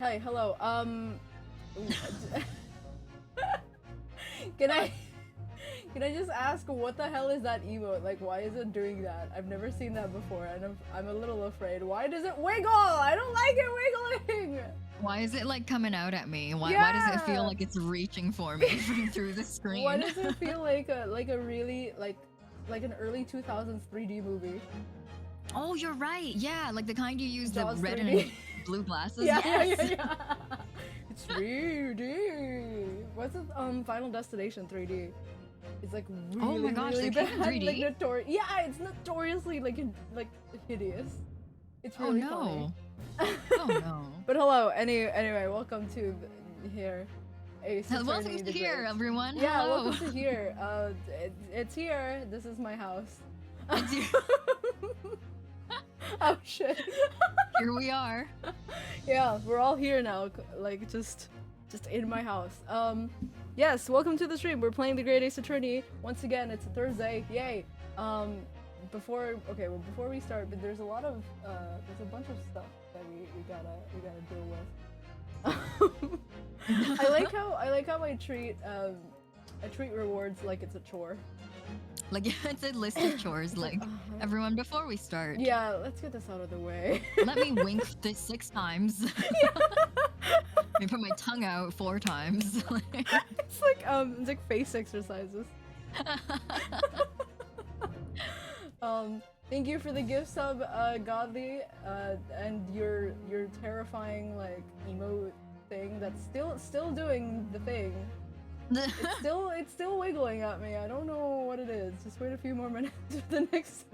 Hey, hello. Can I just ask what the hell is that emote? Like, why is it doing that? I've never seen that before, and I'm a little afraid. Why does it wiggle? I don't like it wiggling. Why is it like coming out at me? Why does it feel like it's reaching for me through the screen? Why does it feel like a really like an early 2000s 3D movie? Oh, you're right. Yeah, like the kind you use the Jaws red 3D. and blue glasses. Yeah, yes. yeah. It's 3D. What's it? Final Destination 3D. It's like really, oh my gosh, really they bad. came in 3D. Like yeah, it's notoriously like hideous. It's really funny. Oh no. But hello. Anyway, welcome to here. Welcome to here, everyone. Yeah, hello. welcome to here. It's here. This is my house. Oh shit. Here we are. Yeah, we're all here now, like just in my house. Yes, welcome to the stream. We're playing the Great Ace Attorney. Once again, it's a Thursday. Yay. Before we start, but there's a bunch of stuff that we gotta deal with. I like how I treat rewards like it's a chore. Like it's a list of chores. Like everyone, before we start. Yeah, let's get this out of the way. Let me wink this 6 times. Let me put my tongue out 4 times. It's like face exercises. Thank you for the gift sub, Godly, and your terrifying like emote thing that's still doing the thing. It's still wiggling at me. I don't know what it is. Just wait a few more minutes for the next.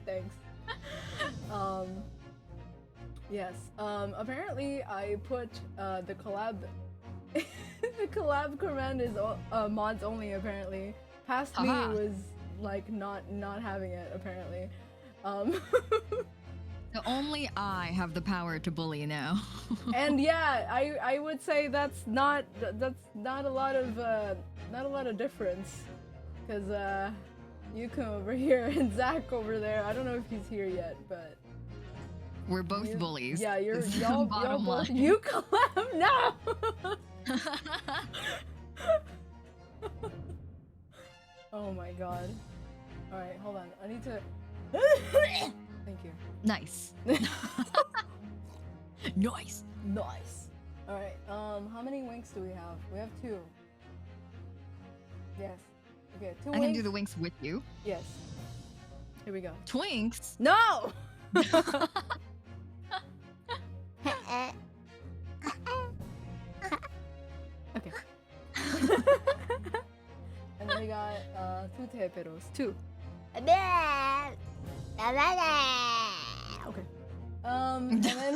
Thanks. Yes. Apparently I put the collab. The collab command is mods only. Apparently, past me was like not having it. Apparently. So only I have the power to bully now. And yeah, I would say that's not a lot of difference, because you come over here and Zach over there. I don't know if he's here yet, but we're both bullies. Yeah, y'all both. You collab now. Oh my god. All right, hold on. I need to. Thank you. Nice. Nice. Nice. All right. How many winks do we have? We have 2. Yes. Okay. 2 winks. I can do the winks with you. Yes. Here we go. Twinks. No. Okay. And then we got 2 teperos. 2. Okay. And then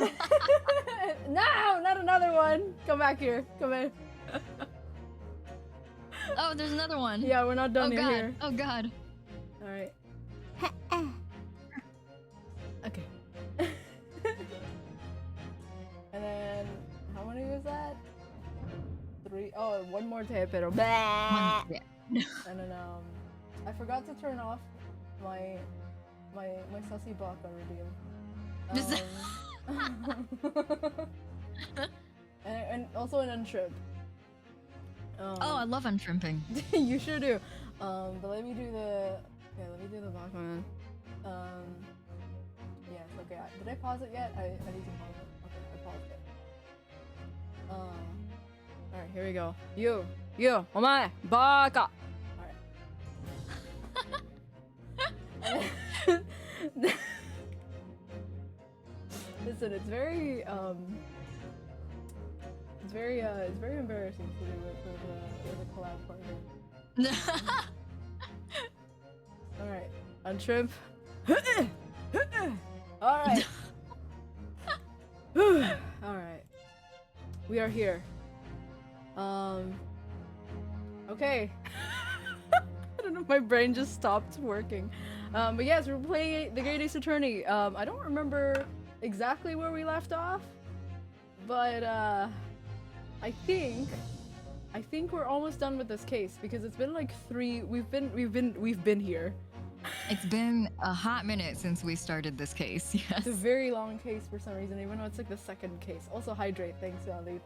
no, not another one. Come back here. Come in. Oh, there's another one. Yeah, we're not done here. Oh god. All right. Okay. And then how many was that? 3. Oh, one more tepero. Yeah. And then I forgot to turn off my sussy baka reveal. And also an untrip. Oh, I love untrimping. You sure do. But let me do the baka one. Yes. Okay. Did I pause it yet? I need to pause it. Okay, I paused it. All right. Here we go. You, omae, baka. Listen, it's very embarrassing to do it with a collab partner. All right, untrimp. All right. All right. We are here. Okay. I don't know. My brain just stopped working. But yes, we're playing the Great Ace Attorney. I don't remember exactly where we left off, but I think we're almost done with this case, because it's been like 3. We've been here. It's been a hot minute since we started this case. Yes. It's a very long case for some reason, even though it's like the second case. Also hydrate, thanks, Valley.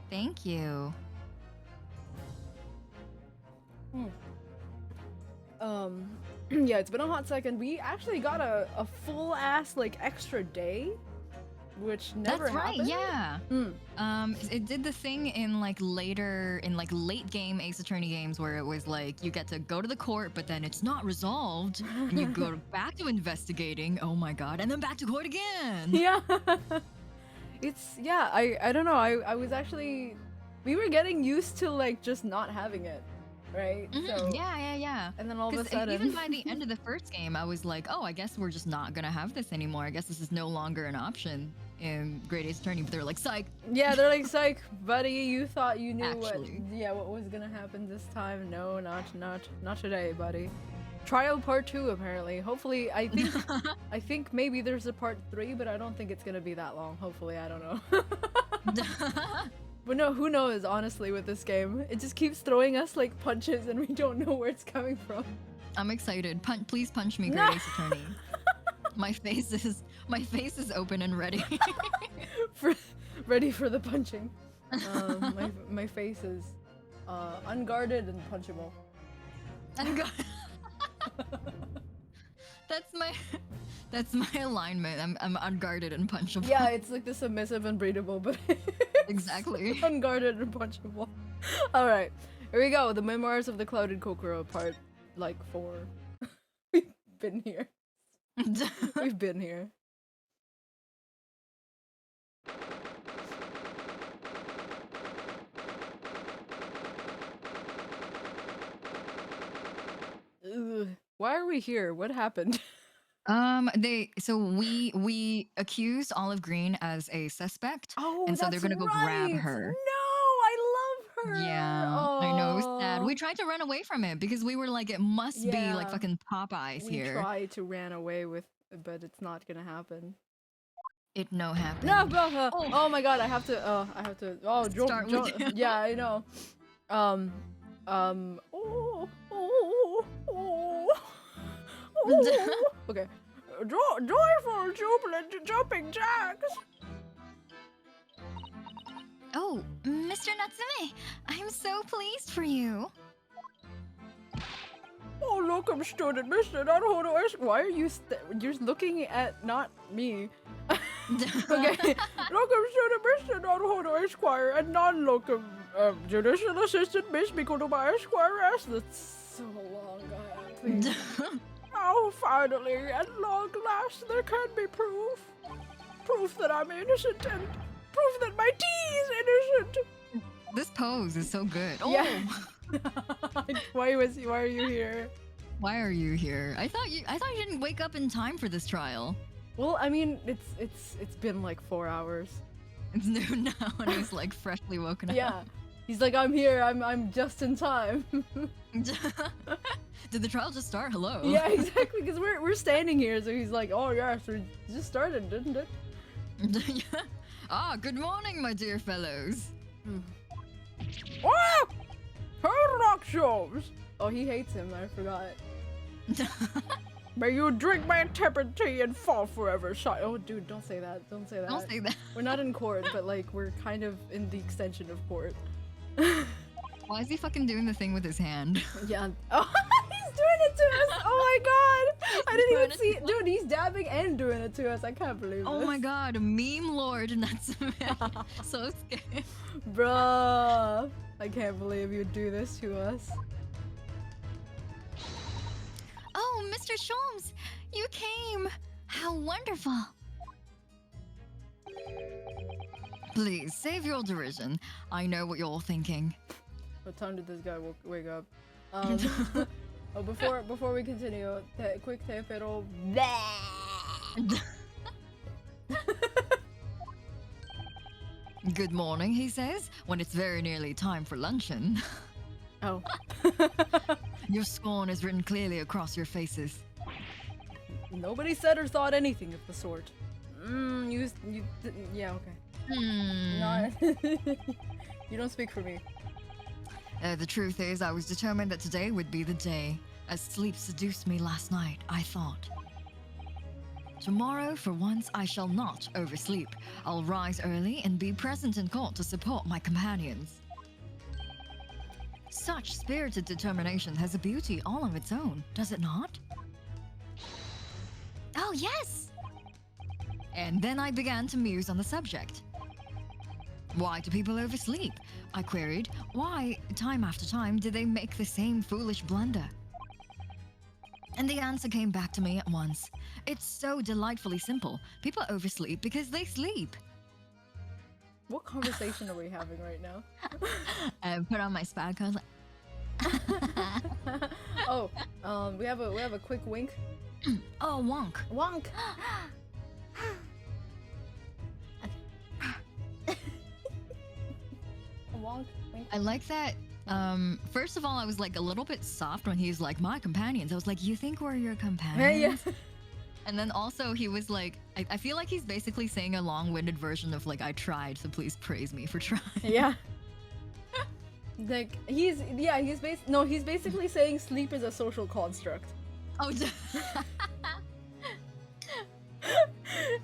Thank you. Yeah, it's been a hot second. We actually got a full ass like extra day, which never happened. Yeah. It did the thing in like late game Ace Attorney games where it was like you get to go to the court, but then it's not resolved, and you go back to investigating. Oh my god, and then back to court again. Yeah. I don't know. I was actually, we were getting used to like just not having it, right? So, yeah. and then all of a sudden, even by the end of the first game, I was like, oh, I guess we're just not gonna have this anymore. I guess this is no longer an option in Great Ace Attorney. But they're like, psych. Yeah, they're like, psych, buddy. You thought you knew Actually. what was gonna happen this time. No, not today, buddy. Trial part 2 apparently. Hopefully, I think maybe there's a part 3, but I don't think it's gonna be that long. Hopefully, I don't know. But no, who knows, honestly, with this game. It just keeps throwing us like punches and we don't know where it's coming from. I'm excited. Please punch me, Great Ace Attorney. My face is open and ready. Ready for the punching. My face is unguarded and punchable. Unguarded. That's my alignment. I'm unguarded and punchable. Yeah, it's like the submissive and breedable, but exactly. Unguarded and punchable. All right, here we go. The Memoirs of the Clouded Kokoro, part like 4. We've been here. We've been here. Ugh. Why are we here? What happened? We accused Olive Green as a suspect. Oh, and so they're gonna go grab her. No, I love her. Yeah, oh. I know, it was sad. We tried to run away from it because we were like, it must be like Yeah. fucking Popeyes here. We tried to ran away with, but it's not gonna happen. It no happened. No, bro. Oh my god, I have to. Oh, Start with- yeah, I know. Okay. Joyful, jubilant, jumping jacks. Oh, Mr. Natsume, I'm so pleased for you. Oh, look, I'm student, Mr. Naruhodo. Why are you? You're looking at not me. Okay. Locum student, Mr. Naruhodo Esquire, and non-locum judicial assistant, Miss Mikotoba Esquire. That's so long, God. Please. Oh, finally, at long last, there can be proof. Proof that I'm innocent and proof that my tea is innocent. This pose is so good. Oh. Yeah. Why are you here? Why are you here? I thought you didn't wake up in time for this trial. Well, I mean, it's been like 4 hours. It's noon now and he's like freshly woken up. Yeah. He's like, I'm here, I'm just in time. Did the trial just start? Hello. Yeah, exactly, because we're standing here, so he's like, oh yeah, so it just started, didn't it? Yeah. Ah, good morning, my dear fellows. Oh! Hard rock shows! Oh, he hates him, I forgot. May you drink my tepid tea and fall forever, shot. Oh, dude, don't say that. Don't say that. Don't say that. We're not in court, but like, we're kind of in the extension of court. Why is he fucking doing the thing with his hand? Yeah. Oh, he's doing it to us! Oh my god! I didn't even see it. Dude, he's dabbing and doing it to us. I can't believe Oh this. my god, meme lord, and that's so scary. Bruh. I can't believe you do this to us. Oh, Mr. Sholmes, you came. How wonderful. Please, save your derision. I know what you're all thinking. What time did this guy wake up? Oh, before we continue, quick teipero. Good morning, he says, when it's very nearly time for luncheon. Oh. Your scorn is written clearly across your faces. Nobody said or thought anything of the sort. Yeah, okay. No, you don't speak for me. The truth is, I was determined that today would be the day. As sleep seduced me last night, I thought, tomorrow, for once, I shall not oversleep. I'll rise early and be present in court to support my companions. Such spirited determination has a beauty all of its own, does it not? Oh, yes! And then I began to muse on the subject. Why do people oversleep? I queried. Why, time after time, do they make the same foolish blunder? And the answer came back to me at once. It's so delightfully simple. People oversleep because they sleep. What conversation are we having right now? I put on my spectacles. Oh, we have a quick wink. Oh, wonk. Wonk. A wonk. Wink. I like that. First of all, I was like a little bit soft when he's like, my companions. I was like, you think we're your companions? Yeah. And then also he was like, I feel like he's basically saying a long-winded version of like, I tried, so please praise me for trying. Yeah. Like he's basically saying sleep is a social construct. Oh.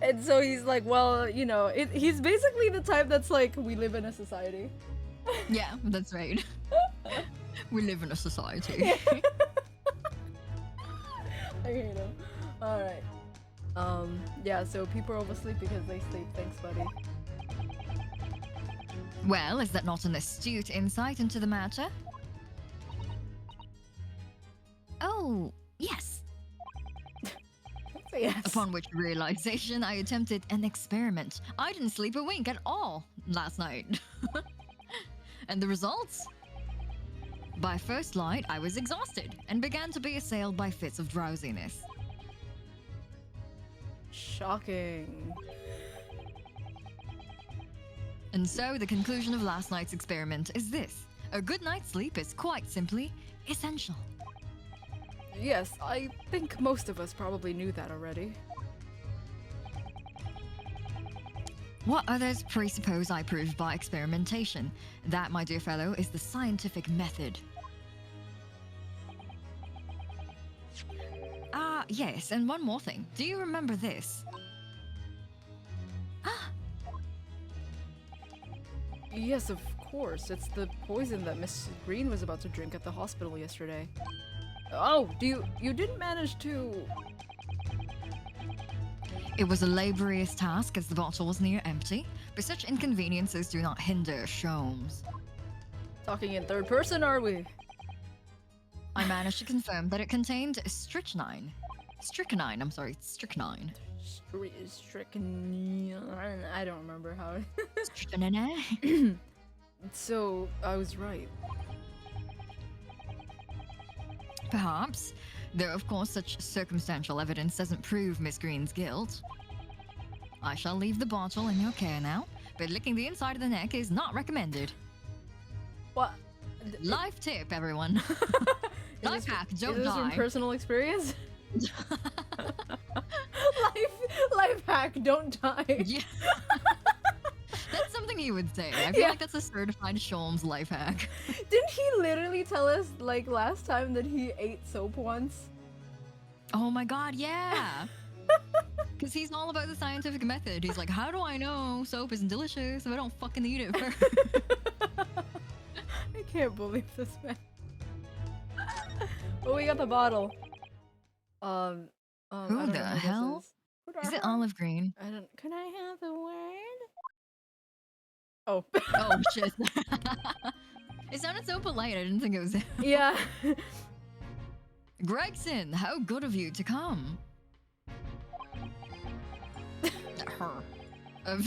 And so he's like, well, you know, he's basically the type that's like, we live in a society. Yeah, that's right. We live in a society. Yeah. I hate him. Alright. Yeah, so people oversleep because they sleep. Thanks, buddy. Well, is that not an astute insight into the matter? Oh, yes. Yes. Upon which realization, I attempted an experiment. I didn't sleep a wink at all last night. And the results? By first light, I was exhausted and began to be assailed by fits of drowsiness. Shocking. And so the conclusion of last night's experiment is this. A good night's sleep is quite simply essential. Yes, I think most of us probably knew that already. What others presuppose I proved by experimentation. That, my dear fellow, is the scientific method. Ah, yes, and one more thing. Do you remember this? Ah! Yes, of course. It's the poison that Miss Green was about to drink at the hospital yesterday. Oh, you didn't manage to... It was a laborious task as the bottle was near empty, but such inconveniences do not hinder SHAMs. Talking in third person, are we? I managed to confirm that it contained strychnine. Strychnine, strychnine. Strychnine. I don't remember how it... Strychnine? So, I was right. Perhaps. Though, of course, such circumstantial evidence doesn't prove Miss Green's guilt. I shall leave the bottle in your care now, but licking the inside of the neck is not recommended. What? Life tip, everyone. Life hack, don't die. Is this from personal experience? life hack, don't die. Yeah. That's something you would say. I feel like that's a certified SHAM's life hack. Didn't he literally tell us, like, last time that he ate soap once? Oh my god, yeah! Because he's all about the scientific method. He's like, how do I know soap isn't delicious if I don't fucking eat it first? I can't believe this, man. Oh, we got the bottle. Who the hell? Is it olive green? I don't... Can I have the word? Oh. Oh, shit. It sounded so polite, I didn't think it was him. Yeah. Gregson, how good of you to come. Her. The way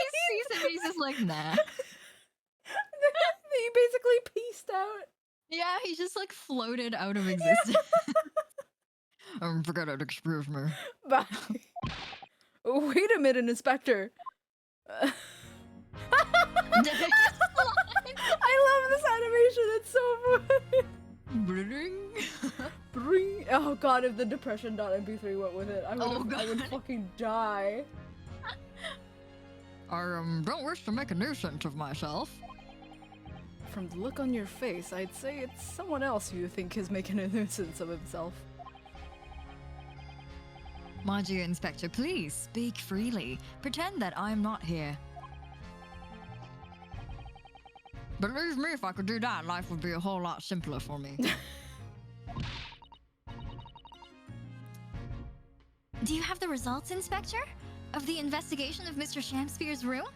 he sees him, he's just like, nah. He basically pieced out. Yeah, he just like floated out of existence. Forget it, excuse me. Bye. Wait a minute, Inspector. I love this animation, it's so funny. Bring. Oh god, if the depression.mp3 went with it, I would fucking die. I don't wish to make a nuisance of myself. from the look on your face, I'd say it's someone else you think is making a nuisance of himself. My dear Inspector, please speak freely. Pretend that I'm not here. Believe me, if I could do that, life would be a whole lot simpler for me. Do you have the results, Inspector? Of the investigation of Mr. Shamsphere's room?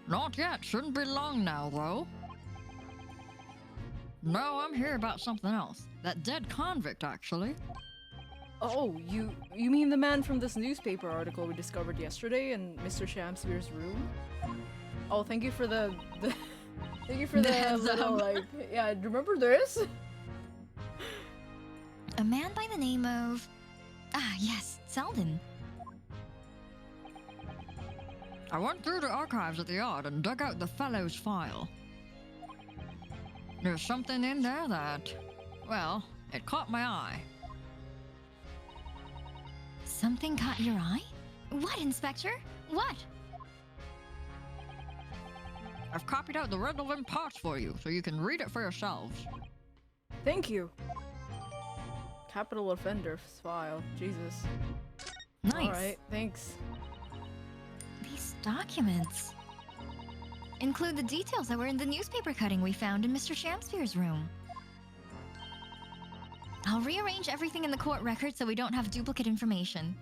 Not yet. Shouldn't be long now, though. No, I'm here about something else. That dead convict, actually. Oh, you mean the man from this newspaper article we discovered yesterday in Mr. Shamsphere's room? Oh, thank you for the thank you for the little like yeah. Do you remember this? A man by the name of... Ah, yes, Selden. I went through the archives at the yard and dug out the fellow's file. There's something in there that, well, it caught my eye. Something caught your eye? What, Inspector? What? I've copied out the relevant parts for you, so you can read it for yourselves. Thank you. Capital offender file. Jesus. Nice. Alright, thanks. These documents include the details that were in the newspaper cutting we found in Mr. Shamsphere's room. I'll rearrange everything in the court record so we don't have duplicate information.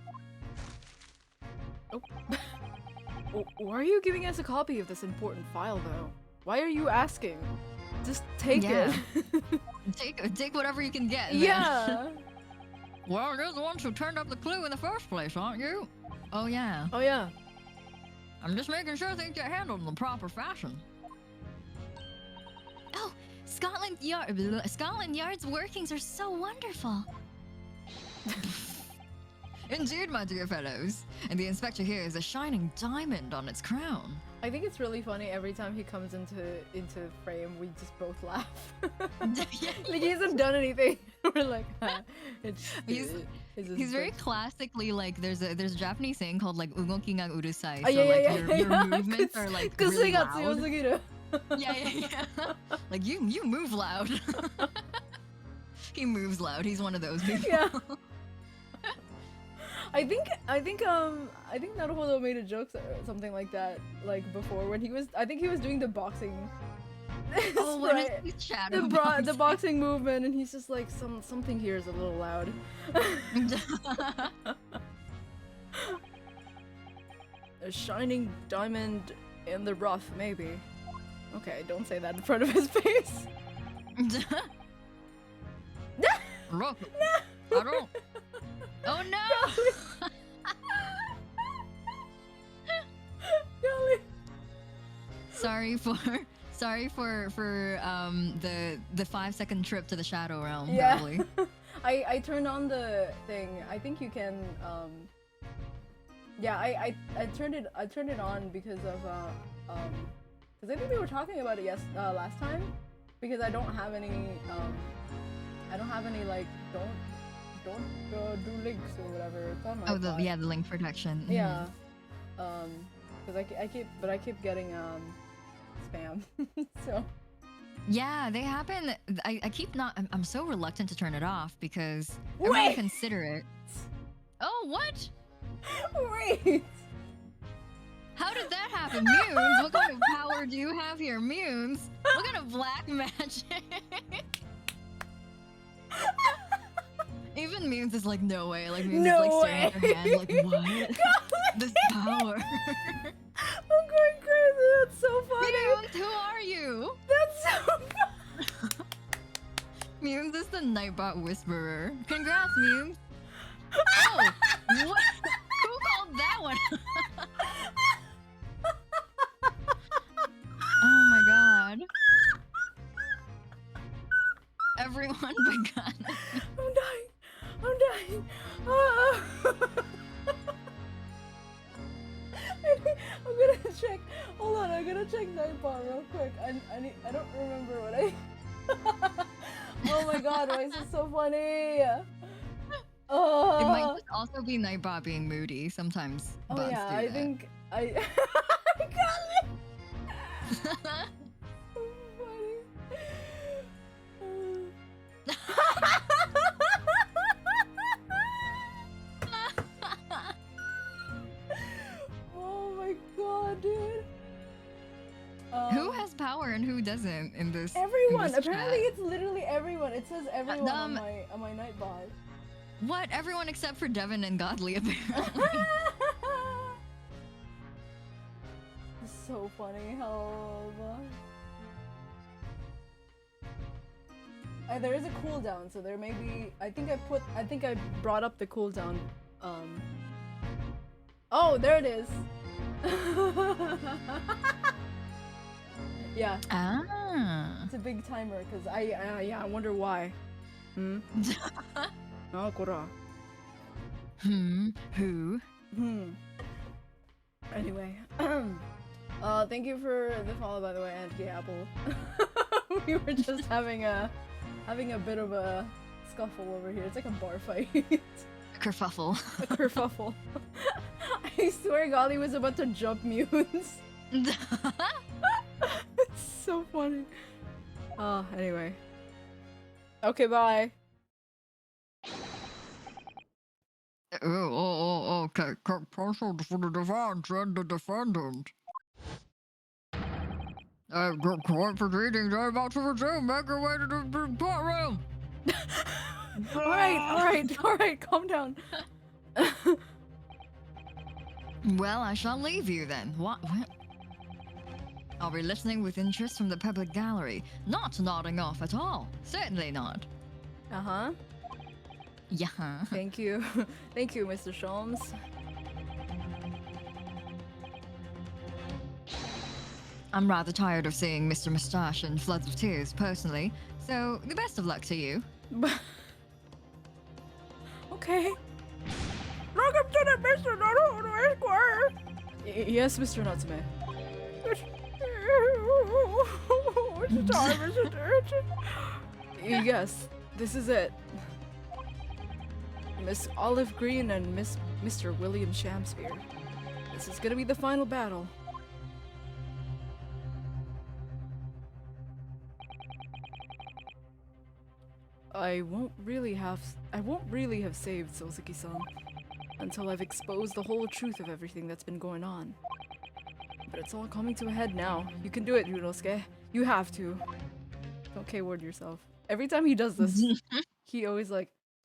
Oh. Why are you giving us a copy of this important file, though? Why are you asking? Just take it. Take whatever you can get. Yeah. Well, you're the ones who turned up the clue in the first place, aren't you? Oh yeah. Oh yeah. I'm just making sure things get handled in the proper fashion. Oh, Scotland Yard's workings are so wonderful. Indeed, my dear fellows. And the inspector here is a shining diamond on its crown. I think it's really funny every time he comes into frame, we just both laugh. Like he hasn't done anything. We're like, he's very classically like there's a Japanese saying called like ugoki ga urusai. So your movements are like really loud. Yeah. Like you move loud. He moves loud. He's one of those people. Yeah. I think Naruhodo made a joke or something like that, like before when he was. I think he was doing the boxing. Oh, right. The boxing movement, and he's just like something here is a little loud. A shining diamond in the rough, maybe. Okay, don't say that in front of his face. Look, I don't. Oh no! Golly. Sorry for the 5-second trip to the Shadow Realm. Yeah. Probably. I turned on the thing. I think you can. Yeah, I turned it on because of because I think we were talking about it last time, because I don't have any like don't do links or whatever. It's on my the link protection. Yeah. Because I keep getting spam. So. Yeah, they happen. I keep not. I'm so reluctant to turn it off because I really consider it. Oh, what? Wait. How did that happen, Munes? What kind of power do you have here, Munes? What kind of black magic? Even Munes is like, no way. Like Munes is like staring at her hand, like, what? This power. I'm going crazy. That's so funny. Munes, who are you? That's so funny. Munes is the Nightbot Whisperer. Congrats, Munes. Oh, what? Who called that one? Oh my god. Everyone begun. I'm dying. Ah. I'm gonna check. Hold on, I'm gonna check Nightbot real quick. I don't remember what I. Oh my god, why is this so funny? Oh. It might just also be Nightbot being moody. Sometimes bots do that. I think I got power and who doesn't in this? Everyone. In this Apparently, chat? it's literally everyone. It says everyone on um, my Nightbot. What? Everyone except for Devin and Godly, apparently. It's so funny. Help. There is a cooldown, so there may be. I think I brought up the cooldown. Oh, there it is. Yeah. Ah. It's a big timer because I wonder why. Hmm. Ah, kora. Who? Anyway, thank you for the follow, by the way, Auntie Apple. We were just having a bit of a scuffle over here. It's like a bar fight. Kerfuffle. A kerfuffle. I swear Golly was about to jump mutes. It's so funny. Anyway. Okay, bye. Okay. Partial for the defense and the defendant. Court proceedings are about to resume. Make your way to the courtroom. Alright, calm down. Well, I shall leave you then. What? I'll be listening with interest from the public gallery, not nodding off at all. Certainly not. Uh-huh. Yeah. Thank you. Thank you, Mr. Sholmes. I'm rather tired of seeing Mr. Moustache in floods of tears, personally, so the best of luck to you. Okay. Welcome to the Mr. Naruto Square. Yes, Mr. Natsume. What time is it? Yes, this is it. Miss Olive Green and Mr. William Shamspeare. This is gonna be the final battle. I won't really have saved Sozuki-san until I've exposed the whole truth of everything that's been going on. But it's all coming to a head now. You can do it, Yunosuke. You have to. Don't K-word yourself. Every time he does this, he always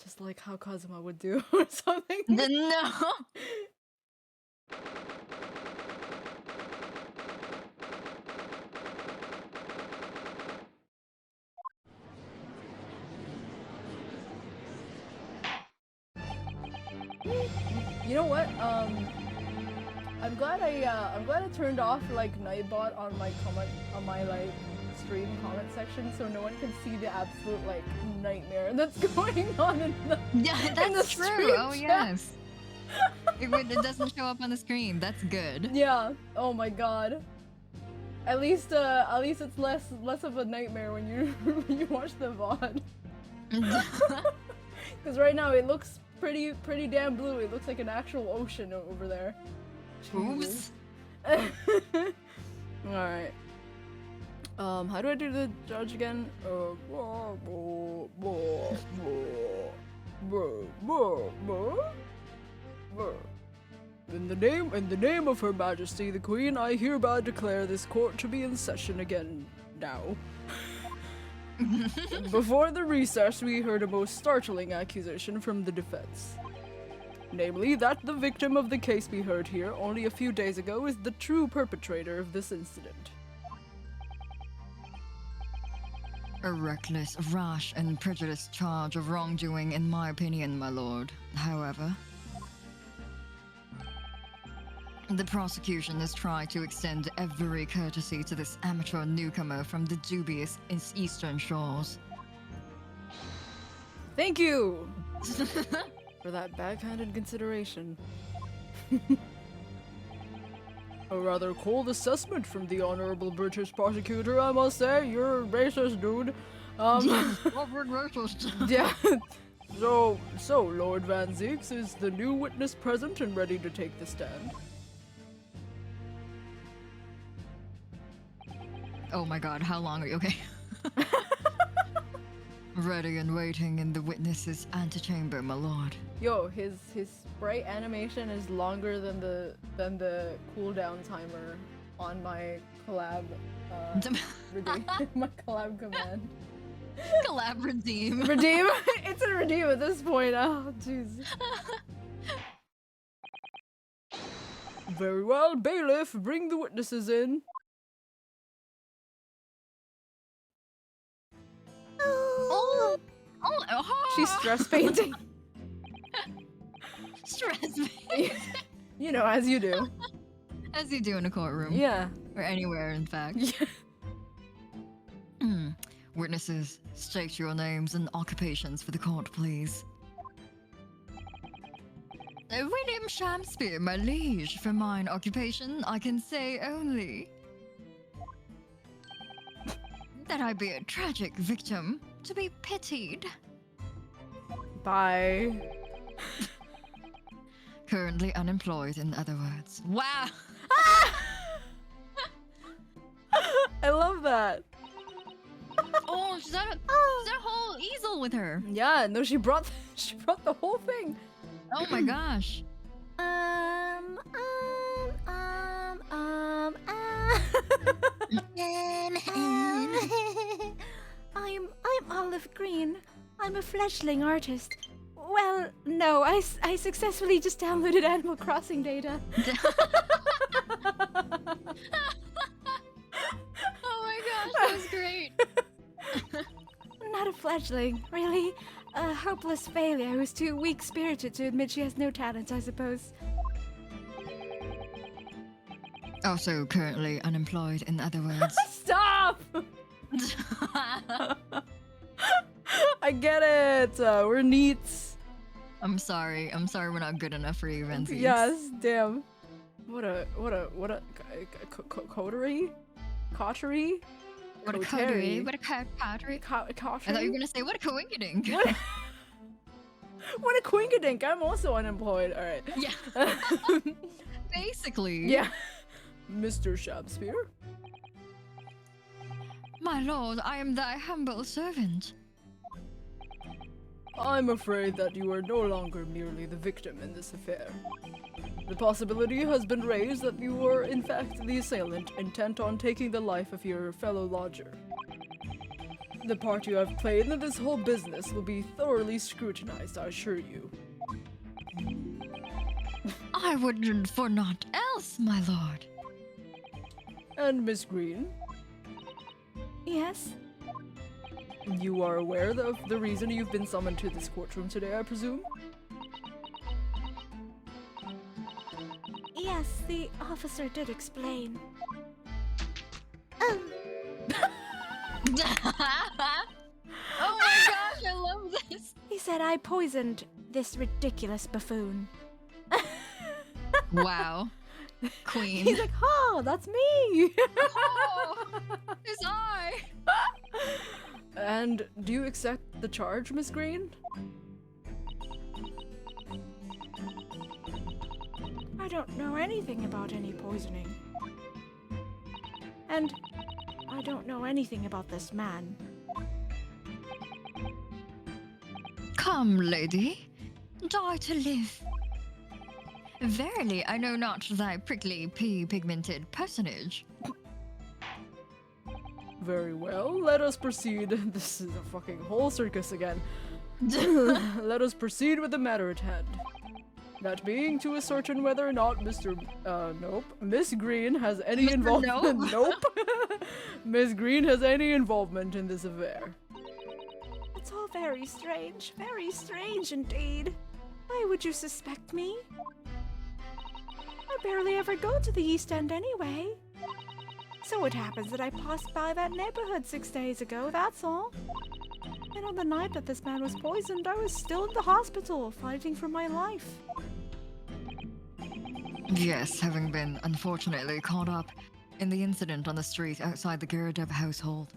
just like how Kazuma would do or something. No! You know what? I'm glad I turned off Nightbot on my stream comment section so no one can see the absolute nightmare that's going on in the that's true. stream Oh chat. yes. It doesn't show up on the screen. That's good. Yeah. Oh my god. At least it's less of a nightmare when you watch the VOD. Because right now it looks pretty damn blue. It looks like an actual ocean over there. Oops. Alright. How do I do the judge again? In the name of Her Majesty the Queen, I hereby declare this court to be in session again now. Before the recess, we heard a most startling accusation from the defense. Namely, that the victim of the case we heard here only a few days ago is the true perpetrator of this incident. A reckless, rash, and prejudiced charge of wrongdoing, in my opinion, my lord. However, the prosecution has tried to extend every courtesy to this amateur newcomer from the dubious eastern shores. Thank you for that backhanded consideration. A rather cold assessment from the honorable British prosecutor, I must say. You're racist, dude. Racist. Yeah. So Lord Van Zeeks is the new witness present and ready to take the stand. Oh my god, how long are you? Okay. Ready and waiting in the witness's antechamber, my lord. Yo, his sprite animation is longer than the cooldown timer on my collab redeem. My collab command. Collab redeem. Redeem? It's a redeem at this point. Oh, jeez. Very well, bailiff, bring the witnesses in. Oh, She's stress painting. Stress painting. You know, as you do. As you do in a courtroom. Yeah. Or anywhere, in fact. Yeah. Witnesses, state your names and occupations for the court, please. William Shakespeare, my liege. For mine occupation, I can say only that I be a tragic victim, to be pitied. Bye. Currently unemployed, in other words. Wow! I love that. Oh, she's got a whole easel with her. Yeah, no, she brought the whole thing. Oh my gosh. I'm Olive Green. I'm a fledgling artist. Well, no, I successfully just downloaded Animal Crossing data. Oh my gosh, that was great. Not a fledgling, really. A hopeless failure who's too weak-spirited to admit she has no talent, I suppose. Also currently unemployed, in other words. Stop! I get it. We're neats. I'm sorry we're not good enough for you, Renzi. Yes, damn. What a coterie? Cottery? What a coterie. What a coterie. I thought you were gonna say, what a coinkydink. What a quinkadink. I'm also unemployed. Alright. Yeah. Basically. Yeah. Mr. Shakespeare? My lord, I am thy humble servant. I'm afraid that you are no longer merely the victim in this affair. The possibility has been raised that you were in fact the assailant, intent on taking the life of your fellow lodger. The part you have played in this whole business will be thoroughly scrutinized, I assure you. I would for naught else, my lord. And Miss Green? Yes? You are aware of the reason you've been summoned to this courtroom today, I presume? Yes, the officer did explain. Oh my gosh, I love this. He said I poisoned this ridiculous buffoon. Wow. Queen. He's like, oh, that's me! Oh, it's I! And do you accept the charge, Miss Green? I don't know anything about any poisoning. And I don't know anything about this man. Come, lady. Die to live. Verily, I know not thy prickly pea-pigmented personage. Very well, let us proceed. This is a fucking whole circus again. Let us proceed with the matter at hand. That being to ascertain whether or not Miss Green has any involvement. Nope. Miss Green has any involvement in this affair. It's all very strange indeed. Why would you suspect me? I barely ever go to the East End anyway. So it happens that I passed by that neighborhood 6 days ago, that's all. And on the night that this man was poisoned, I was still in the hospital, fighting for my life. Yes, having been unfortunately caught up in the incident on the street outside the Guradev household.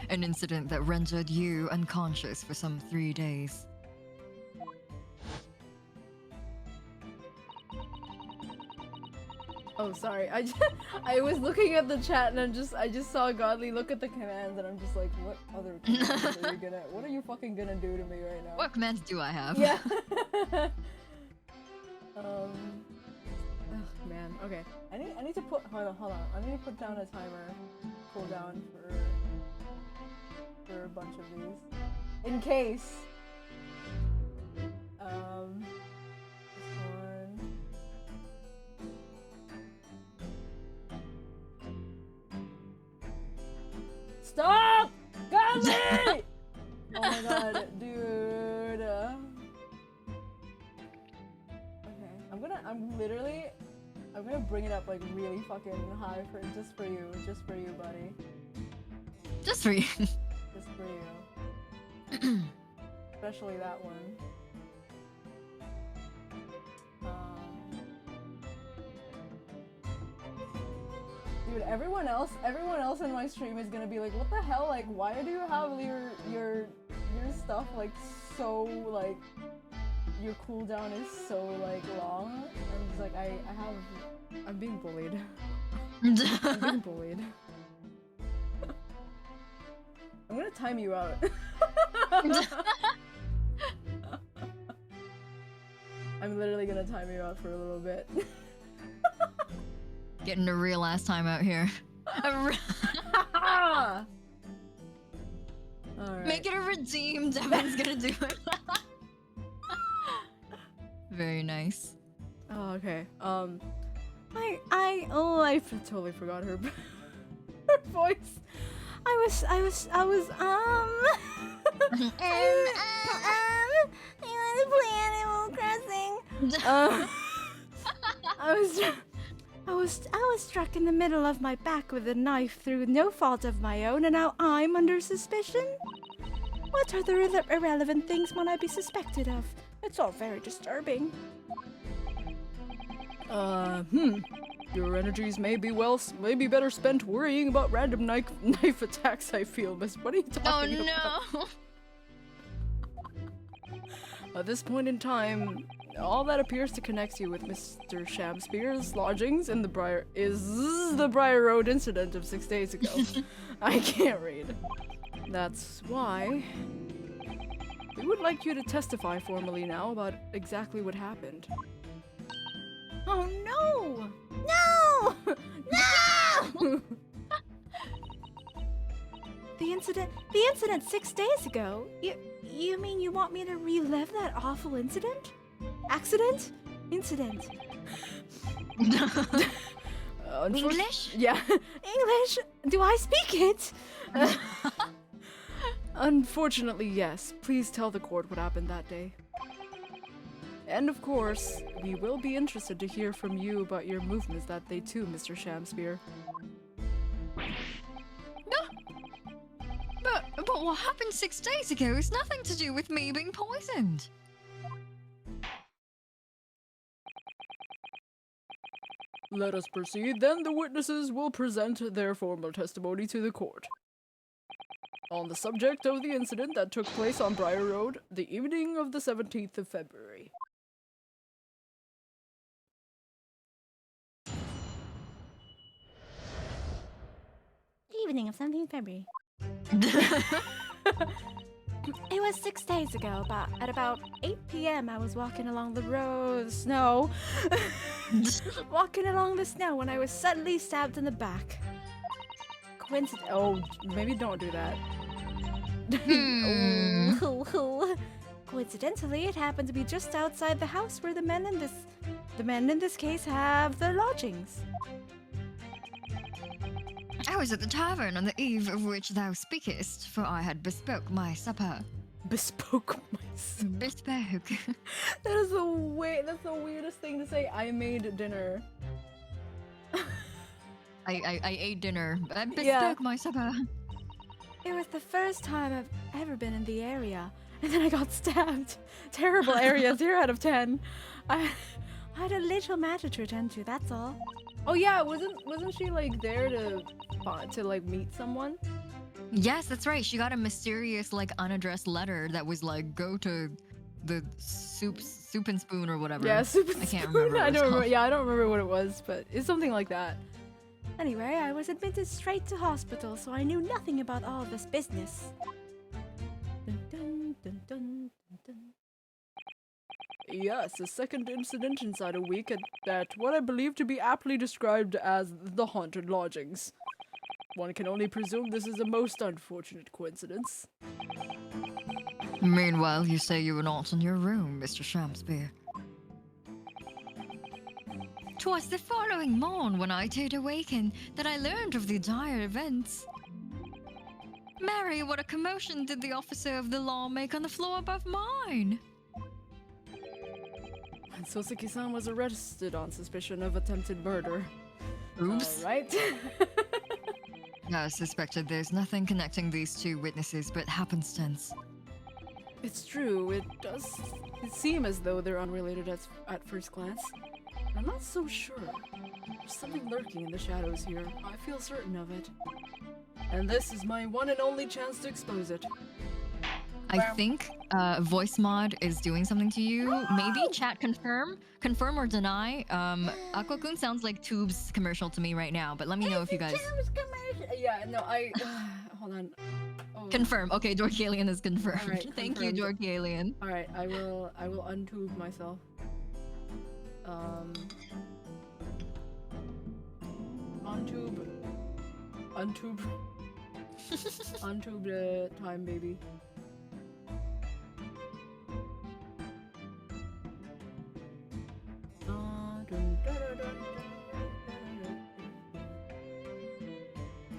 An incident that rendered you unconscious for some 3 days. Oh, sorry. I was looking at the chat and I just saw Godly look at the commands and I'm just like, what other commands what are you fucking gonna do to me right now? What commands do I have? Yeah. Okay. I need to put hold on. I need to put down a timer cooldown for a bunch of these. In case. This one. Stop! Godly! Oh my god, dude. Okay, I'm gonna bring it up like really fucking high just for you, buddy. Just for you. Just for you. Especially that one. Dude, everyone else in my stream is gonna be like, what the hell? Like, why do you have your stuff like so like your cooldown is so like long? I'm just like, I'm being bullied. I'm being bullied. I'm gonna time you out. I'm literally gonna time you out for a little bit. Getting a real ass time out here. Alright. Make it a redeem. Devin's gonna do it. Very nice. Oh, okay. I totally forgot her her voice. I was you want to play Animal Crossing? I was struck in the middle of my back with a knife through no fault of my own, and now I'm under suspicion? What are the irrelevant things one I be suspected of? It's all very disturbing. Your energies may be better spent worrying about random knife attacks, I feel, Miss. What are you talking about? Oh no! At this point in time, all that appears to connect you with Mr. Shamspear's lodgings in the Briar is the Briar Road incident of 6 days ago. I can't read. That's why we would like you to testify formally now about exactly what happened. Oh no! No! No! The incident 6 days ago? You mean you want me to relive that awful incident? Accident? Incident. English? Yeah. English? Do I speak it? Unfortunately, yes. Please tell the court what happened that day. And of course, we will be interested to hear from you about your movements that day too, Mr. Shamspear. But what happened 6 days ago is nothing to do with me being poisoned. Let us proceed, then the witnesses will present their formal testimony to the court. On the subject of the incident that took place on Briar Road, the evening of the 17th of February. Evening of 17th February. It was 6 days ago, but at about 8 p.m. I was walking along the snow. Walking along the snow when I was suddenly stabbed in the back. Oh, maybe don't do that. Coincidentally, it happened to be just outside the house where the men in this case have their lodgings. I was at the tavern on the eve of which thou speakest, for I had bespoke my supper. Bespoke my supper. Bespoke. That's the weirdest thing to say. I made dinner. I ate dinner, but I bespoke my supper. It was the first time I've ever been in the area, and then I got stabbed. Terrible area, 0 out of 10. I had a little matter to attend to, that's all. Oh yeah, wasn't she like there to like meet someone? Yes, that's right. She got a mysterious like unaddressed letter that was like, go to the soup and spoon or whatever. Yeah, soup and I can't spoon. remember. I don't remember. Yeah, I don't remember what it was, but it's something like that. Anyway, I was admitted straight to hospital, so I knew nothing about all this business. Dun, dun, dun, dun, dun, dun. Yes, a second incident inside a week at what I believe to be aptly described as the haunted lodgings. One can only presume this is a most unfortunate coincidence. Meanwhile, you say you were not in your room, Mr. Shamsby. 'Twas the following morn when I did awaken that I learned of the dire events. Mary, what a commotion did the officer of the law make on the floor above mine? And Soseki-san was arrested on suspicion of attempted murder. Oops. Right? I suspected there's nothing connecting these two witnesses but happenstance. It's true, it does seem as though they're unrelated at first glance. I'm not so sure. There's something lurking in the shadows here. I feel certain of it. And this is my one and only chance to expose it. I think voice mod is doing something to you. Maybe chat confirm or deny. AQUA+VERS sounds like Tube's commercial to me right now, but let me know if you guys. Yeah, no, hold on. Oh. Confirm. Okay, Dorky Alien is confirmed. Right, Thank you, Dorky Alien. All right, I will untube myself. Untube the time, baby.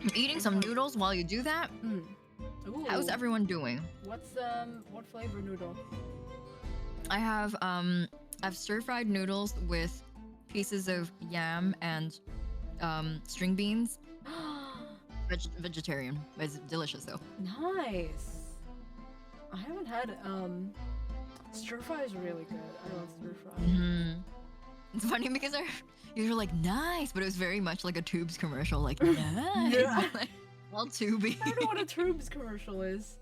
I'm eating some noodles while you do that. How's everyone doing? What flavor noodle? I have stir-fried noodles with pieces of yam and string beans. Vegetarian. It's delicious though. Nice. I haven't had stir fry is really good. I love stir fry. It's funny because you were like nice, but it was very much like a Tubes commercial, like nice. Yeah. Well, Tubey. I don't know what a Tubes commercial is.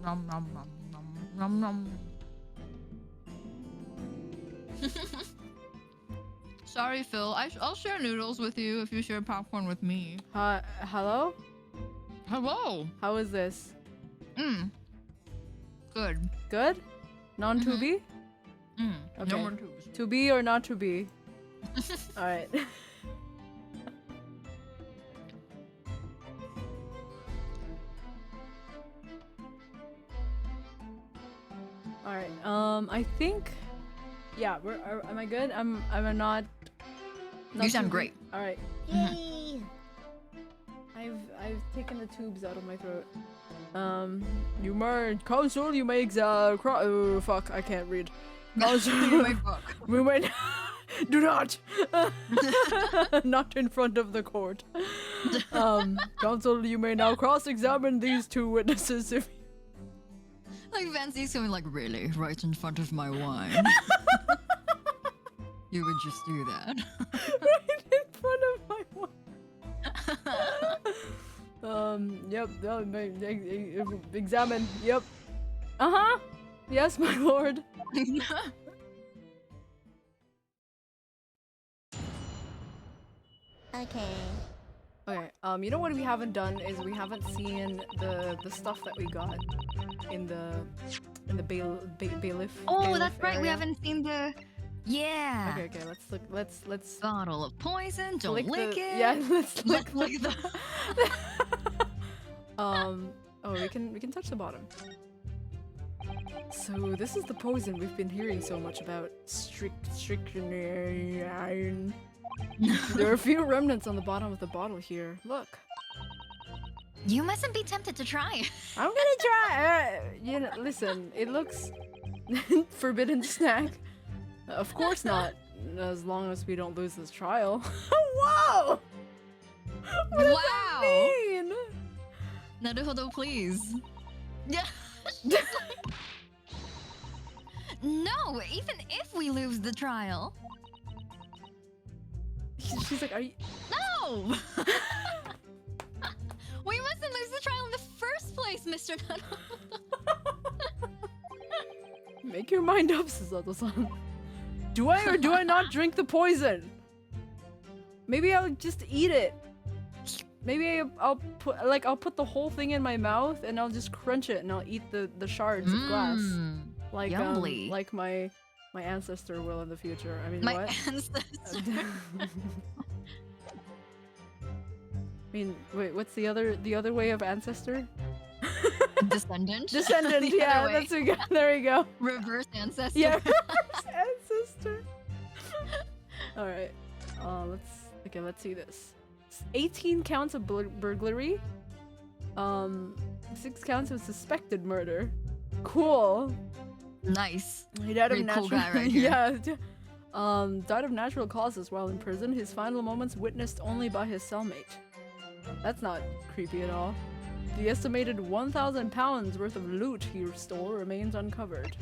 Nom nom nom nom nom nom. Sorry, Phil. I'll share noodles with you if you share popcorn with me. Hello? Hello. How is this? Good. Good? Non-to-be? Okay. No more tubes. To be or not to be? Alright. Alright, I think... Yeah, am I good? I'm not You sound great. Alright. Yay! I've taken the tubes out of my throat. You may counsel, you may oh fuck, I can't read. Counsel, You may fuck. we may do not! Not in front of the court. Counsel, you may now cross-examine these two witnesses if Like Fancy's going like, really? Right in front of my wine? You would just do that? right in front of my one. Yep, examine, yep. Uh-huh, yes, my lord. Okay. Okay, you know what we haven't done is we haven't seen the stuff that we got in the bailiff. Oh, bailiff that's right. We area. haven't seen the. Yeah. Okay, let's look. Let's Bottle of poison. Don't lick it. Yeah, let's Let's look. lick the. Oh, we can touch the bottom. So this is the poison we've been hearing so much about. Strychnine. There are a few remnants on the bottom of the bottle here. Look. You mustn't be tempted to try. I'm gonna try. You know, listen. It looks forbidden snack. Of course not. As long as we don't lose this trial. Whoa! What does that mean? Naruhodo, please. Yeah. No, even if we lose the trial. She's like, are you? No! We mustn't lose the trial in the first place, Mr. Naruhodo. Make your mind up, Susato-san. Do I or do I not drink the poison? Maybe I'll just eat it. maybe I'll put the whole thing in my mouth and I'll just crunch it and I'll eat the shards of glass. Like like my ancestor will in the future. I mean, My what? ancestor. I mean, wait, what's the other way of ancestor? Descendant. Descendant, The yeah, other way. that's a good. There we go. Reverse ancestor. Yeah, reverse ancestor. All right, let's see this. 18 counts of burglary. 6 counts of suspected murder. Cool. Nice. He died of Pretty natural. cool guy right here. Yeah. Died of natural causes while in prison. His final moments witnessed only by his cellmate. That's not creepy at all. The estimated 1,000 pounds worth of loot he stole remains uncovered.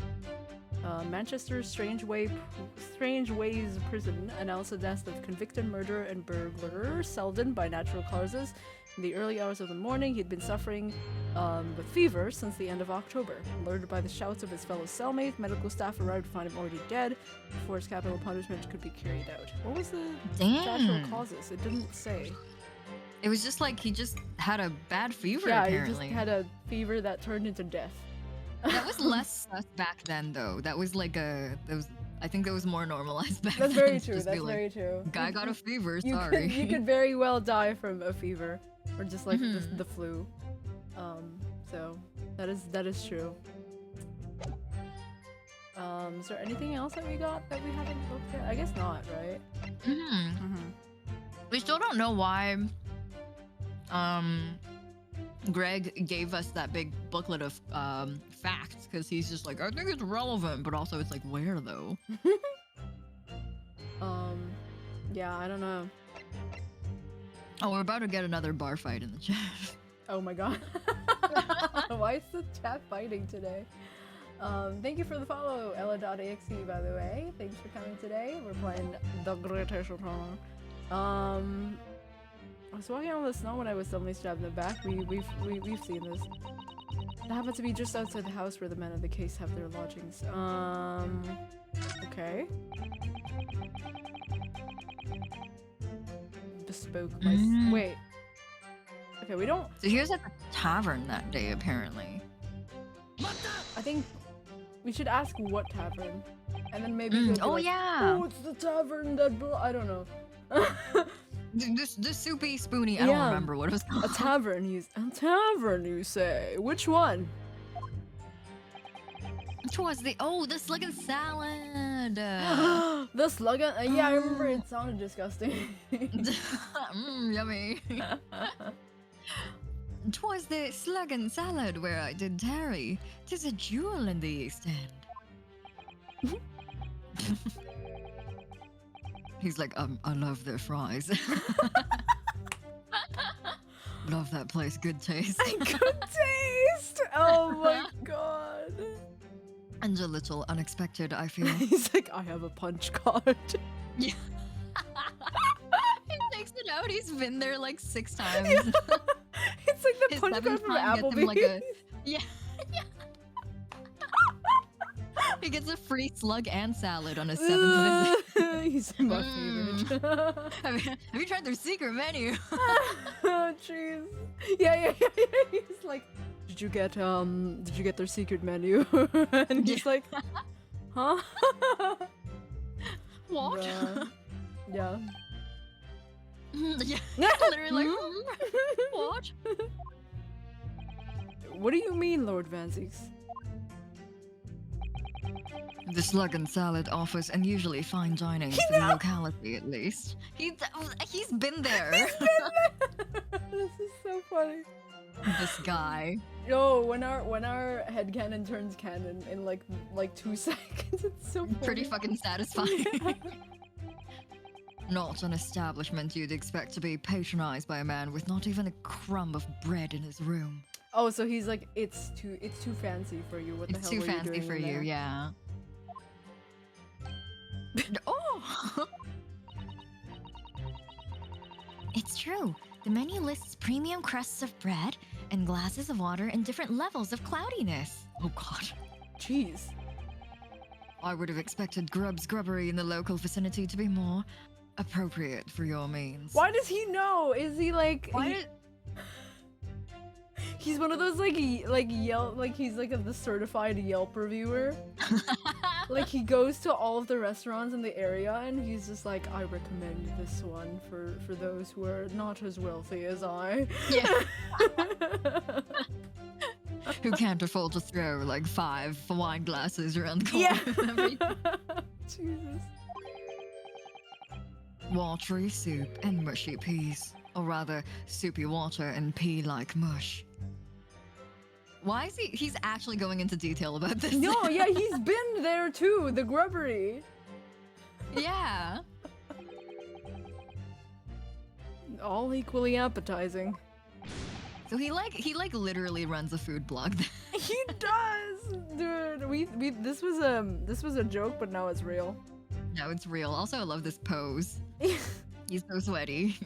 Manchester's Strange Ways prison announced the deaths of convicted murderer and burglar Selden by natural causes. In the early hours of the morning, he'd been suffering with fever since the end of October. Alerted by the shouts of his fellow cellmate, medical staff arrived to find him already dead before his capital punishment could be carried out. What was the natural causes? It didn't say. It was just like he just had a bad fever. Yeah, apparently. he just had a fever that turned into death. That was less sus back then, though. That was like I think that was more normalized back That's then. very to true. just That's be like, very true. Guy got a fever. You Sorry. you could very well die from a fever, or just like the flu. So that is true. Is there anything else that we got that we haven't looked at? I guess not, right? We still don't know why. Greg gave us that big booklet of facts because he's just like, I think it's relevant, but also it's like, where though? Yeah, I don't know. Oh, we're about to get another bar fight in the chat. Oh my god. Why is the chat fighting today? Thank you for the follow, Ella.exe, by the way. Thanks for coming today. We're playing The Greatest Return. I was walking on the snow when I was suddenly stabbed in the back. We've seen this. It happened to be just outside the house where the men of the case have their lodgings. Okay. Bespoke my wait. Okay, we don't. So he was at the tavern that day, apparently. I think we should ask what tavern, and then maybe. he'll be Oh like, yeah. Oh, it's the tavern that. I don't know. The soupy spoony. I don't remember what it was called. A tavern. A tavern. You say? Which one? Which was the slug and salad. The slug. Yeah, I remember. It sounded disgusting. Yummy. 'Twas the slug and salad where I did tarry. 'Tis a jewel in the East End. He's like, I love their fries. Love that place. Good taste. Good taste. Oh my god. And a little unexpected, I feel. He's like, I have a punch card. Yeah. He takes it out. He's been there like 6 times. Yeah. It's like the His punch card 7th from time gets him Applebee's. like a yeah. He gets a free slug and salad on his 7th visit. He's my favorite. Have you tried their secret menu? Oh jeez. Yeah. He's like, did you get their secret menu? And he's like, huh? What? Yeah. Yeah. Literally like, what? What do you mean, Lord Vanzix? The slug and salad offers unusually fine dining for the locality, at least. He's been there. This is so funny. This guy. Yo, when our headcanon turns canon in like 2 seconds, it's so funny. Pretty fucking satisfying. Yeah. Not an establishment you'd expect to be patronized by a man with not even a crumb of bread in his room. Oh, so he's like, it's too fancy for you. What the It's hell too were you fancy doing for in you, there? yeah. Oh! It's true. The menu lists premium crusts of bread and glasses of water in different levels of cloudiness. Oh god. Jeez. I would have expected grubbery in the local vicinity to be more appropriate for your means. Why does he know? Is he like? Why He's one of those like Yelp, like he's like the certified Yelp reviewer. Like he goes to all of the restaurants in the area and he's just like, I recommend this one for those who are not as wealthy as I. Yeah. Who can't afford to throw like 5 wine glasses around the corner with everything. Jesus. Watery soup and mushy peas. Or rather, soupy water and pea-like mush. Why is he's actually going into detail about this? No, yeah, he's been there too, the grubbery. Yeah. All equally appetizing. So he literally runs a food blog. He does, dude. This was a joke, but now it's real. No, it's real. Also, I love this pose. He's so sweaty.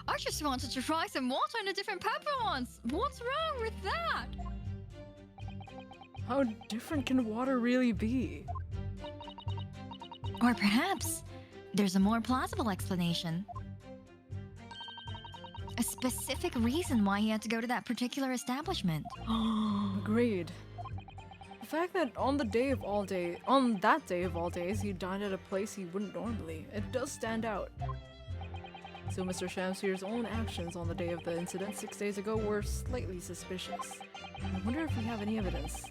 I just wanted to try some water in a different pepper once. What's wrong with that? How different can water really be? Or perhaps there's a more plausible explanation. A specific reason why he had to go to that particular establishment. Agreed. The fact that on that day of all days, he dined at a place he wouldn't normally, it does stand out. So Mr. Shamsphere's own actions on the day of the incident 6 days ago were slightly suspicious. I wonder if we have any evidence.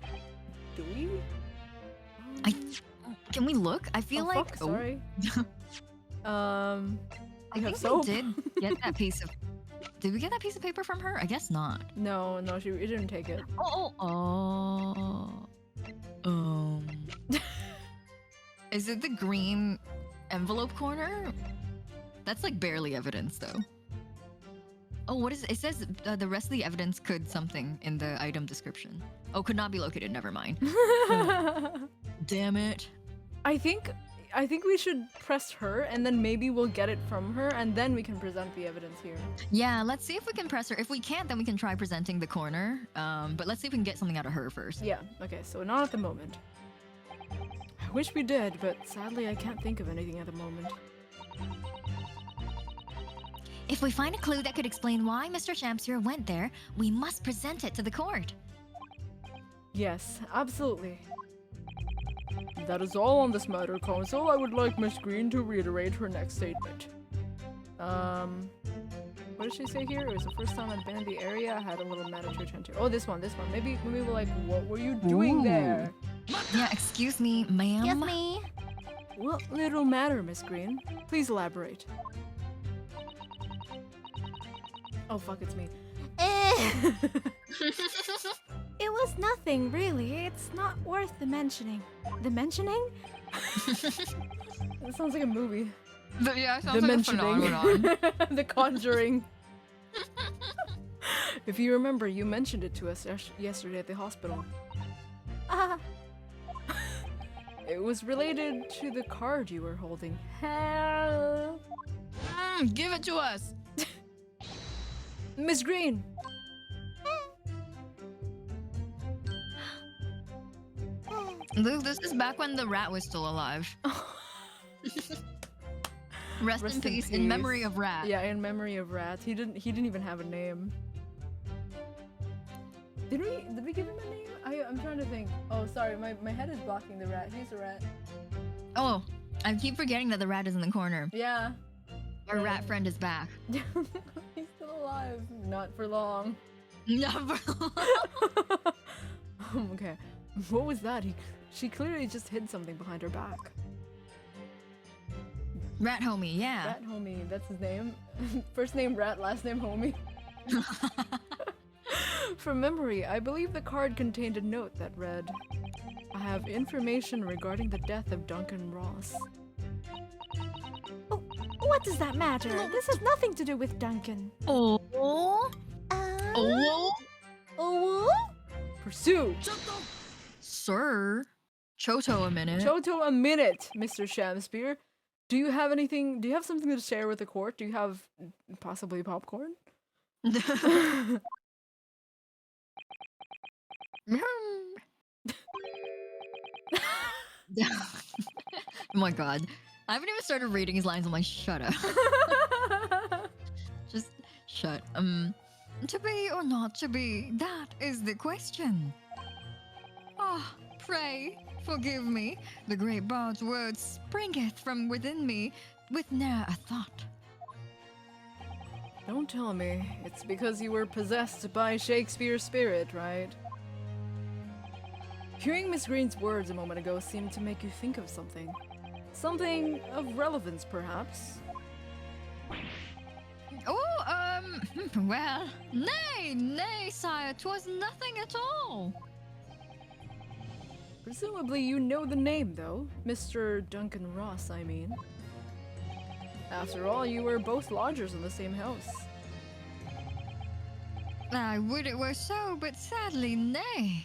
Do we? Can we look? I feel like. Fuck, sorry. I think soap? we did get that piece of. Did we get that piece of paper from her? I guess not. No, she didn't take it. Is it the green envelope corner? That's like barely evidence though. Oh, what is it? It says the rest of the evidence could something in the item description. Oh, could not be located. Never mind. Damn it. I think we should press her and then maybe we'll get it from her and then we can present the evidence here. Yeah, let's see if we can press her. If we can't, then we can try presenting the corner. But let's see if we can get something out of her first. Yeah, okay, so not at the moment. I wish we did, but sadly I can't think of anything at the moment. If we find a clue that could explain why Mr. Shamsphere went there, we must present it to the court. Yes, absolutely. That is all on this matter, Counsel. I would like Miss Green to reiterate her next statement. What did she say here? It was the first time I'd been in the area. I had a little matter to attend to. Oh, this one. Maybe we're like, what were you doing there? Yeah, excuse me, ma'am. Excuse me. What little matter, Miss Green? Please elaborate. Oh, fuck, it's me. It was nothing, really. It's not worth the mentioning. The mentioning? It sounds like a movie. Yeah, it sounds The like a mentioning. phenomenon. The Conjuring. If you remember, you mentioned it to us yesterday at the hospital. It was related to the card you were holding. Hell. Give it to us. Miss Green! Luke, this is back when the rat was still alive. Rest in peace, in memory of Rat. Yeah, in memory of Rat. He didn't even have a name. Did we give him a name? I'm trying to think. Oh, sorry, my head is blocking the rat. He's a rat. Oh, I keep forgetting that the rat is in the corner. Yeah. Our rat friend is back. He's still alive. Not for long. Never. Okay. What was that? She clearly just hid something behind her back. Rat homie, yeah. Rat homie, that's his name. First name Rat, last name homie. From memory, I believe the card contained a note that read, I have information regarding the death of Duncan Ross. Oh, what does that matter? This has nothing to do with Duncan. Oh. Oh? Pursue! Sir. Choto a minute. Choto a minute, Mr. Shamsphere. Do you have something to share with the court? Do you have possibly popcorn? Oh my god. I haven't even started reading his lines. I'm like, shut up. Just shut. To be or not to be, that is the question. Ah, pray, forgive me. The great bard's word springeth from within me with ne'er a thought. Don't tell me. It's because you were possessed by Shakespeare's spirit, right? Hearing Miss Green's words a moment ago seemed to make you think of something. Something of relevance, perhaps? Oh, well, nay, sire, 'twas nothing at all. Presumably you know the name, though. Mr. Duncan Ross, I mean. After all, you were both lodgers in the same house. I would it were so, but sadly, nay.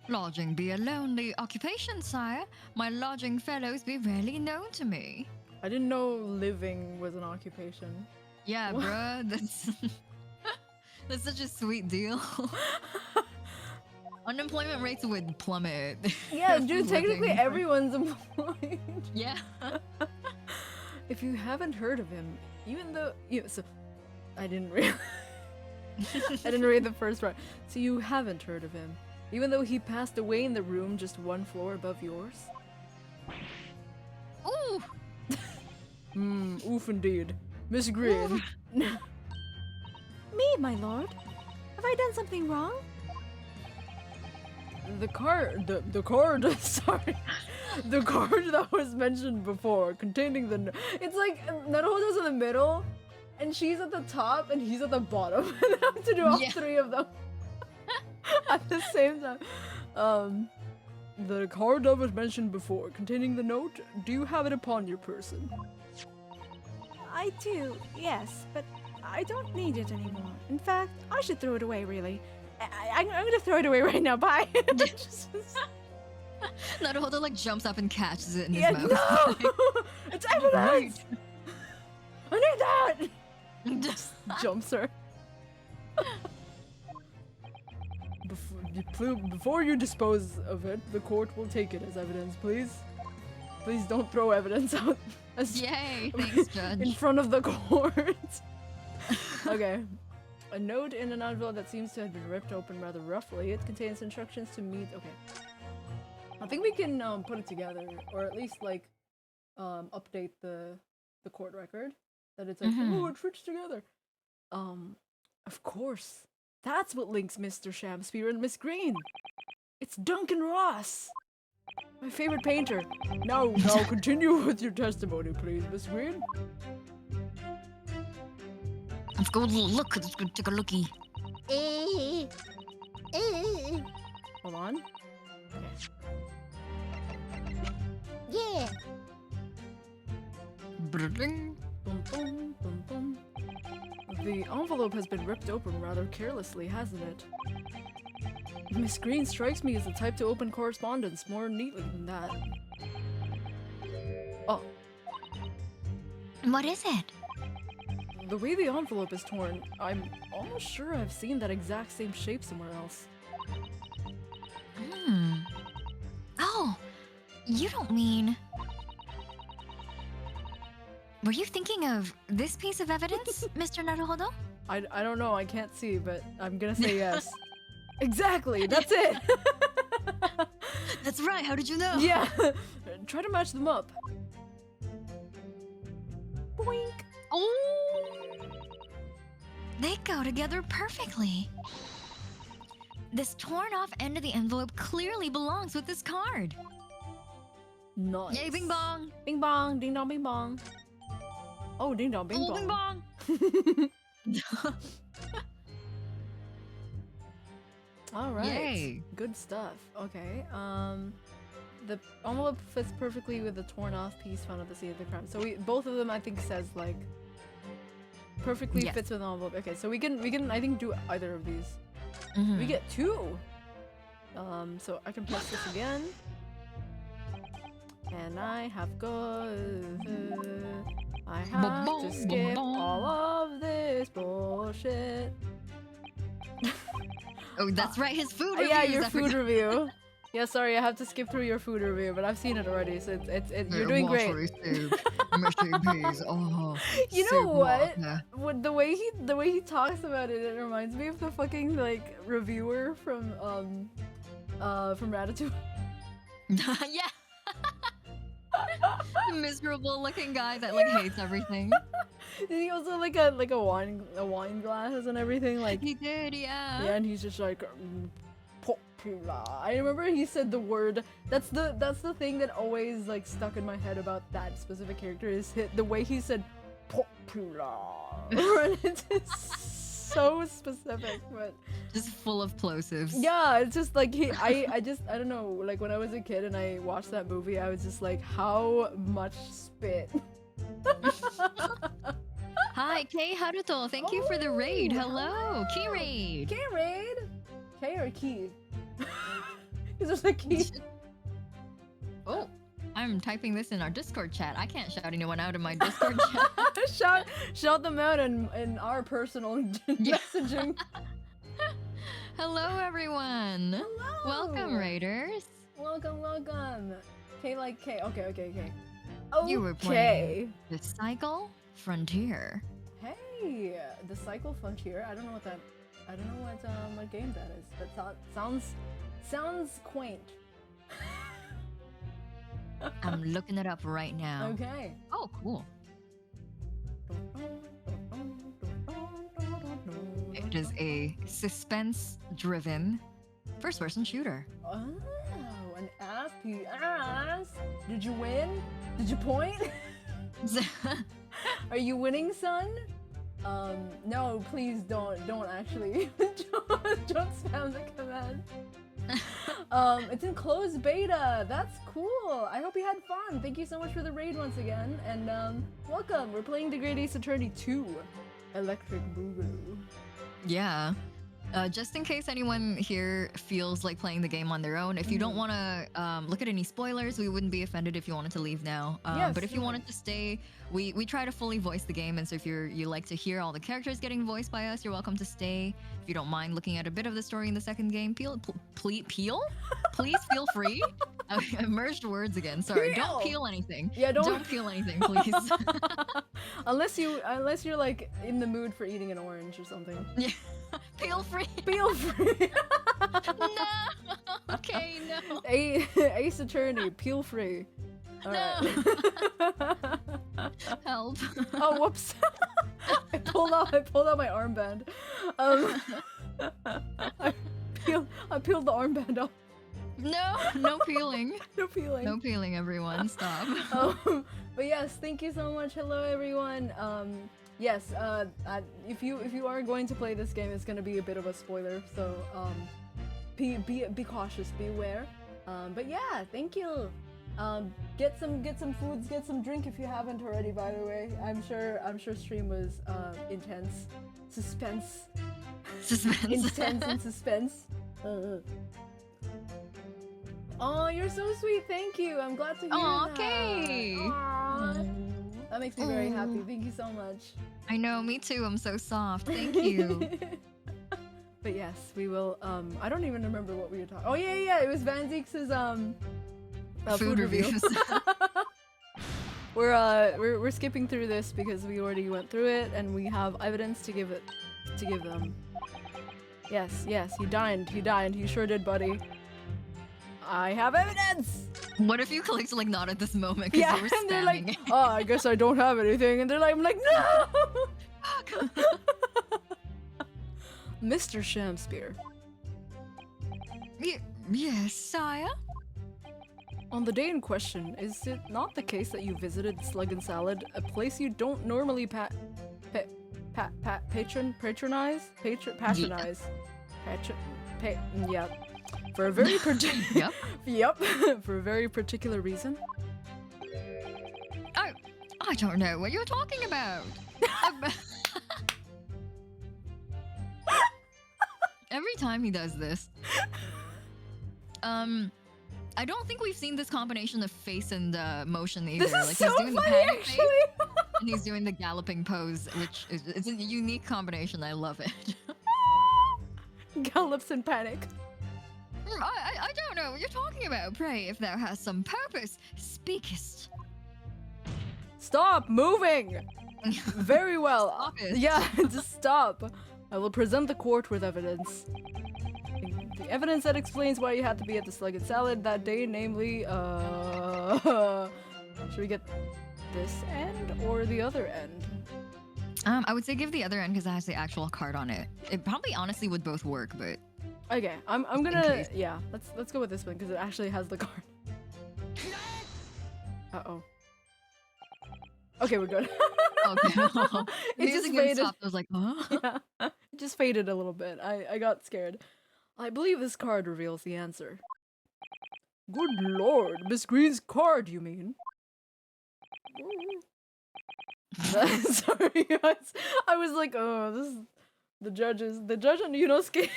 Lodging be a lonely occupation, sire. My lodging fellows be rarely known to me. I didn't know living was an occupation. Yeah, What? bruh, that's such a sweet deal. Unemployment rates would plummet. Yeah, dude, technically Living. everyone's employed. Yeah. If you haven't heard of him, even though so I didn't read I didn't read the first part. So you haven't heard of him, even though he passed away in the room just one floor above yours? Ooh. Oof indeed. Miss Green. Me, my lord. Have I done something wrong? The card, sorry. The card that was mentioned before, containing the... It's like, Naruto's in the middle, and she's at the top, and he's at the bottom. And I have to do all three of them at the same time. The card that was mentioned before, containing the note, do you have it upon your person? I do, yes, but I don't need it anymore. In fact, I should throw it away, really. I'm gonna throw it away right now, bye! Naruto like jumps up and catches it in his Yeah, mouth. no! It's evidence! I need that! Just jumps her. Before you dispose of it, the court will take it as evidence, please. Please don't throw evidence out Yay, thanks, Judge. in front of the court. Okay. A note in an envelope that seems to have been ripped open rather roughly. It contains instructions to meet. Okay. I think we can put it together, or at least like update the court record. That it's like, oh, it fits together. Of course. That's what links Mr. Shamspeare and Miss Green. It's Duncan Ross, my favorite painter. Now continue with your testimony, please, Miss Green. Let's go look. Let's go take a lookie. Hold on. Yeah. Bring. Dum, dum, dum, dum. The envelope has been ripped open rather carelessly, hasn't it? Miss Green strikes me as the type to open correspondence more neatly than that. Oh, What is it? the way the envelope is torn, I'm almost sure I've seen that exact same shape somewhere else. Oh, you don't mean... Were you thinking of this piece of evidence, Mr. Naruhodo? I don't know, I can't see, but I'm gonna say yes. Exactly, that's it! That's right. How did you know? Yeah, try to match them up. Boink. Oh. They go together perfectly. This torn off end of the envelope clearly belongs with this card. Nice. Yay, bing bong. Bing bong, ding dong, bing bong. Oh, ding dong, bing Oh, bing bong. bong. All right. Yay. Good stuff. Okay. The envelope fits perfectly with the torn off piece found at the scene of the crime. So both of them I think says like perfectly Yes. fits with the envelope. Okay, so we can I think do either of these. Mhm. We get two. So I can press this again. And I have I have to skip all of this bullshit. Oh, that's right. His food reviews. Yeah, your I food forgot. review. Yeah, sorry, I have to skip through your food review, but I've seen it already, so you're doing great. Oh, You know soup what? water. With the way he talks about it, it reminds me of the fucking like reviewer from Ratatouille. Yeah. The miserable looking guy that like hates everything. He also like a wine glass and everything like. He did, yeah. Yeah, and he's just like popular. I remember he said the word. That's the thing that always like stuck in my head about that specific character is the way he said popular. And it's just so specific, but Just full of plosives. yeah, it's just like I don't know. Like when I was a kid and I watched that movie, I was just like, how much spit. Hi, Kei Haruto. Thank you for the raid. Hello, Key raid. K raid? K or key? Is this a key? Oh, I'm typing this in our Discord chat. I can't shout anyone out in my Discord chat. shout them out in our personal messaging. Hello, everyone. Hello. Welcome, raiders. Welcome. K like K. Okay. You were playing The Cycle Frontier. Hey, the Cycle Frontier. I don't know what game that is. That sounds quaint. I'm looking it up right now. Okay. Oh, cool. It is a suspense-driven first-person shooter. Oh, an FPS. Did you win? Did you point? Are you winning, son? No, please don't actually. don't spam the command. It's in closed beta. That's cool. I hope you had fun. Thank you so much for the raid once again, and welcome. We're playing the Great Ace Attorney 2, Electric Boogaloo. Yeah. Just in case anyone here feels like playing the game on their own, if you don't want to look at any spoilers, we wouldn't be offended if you wanted to leave now. Yes, but if you wanted to stay, we try to fully voice the game, and so if you like to hear all the characters getting voiced by us, you're welcome to stay. If you don't mind looking at a bit of the story in the second game, please feel free. I merged words again. Sorry, Peel. don't peel anything. Yeah, don't peel anything, please. unless you're like in the mood for eating an orange or something. Yeah. Peel free. Feel free. No. Okay, no. Ace Attorney, peel free. All right. Help. Oh, whoops. I pulled out my armband. I peeled the armband off. No peeling. No peeling. No peeling, everyone. Stop. But yes, thank you so much. Hello, everyone. Yes, if you are going to play this game, it's gonna be a bit of a spoiler, so be cautious, be aware. But yeah, thank you. Get some foods, get some drink if you haven't already. By the way, I'm sure stream was intense, suspense, intense and suspense. Oh, you're so sweet. Thank you. I'm glad to hear that. Okay. That makes me very happy. Thank you so much. I know, me too. I'm so soft. Thank you. But yes, we will. I don't even remember what we were talking. Oh yeah. It was Van Zeek's food review. reviews. We're skipping through this because we already went through it and we have evidence to give them. Yes, he dined. He sure did, buddy. I have evidence. What if you clicked like not at this moment? Yeah, you were and they're like, spamming it? oh, I guess I don't have anything, and I'm like, no. Mr. Shamspear. Yes, sire. On the day in question, is it not the case that you visited Slug and Salad, a place you don't normally patronize? Yeah. For a very particular for a very particular reason. I don't know what you're talking about. Every time he does this. I don't think we've seen this combination of face and motion either. This is like so he's doing funny, the panic actually. face and he's doing the galloping pose, which is a unique combination. I love it. Gallops in panic. I don't know what you're talking about. Pray, if thou hast some purpose, speakest. Stop moving! Very well. Stop it. Yeah, just stop. I will present the court with evidence. The evidence that explains why you had to be at the Slug and Salad that day, namely, should we get this end or the other end? I would say give the other end because it has the actual card on it. It probably honestly would both work, but Okay, I'm gonna let's go with this one because it actually has the card. Uh-oh. Okay, we're good. okay. It just Music faded. stopped. I was like, huh? Yeah, it just faded a little bit. I got scared. I believe this card reveals the answer. Good lord, Miss Green's card, you mean? Sorry, guys. I was like, oh, this is the judges. The judge and Yunosuke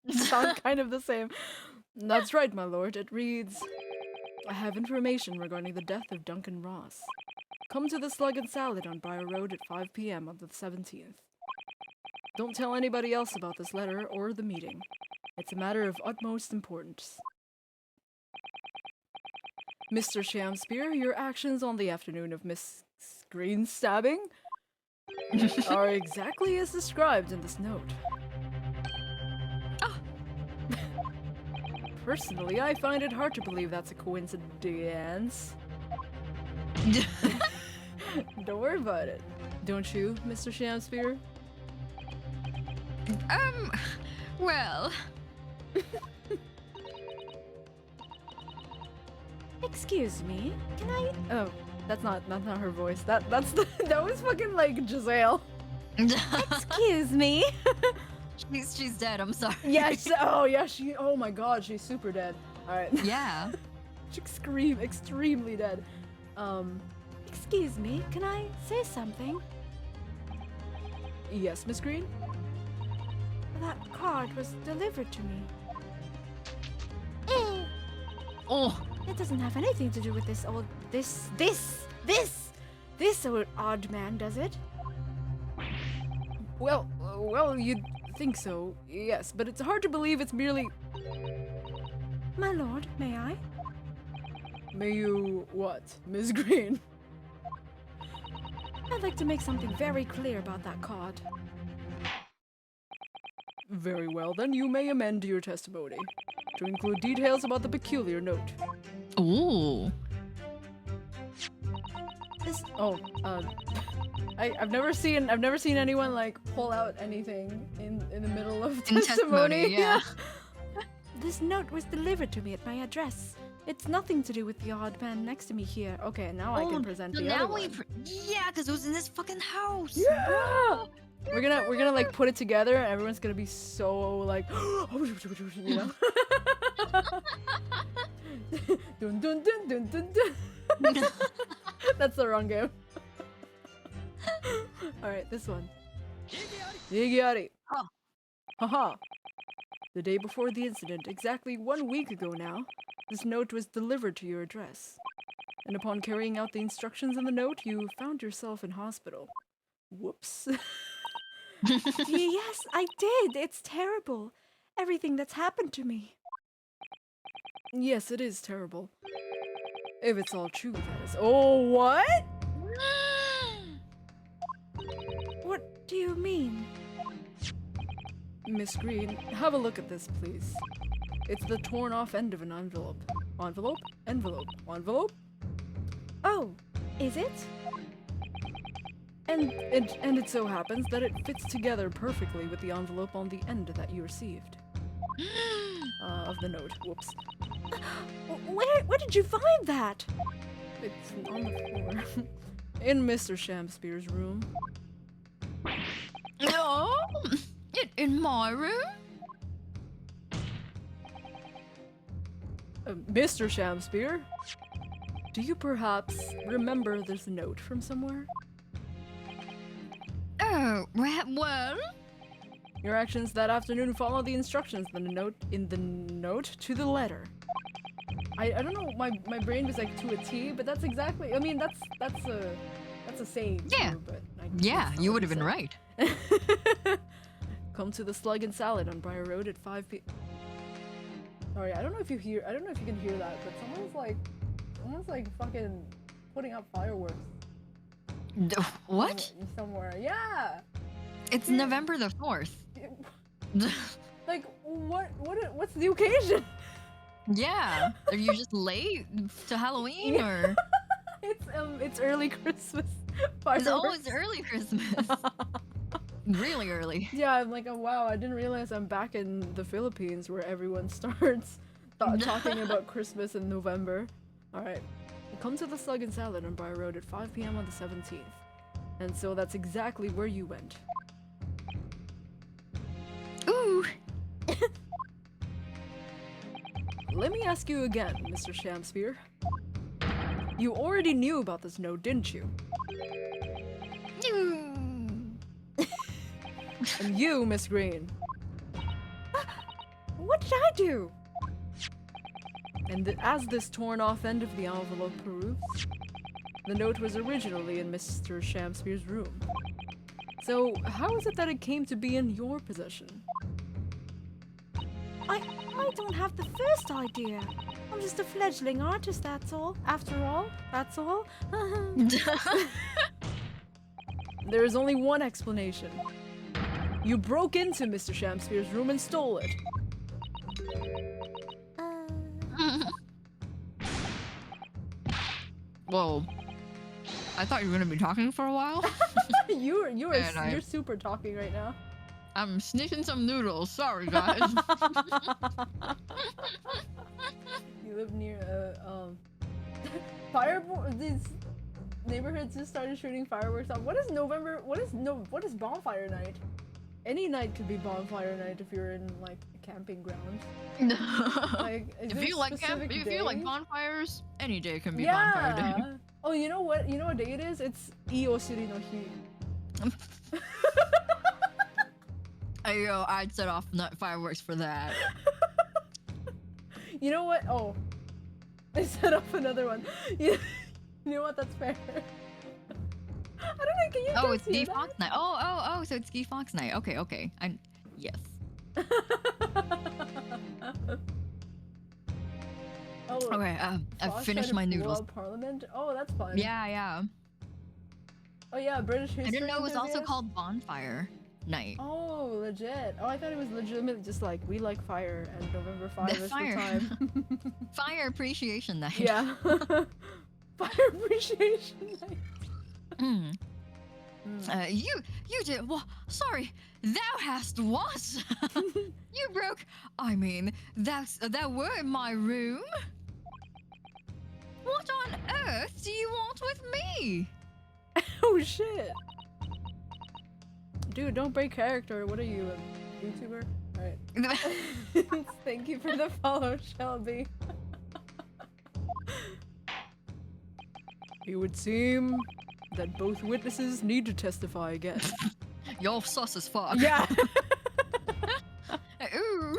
sound kind of the same. That's right, my lord. It reads, I have information regarding the death of Duncan Ross. Come to the Slug and Salad on Briar Road at 5 p.m. on the 17th. Don't tell anybody else about this letter or the meeting. It's a matter of utmost importance. Mr. Shamspear, your actions on the afternoon of Miss Green's stabbing are exactly as described in this note. Oh. Personally, I find it hard to believe that's a coincidence. Don't worry about it. Don't you, Mr. Shamspear? Well. Excuse me, can I? Oh, that's not her voice. That was fucking like Giselle. Excuse me. She's dead. I'm sorry. Yeah. Oh my god, she's super dead. All right. Yeah. She's extremely dead. Excuse me, can I say something? Yes, Miss Green. That card was delivered to me. Oh. It doesn't have anything to do with this old this old odd man, does it? Well, you'd think so, yes, but it's hard to believe it's merely. My lord, may I? May you what, Miss Green? I'd like to make something very clear about that card. Very well, then you may amend your testimony to include details about the peculiar note. Ooh. I've never seen anyone like pull out anything in the middle of In testimony. yeah. This note was delivered to me at my address. It's nothing to do with the odd man next to me here. Okay, now I can present so the now other one. yeah, because it was in this fucking house. Yeah! We're gonna like put it together and everyone's gonna be so like you know? Dun, dun, dun, dun, dun, dun. That's the wrong game. Alright, this one. Yigiari. Huh. Haha. The day before the incident, exactly 1 week ago now, this note was delivered to your address. And upon carrying out the instructions in the note, you found yourself in hospital. Whoops. Yes, I did. It's terrible. Everything that's happened to me. Yes, it is terrible. If it's all true, that is. Oh, what? What do you mean? Miss Green, have a look at this, please. It's the torn off end of an envelope. Envelope? Envelope. Envelope? Oh, is it? And it so happens that it fits together perfectly with the envelope on the end that you received. Of the note. Whoops. Where did you find that? It's on the floor. In Mr. Shamspear's room. No, in my room. Mr. Shamspear? Do you perhaps remember this note from somewhere? Oh, well. Your actions that afternoon follow the instructions in the note to the letter. I don't know, my brain was like to a T, but that's exactly, I mean, that's a saying Yeah. too, but Yeah, you would have been right. Come to the Slug and Salad on Briar Road at 5 p.m. Sorry, I don't know if you can hear that, but someone's like fucking putting up fireworks. What? Somewhere. Yeah. It's November the 4th. Like what's the occasion? Yeah. Are you just late to Halloween or? It's early Christmas. Fireworks. Oh, it's early Christmas. Really early. Yeah, I'm like, oh wow, I didn't realize I'm back in the Philippines where everyone starts talking about Christmas in November. Alright. Come to the Slug and Salad on Briar Road at 5 p.m. on the 17th. And so that's exactly where you went. Ooh. Let me ask you again, Mr. Shamsphere. You already knew about this note, didn't you? And you, Miss Green. What did I do? And as this torn-off end of the envelope proves, the note was originally in Mr. Shamsphere's room. So, how is it that it came to be in your possession? I don't have the first idea. I'm just a fledgling artist, that's all. After all, that's all. There is only one explanation. You broke into Mr. Shamsphere's room and stole it. Whoa. I thought you were gonna be talking for a while. You're super talking right now. I'm sneaking some noodles. Sorry, guys. You live near these neighborhoods just started shooting fireworks off. What is bonfire night? Any night could be bonfire night if you're in like a camping ground. Like, if you like bonfires, any day can be yeah. bonfire day. Oh, you know what? You know what day it is? It's Ioshiri no Hi. I'd set off fireworks for that. You know what? Oh, I set off another one. You know what? That's fair. I don't know. Can you? Oh, it's Guy Fawkes night. Oh, so it's Guy Fawkes night. Okay. Yes. Oh, okay. I've finished my noodles. Parliament. Oh, that's fun. Yeah. Oh yeah, British history. I didn't know it was also enthusiast? called bonfire night. Oh, legit. Oh, I thought it was legitimately just like we like fire and November 5 is Fire. the time. Fire appreciation night. Yeah. Fire appreciation night. You did. Well, sorry. Thou hast what? You broke. I mean, that were in my room. What on earth do you want with me? Oh shit. Dude, don't break character. What are you, a YouTuber? Alright. Thank you for the follow, Shelby. It would seem that both witnesses need to testify again. You're sus as fuck. Yeah. Ooh.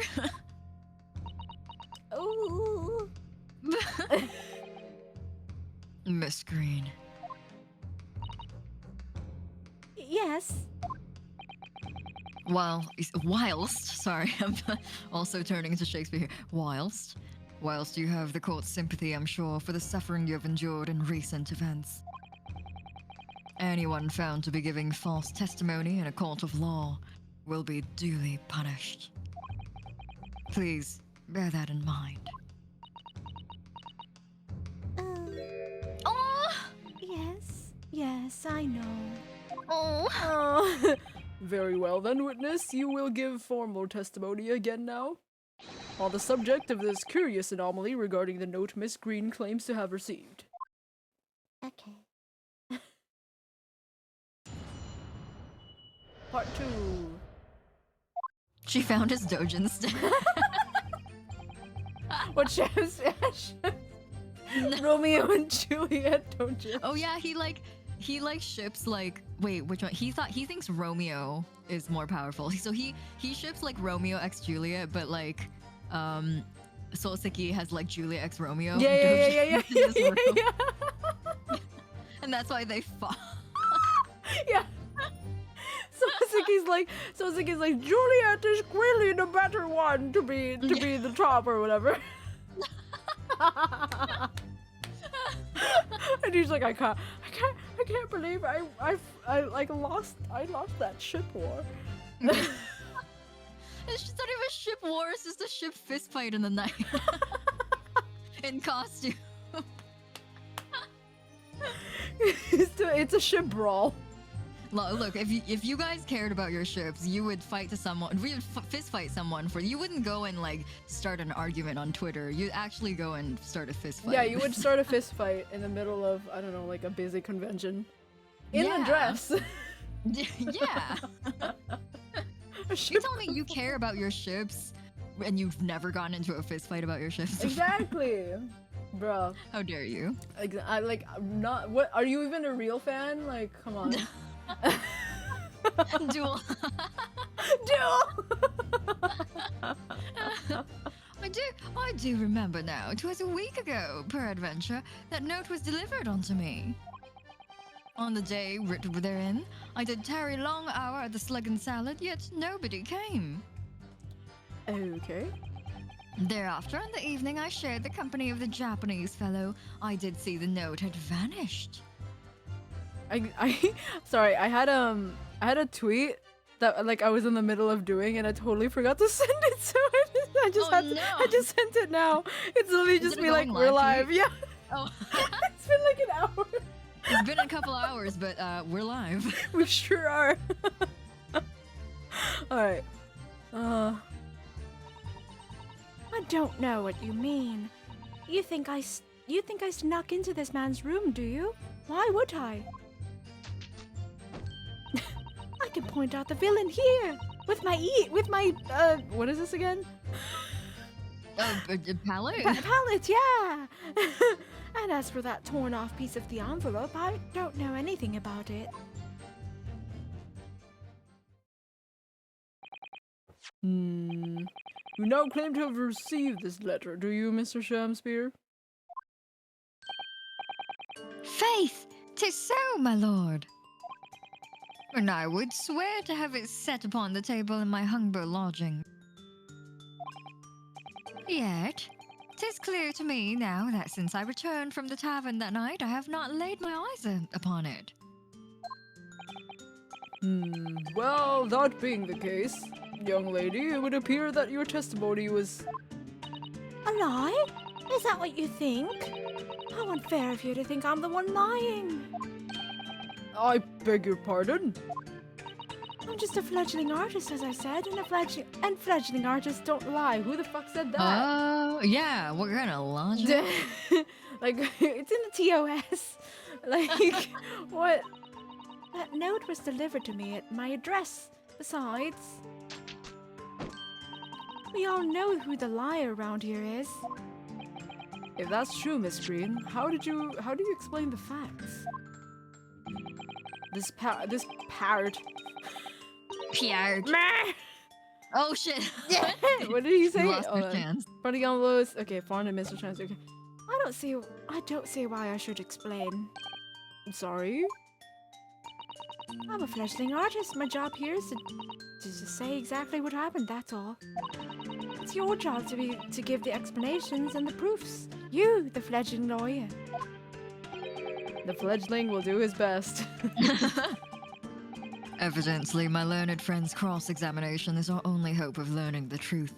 Ooh. Miss Green. Yes. Whilst, sorry, I'm also turning into Shakespeare here. Whilst you have the court's sympathy, I'm sure, for the suffering you have endured in recent events. Anyone found to be giving false testimony in a court of law will be duly punished. Please bear that in mind. Oh, Yes, I know. oh. Very well then, witness. You will give formal testimony again now. On the subject of this curious anomaly regarding the note Miss Green claims to have received. Okay. Part 2. She found his dojin stick. What Shams? Romeo and Juliet, don't you? Oh yeah, he ships like, wait, which one? He thinks Romeo is more powerful. So he ships like Romeo x Juliet, but like Soseki has like Juliet x Romeo. Yeah. And that's why they fought. Yeah. Sozuki's like, Juliet is clearly the better one to be the top or whatever. And he's like, I can't believe I lost that ship war. It's just not even ship war, it's just a ship fist fight in the night. In costume. It's a ship brawl. Look, if you guys cared about your ships, you would fight to someone. We would fist fight someone for. You wouldn't go and like start an argument on Twitter. You'd actually go and start a fist fight. Yeah, you would start a fist fight in the middle of, I don't know, like a busy convention. In a dress. Yeah. You telling me you care about your ships and you've never gotten into a fist fight about your ships? Exactly. Bruh. How dare you? I'm not. What? Are you even a real fan? Like, come on. Duel. I do remember now. 'Twas a week ago, peradventure, that note was delivered unto me. On the day writ therein, I did tarry long hour at the slug and salad, yet nobody came. Okay. Thereafter, in the evening, I shared the company of the Japanese fellow. I did see the note had vanished. Sorry, I had a tweet that like I was in the middle of doing and I totally forgot to send it, so I just sent it now. It's literally just be like, we're live. Yeah. Oh. It's been like an hour. It's been a couple hours, but we're live. We sure are. Alright. I don't know what you mean. You think I snuck into this man's room, do you? Why would I? I can point out the villain here with my what is this again? Palette? Palette, yeah. And as for that torn off piece of the envelope, I don't know anything about it. You now claim to have received this letter, do you, Mr. Shamspear? Faith, 'tis so, my lord. And I would swear to have it set upon the table in my humble lodging. Yet, 'tis clear to me now that since I returned from the tavern that night, I have not laid my eyes upon it. Well, that being the case, young lady, it would appear that your testimony was... A lie? Is that what you think? How unfair of you to think I'm the one lying. I beg your pardon? I'm just a fledgling artist, as I said, and fledgling artists don't lie. Who the fuck said that? Yeah, what kind of logic? Like, it's in the TOS. Like, what? That note was delivered to me at my address. Besides, we all know who the liar around here is. If that's true, Miss Green, how do you explain the facts? This parrot. Piard. Oh shit. What did he say? You lost your chance. Funny on Lois. Okay, foreign and Mr. Chance. Okay. I don't see why I should explain. I'm sorry. I'm a fledgling artist. My job here is to just say exactly what happened, that's all. It's your job to give the explanations and the proofs. You, the fledgling lawyer. The fledgling will do his best. Evidently, my learned friend's cross-examination is our only hope of learning the truth.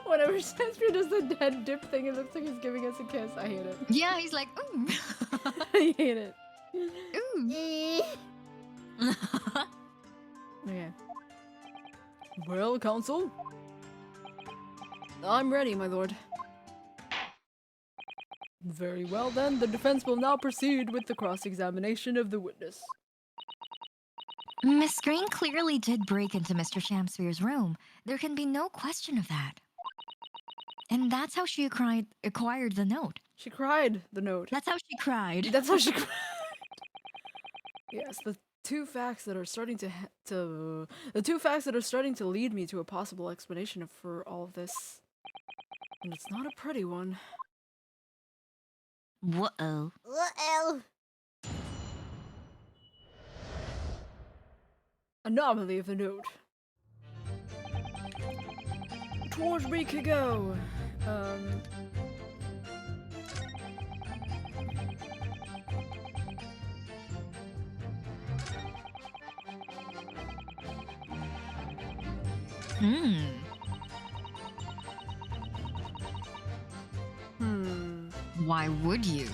Whenever Shakespeare does the dead dip thing, it looks like he's giving us a kiss. I hate it. Yeah, he's like, ooh. I hate it. Ooh. Okay. Well, counsel? I'm ready, my lord. Very well then, the defense will now proceed with the cross-examination of the witness. Miss Green clearly did break into Mr. Shamspear's room. There can be no question of that. And that's how she acquired the note. She cried the note. That's how she cried. That's how she cried. Yes, the two facts that are starting to lead me to a possible explanation for all of this. And it's not a pretty one. Whoa. Anomaly of the note. Towards we could go. Why would you?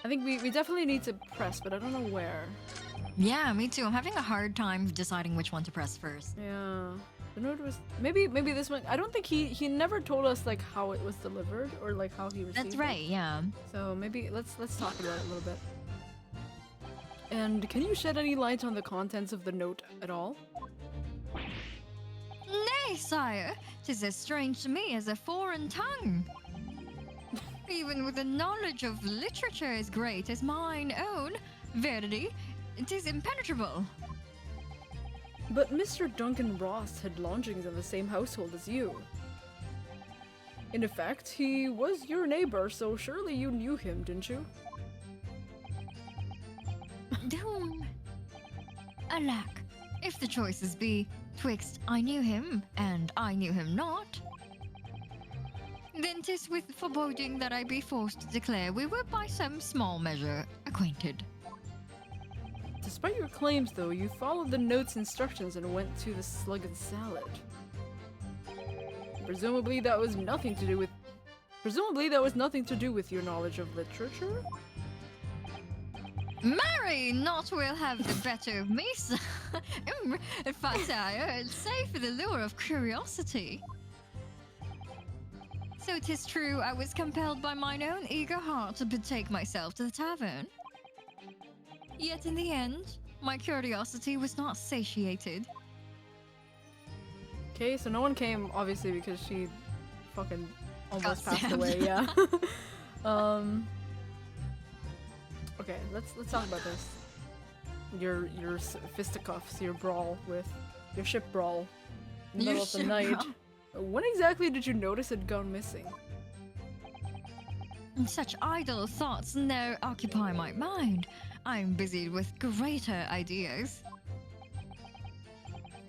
I think we definitely need to press, but I don't know where. Yeah, me too. I'm having a hard time deciding which one to press first. Yeah. The note was maybe this one. I don't think he never told us like how it was delivered or like how he received That's right, it. yeah. So maybe let's talk about it a little bit. And can you shed any light on the contents of the note at all? Nay, sire, 'tis as strange to me as a foreign tongue. Even with a knowledge of literature as great as mine own, verity, 'tis impenetrable. But Mr. Duncan Ross had lodgings in the same household as you. In effect, he was your neighbor, so surely you knew him, didn't you? Whom? Alack, if the choices be twixt I knew him and I knew him not, then 'tis with foreboding that I be forced to declare we were by some small measure acquainted. Despite your claims, though, you followed the note's instructions and went to the slug and salad. Presumably that was nothing to do with your knowledge of literature? Marry, not will have the better of me, sir. If I sire, say for the lure of curiosity. So 'tis true I was compelled by mine own eager heart to betake myself to the tavern. Yet in the end, my curiosity was not satiated. Okay, so no one came, obviously, because she fucking almost Got passed stabbed. away, yeah. Okay, let's talk about this. Your fisticuffs, your brawl with your ship brawl in the middle of the ship night. brawl. When exactly did you notice it gone missing? Such idle thoughts now occupy my mind. I'm busied with greater ideas.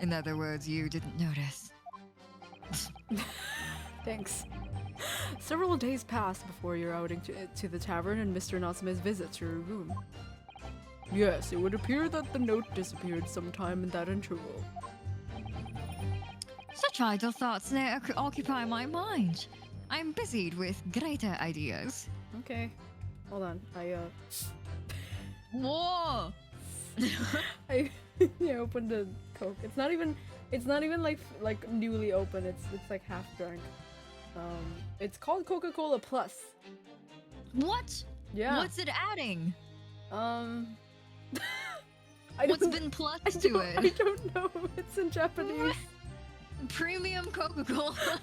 In other words, you didn't notice. Thanks. Several days passed before your outing to the tavern and Mr. Natsume's visit to your room. Yes, it would appear that the note disappeared sometime in that interval. Such idle thoughts now occupy my mind. I'm busied with greater ideas. Okay. Hold on. Whoa! I opened a Coke. It's not even like newly open. It's like half drunk. It's called Coca-Cola Plus. What? Yeah. What's it adding? I What's don't- been plus I to don't- I it? don't know. It's in Japanese. Premium Coca-Cola.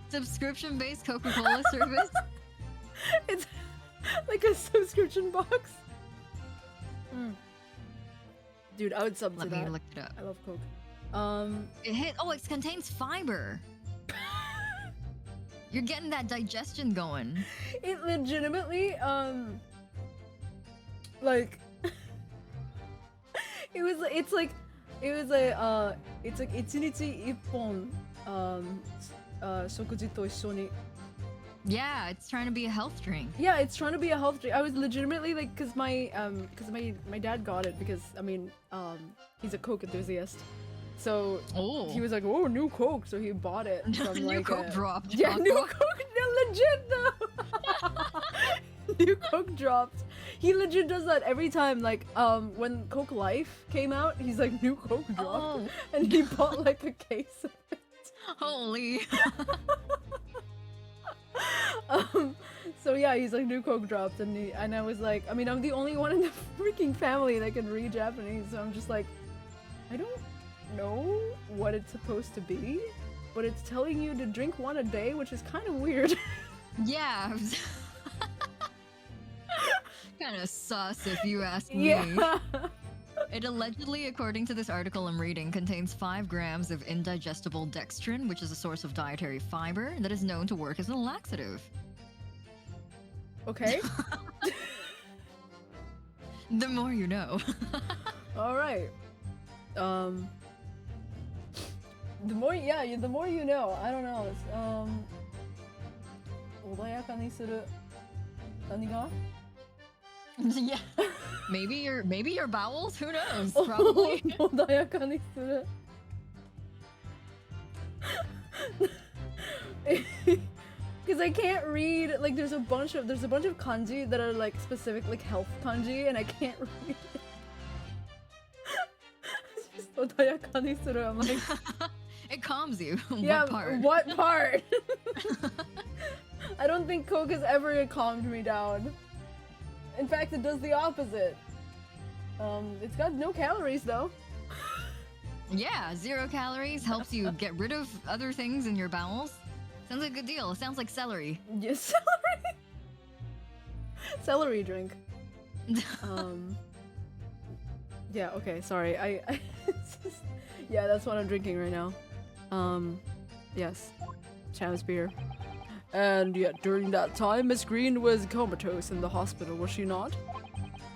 Subscription-based Coca-Cola service. It's like a subscription box. Dude, I would sub to Let me that. look it up. I love Coke. It contains fiber. You're getting that digestion going. It legitimately, like, it's like 1日1本, 食事と一緒に. Yeah, it's trying to be a health drink. Yeah, it's trying to be a health drink. I was legitimately like, cause my dad got it because he's a Coke enthusiast. So Oh. he was like, "Oh, new Coke!" So he bought it from New like Coke dropped. Yeah, new Paco. Coke, legit though. New Coke dropped. He legit does that every time. Like, when Coke Life came out, he's like, "New Coke dropped," Oh. and he bought like a case of it. Holy. So yeah, he's like, "New Coke dropped," and I was like, I mean, I'm the only one in the freaking family that can read Japanese, so I'm just like, I don't know what it's supposed to be, but it's telling you to drink one a day, which is kind of weird. Yeah. Kind of sus if you ask me. Yeah. It allegedly, according to this article I'm reading, contains 5 grams of indigestible dextrin, which is a source of dietary fiber that is known to work as a laxative. Okay. The more you know. All right. The more you know. I don't know. 穏やかにする。何が？ Yeah. Maybe your bowels? Who knows? Probably. 穏やかにする。Because I can't read, like, there's a bunch of kanji that are like specific, like health kanji, and I can't read it. It's just 穏やかにする. I'm like, It calms you. yeah, What part? what part? I don't think Coke has ever calmed me down. In fact, it does the opposite. It's got no calories though. Yeah, 0 calories helps you get rid of other things in your bowels. Sounds like a good deal. Sounds like celery. Yes, celery. Celery drink. Yeah, okay, sorry. It's just, yeah, that's what I'm drinking right now. Yes. Sham's beer. And yet, during that time, Miss Green was comatose in the hospital, was she not?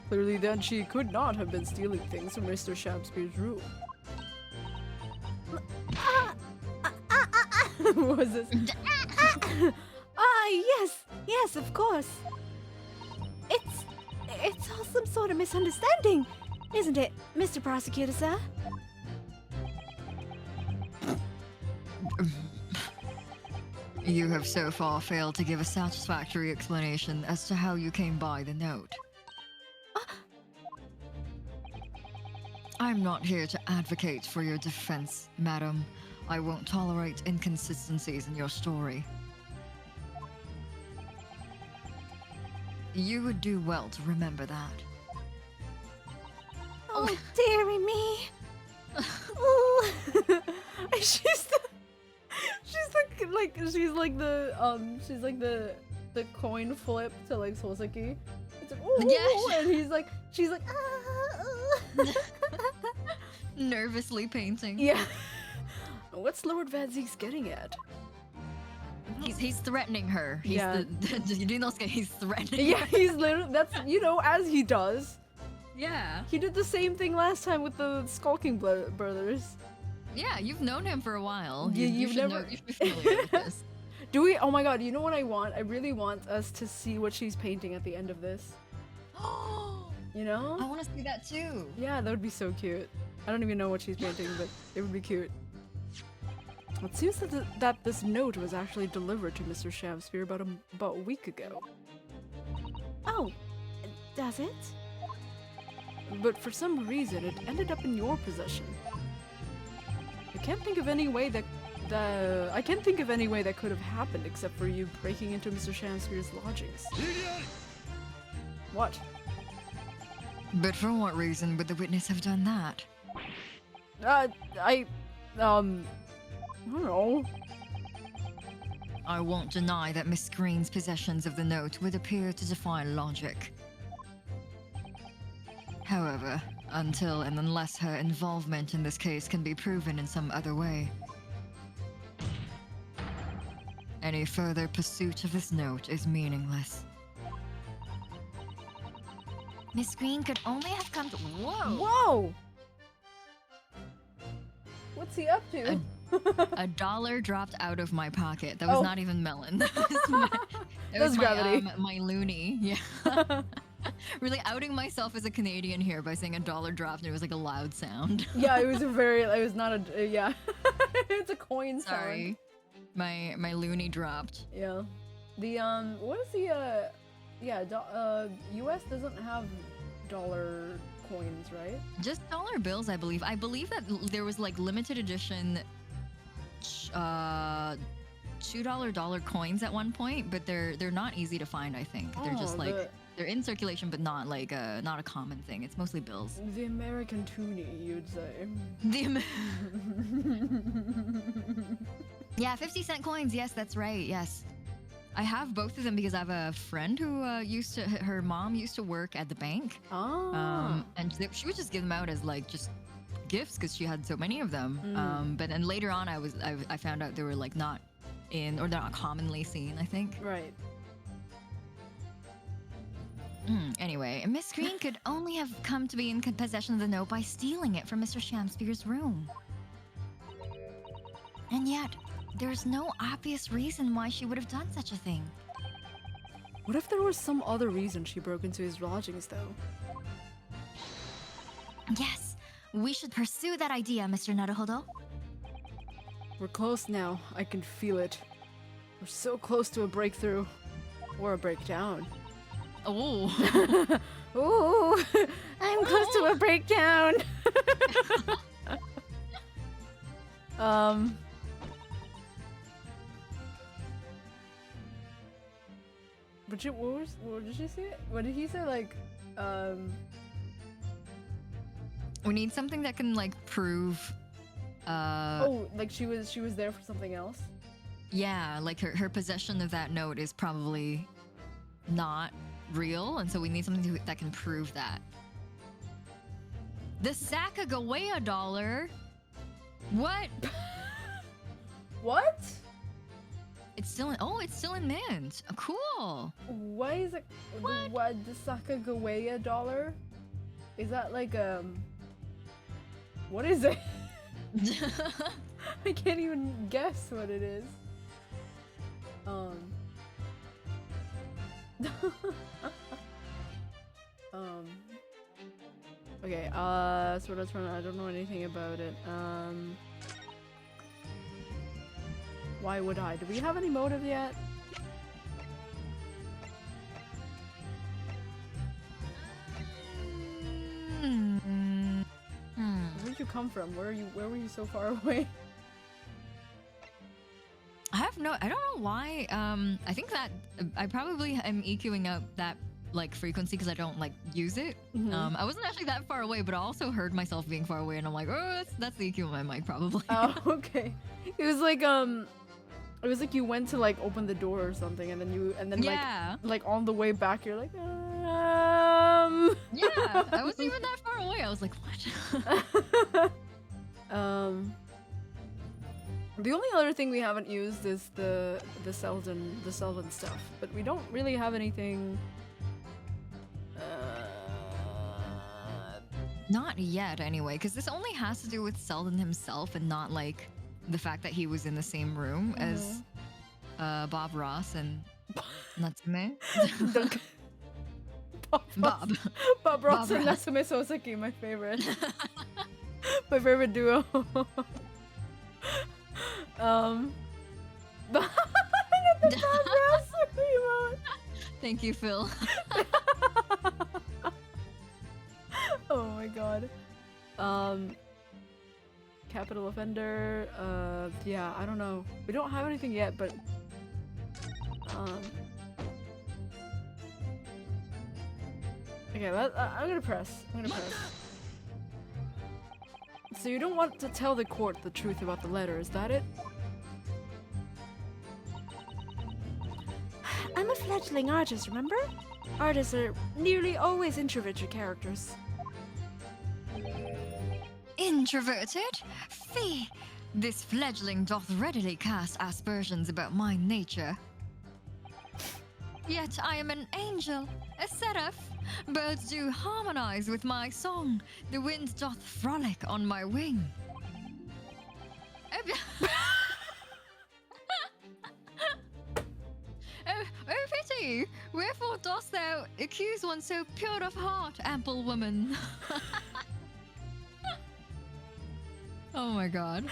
Clearly then she could not have been stealing things from Mr. Shakespeare's room. What was this? Yes, of course. It's all some sort of misunderstanding, isn't it, Mr. Prosecutor, sir? You have so far failed to give a satisfactory explanation as to how you came by the note. I'm not here to advocate for your defense, madam. I won't tolerate inconsistencies in your story. You would do well to remember that. Oh, dearie me. Ooh. She's like the coin flip to like Soseki. It's like, ooh, Yeah. and she's like, Nervously painting. yeah. What's Lord Van Zeek's getting at? He's threatening her. He's Yeah. he's threatening Yeah, her. he's literally, that's, as he does. Yeah. He did the same thing last time with the Skulking Brothers. Yeah, you've known him for a while. Yeah, You you've should never- know, you should be familiar with this. Do we? Oh my god, you know what I want? I really want us to see what she's painting at the end of this. You know? I want to see that too. Yeah, that would be so cute. I don't even know what she's painting, but it would be cute. It seems that this note was actually delivered to Mr. Shakespeare about a week ago. Oh, does it? But for some reason, it ended up in your possession. I can't think of any way that could have happened except for you breaking into Mr. Shakespeare's lodgings. What? But for what reason would the witness have done that? I don't know. I won't deny that Miss Green's possessions of the note would appear to defy logic. However, until and unless her involvement in this case can be proven in some other way, any further pursuit of this note is meaningless. Miss Green could only have come to. Whoa! Whoa! What's he up to? A dollar dropped out of my pocket. That was Oh. not even melon. That was That's gravity. my loony. Yeah. Really outing myself as a Canadian here by saying a dollar dropped and it was like a loud sound. Yeah, it was not a, yeah. It's a coin sound. Sorry. My loony dropped. Yeah. The, what is the, US doesn't have dollar coins, right? Just dollar bills, I believe. I believe that there was like limited edition $2 dollar coins at one point, but they're not easy to find, I think. They're just like they're in circulation but not like not a common thing. It's mostly bills. The American toonie, you'd say. Yeah, 50-cent coins. Yes, that's right. Yes. I have both of them because I have a friend who her mom used to work at the bank. Ah. And she would just give them out as like just gifts because she had so many of them. But then later on, I found out they were like not in, or they're not commonly seen, I think. Right. Anyway, Miss Green could only have come to be in possession of the note by stealing it from Mr. Shamspier's room. And yet, there's no obvious reason why she would have done such a thing. What if there was some other reason she broke into his lodgings, though? Yes, we should pursue that idea, Mr. Naruhodo. We're close now. I can feel it. We're so close to a breakthrough. Or a breakdown. Oh. Ooh, I'm close to a breakdown. But what did she say? What did he say? Like, We need something that can like prove. Oh, like she was there for something else. Yeah, like her possession of that note is probably not real, and so we need something that can prove that. The Sacagawea Dollar. What? What? It's still in. Oh, it's still in mint. Oh, cool. Why is it? What the Sacagawea Dollar? Is that like what is it? I can't even guess what it is. Okay, so that's one. I don't know anything about it. Why would I? Do we have any motive yet? Where'd you come from? Where were you so far away? I don't know why. I think that I probably am EQing out that like frequency because I don't like use it. I wasn't actually that far away, but I also heard myself being far away, and I'm like, oh, that's the EQ on my mic probably. Oh, okay. It was like you went to like open the door or something, and then yeah, like on the way back you're like yeah, I wasn't even that far away. I was like, what? The only other thing we haven't used is the Selden stuff, but we don't really have anything. Not yet, anyway, because this only has to do with Selden himself and not like the fact that he was in the same room as Bob Ross and Natsume. Bob Ross and Natsume Soseki, my favorite. My favorite duo. The Bob Ross emote. Thank you, Phil. Oh my god. Capital offender. Yeah, I don't know. We don't have anything yet, but okay, I'm gonna press. So you don't want to tell the court the truth about the letter, is that it? I'm a fledgling artist, remember? Artists are nearly always introverted characters. Introverted? Fie! This fledgling doth readily cast aspersions about my nature. Yet I am an angel, a seraph. Birds do harmonize with my song. The wind doth frolic on my wing. Oh, pity! Wherefore dost thou accuse one so pure of heart, ample woman? Oh my god.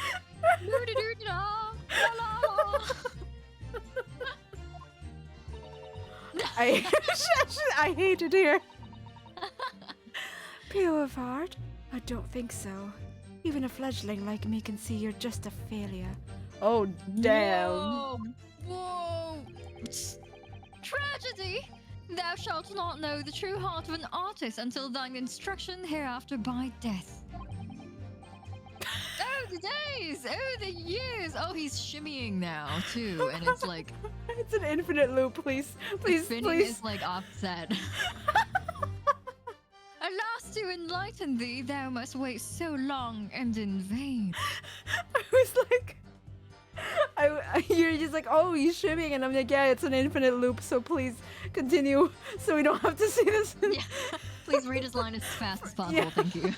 I hate it here. Pure of heart? I don't think so. Even a fledgling like me can see you're just a failure. Oh damn. Whoa! Whoa! Tragedy! Thou shalt not know the true heart of an artist until thine instruction hereafter by death. Oh, the days! Oh, the years! Oh, he's shimmying now too, and it's like It's an infinite loop, please. Please, spinning please. is like offset. Alas, to enlighten thee, thou must wait so long and in vain. I was like, You're just like, oh, he's shimmying, and I'm like, yeah, it's an infinite loop, so please continue, so we don't have to see this. Yeah. Please read his line as fast as possible. Yeah. Thank you.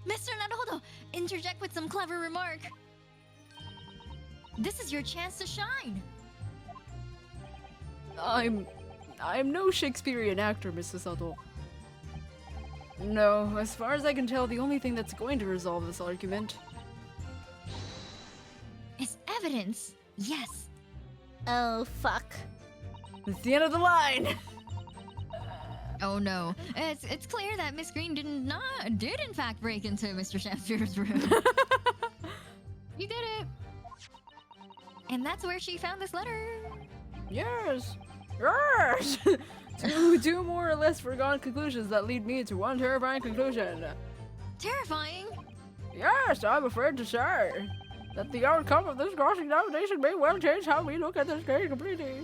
Mr. Naruhodo, interject with some clever remark. This is your chance to shine. I'm no Shakespearean actor, Mrs. Sato. No, as far as I can tell, the only thing that's going to resolve this argument It's evidence. Yes. Oh, fuck. is the end of the line. Oh no, it's clear that Miss Green did in fact break into Mr. Shamsier's room. You did it. And that's where she found this letter. Yes. Yes. Two more or less foregone conclusions that lead me to one terrifying conclusion. Terrifying. Yes, I'm afraid to say that the outcome of this cross-examination may well change how we look at this case completely.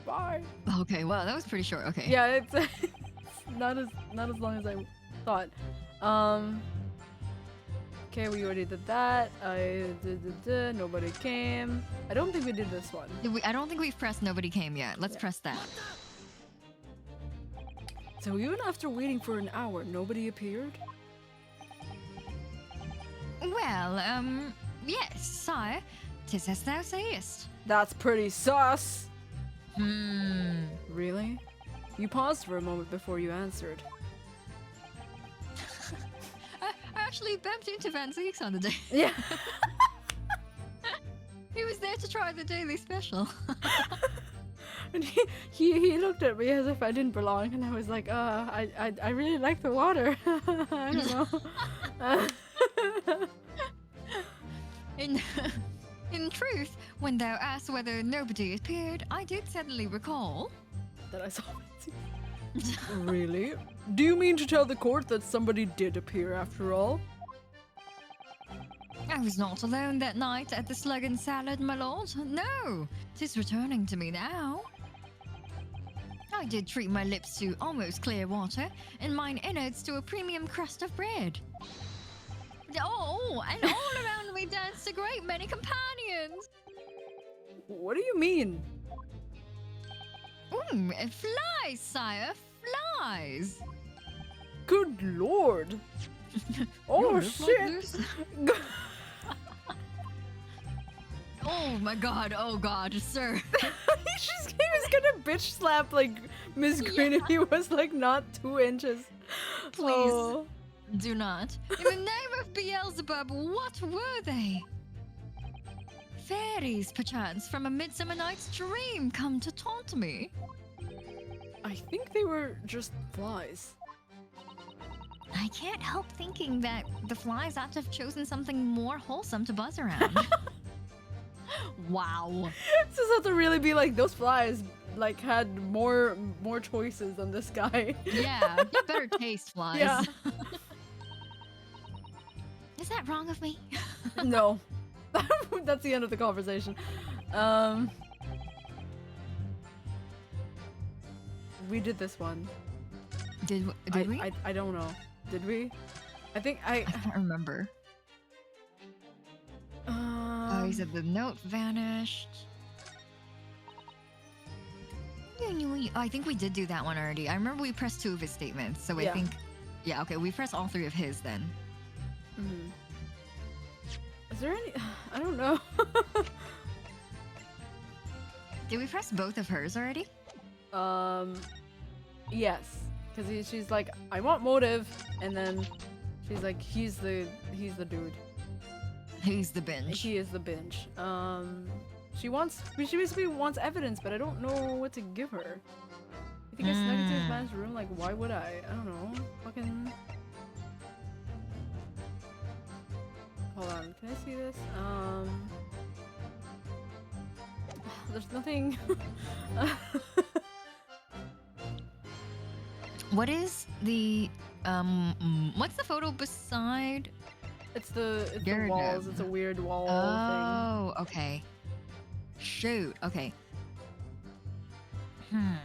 Bye. Okay, wow, that was pretty short. Okay. Yeah, it's not as long as I thought. Okay, we already did that. Nobody came. I don't think we did this one. I don't think we've pressed Nobody Came yet. Let's press that. So even after waiting for an hour, nobody appeared? Well, yes, sire. 'Tis as thou sayest. That's pretty sus. Really? You paused for a moment before you answered. I actually bumped into Van Zeeks on the day. Yeah. He was there to try the daily special. And he looked at me as if I didn't belong, and I was like, I really like the water. I don't know. In truth, when thou asked whether nobody appeared, I did suddenly recall. That I saw. Really? Do you mean to tell the court that somebody did appear after all? I was not alone that night at the Slug and Salad, my lord. No, 'tis returning to me now. I did treat my lips to almost clear water, and mine innards to a premium crust of bread. Oh, and all around me danced a great many companions. What do you mean? Flies, sire, flies. Good lord. Oh You're shit. like this. Oh my god, oh god, sir. He was gonna bitch slap like Miss Green if he was like not 2 inches. Please. Oh. Do not. In the name of Beelzebub, what were they? Fairies, perchance, from a midsummer night's dream come to taunt me. I think they were just flies. I can't help thinking that the flies ought to have chosen something more wholesome to buzz around. Wow. This has to really be like those flies like had more choices than this guy. Yeah, get better taste, flies. Yeah. Is that wrong of me? No. That's the end of the conversation. We did this one. Did we? I don't know. Did we? I think I can't remember. Oh, he said the note vanished. I think we did do that one already. I remember we pressed 2 of his statements, so I Yeah. think... Yeah, okay, we pressed all 3 of his then. Mhm. Is there any? I don't know. Did we press both of hers already? Yes, because she's like, I want motive, and then she's like, he's the dude. He's the binge. He is the binge. She basically wants evidence, but I don't know what to give her. I think I snuck into this man's room. Like, why would I? I don't know. Fucking. Hold on. Can I see this? There's nothing. What is the what's the photo beside? It's the Garden. walls. It's a weird wall thing. Oh, okay. Shoot. Okay. Hmm.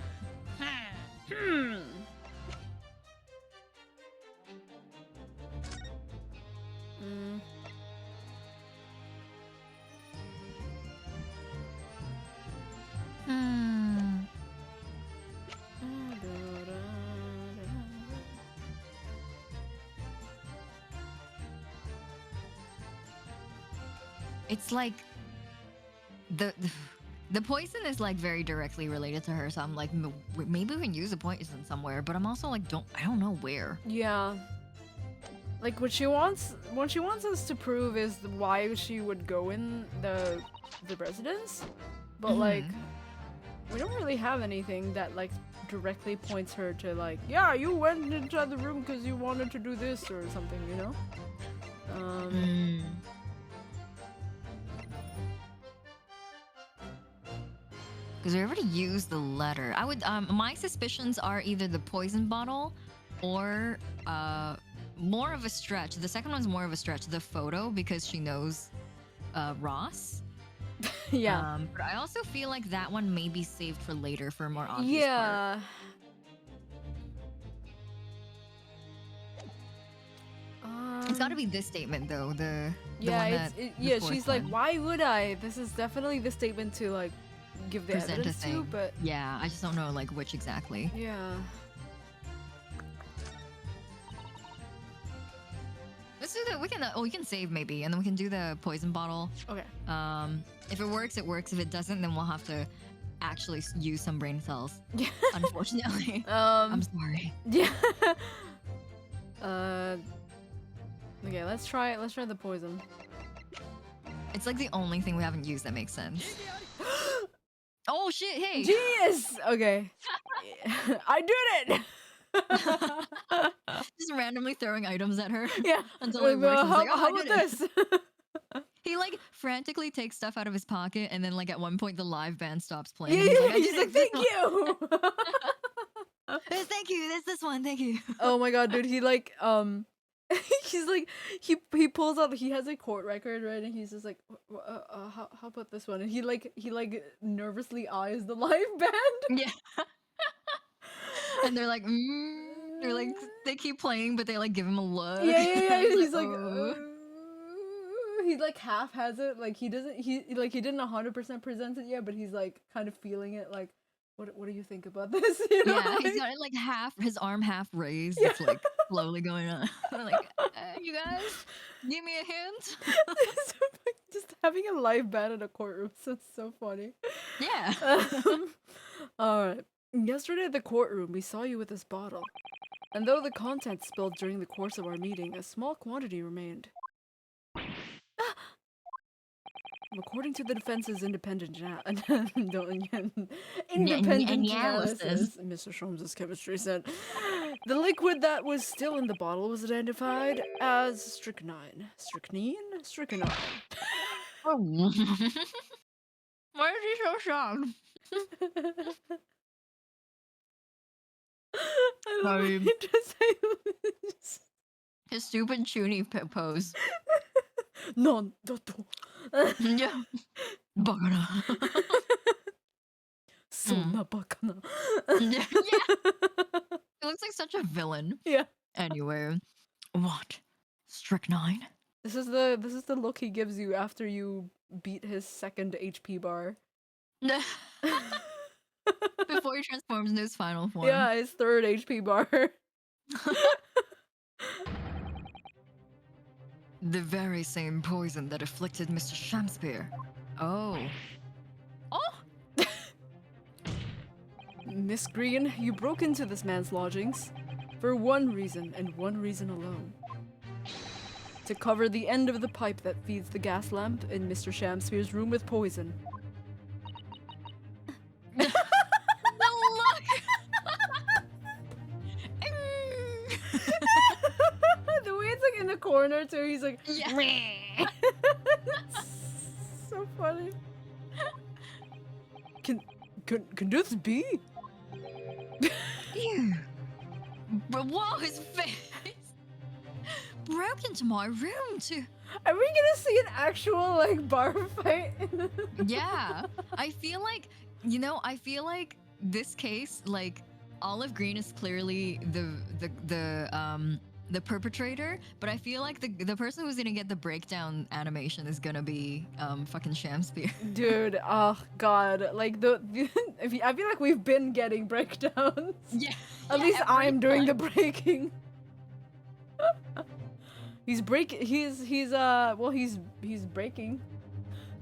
it's like the poison is like very directly related to her, so I'm like maybe we can use the poison somewhere, but I'm also like I don't know where. Yeah. Like what she wants us to prove is why she would go in the residence, but like we don't really have anything that like directly points her to like, yeah, you went inside the room because you wanted to do this or something, you know? Because we already used the letter. I would my suspicions are either the poison bottle or more of a stretch. The second one's more of a stretch. The photo, because she knows Ross. Yeah. But I also feel like that one may be saved for later for a more obvious part. Yeah. It's got to be this statement though. The yeah, one it's that, yeah. fourth She's like, one. why would I? This is definitely the statement to like give the Present a evidence to, thing. but Yeah, I just don't know like which exactly. yeah. Let's do the. We can save maybe, and then we can do the poison bottle. Okay. If it works, it works. If it doesn't, then we'll have to actually use some brain cells. Yeah. Unfortunately. I'm sorry. Yeah. Okay, let's try the poison. It's like the only thing we haven't used that makes sense. Oh shit! Hey. Genius. Okay. I did it. Just randomly throwing items at her. Yeah. Until it works. And How, he's like, oh, how I about did it. this? He like frantically takes stuff out of his pocket, and then like at one point the live band stops playing. Yeah, and he's like, thank you. Thank you. That's this one. Thank you. Oh my god, dude, he like he's like he pulls out, he has a court record, right, and he's just like how about this one, and he like nervously eyes the live band. Yeah. And they're like, they're like, they keep playing, but they like give him a look. Yeah. He's like "Oh." he like half has it, like he didn't 100% present it yet, but he's like kind of feeling it, like what do you think about this? You know? Yeah, he's got it like half, his arm half raised. It's like slowly going on. I'm like, you guys, give me a hint. Just having a live band in a courtroom sounds so funny. Yeah. Alright. Yesterday at the courtroom, we saw you with this bottle. And though the contents spilled during the course of our meeting, a small quantity remained. According to the defense's independent analysis, Mr. Sholmes' chemistry said, the liquid that was still in the bottle was identified as strychnine. Strychnine? Why is he so shocked? I love Sorry. it. Just His stupid chuny pose. non doto. Yeah. Bakana. Sonna bakana. Yeah. He looks like such a villain. Yeah. Anyway, what? Strychnine? This is the look he gives you after you beat his second HP bar. Before he transforms into his final form. Yeah, his third HP bar. The very same poison that afflicted Mr. Shakespeare. Oh. Oh! Miss Green, you broke into this man's lodgings for one reason and one reason alone. To cover the end of the pipe that feeds the gas lamp in Mr. Shamspeare's room with poison. The look! The way it's like in the corner too, he's like, Yeah. so funny. Can this be? Ew. But whoa, his face! Broke into my room too. Are we gonna see an actual like bar fight? Yeah. I feel like, I feel like this case, like, Olive Green is clearly the perpetrator, but I feel like the person who's gonna get the breakdown animation is gonna be fucking Shamspeare. Dude, oh god, like I feel like we've been getting breakdowns. Yeah. At least I'm doing the breaking. He's breaking. He's breaking.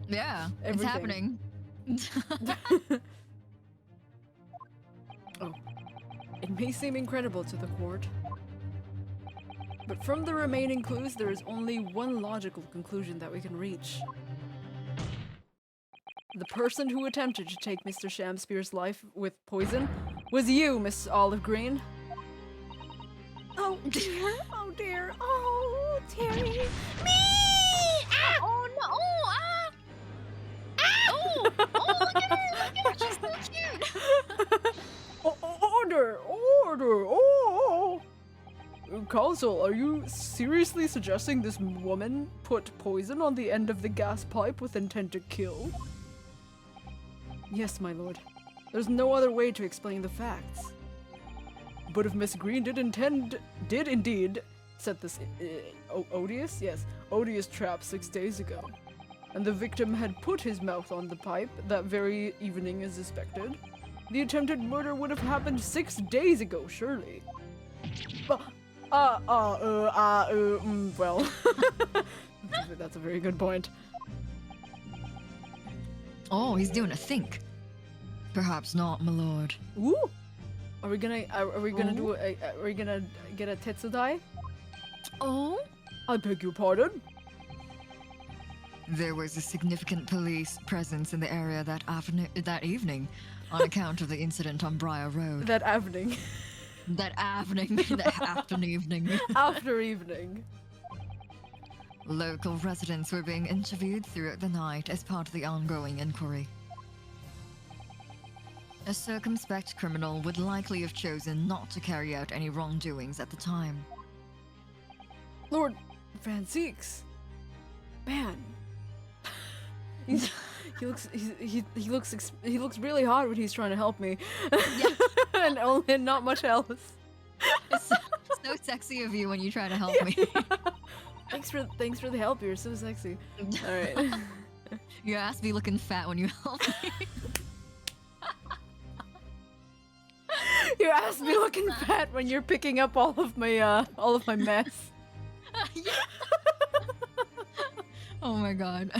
Yeah, Everything. it's happening. Oh. It may seem incredible to the court, but from the remaining clues, there is only one logical conclusion that we can reach. The person who attempted to take Mr. Shamspear's life with poison was you, Miss Olive Green. Oh dear, oh dear, oh Terry. Me! Ah! Oh no! Oh, look at her! She's so cute! Order! Order! Oh! Counsel, are you seriously suggesting this woman put poison on the end of the gas pipe with intent to kill? Yes, my lord. There's no other way to explain the facts. But if Miss Green did indeed set this odious trap 6 days ago, and the victim had put his mouth on the pipe that very evening as suspected, the attempted murder would have happened 6 days ago, surely. Well, that's a very good point. Oh, he's doing a think. Perhaps not, my lord. Ooh! Are we gonna do are we gonna get a Tetsudai? Oh? I beg your pardon? There was a significant police presence in the area that evening on account of the incident on Briar Road. That evening. That evening. After evening. Local residents were being interviewed throughout the night as part of the ongoing inquiry. A circumspect criminal would likely have chosen not to carry out any wrongdoings at the time. Lord Van Zeeks. Man. He looks really hot when he's trying to help me. Yeah. and not much else. It's so sexy of you when you try to help me. Thanks for the help. You're so sexy. All right. Your ass be looking fat when you help me. Your ass be looking fat when you're picking up all of my mess. Yeah. Oh my god.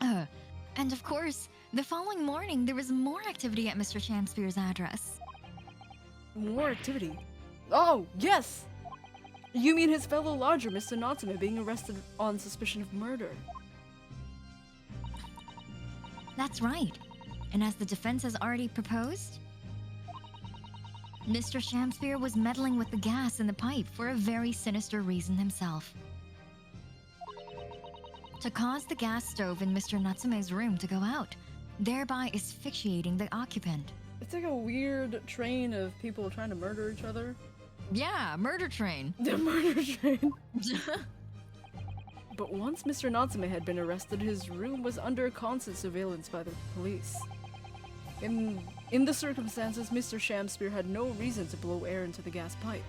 And of course, the following morning there was more activity at Mr. Shamspear's address. More activity. Oh, yes! You mean his fellow lodger, Mr. Natsume, being arrested on suspicion of murder. That's right. And as the defense has already proposed, Mr. Shamspear was meddling with the gas in the pipe for a very sinister reason himself. To cause the gas stove in Mr. Natsume's room to go out, thereby asphyxiating the occupant. It's like a weird train of people trying to murder each other. Yeah, murder train. The murder train. But once Mr. Natsume had been arrested, his room was under constant surveillance by the police. In the circumstances, Mr. Shamspear had no reason to blow air into the gas pipe.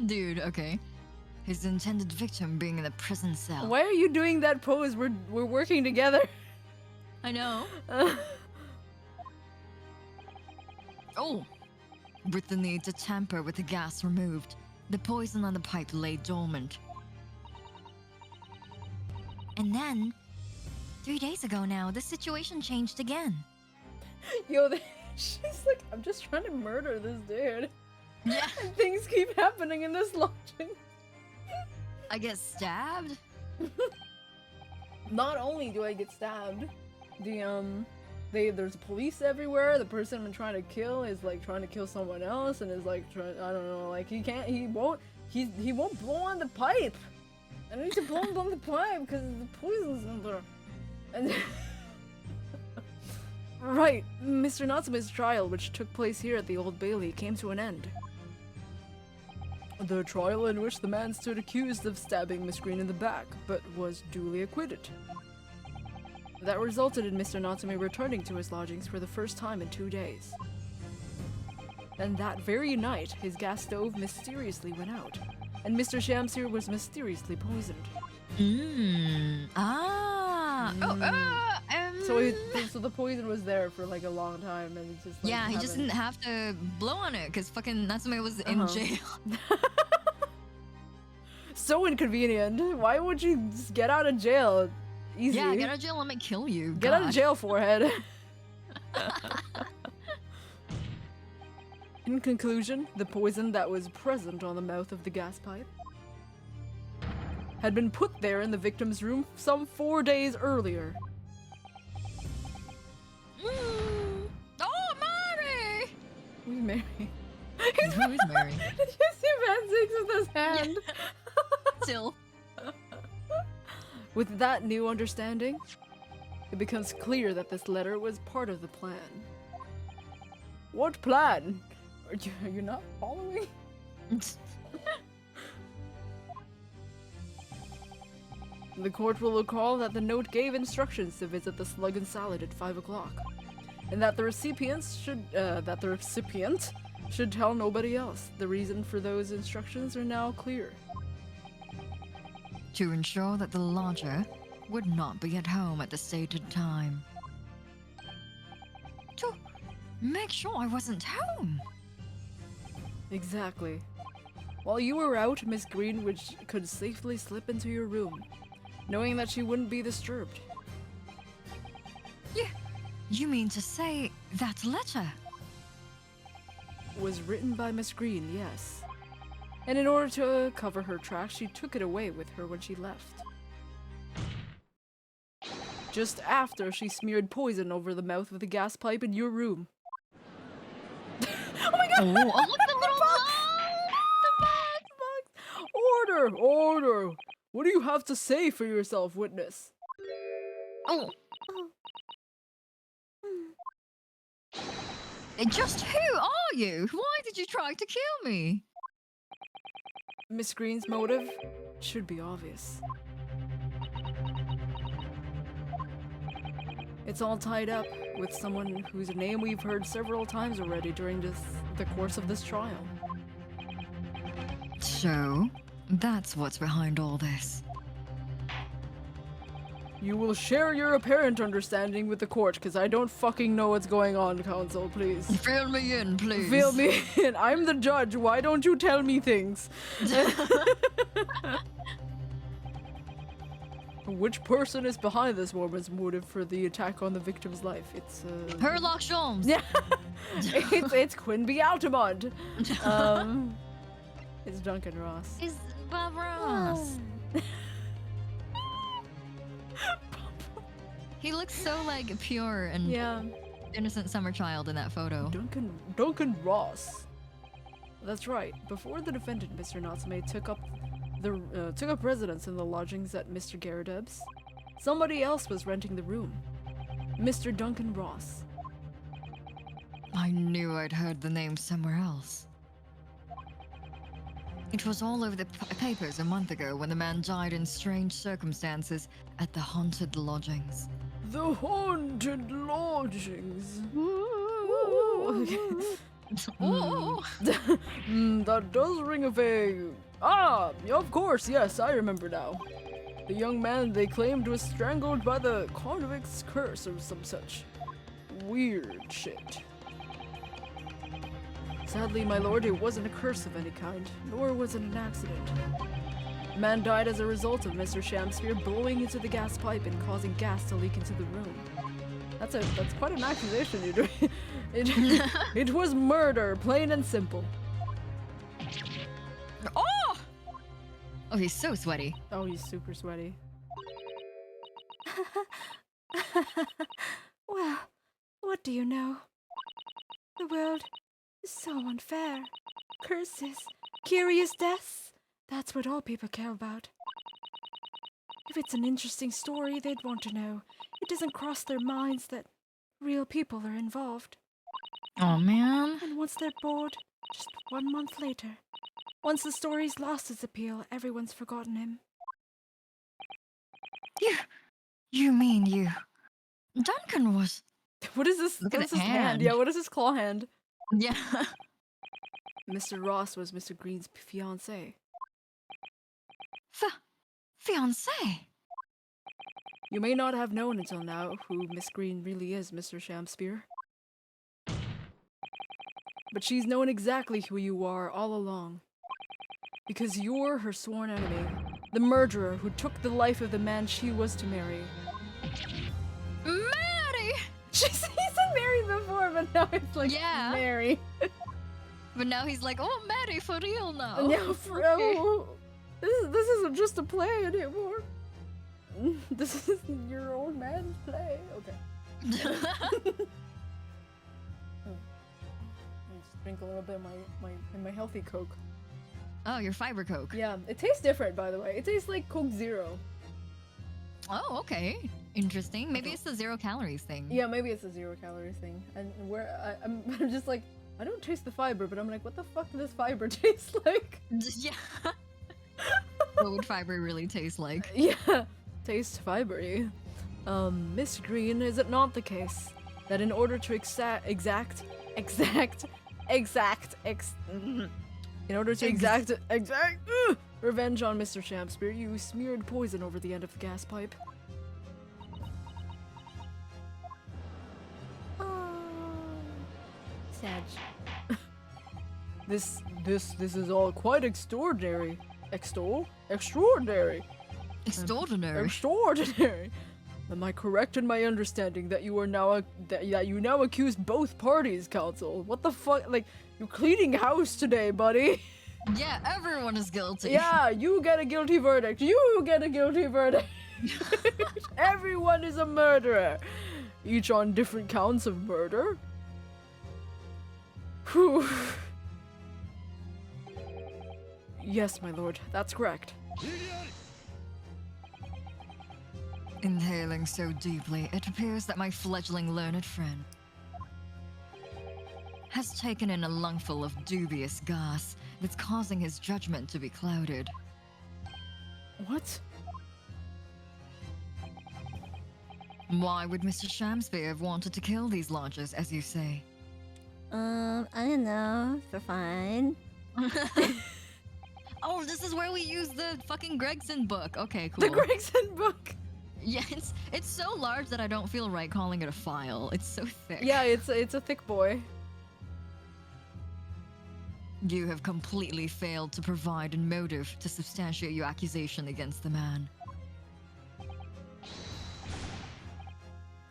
Dude, okay. His intended victim being in the prison cell. Why are you doing that pose? We're working together. I know. Oh! With the need to tamper with the gas removed, the poison on the pipe lay dormant. And then, 3 days ago now, the situation changed again. Yo, she's like, I'm just trying to murder this dude. Yeah. And things keep happening in this lodging. I get stabbed? Not only do I get stabbed, there's police everywhere. The person I'm trying to kill is like trying to kill someone else and is like I don't know, like he won't blow on the pipe. I need to blow on the pipe because the poison's in there. And right, Mr. Natsume's trial, which took place here at the Old Bailey, came to an end. The trial in which the man stood accused of stabbing Miss Green in the back, but was duly acquitted. That resulted in Mr. Natsume returning to his lodgings for the first time in 2 days. And that very night, his gas stove mysteriously went out, and Mr. Shamspear was mysteriously poisoned. So the poison was there for like a long time, and it's just like, yeah, he just didn't have to blow on it because fucking Natsume was in jail. So inconvenient. Why would you just get out of jail? Easy. Yeah, get out of jail, let me kill you. Get out of God. jail, forehead. In conclusion, the poison that was present on the mouth of the gas pipe had been put there in the victim's room some 4 days earlier. Oh, Mary! Who's Mary? Who is Mary? Did you see Van Six with his hand? Still. With that new understanding, it becomes clear that this letter was part of the plan. What plan? Are you not following? The court will recall that the note gave instructions to visit the Slug and Salad at 5 o'clock, and that the recipient should tell nobody else. The reason for those instructions are now clear. To ensure that the lodger would not be at home at the stated time. To make sure I wasn't home. Exactly. While you were out, Miss Greenwich could safely slip into your room, knowing that she wouldn't be disturbed. You mean to say that letter? Was written by Miss Green, yes. And in order to cover her tracks, she took it away with her when she left. Just after she smeared poison over the mouth of the gas pipe in your room. Oh my god! Oh, look at the little Order! Order! What do you have to say for yourself, witness? Oh. Just who are you? Why did you try to kill me? Miss Green's motive should be obvious. It's all tied up with someone whose name we've heard several times already during the course of this trial. So, that's what's behind all this. You will share your apparent understanding with the court, because I don't fucking know what's going on, counsel, please. Fill me in, please. Fill me in. I'm the judge. Why don't you tell me things? Which person is behind this woman's motive for the attack on the victim's life? It's Sherlock Holmes. Yeah, it's Quinby Altamont. It's Duncan Ross. Is Bob Ross. He looks so like pure and Yeah, innocent summer child in that photo. Duncan Ross. That's right. Before the defendant, Mr. Natsume, took up residence in the lodgings at Mr. Garrideb's, somebody else was renting the room. Mr. Duncan Ross. I knew I'd heard the name somewhere else. It was all over the papers a month ago when the man died in strange circumstances at the haunted lodgings. The haunted lodgings. That does ring a vague. Ah, of course, yes, I remember now. The young man they claimed was strangled by the convict's curse or some such weird shit. Sadly, my lord, it wasn't a curse of any kind, nor was it an accident. The man died as a result of Mr. Shamsphere blowing into the gas pipe and causing gas to leak into the room. That's quite an accusation you're doing. It was murder, plain and simple. Oh! Oh, he's so sweaty. Oh, he's super sweaty. Well, what do you know? The world is so unfair. Curses, curious deaths. That's what all people care about. If it's an interesting story, they'd want to know. It doesn't cross their minds that real people are involved. Oh, man. And once they're bored, just 1 month later, once the story's lost its appeal, everyone's forgotten him. You mean you... Duncan was... What is this? Look What at is his his hand? hand. Yeah, what is his claw hand? Yeah. Mr. Ross was Mr. Green's fiancé. Fiancé? You may not have known until now who Miss Green really is, Mr. Shamsphere. But she's known exactly who you are all along. because you're her sworn enemy, the murderer who took the life of the man she was to marry. Maddie! He said Mary before, but now it's like Yeah. Mary. But now he's like, oh, Maddie, for real now. Now, oh, this isn't just a play anymore. This is your old man's play. Okay. Just drink a little bit of my healthy Coke. Oh, your fiber Coke. Yeah, it tastes different, by the way. It tastes like Coke Zero. Oh, okay. Interesting. Maybe it's the 0 calories thing. Yeah, maybe it's a 0 calories thing. And where I'm just like, I don't taste the fiber, but I'm like, what the fuck does fiber taste like? Yeah. What would fiber really taste like? Yeah, taste fibery. Miss Green, is it not the case that in order to exact revenge on Mr. Shakespeare, you smeared poison over the end of the gas pipe? Sag. This is all quite extraordinary. Extraordinary. Extraordinary. Extraordinary. Am I correct in my understanding that you are now that you now accuse both parties, counsel? What the fuck? Like, you're cleaning house today, buddy. Yeah, everyone is guilty. Yeah, you get a guilty verdict. You get a guilty verdict. Everyone is a murderer. Each on different counts of murder. Whew. Yes, my lord, that's correct. Inhaling so deeply, it appears that my fledgling learned friend has taken in a lungful of dubious gas that's causing his judgment to be clouded. What? Why would Mr. Shamsby have wanted to kill these lodgers, as you say? I don't know. For fun. Oh, this is where we use the fucking Gregson book. Okay, cool. The Gregson book. Yeah, it's so large that I don't feel right calling it a file. It's so thick. Yeah, it's a thick boy. You have completely failed to provide a motive to substantiate your accusation against the man.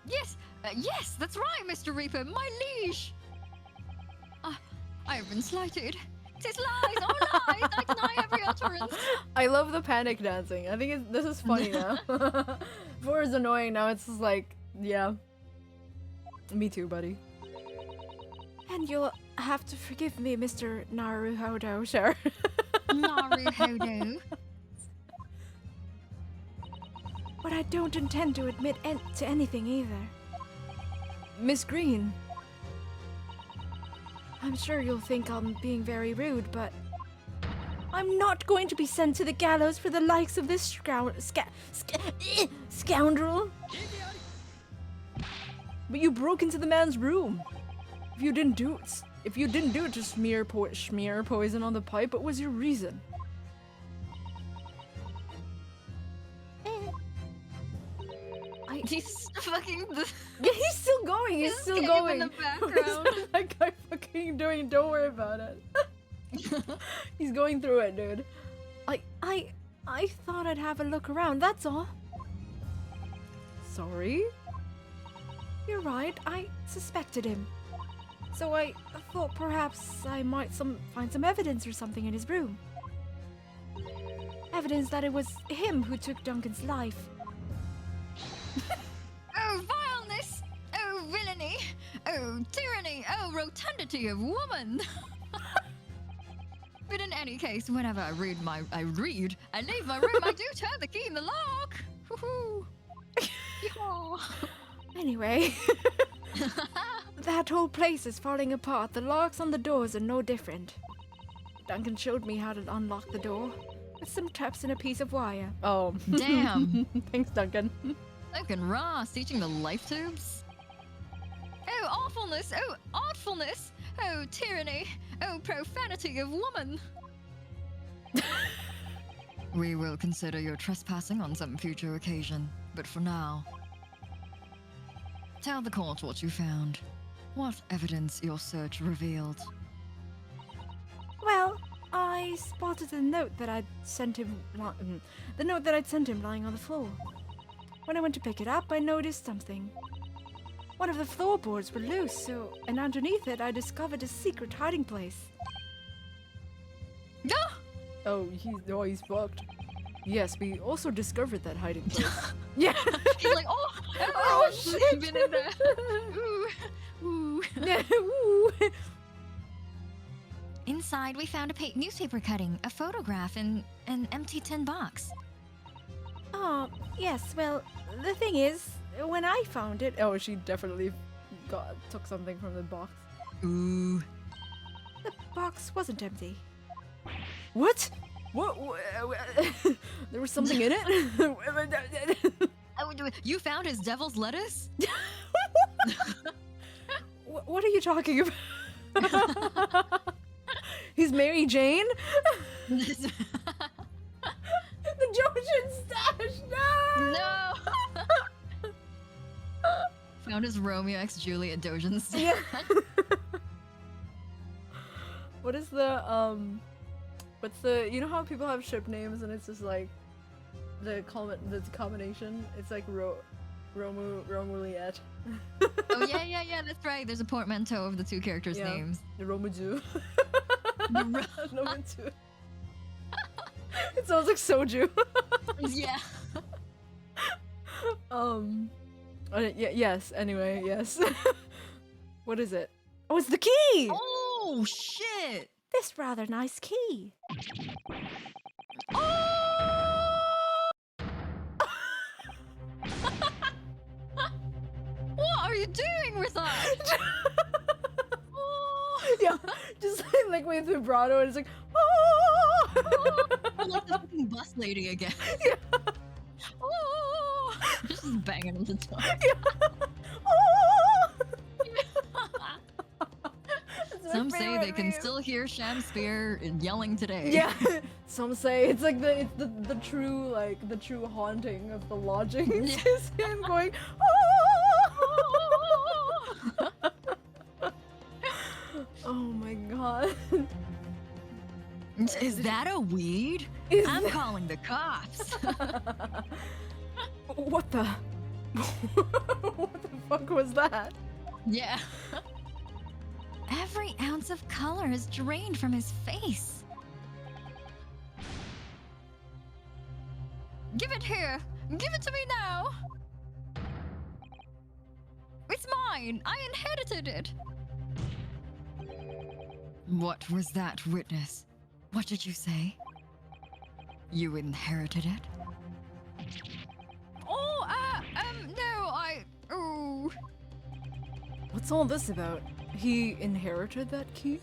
Yes, yes, that's right, Mr. Reaper, my liege. I have been slighted. 'Tis lies, all lies. I deny every utterance. I love the panic dancing. I think this is funny now. Before it's annoying, now it's just like, yeah. Me too, buddy. And you'll have to forgive me, Mr. Naruhodo, sir. Naruhodo. But I don't intend to admit to anything either. Miss Green. I'm sure you'll think I'm being very rude, but I'm not going to be sent to the gallows for the likes of this scoundrel. But you broke into the man's room. If you didn't do it to smear poison on the pipe, what was your reason? He's fucking. Yeah, he's still going. He's still going. In the background. That guy fucking doing. Don't worry about it. He's going through it, dude. I thought I'd have a look around, that's all. Sorry? You're right, I suspected him. So I thought perhaps I might find some evidence or something in his room. Evidence that it was him who took Duncan's life. Oh, vileness! Oh, villainy! Oh, tyranny! Oh, rotundity of woman! But in any case, whenever I leave my room, I do turn the key in the lock! Woohoo! Yeehaw! Anyway, that whole place is falling apart. The locks on the doors are no different. Duncan showed me how to unlock the door with some taps and a piece of wire. Oh. Damn! Thanks, Duncan. Duncan Ross teaching the life tubes? Oh, awfulness! Oh, artfulness! Oh, tyranny! Oh, profanity of woman! We will consider your trespassing on some future occasion, but for now, tell the court what you found. What evidence your search revealed. Well, I I spotted the note that I'd sent him. The note that I'd sent him lying on the floor. When I went to pick it up, I noticed something. One of the floorboards were loose, and underneath it, I discovered a secret hiding place. Oh, he's fucked. Yes, we also discovered that hiding place. Yeah. He's like, oh shit! Been in there. Ooh. Yeah, ooh. Inside, we found a newspaper cutting, a photograph, and an empty tin box. Oh, yes, well, the thing is, when I found it, Oh, she definitely took something from the box. Ooh. the box wasn't empty. What? What? There was something in it? You found his devil's lettuce? What are you talking about? He's Mary Jane? The Jojen stash! No! No! Found his Romeo x Juliet Doujin stash. Yeah. What is the, what's the, you know how people have ship names and it's just like, the combination? It's like Romuliet. Oh yeah, that's right. There's a portmanteau of the two characters' names. The Romuju. Romuju. It sounds like soju. Yeah. Yes, anyway, yes. What is it? Oh, it's the key! Oh shit! This rather nice key. What are you doing with that? Yeah, just like with vibrato, and it's like, oh! Like the fucking bus lady again. Yeah. Oh! Just banging on the top. Yeah. Oh! Some say they can still hear Sham Spear yelling today. Yeah, some say it's like the true haunting of the lodgings. Yeah. Is him going, oh! Oh my god. Is that a weed? Is I'm that- calling the cops. What the? What the fuck was that? Yeah. Every ounce of color is drained from his face. Give it here. Give it to me now. It's mine. I inherited it. What was that, witness? What did you say? You inherited it? Oh, oh. What's all this about? He inherited that key?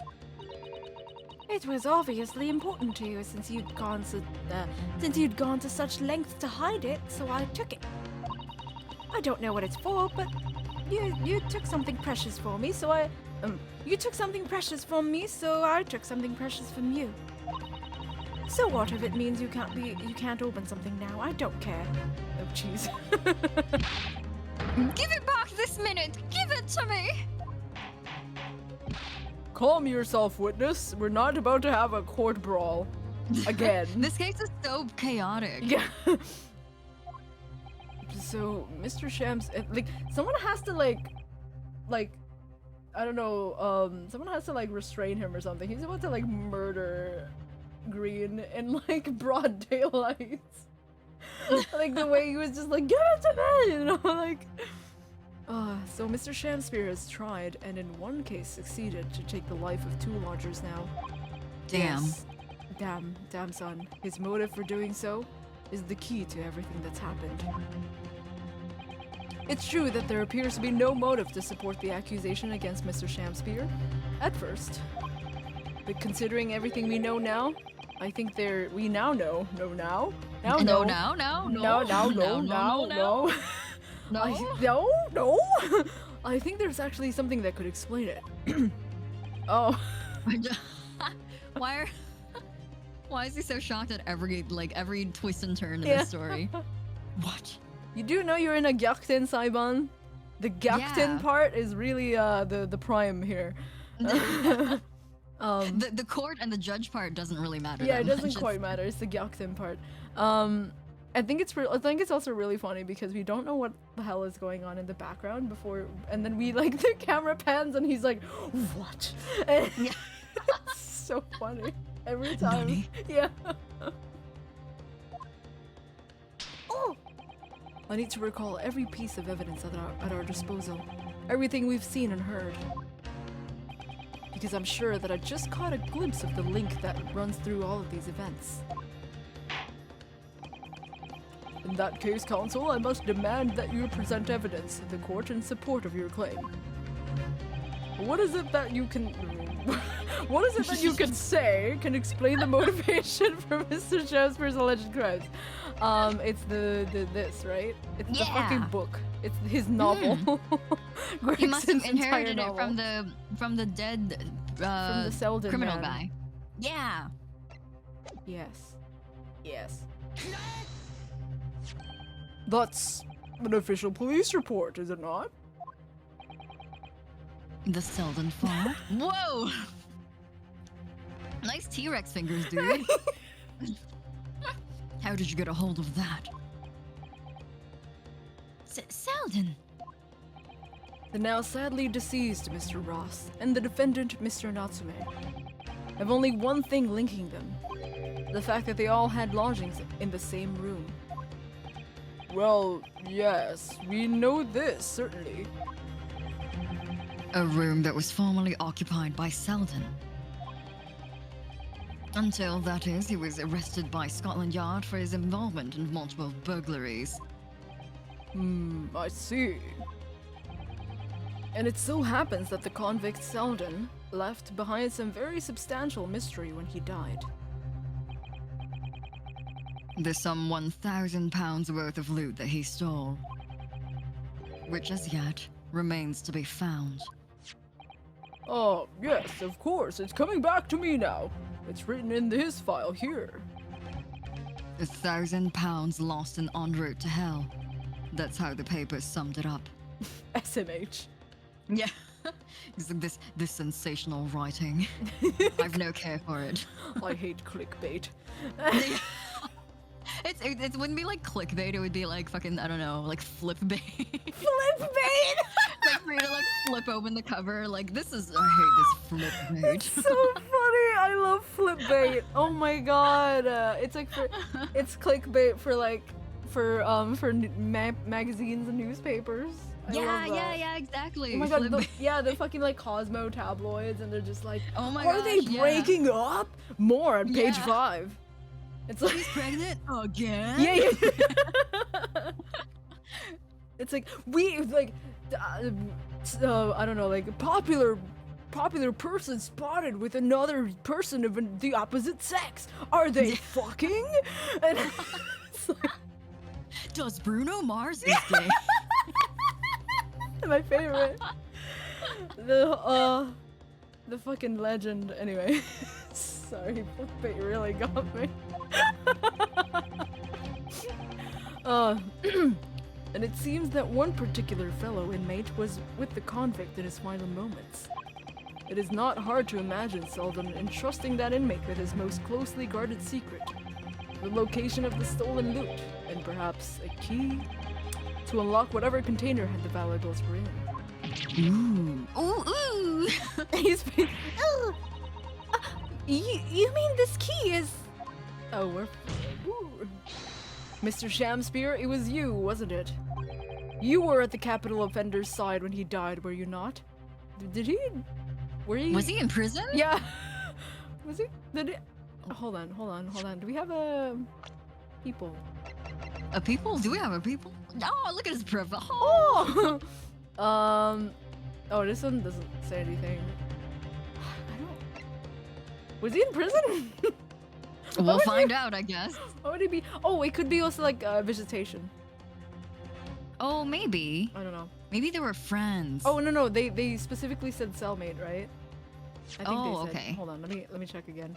It was obviously important to you since you'd gone to such lengths to hide it, so I took it. I don't know what it's for, but you took something precious for me, so I took something precious from me, so I took something precious from you. So what if it means you can't open something now? I don't care. Oh, jeez. Give it back this minute. Give it to me. Calm yourself, witness. We're not about to have a court brawl. Again. This case is so chaotic. Yeah. So, Mr. Shams, like, someone has to, like, I don't know, someone has to, like, restrain him or something. He's about to, like, murder Green in, like, broad daylight. Like, the way he was just like, give it to me, you know, like... So Mr. Shamspear has tried, and in one case succeeded, to take the life of 2 lodgers now. Damn. Yes. Damn son. His motive for doing so is the key to everything that's happened. It's true that there appears to be no motive to support the accusation against Mr. Shamspear, at first. But considering everything we know now, I think we now know. No. I think there's actually something that could explain it. Oh. Why is he so shocked at every twist and turn in this story? What? You do know you're in a Gyakuten, Saiban? The Gyakuten part is really the prime here. The court and the judge part doesn't really matter. Yeah, that it doesn't much. quite matter. It's the Gyakuten part. I think it's also really funny because we don't know what the hell is going on in the background before, and then we like the camera pans and he's like, "What?" And Yeah. it's so funny every time. Nani? Yeah. Oh! I need to recall every piece of evidence at our disposal, everything we've seen and heard. Because I'm sure that I just caught a glimpse of the link that runs through all of these events. In that case, counsel, I must demand that you present evidence to the court in support of your claim. What is it that you can... what is it that you can say can explain the motivation for Mr. Jasper's alleged crimes? It's this, right? It's the fucking Yeah. book. It's his novel. He must have Gregson's entire inherited it novel. from the dead From the Selden criminal man. guy. Yeah. Yes. Yes. That's an official police report, is it not? The Selden file. Whoa! Nice T-Rex fingers, dude. How did you get a hold of that? Selden. The now sadly deceased Mr. Ross and the defendant Mr. Natsume have only one thing linking them. The fact that they all had lodgings in the same room. Well, yes, we know this, certainly. A room that was formerly occupied by Selden. Until, that is, he was arrested by Scotland Yard for his involvement in multiple burglaries. I see. And it so happens that the convict Selden left behind some very substantial mystery when he died. There's some £1,000 worth of loot that he stole, which as yet remains to be found. Oh, yes, of course, it's coming back to me now. It's written in his file here. £1,000 lost and en route to hell. That's how the papers summed it up. SMH. Yeah. It's like this sensational writing. I've no care for it. I hate clickbait. It wouldn't be like clickbait, it would be like fucking, I don't know, like flipbait. Clickbait! Like for you to like flip open the cover, like I hate this flipbait. It's so funny. I love flipbait. Oh my god. It's clickbait for magazines and newspapers. I love that. Yeah, exactly. Oh my god, Flipbait. the fucking like Cosmo tabloids, and they're just like, Oh my are they gosh, yeah. breaking up? More on page Yeah. 5. It's like, She's pregnant again? yeah. It's like, we, like, I don't know, like, popular person spotted with another person of the opposite sex. Are they fucking? And it's like, Does Bruno Mars is gay? my favorite. The fucking legend. Anyway, sorry, clickbait really got me. And it seems that one particular fellow inmate was with the convict in his final moments. It is not hard to imagine Selden entrusting that inmate with his most closely guarded secret, the location of the stolen loot, and perhaps a key to unlock whatever container had the valuables were in. Ooh. Ooh. He's been. Oh, you mean this key is... Oh, we're. Ooh. Mr. Shamspear, it was you, wasn't it? You were at the capital offender's side when he died, were you not? Did he? Were you? Was he in prison? Yeah. Was he? Did it? Hold on. Do we have a people? A people? Do we have a people? Oh, look at his profile. Oh. Oh, this one doesn't say anything. I don't. Was he in prison? We'll find out, I guess. What would he be? Oh, it could be also like visitation. Oh, maybe. I don't know. Maybe they were friends. Oh no, they specifically said cellmate, right? I think Oh, they said. okay. Hold on, let me check again.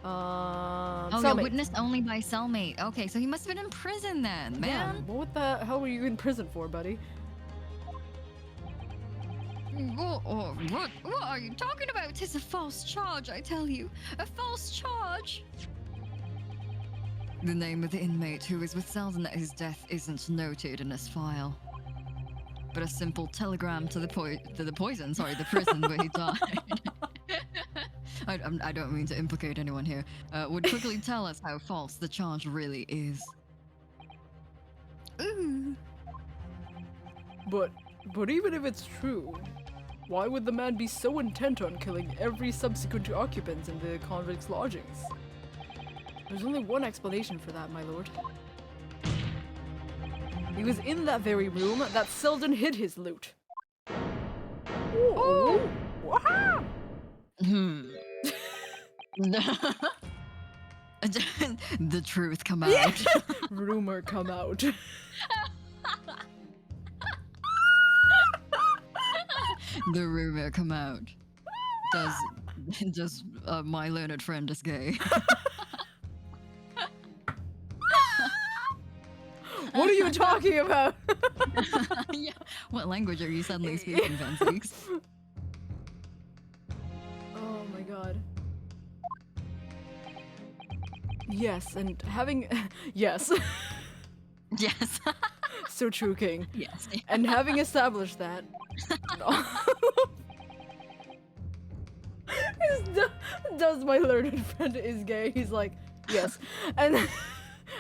Oh, yeah, cellmate. witnessed only by cellmate. Okay, so he must have been in prison then, man. Well, what the hell were you in prison for, buddy? What are you talking about? 'Tis a false charge, I tell you. A false charge. The name of the inmate who was with Selden at his death isn't noted in this file. But a simple telegram to the prison where he died. I don't mean to implicate anyone here. Would quickly tell us how false the charge really is. Ooh. But even if it's true, why would the man be so intent on killing every subsequent occupant in the convict's lodgings? There's only one explanation for that, my lord. He was in that very room that Selden hid his loot. Oh! Wow! The truth come out. Rumor come out. The rumor come out. Does my learned friend is gay? What are you talking about? Yeah. What language are you suddenly speaking, Fancies? Oh my god. Yes, and having yes. Yes. So true, King. Yes. And having established that, does my learned friend is gay? He's like, yes. And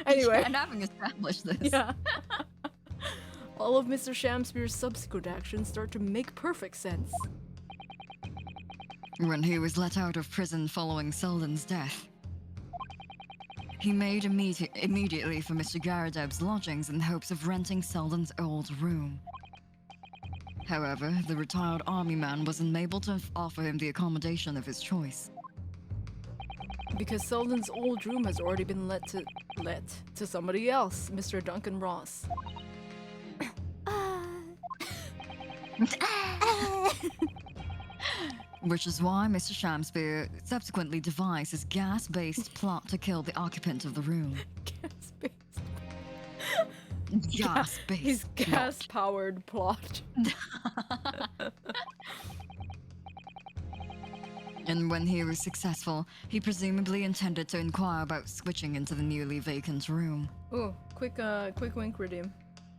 anyway. And having established this. Yeah. All of Mr. Shamspeare's subsequent actions start to make perfect sense. When he was let out of prison following Selden's death, he made immediately for Mr. Garadeb's lodgings in hopes of renting Selden's old room. However, the retired army man was unable to offer him the accommodation of his choice. Because Selden's old room has already been let to somebody else, Mr. Duncan Ross. Which is why Mr. Shamspeare subsequently devised his gas-based plot to kill the occupant of the room. Gas-based. His gas-powered plot. And when he was successful, he presumably intended to inquire about switching into the newly vacant room. Ooh, quick wink redeem.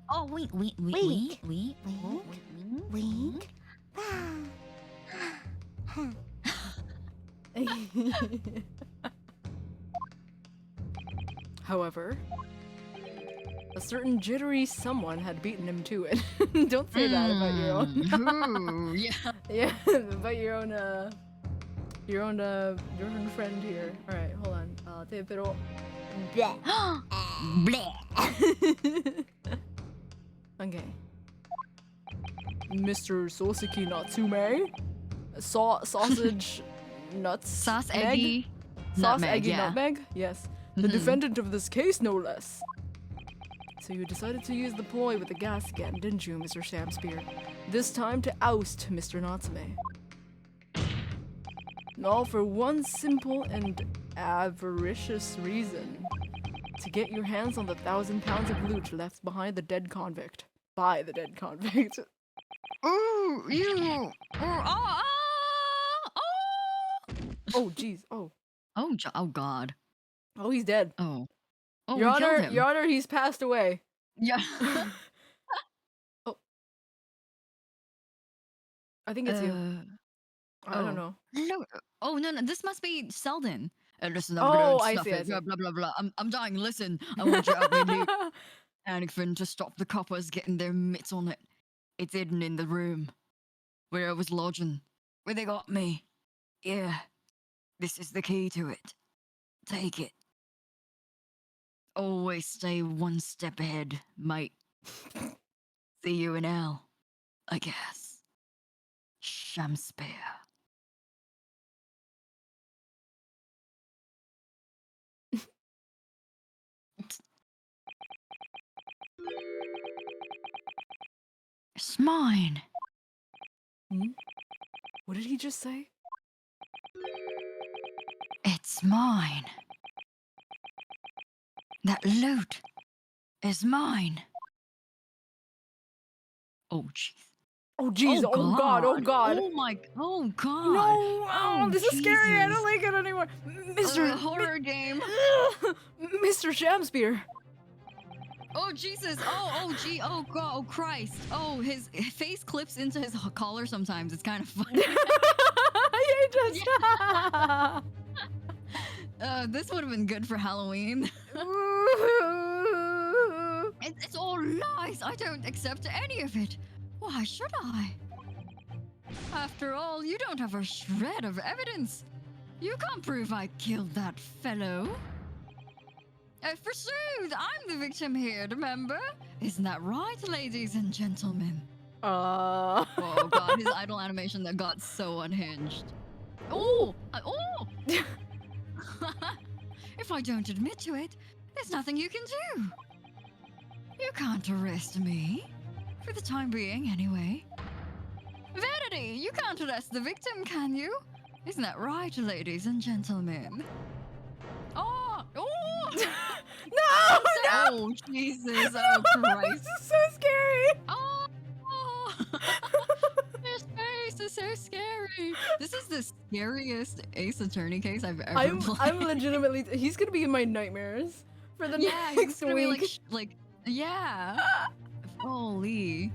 Oh, wink. However, a certain jittery someone had beaten him to it. Don't say that about your own. Ooh, yeah. Yeah, about your own friend here. All right, hold on. Pero. Okay. Mr. Soseki Natsume? Sausage nuts? Sauce egg? eggy. Sauce Nutmeg, eggy yeah. nutmeg? Yes. The defendant of this case, no less. So you decided to use the ploy with the gas again, didn't you, Mr. Shamspeare? This time to oust Mr. Natsume. And all for one simple and avaricious reason. To get your hands on the 1,000 pounds of loot left behind the dead convict. By the dead convict. Ooh, you. Oh, jeez. Oh. Oh, God. Oh, he's dead. Oh, Your we killed Honor, him. Your Honor, he's passed away. Yeah. Oh. I think it's you. I don't know. No. Oh, no. This must be Selden. Listen, I'm Oh, gonna I stuff see, I it. see. Blah, blah, blah. I'm dying. Listen, I want you to help me Anything to stop the coppers getting their mitts on it. It's hidden in the room where I was lodging, where they got me. Yeah, this is the key to it. Take it. Always stay one step ahead, mate. See you in hell, I guess. Shamspeare. It's mine. What did he just say? It's mine. That loot is mine. Oh, jeez. Oh jeez, oh god, oh god. Oh my, oh god. No, oh, this is scary. I don't Jesus. like it anymore. Mr. Horror game. Mr. Shamspear. Oh Jesus! Oh gee! Oh god! Oh Christ! Oh, his face clips into his collar sometimes. It's kind of funny. You just. This would have been good for Halloween. It's all lies. I don't accept any of it. Why should I? After all, you don't have a shred of evidence. You can't prove I killed that fellow. Forsooth, I'm the victim here, remember? Isn't that right, ladies and gentlemen? Oh god, his idle animation that got so unhinged. Oh! Oh! If I don't admit to it, there's nothing you can do. You can't arrest me. For the time being, anyway. Vanity, you can't arrest the victim, can you? Isn't that right, ladies and gentlemen? Oh! Oh! No! Oh, Jesus! Oh, Christ! This is so scary. Oh! His face is so scary. This is the scariest Ace Attorney case I've ever played. I'm legitimately. He's gonna be in my nightmares for the Yeah, next he's gonna week. be like, yeah. Holy.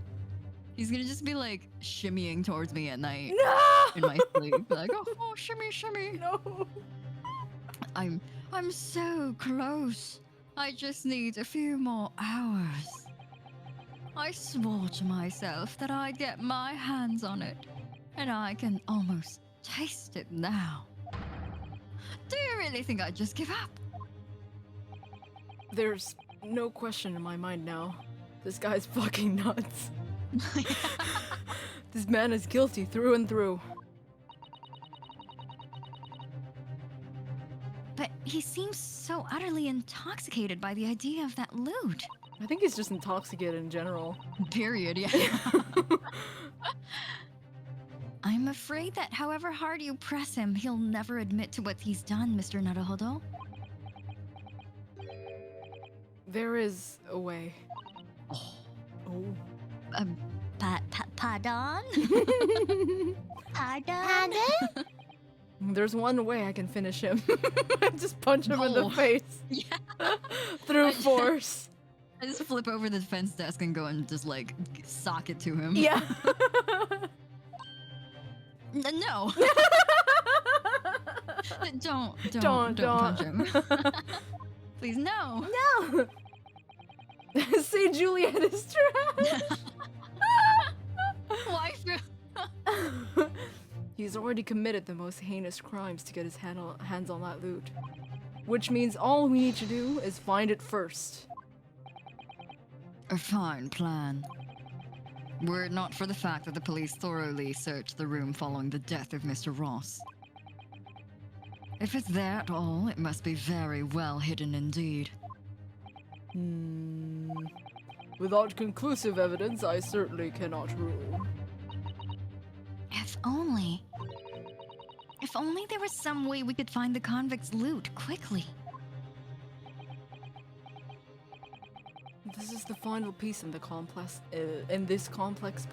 He's gonna just be like shimmying towards me at night No! in my sleep. Like, oh, shimmy, shimmy. No. I'm so close. I just need a few more hours. I swore to myself that I'd get my hands on it, and I can almost taste it now. Do you really think I'd just give up? There's no question in my mind now. This guy's fucking nuts. This man is guilty through and through. But he seems so utterly intoxicated by the idea of that loot. I think he's just intoxicated in general. Period, yeah. I'm afraid that however hard you press him, he'll never admit to what he's done, Mr. Naruhodo. There is a way. Oh. Pardon? Pardon? There's one way I can finish him. Just punch him in the No. face. Yeah. Through force. I just flip over the defense desk and go and just like sock it to him. Yeah. No. don't Don't. punch him. Please, no. No. Say Juliet is trash. Wife. He's already committed the most heinous crimes to get his hands on that loot. Which means all we need to do is find it first. A fine plan. Were it not for the fact that the police thoroughly searched the room following the death of Mr. Ross. If it's there at all, it must be very well hidden indeed. Without conclusive evidence, I certainly cannot rule. If only there was some way we could find the convict's loot quickly. This is the final piece in the complex. This complex.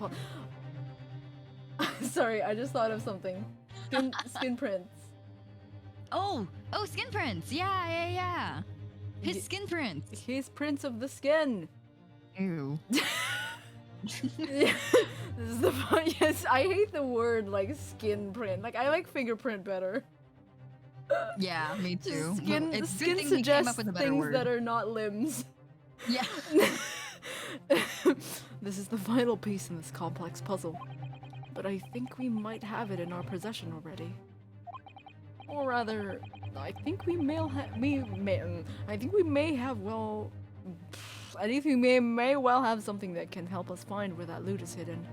Sorry, I just thought of something. Skin prints. Oh, skin prints. Yeah. His skin prints. His prints of the skin. Ew. This is the fun. Yes, I hate the word like skin print. Like I like fingerprint better. Yeah, me too. Skin, It's a good skin thing we came suggests up with a better things word. that are not limbs. Yeah. This is the final piece in this complex puzzle, but I think we might have it in our possession already. Or rather, I think we may have well. I think we may well have something that can help us find where that loot is hidden.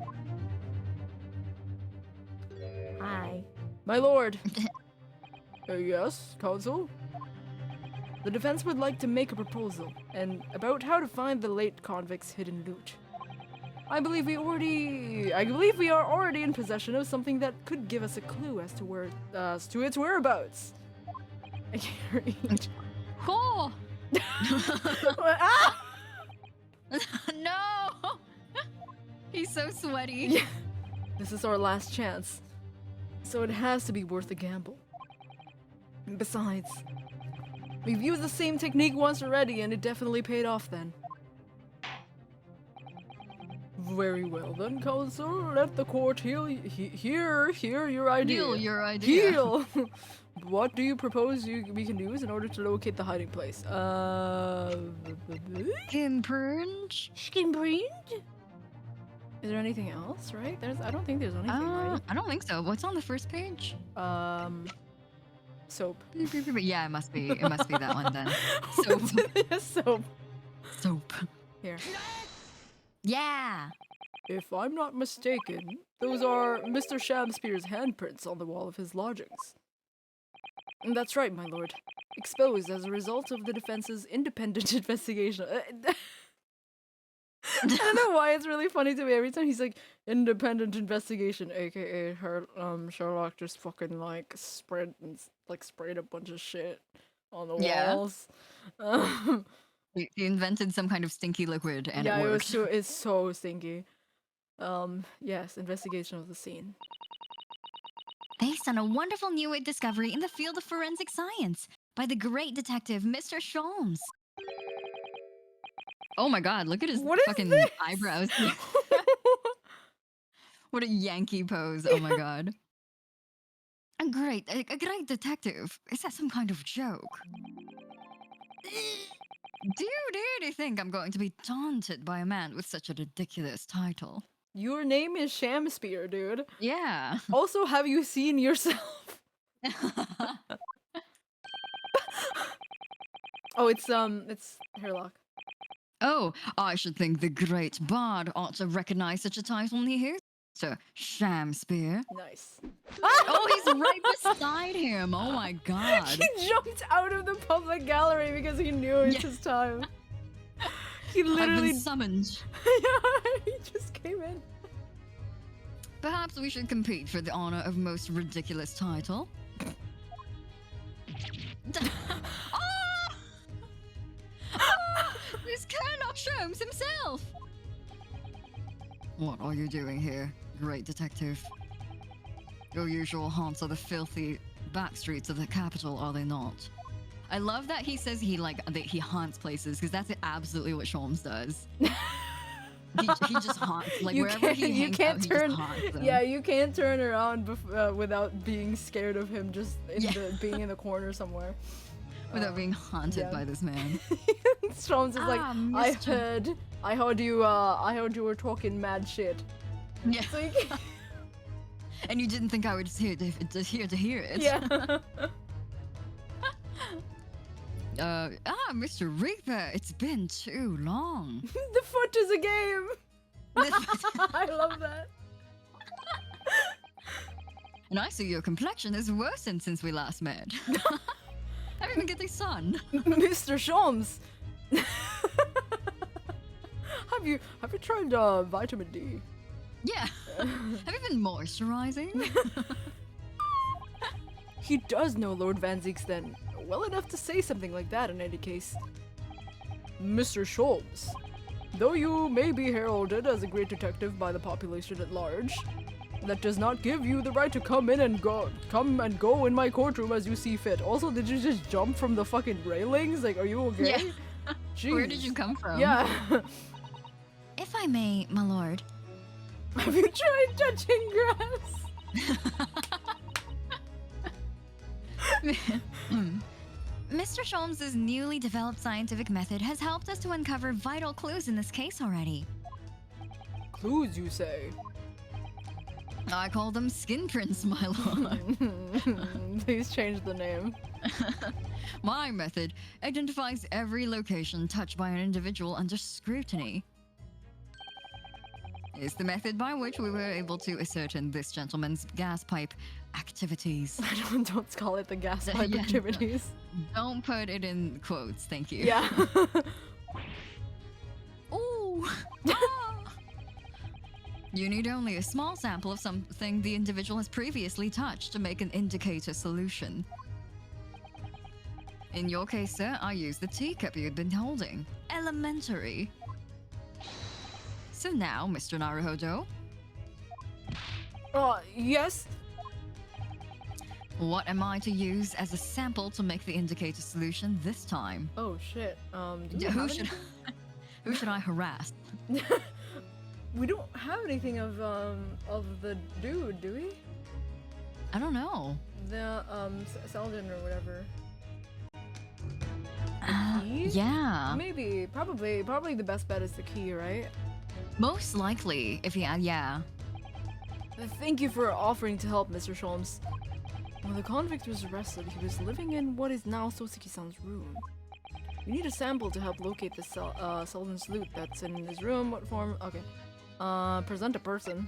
Hi. My lord. Yes, counsel? The defense would like to make a proposal, and about how to find the late convict's hidden loot. I believe we are already in possession of something that could give us a clue as to its whereabouts. I can't read. Oh. Ah! No. He's so sweaty. Yeah. This is our last chance. So it has to be worth a gamble. Besides, we've used the same technique once already and it definitely paid off then. Very well then, counsel. Let the court hear your idea. Heal your idea. Heal! What do you propose we can use in order to locate the hiding place? Imprint? Skinbrand? Is there anything else, right? I don't think there's anything, right? I don't think so. What's on the first page? Soap. Yeah, it must be that one then. Soap. Soap. Soap. Here. Yeah. If I'm not mistaken, those are Mr. Shamspeare's handprints on the wall of his lodgings. That's right, my lord. Exposed as a result of the defense's independent investigation. I don't know why it's really funny to me every time he's like, independent investigation, aka her, Sherlock just fucking like sprayed a bunch of shit on the walls. He invented some kind of stinky liquid and it worked. It's so stinky. Yes, investigation of the scene. Based on a wonderful new discovery in the field of forensic science by the great detective Mr. Sholmes. Oh my god, look at his What is fucking this? eyebrows. What a Yankee pose. Oh my god. A great detective. Is that some kind of joke? Do you really think I'm going to be taunted by a man with such a ridiculous title? Your name is Shamspeare, dude. Yeah. Also, have you seen yourself? Oh, it's Hairlock. Oh, I should think the great bard ought to recognize such a title here. Sir Shamspeare. Nice. Oh, he's right beside him. Oh my god. He jumped out of the public gallery because he knew it's his time. He I've literally been summoned. Yeah, he just came in. Perhaps we should compete for the honor of most ridiculous title. Ah! Ah! This Sherlock Sholmes himself! What are you doing here, great detective? Your usual haunts are the filthy back streets of the capital, are they not? I love that he says he haunts places, because that's absolutely what Sholmes does. he just haunts, like wherever he hangs out, he just haunts them. Yeah, you can't turn around without being scared of him just being in the corner somewhere. Without being haunted by this man. Sholmes is like, I heard you were talking mad shit. Yeah. Like, and you didn't think I would here to hear it. Yeah. Mr. Reaper, it's been too long. The foot is a game. I love that. And I see your complexion has worsened since we last met. Have you been getting sun? Mr. Sholmes. Have you tried vitamin D? Yeah. Have you been moisturizing? He does know Lord Van Zeeks then well enough to say something like that in any case. Mr. Sholmes, though you may be heralded as a great detective by the population at large, that does not give you the right to come and go in my courtroom as you see fit. Also, did you just jump from the fucking railings? Like, are you okay? Yeah. Jeez. Where did you come from? Yeah. If I may, my lord. Have you tried touching grass? Mr. Sholmes' newly developed scientific method has helped us to uncover vital clues in this case already. Clues, you say? I call them skin prints, my lord. Please change the name. My method identifies every location touched by an individual under scrutiny. It's the method by which we were able to ascertain this gentleman's gas pipe activities. Don't call it the gas pipe activities. Don't put it in quotes, thank you. Yeah. Ooh! Ah! You need only a small sample of something the individual has previously touched to make an indicator solution. In your case, sir, I used the teacup you had been holding. Elementary. So now, Mr. Naruhodo, Yes. What am I to use as a sample to make the indicator solution this time? Oh shit. Do we Who have should who should I harass? we don't have anything of the dude, do we? I don't know. The Selden or whatever. Key? Yeah. Maybe, probably the best bet is the key, right? Most likely, if yeah. Thank you for offering to help, Mr. Sholmes. When the convict was arrested, he was living in what is now Soseki-san's room. You need a sample to help locate the Selden's loot that's in his room. What form? Okay. Present a person.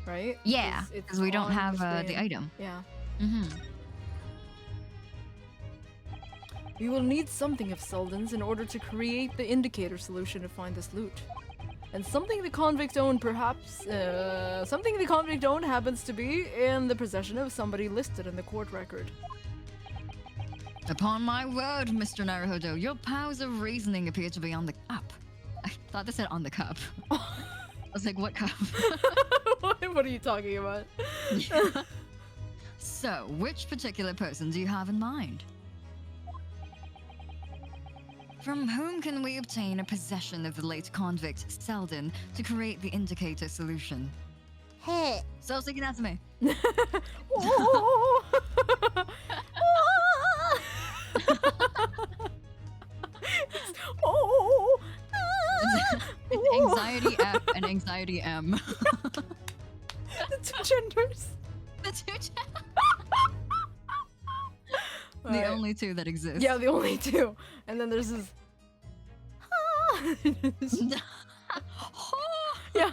Right? Yeah, It's because we don't on have the screen. item. Yeah. Mm-hmm. We will need something of Selden's in order to create the indicator solution to find this loot. And something the convict owned perhaps, something the convict owned happens to be in the possession of somebody listed in the court record. Upon my word, Mr. Naruhodo, your powers of reasoning appear to be on the cup. I thought they said on the cup. I was like, what cup? What are you talking about? So, which particular person do you have in mind? From whom can we obtain a possession of the late convict, Selden, to create the indicator solution? Hey. Soseki Natsume. Oh! Oh! It's anxiety F and anxiety M. The two genders. The two the Right. only two that exist. Yeah, the only two. And then there's this. Yeah.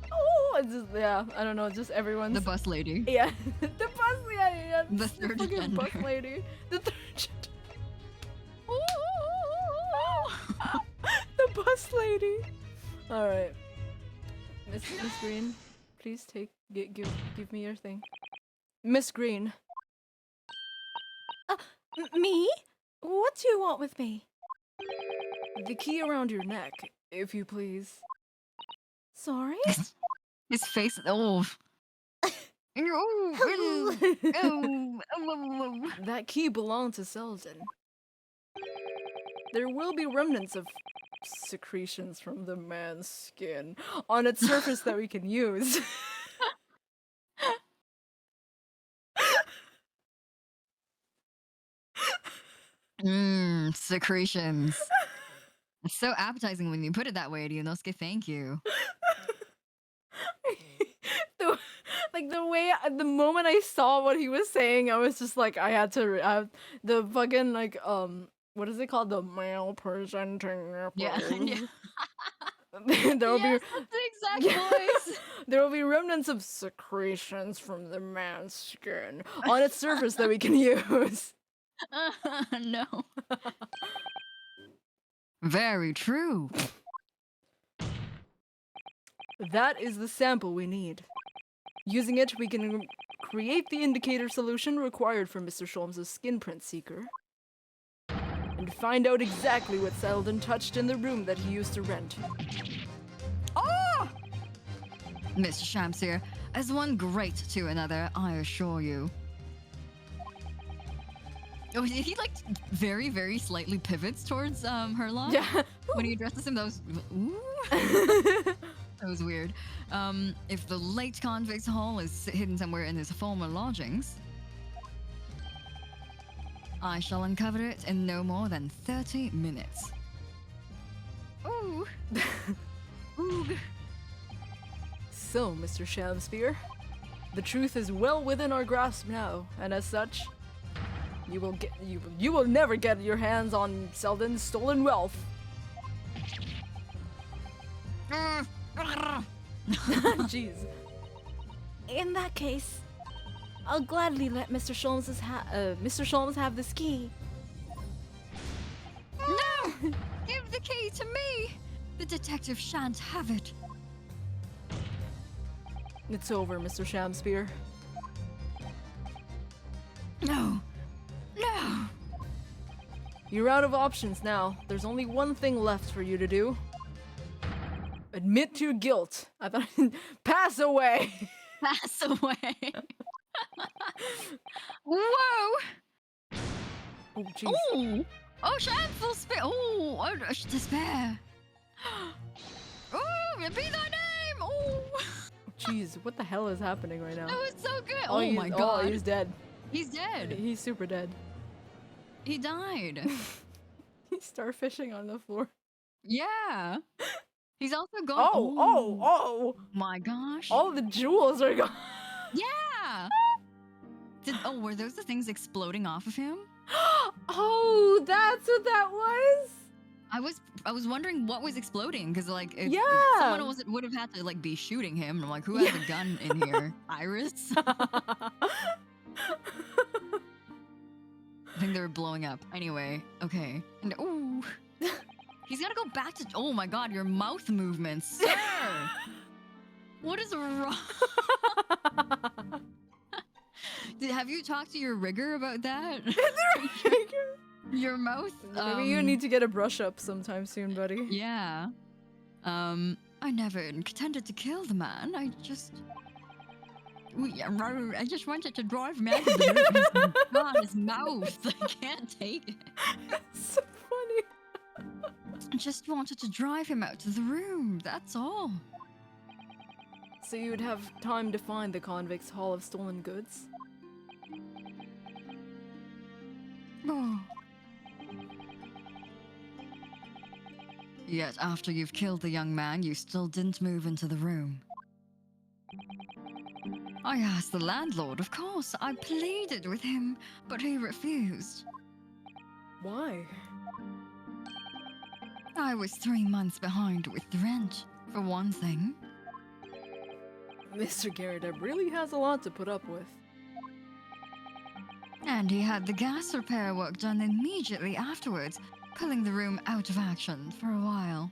Oh, it's just, yeah, I don't know, just everyone's. The bus lady. Yeah. The bus lady. Yeah, The third fucking gender. bus lady. The third gender. The bus lady. Alright. Miss Green, please give me your thing. Miss Green. Me? What do you want with me? The key around your neck, if you please. Sorry? His face. Oh. That key belonged to Selden. There will be remnants of secretions from the man's skin on its surface that we can use. Secretions. It's so appetizing when you put it that way, Ryunosuke. Thank you. The moment I saw what he was saying, I was just like, I had to the fucking what is it called? The male presenting nipples. Yeah. There will Yes, that's the exact voice. There will be remnants of secretions from the man's skin on its surface that we can use. No. Very true. That is the sample we need. Using it, we can create the indicator solution required for Mr. Sholmes' skin print seeker. And find out exactly what Selden touched in the room that he used to rent. Oh! Mr. Shams here, as one great to another, I assure you. Oh, he like very, very slightly pivots towards Herlock. Yeah. When he addresses him, that was ooh. That was weird. If the late convict's hall is hidden somewhere in his former lodgings, I shall uncover it in no more than 30 minutes. Ooh. Oog. So, Mr. Shamsphere, the truth is well within our grasp now, and as such, you will never get your hands on Selden's stolen wealth. Jeez. In that case, I'll gladly let Mr. Sholmes have this key. No! Give the key to me! The detective shan't have it. It's over, Mr. Shamsphere. No. No! You're out of options now. There's only one thing left for you to do. Admit to your guilt. I thought pass away. Pass away. Whoa! Oh jeez. Oh! Oh, SHAM full spit. Oh, despair. Oh, be thy name. Oh. Jeez, what the hell is happening right now? That was so good. Oh, Oh my god. Oh, he's dead. He's dead. He's super dead. He died. He's starfishing on the floor. Yeah. He's also gone. Oh my gosh. All the jewels are gone. Yeah. Were those the things exploding off of him? Oh, that's what that was. I was wondering what was exploding because like if someone would have had to like be shooting him. I'm like, who has a gun in here? Iris. I think they were blowing up. Anyway, okay. And ooh, he's gotta go back to. Oh my god, your mouth movements, sir. What is wrong? Have you talked to your rigger about that? Your mouth? Maybe you need to get a brush up sometime soon, buddy. Yeah. I never intended to kill the man. I just wanted to drive him out of the room. God, his mouth. I can't take it. It's so funny. I just wanted to drive him out to the room. That's all. So you'd have time to find the convict's haul of stolen goods? Oh. Yet after you've killed the young man, you still didn't move into the room. I asked the landlord, of course. I pleaded with him, but he refused. Why? I was 3 months behind with the rent, for one thing. Mr. Garrett really has a lot to put up with. And he had the gas repair work done immediately afterwards, pulling the room out of action for a while.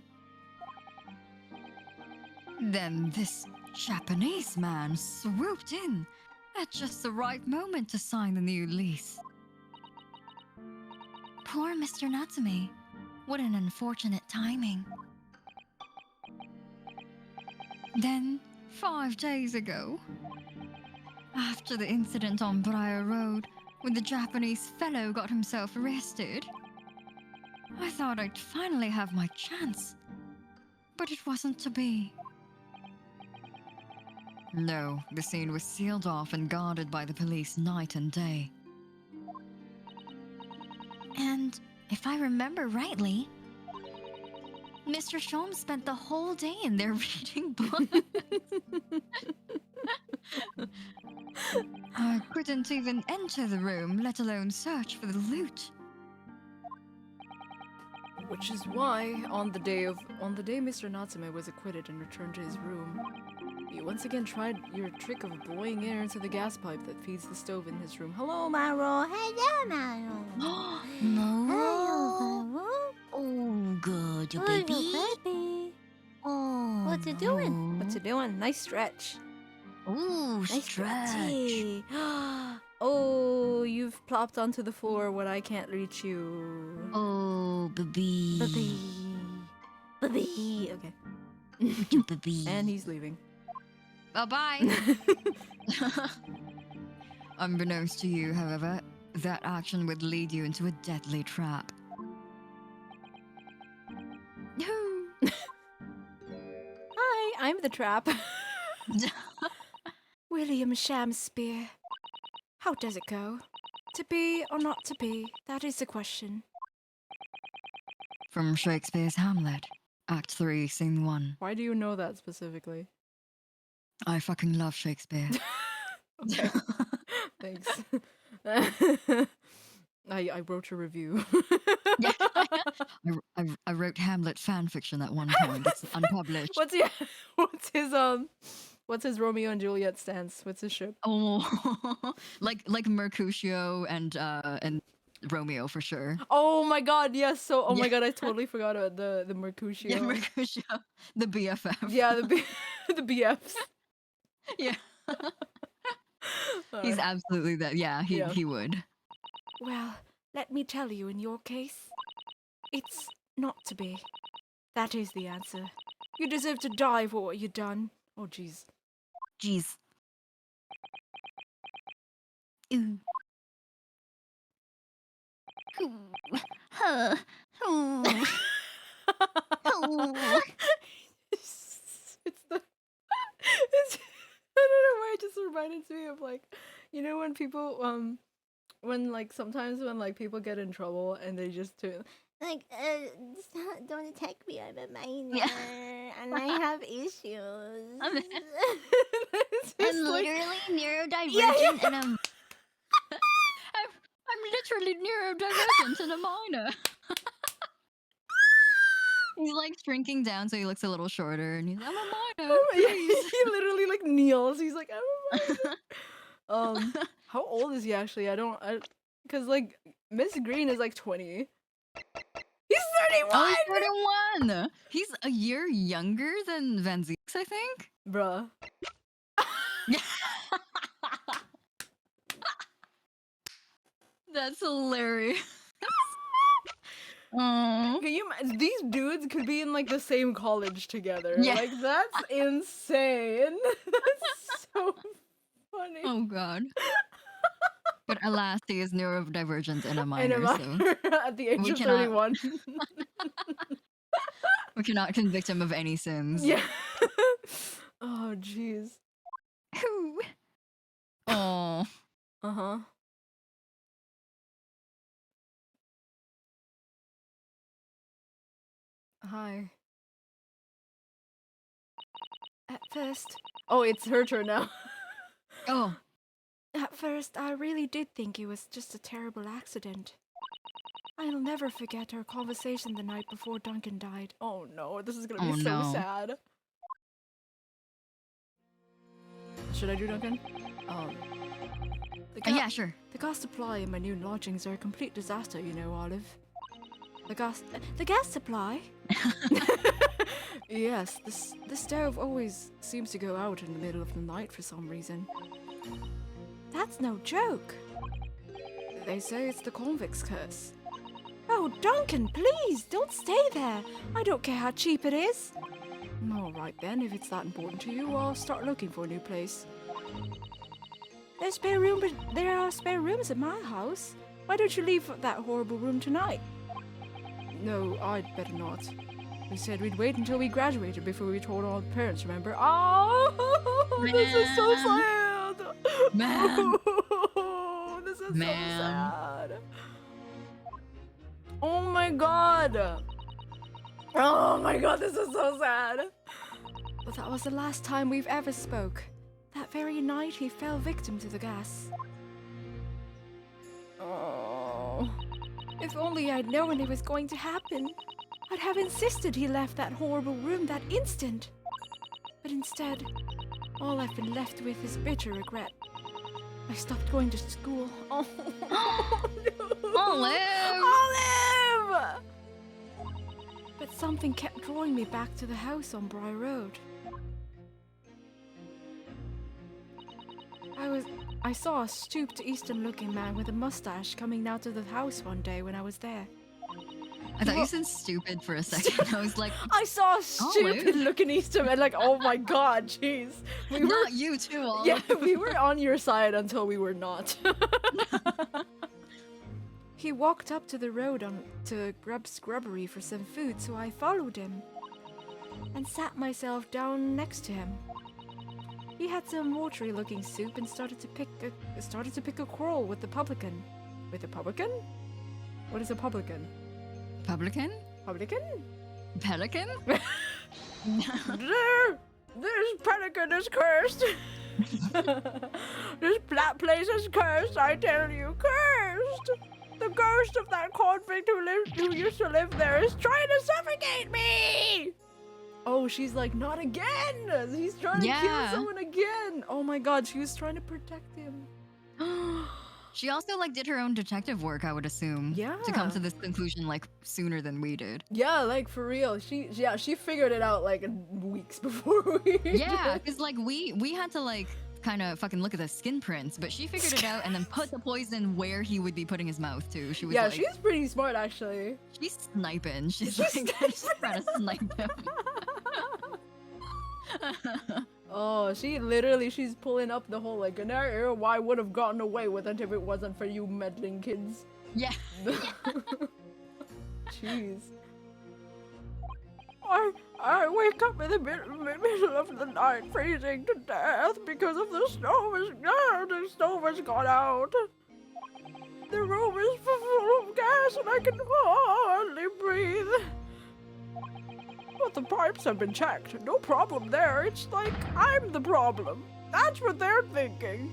Then this Japanese man swooped in at just the right moment to sign the new lease. Poor Mr. Natsume. What an unfortunate timing. Then, 5 days ago, after the incident on Briar Road, when the Japanese fellow got himself arrested, I thought I'd finally have my chance. But it wasn't to be. No, the scene was sealed off and guarded by the police night and day. And if I remember rightly, Mr. SHAM spent the whole day in there reading books. I couldn't even enter the room, let alone search for the loot. Which is why, on the day Mr. Natsume was acquitted and returned to his room, you once again tried your trick of blowing air into the gas pipe that feeds the stove in his room. Hello, Maro. Hello, Maro. Maro? Oh, good, baby. Oh, What's it doing? What's it doing? Nice stretch. Ooh, Nice stretch. stretchy. Oh, you've plopped onto the floor when I can't reach you. Oh, baby. Baby. Baby. Okay. Baby. And he's leaving. Bye-bye. Unbeknownst to you, however, that action would lead you into a deadly trap. Hi, I'm the trap. William Shamspeare. How does it go? To be or not to be? That is the question. From Shakespeare's Hamlet, Act 3, Scene 1. Why do you know that specifically? I fucking love Shakespeare. Okay. Thanks. I wrote a review. Yeah. I wrote Hamlet fan fiction at one point. It's unpublished. What's his Romeo and Juliet stance? What's his ship? Oh, like Mercutio and Romeo for sure. Oh my god, yes. So, my Yeah. god, I totally forgot about the Mercutio. Yeah, Mercutio, the BFF. Yeah, the BFs. Yeah. He's absolutely that. Yeah, he would. Well, let me tell you, in your case, it's not to be. That is the answer. You deserve to die for what you've done. Oh, jeez. Jeez. Ooh. Huh. Ooh. Ooh. It's the. It's, I don't know why it just reminded me of like, you know, when people when like sometimes when like people get in trouble and they just do Like, don't attack me. I'm a minor, and I have issues. it's just I'm like, literally neurodivergent and I'm literally neurodivergent and a minor. He's like shrinking down so he looks a little shorter, and he's I'm a minor. oh, yeah, Please. he literally like kneels. He's like, how old is he actually? Because like Miss Green is like 20. He's 31. Oh, he's 31. He's a year younger than Van Zeeks, I think. Bruh. That's hilarious. Oh. Can you these dudes could be in like the same college together. Yeah. Like that's insane. That's so funny. Oh god. But alas, he is neurodivergent and a minor, And so at the age we of cannot- 31. we cannot convict him of any sins. Yeah. Oh jeez. Oh. Uh-huh. Hi. At first, Oh, it's her turn now. Oh. I really did think it was just a terrible accident. I'll never forget our conversation the night before Duncan died. Oh no, this is gonna Oh, be so no. sad. Should I do Duncan? The Yeah, sure. The gas supply in my new lodgings are a complete disaster, you know, Olive. The gas supply? Yes, the stove always seems to go out in the middle of the night for some reason. That's no joke. They say it's the convict's curse. Oh, Duncan, please, don't stay there. I don't care how cheap it is. Alright then, if it's that important to you, I'll start looking for a new place. There are spare rooms at my house. Why don't you leave that horrible room tonight? No, I'd better not. We said we'd wait until we graduated before we told our parents, remember? Oh, this is so sad! Man. This is Man. so sad. Oh my god! Oh my god, this is so sad! But that was the last time we've ever spoke. That very night he fell victim to the gas. Oh. If only I'd known it was going to happen. I'd have insisted he left that horrible room that instant. But instead, all I've been left with is bitter regret. I stopped going to school. Oh, Olive! Olive! But something kept drawing me back to the house on Briar Road. I saw a stooped Eastern-looking man with a mustache coming out of the house one day when I was there. I thought you said stupid for a second. I was like, I saw a stupid Olive? looking Easterman, like, oh my god, jeez. We were, not you too, Olive. yeah, we were on your side until we were not. He walked up to the road to grab scrubbery for some food, so I followed him and sat myself down next to him. He had some watery-looking soup and started to pick a quarrel with the publican. With a publican? What is a publican? Publican? Publican? Pelican? This pelican is cursed. This place is cursed, I tell you, cursed. The ghost of that convict who used to live there is trying to suffocate me. Oh, she's like, not again. He's trying to kill Yeah. someone again. Oh my god, she was trying to protect him. She also like did her own detective work, I would assume. Yeah. To come to this conclusion like sooner than we did. Yeah, like for real. She figured it out like weeks before we Yeah, did. because like we had to like kind of fucking look at the skin prints, but she figured it out and then put the poison where he would be putting his mouth to. She was Yeah, like, she's pretty smart actually. she's sniping. She's She's like trying to snipe him. Oh, she's pulling up the whole like, why would have gotten away with it if it wasn't for you meddling kids. Yeah. Jeez. I wake up in the middle of the night freezing to death because of the stove has gone out. The room is full of gas and I can hardly breathe. But the pipes have been checked. No problem there. It's like I'm the problem. That's what they're thinking.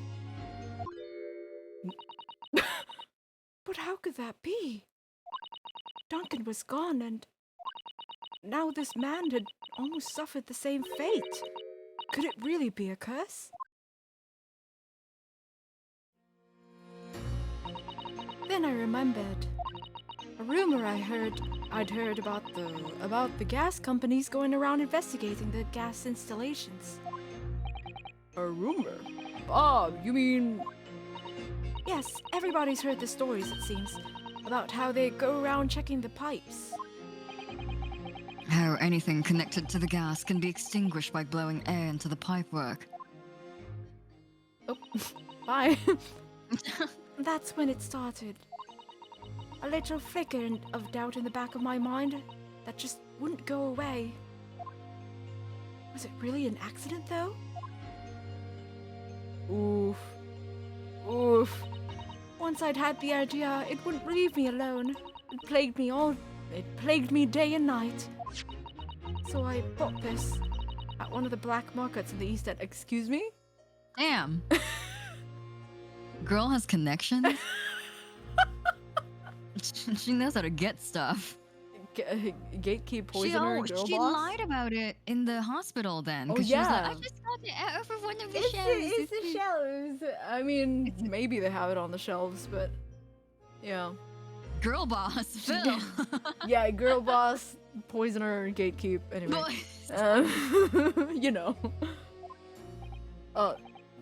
But how could that be? Duncan was gone and now this man had almost suffered the same fate. Could it really be a curse? Then I remembered a rumor I'd heard about the gas companies going around investigating the gas installations. A rumor? Bob, you mean... Yes, everybody's heard the stories, it seems, about how they go around checking the pipes. How anything connected to the gas can be extinguished by blowing air into the pipework. Oh, bye. That's when it started. A little flicker of doubt in the back of my mind that just wouldn't go away. Was it really an accident, though? Oof. Oof. Once I'd had the idea, it wouldn't leave me alone. It plagued me day and night. So I bought this at one of the black markets in the East End. Excuse me? Damn. Girl has connections. She knows how to get stuff. Gatekeep poisoner girl she boss? lied about it in the hospital then. Oh, 'cause she was like, yeah. I just got it out of one of the It's shelves. the shelves. I mean, maybe they have it on the shelves, but yeah. Girl boss, Phil. Yeah, girl boss, poisoner, gatekeep. Anyway, you know.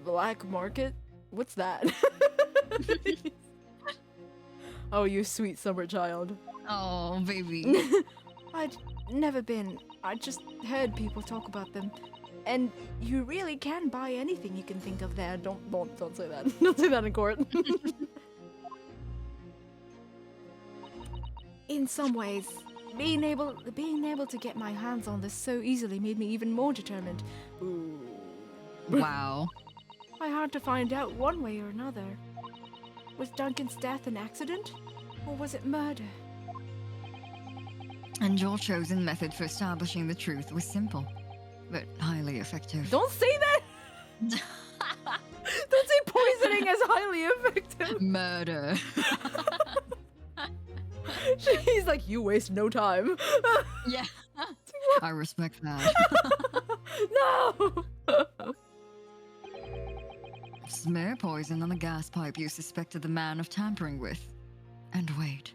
Black market? What's that? Oh, you sweet summer child. Oh, baby. I'd never been. I just heard people talk about them. And you really can buy anything you can think of there. Don't say that. Don't say that in court. In some ways, being able to get my hands on this so easily made me even more determined. Ooh. Wow. I had to find out one way or another. Was Duncan's death an accident? Or was it murder? And your chosen method for establishing the truth was simple, but highly effective. Don't say that! Don't say poisoning as highly effective. Murder. He's like, you waste no time. Yeah. I respect that. No! Smear poison on the gas pipe you suspected the man of tampering with. And wait.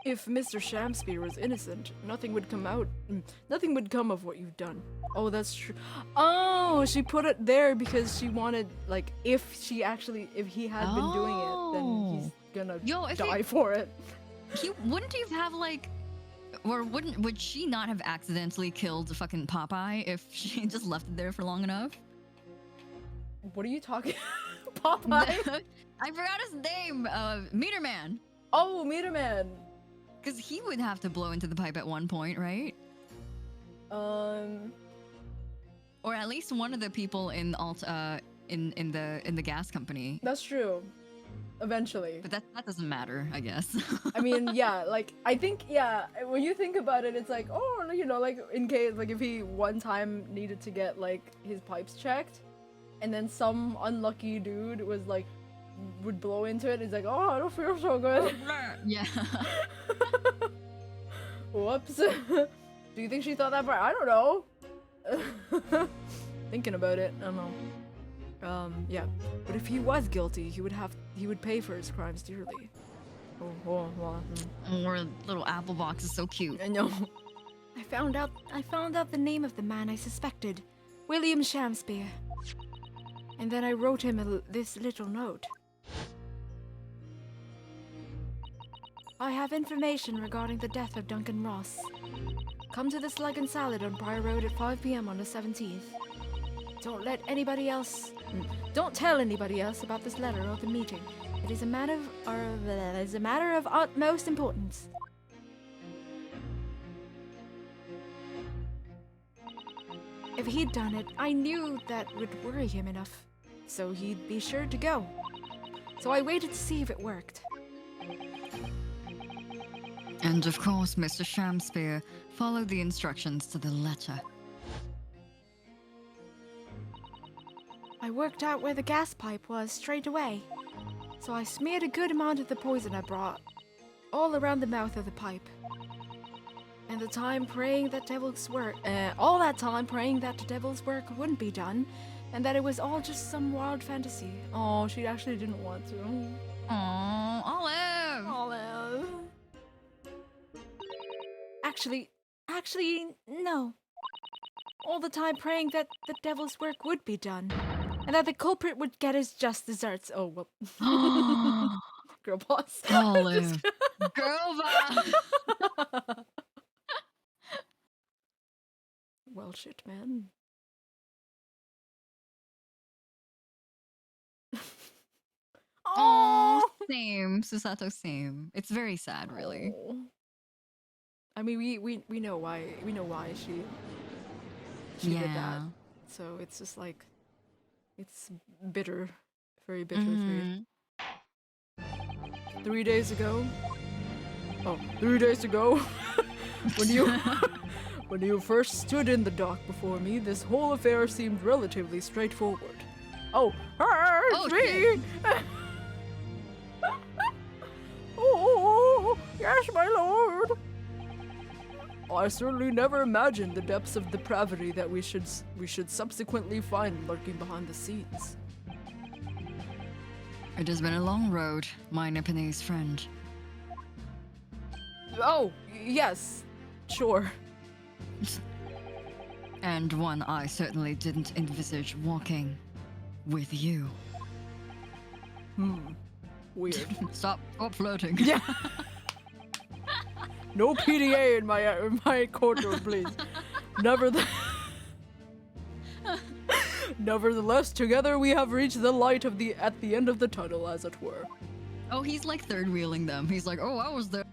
If Mr. Shamspear was innocent, nothing would come out. Nothing would come of what you've done. Oh, that's true. Oh, she put it there because she wanted, like, if he had been doing it, then he's gonna die for it. Wouldn't he have, like, or would she not have accidentally killed fucking Popeye if she just left it there for long enough? What are you talking? Popeye? I forgot his name. Meter Man. Oh, Meter Man. Because he would have to blow into the pipe at one point, right? Or at least one of the people in the gas company. That's true. Eventually. But that doesn't matter, I guess. I mean, yeah, like, I think, yeah, when you think about it, it's like, oh, you know, like, in case, like, if he one time needed to get, like, his pipes checked, and then some unlucky dude was, like, would blow into it, he's like, oh, I don't feel so good. Yeah. Whoops. Do you think she thought that part? I don't know. Thinking about it, I don't know. Yeah. But if he was guilty, he would pay for his crimes dearly. Oh, Or little apple box is so cute. I know. I found out the name of the man I suspected, William Shamspear. And then I wrote him this little note. I have information regarding the death of Duncan Ross. Come to the Slug and Salad on Briar Road at 5 p.m. on the 17th. Don't tell anybody else about this letter or the meeting. It is a matter of utmost importance. If he'd done it, I knew that would worry him enough, so he'd be sure to go. So I waited to see if it worked. And of course, Mr. Shamspear followed the instructions to the letter. I worked out where the gas pipe was straight away. So I smeared a good amount of the poison I brought all around the mouth of the pipe. And all that time praying that the devil's work wouldn't be done, and that it was all just some wild fantasy. Oh, she actually didn't want to. Aww, Olive! Olive. Actually, no. All the time praying that the devil's work would be done, and that the culprit would get his just desserts. Oh, well. Girl boss. Olive. Girl boss! Well, shit, man. Oh, same. Susato, same. It's very sad, really. Aw. I mean, we know why she did that. So it's just like, it's bitter, very bitter for you. 3 days ago. Oh, 3 days ago, when you first stood in the dock before me, this whole affair seemed relatively straightforward. Oh, shit. Oh, yes, my lord. I certainly never imagined the depths of depravity that we should subsequently find lurking behind the scenes. It has been a long road, my Nipponese friend. Oh, yes, sure. And one I certainly didn't envisage walking with you. Weird. Stop flirting. Yeah. No PDA in my courtroom, please. Nevertheless, together we have reached the light at the end of the tunnel, as it were. Oh, he's like third wheeling them. He's like, oh, I was there.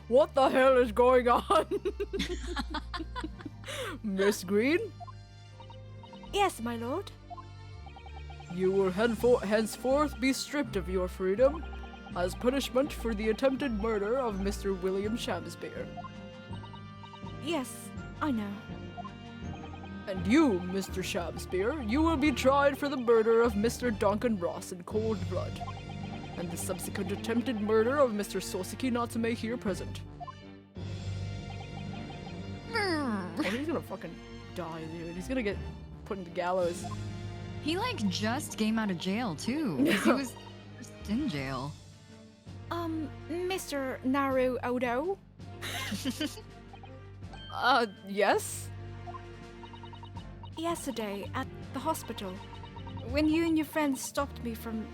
What the hell is going on? Miss Green? Yes, my lord. You will henceforth be stripped of your freedom as punishment for the attempted murder of Mr. William Shamspear. Yes, I know. And you, Mr. Shamspear, you will be tried for the murder of Mr. Duncan Ross in cold blood, and the subsequent attempted murder of Mr. Soseki Natsume here present. Oh, he's gonna fucking die, dude. He's gonna get put in the gallows. He like just came out of jail too. 'Cause he was just in jail. Mr. Naru Odo? Yes? Yesterday, at the hospital, when you and your friends stopped me from...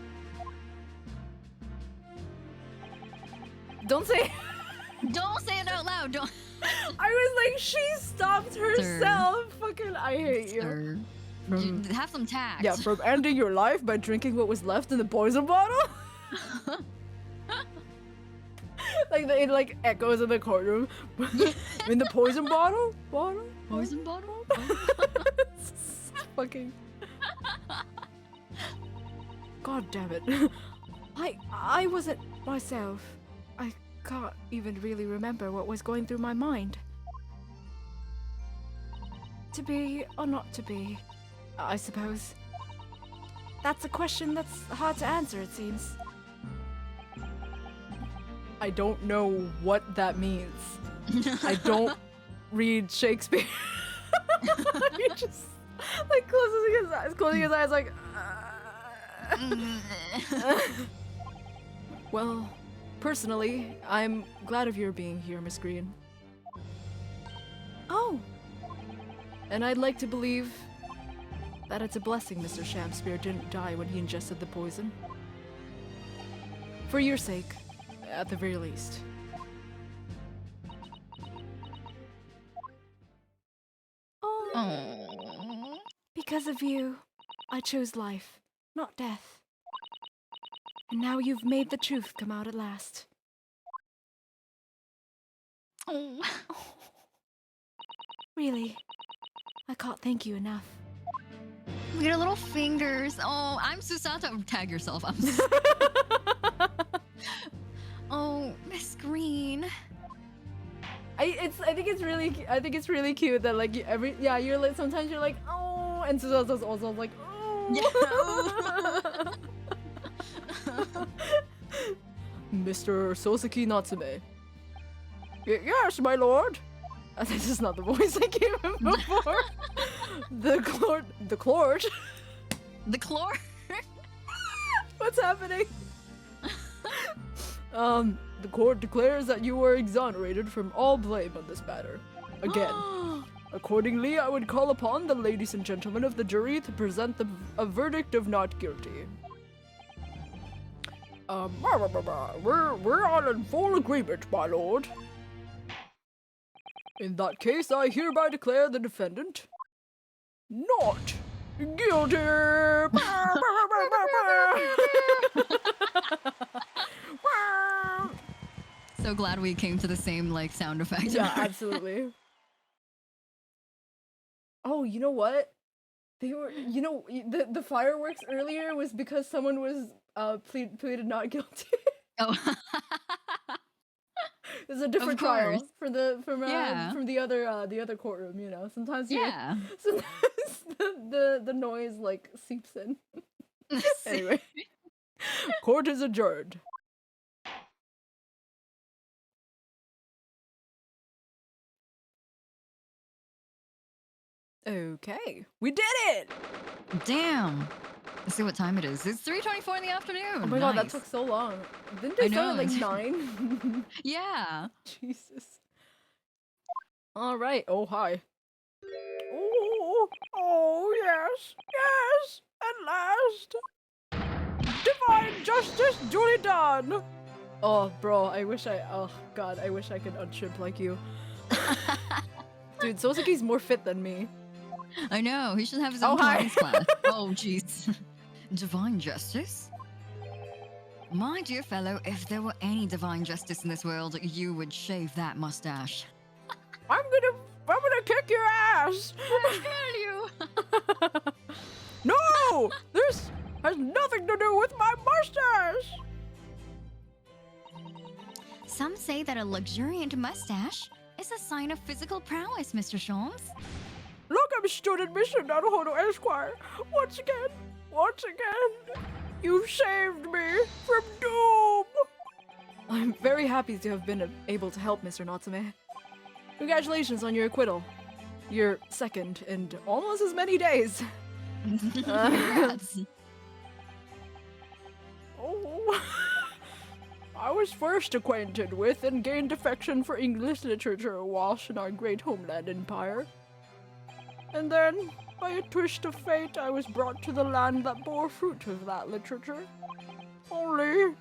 Don't say... Don't say it out loud. Don't. I was like, she stopped herself. Fucking, I hate you. Sir, From- have some tact. Yeah, from ending your life by drinking what was left in the poison bottle? Like, it like echoes in the courtroom. In the poison bottle? Poison bottle? Fucking... God damn it. I wasn't myself. I can't even really remember what was going through my mind. To be or not to be, I suppose. That's a question that's hard to answer, it seems. I don't know what that means. I don't read Shakespeare. He just like closing his eyes like Well, personally, I'm glad of your being here, Miss Green. Oh, And I'd like to believe that it's a blessing Mr. Shamspear didn't die when he ingested the poison. For your sake, at the very least. Oh. Because of you, I chose life, not death. And now you've made the truth come out at last. Oh. Really, I can't thank you enough. Look at her little fingers. Oh, I'm Susato. Tag yourself. Oh, Miss Green. I think it's really cute that like you're like sometimes you're like oh, and Susato's also like oh. Mr. Soseki Natsume. Yes, my lord. This is not the voice I gave him before. The clort. The chlor. What's happening? The court declares that you were exonerated from all blame on this matter. Again. Accordingly, I would call upon the ladies and gentlemen of the jury to present a verdict of not guilty. We're all in full agreement, my lord. In that case, I hereby declare the defendant not guilty. So glad we came to the same like sound effect. Yeah, absolutely. Oh, you know what? They were, the fireworks earlier was because someone was pleaded not guilty. Oh. It's a different Of course. trial from the other courtroom. You know, sometimes the noise like seeps in. Anyway, court is adjourned. Okay, we did it! Damn. Let's see what time it is. It's 3:24 in the afternoon. Oh my god, that Nice. took so long. Didn't they start at like know. 9? Yeah. Jesus. Alright, oh hi. Oh yes, at last. Divine justice duly done. Oh bro, I wish I could unship like you. Dude, Sosuke's more fit than me. I know. He should have his Oh, own hi. Pilates class. Oh, jeez. Divine justice? My dear fellow, if there were any divine justice in this world, you would shave that mustache. I'm gonna kick your ass. Kill you. No! This has nothing to do with my mustache! Some say that a luxuriant mustache is a sign of physical prowess, Mr. Sholmes. Look, I'm student Mr. Naruhodo Esquire. Once again, you saved me from doom! I'm very happy to have been able to help, Mr. Natsume. Congratulations on your acquittal. Your second in almost as many days. Congrats. Oh. I was first acquainted with and gained affection for English literature whilst in our great homeland empire. And then, by a twist of fate, I was brought to the land that bore fruit of that literature. Only,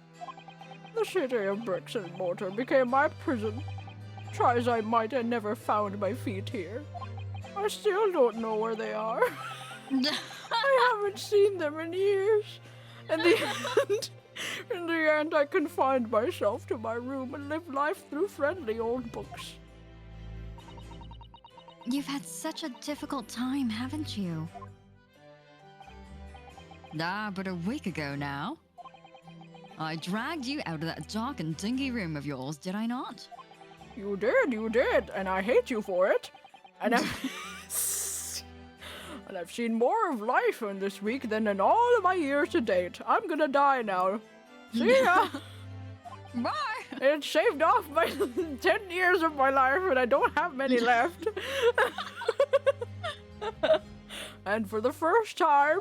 the city of bricks and mortar became my prison. Try as I might, I never found my feet here. I still don't know where they are. I haven't seen them in years. In the end, I confined myself to my room and lived life through friendly old books. You've had such a difficult time, haven't you? But a week ago now. I dragged you out of that dark and dingy room of yours, did I not? You did, and I hate you for it. And I've seen more of life in this week than in all of my years to date. I'm gonna die now. See ya! Bye! It shaved off my 10 years of my life, and I don't have many left. And for the first time,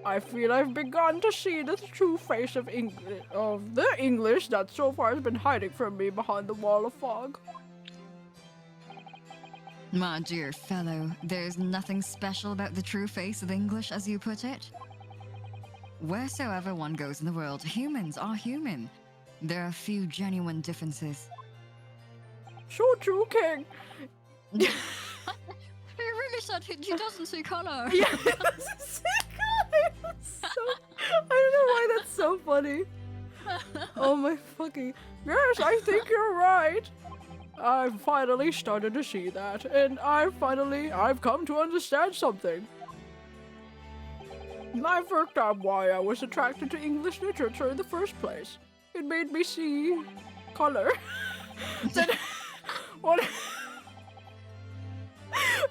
I feel I've begun to see the true face of the English that so far has been hiding from me behind the wall of fog. My dear fellow, there's nothing special about the true face of English, as you put it. Wheresoever one goes in the world, humans are human. there are few genuine differences. So true, King. He really said he doesn't see color. Yeah, so, I don't know why that's so funny. Oh my fucking... Yes, I think you're right. I've finally started to see that, and I've come to understand something. I've worked out why I was attracted to English literature in the first place. It made me see color.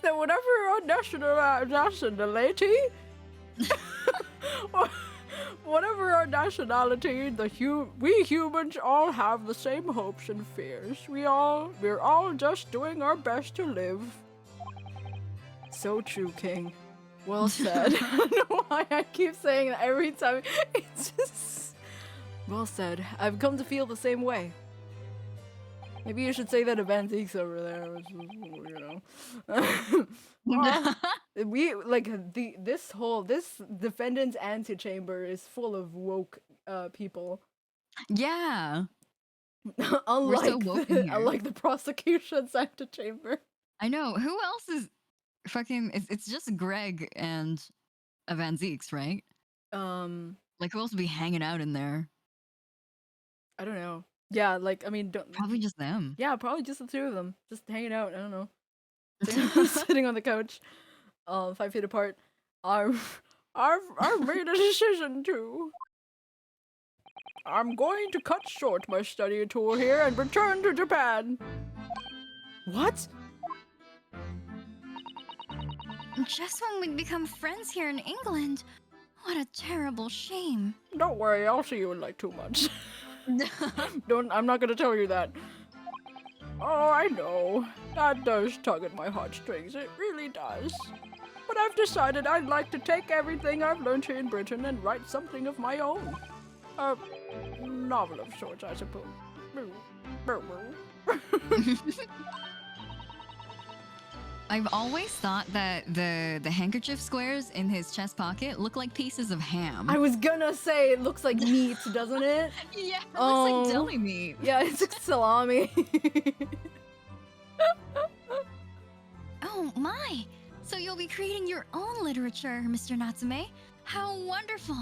that whatever our nationality, or whatever our nationality, we humans all have the same hopes and fears. We're all just doing our best to live. So true, King. Well said. I don't know why I keep saying that every time. It's just... Well said. I've come to feel the same way. Maybe you should say that to Van Zeke's over there, which is, you know. We, like, this defendant's antechamber is full of woke people. Yeah. Unlike woke unlike the prosecution's antechamber. I know. Who else is fucking... It's just Greg and Van Zeke's, right? Like, who else would be hanging out in there? I don't know. Yeah, like, I mean, Probably just them. Yeah, probably just the two of them. Just hanging out, I don't know. Sitting on the couch. 5 feet apart. I've made a decision to... I'm going to cut short my study tour here and return to Japan. What? Just when we'd become friends here in England. What a terrible shame. Don't worry, I'll see you in like 2 months. I'm not gonna tell you that. Oh, I know. That does tug at my heartstrings, it really does. But I've decided I'd like to take everything I've learned here in Britain and write something of my own. A novel of sorts, I suppose. I've always thought that the handkerchief squares in his chest pocket look like pieces of ham. I was gonna say it looks like meat, doesn't it? Yeah, it looks like deli meat. Yeah, it's like salami. Oh my! So you'll be creating your own literature, Mr. Natsume? How wonderful!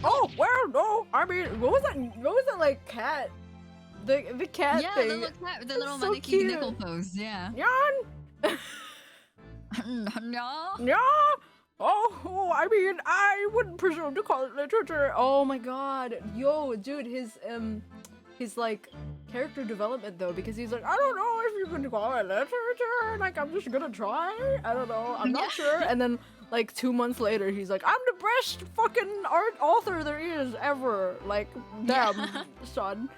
Oh, well, no, I mean, what was that like cat? The cat yeah, thing. the little cat, the little so maneki cute. nickel pose, yeah. Yan! No. Yeah. Oh, I mean, I wouldn't presume to call it literature. Oh my god. Yo, dude, his like character development though, because he's like, I don't know if you can call it literature. Like, I'm just gonna try. I don't know. I'm not sure. And then like 2 months later, he's like, I'm the best fucking art author there is ever. Like, damn, son.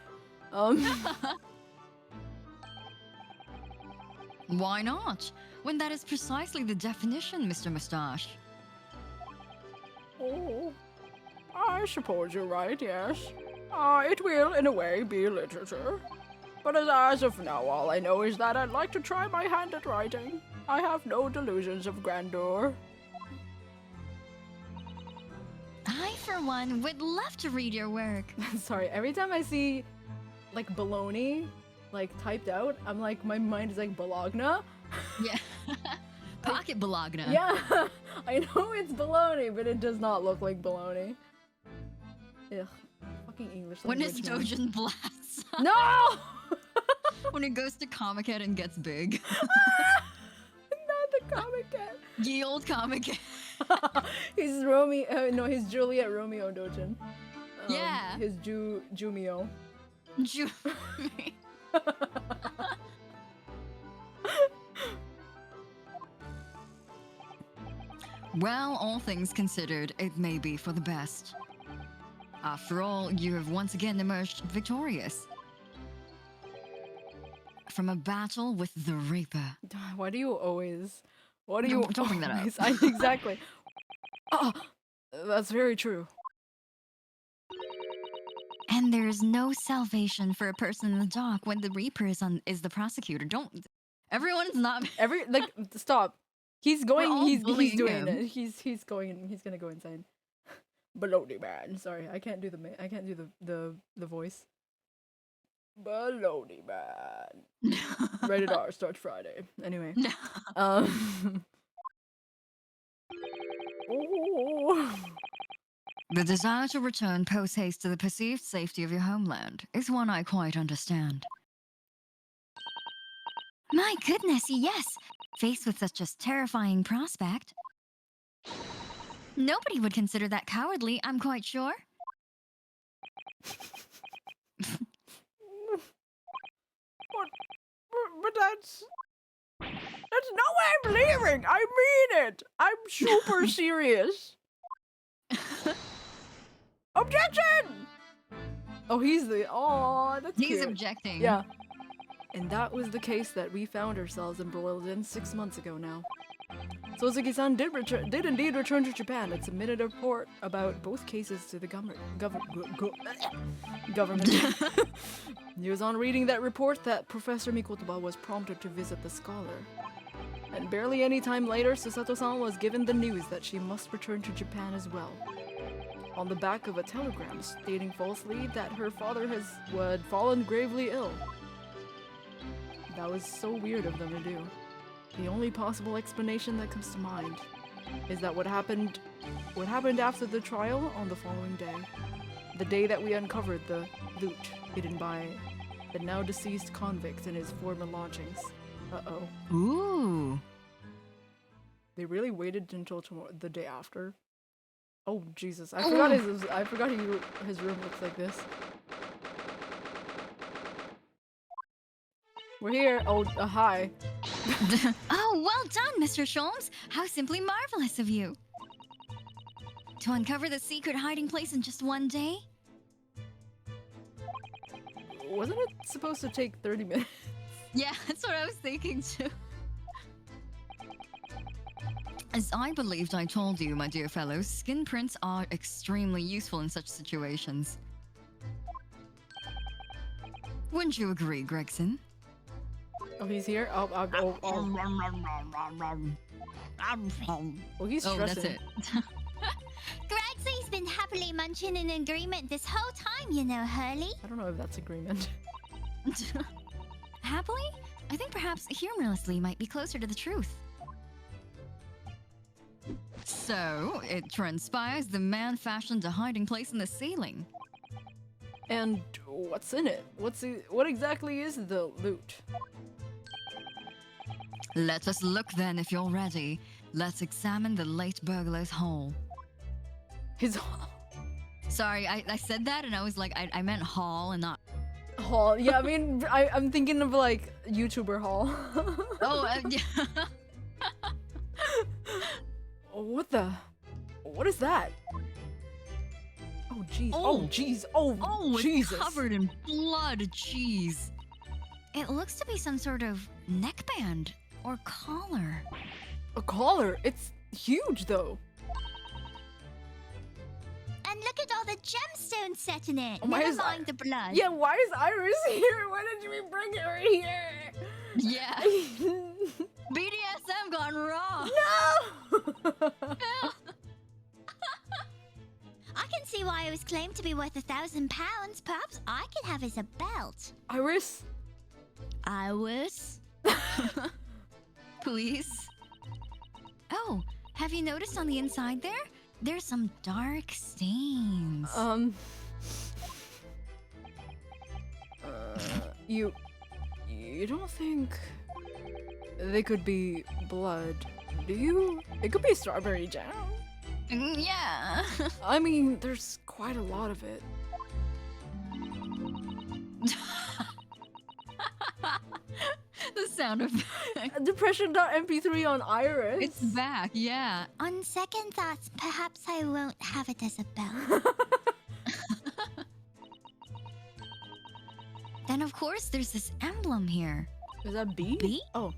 Why not? When that is precisely the definition, Mr. Mustache. Oh, I suppose you're right, yes. It will, in a way, be literature. But as of now, all I know is that I'd like to try my hand at writing. I have no delusions of grandeur. I, for one, would love to read your work. Sorry, every time I see, like, baloney, like, typed out, I'm like, my mind is like, Bologna? Yeah. Pocket Bologna. Yeah, I know it's baloney, but it does not look like baloney. Ugh, fucking English When language, his man. Dojin blasts. No! When it goes to Comic Head and gets big. Not the comic cat. Ye old Comic Head. He's Romeo, no, he's Juliet Romeo Dojin. Yeah. His Jumio. Well, all things considered, it may be for the best. After all, you have once again emerged victorious. From a battle with the Reaper. Why do you always... What do you Don't bring that up. always... Exactly. Oh, that's very true. And there is no salvation for a person in the dock when the Reaper is the prosecutor. Don't... Everyone's not... Stop. He's going, all he's bullying doing him. it. He's gonna go insane. Baloney man. Sorry, I can't do the voice. Baloney man. Rated R starts Friday. Anyway. Oh. The desire to return post-haste to the perceived safety of your homeland is one I quite understand. My goodness, yes! Faced with such a terrifying prospect. Nobody would consider that cowardly, I'm quite sure. But that's no way I'm leaving! I mean it! I'm super serious! Objection! Oh, he's that's He's cute. objecting. Yeah. And that was the case that we found ourselves embroiled in 6 months ago now. Suzuki-san did indeed return to Japan and submitted a report about both cases to the government. He was on reading that report that Professor Mikotoba was prompted to visit the scholar. And barely any time later, Susato-san was given the news that she must return to Japan as well. On the back of a telegram stating falsely that her father had fallen gravely ill. That was so weird of them to do. The only possible explanation that comes to mind is that what happened after the trial on the following day. The day that we uncovered the loot hidden by the now deceased convict in his former lodgings. Uh-oh. Ooh. They really waited until the day after? Oh, Jesus. I forgot his room looks like this. We're here. Oh, hi. Oh, well done, Mr. Sholmes. How simply marvelous of you. To uncover the secret hiding place in just one day? Wasn't it supposed to take 30 minutes? Yeah, that's what I was thinking too. As I believed I told you, my dear fellows, skin prints are extremely useful in such situations. Wouldn't you agree, Gregson? Oh, he's here? Oh, he's stressing. Oh, that's it. Gregsy's been happily munching in agreement this whole time, you know, Hurley. I don't know if that's agreement. Happily? I think perhaps humorlessly might be closer to the truth. So, it transpires the man fashioned a hiding place in the ceiling. And what's in it? What exactly is the loot? Let us look then if you're ready. Let's examine the late burglar's hole. His hall. Sorry, I said that and I was like, I meant hall and not... Hall. Yeah, I mean, I'm thinking of like YouTuber hall. Oh, yeah. What is that? Oh, jeez. Oh. Oh, jeez. Oh, Jesus. It's covered in blood, jeez. It looks to be some sort of neckband or collar. A collar? It's huge, though. And look at all the gemstones set in it. Why Never is mind the blood. Yeah, why is Iris here? Why did we bring her here? Yeah. BDSM gone wrong. No! I can see why it was claimed to be worth £1,000. Perhaps I could have as a belt. Iris? Iris? Please. Oh, have you noticed on the inside there? There's some dark stains. You don't think they could be blood, do you? It could be strawberry jam. Yeah. I mean, there's quite a lot of it. The sound effect. Depression.mp3 on Iris. It's back, yeah. On second thoughts, perhaps I won't have it as a belt. Then of course there's this emblem here. Is that B? B? Oh.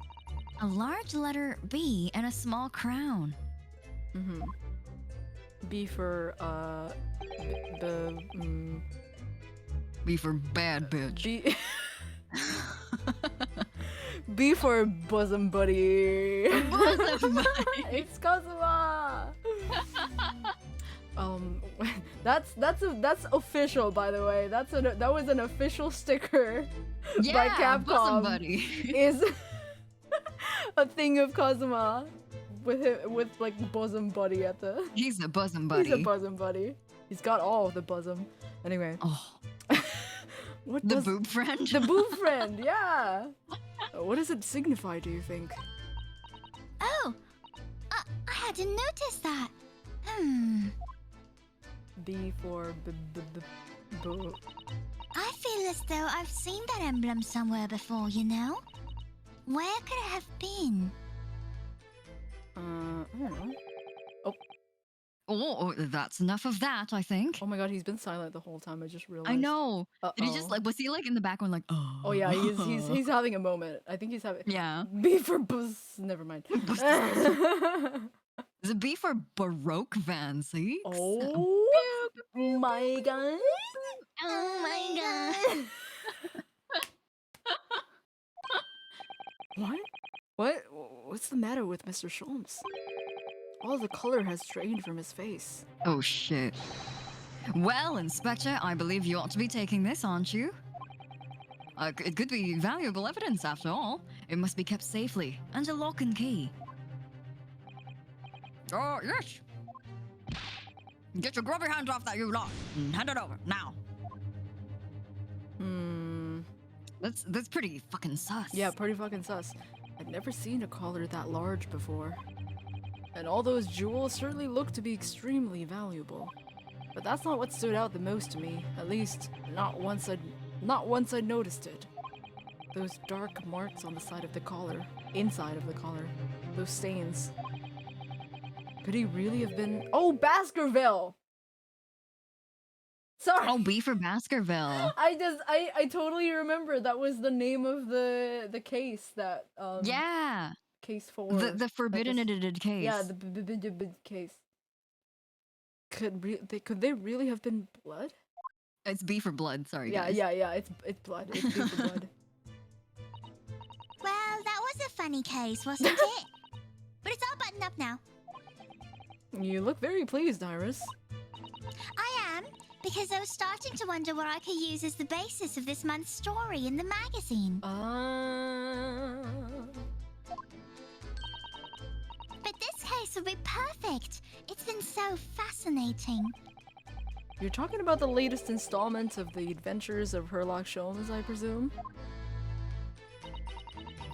A large letter B and a small crown. Mm-hmm. B for, B for bad bitch. B... B for bosom buddy. Bosom buddy. It's Kazuma. That's official, by the way. That was an official sticker by Capcom. Bosom buddy. Is a thing of Kazuma with like bosom buddy at the. He's a bosom buddy. He's a bosom buddy. He's got all the bosom. Anyway. Oh. What The does boob friend? the boob friend? Yeah. What does it signify? Do you think? Oh, I hadn't noticed that. B for boo. I feel as though I've seen that emblem somewhere before, you know? Where could it have been? I don't know. Oh, that's enough of that, I think. Oh my god, he's been silent the whole time. I just realized. I know. Uh-oh. Did he just like, was he like in the background like, oh? Oh yeah, he's having a moment. I think he's having. Yeah. B for buzz. Never mind. Is it B for Baroque fancy? Oh my god. Oh my god. What? What's the matter with Mr. Sholmes? All the color has drained from his face. Oh shit. Well, Inspector, I believe you ought to be taking this, aren't you? It could be valuable evidence after all. It must be kept safely, under lock and key. Oh, yes. Get your grubby hands off that you lot and hand it over, now. That's pretty fucking sus. Yeah, pretty fucking sus. I've never seen a collar that large before. And all those jewels certainly look to be extremely valuable. But that's not what stood out the most to me. At least, not once I'd noticed it. Those dark marks on the side of the collar. Inside of the collar. Those stains. Could he really have been— Oh, Baskerville! Sorry! Oh, B for Baskerville. I totally remember that was the name of the case that Yeah. Case 4. The forbidden edited case. Yeah, the case. Could they really have been blood? It's B for blood, sorry Yeah, guys. yeah, it's blood. It's B for blood. Well, that was a funny case, wasn't it? But it's all buttoned up now. You look very pleased, Iris. I am, because I was starting to wonder what I could use as the basis of this month's story in the magazine. But this case would be perfect. It's been so fascinating. You're talking about the latest installment of the Adventures of Sherlock Holmes, I presume?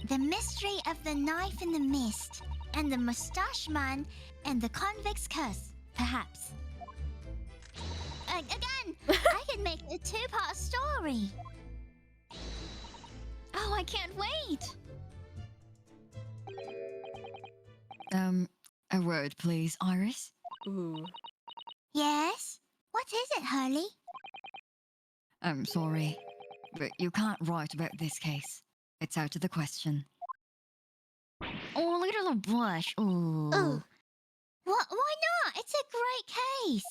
The mystery of the knife in the mist, and the mustache man, and the convict's curse, perhaps. Again, I can make a two-part story. Oh, I can't wait. A word, please, Iris. Ooh. Yes? What is it, Hurley? I'm sorry, but you can't write about this case. It's out of the question. Oh, look at the blush. Ooh. Why not? It's a great case.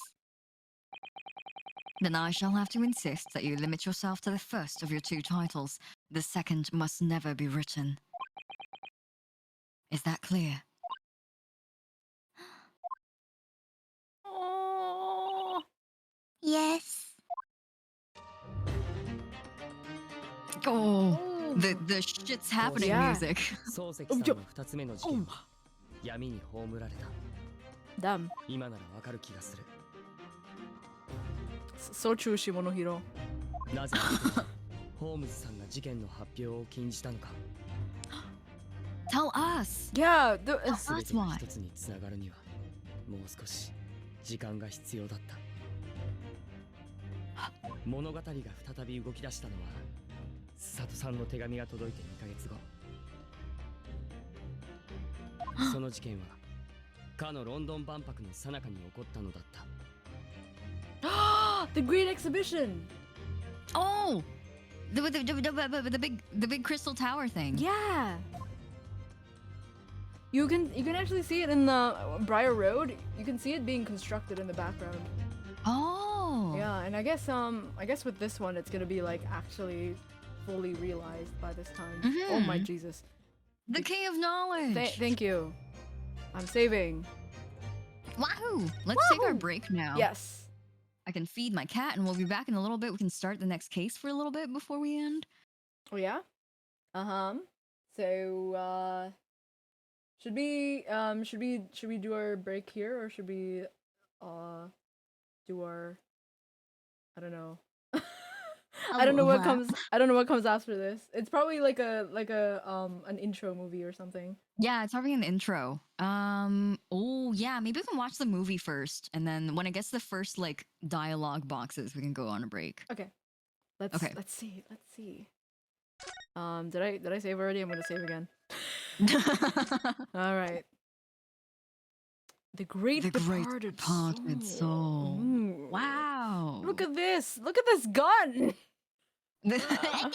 Then I shall have to insist that you limit yourself to the first of your two titles. The second must never be written. Is that clear? Oh. Yes. Oh, the shit's happening Yeah. music. 漱石さんの2つ目の事件は闇に葬られた。 Damn. 今ならわかる気がする。 So true, Shimonohiro. なぜホームズさんが事件の発表を禁じたのか。 Tell us. Yeah, 全てが一つにつながるにはもう少し時間が必要だった。物語が再び動き出したのは佐藤さんの手紙が届いて2ヶ月後。その事件はかのロンドン万博の最中に起こったのだった。 the Great Exhibition. Oh, the big crystal tower thing. Yeah. You can actually see it in the Briar Road. You can see it being constructed in the background. Oh. Yeah, and I guess with this one it's gonna be like actually fully realized by this time. Oh my Jesus. The key of knowledge. Thank you. I'm saving. Wahoo! Let's take our break now. Yes. I can feed my cat, and we'll be back in a little bit. We can start the next case for a little bit before we end. Oh yeah? So should we do our break here, or should we do our, I don't know. I don't know what comes after this. It's probably like an intro movie or something. Yeah, it's probably an intro. Oh yeah, maybe we can watch the movie first, and then when it gets to the first like dialogue boxes, we can go on a break. Okay. Let's see. Did I save already? I'm gonna save again. All right. The Great Departed Soul. Ooh. Wow. Look at this. Look at this gun. Again!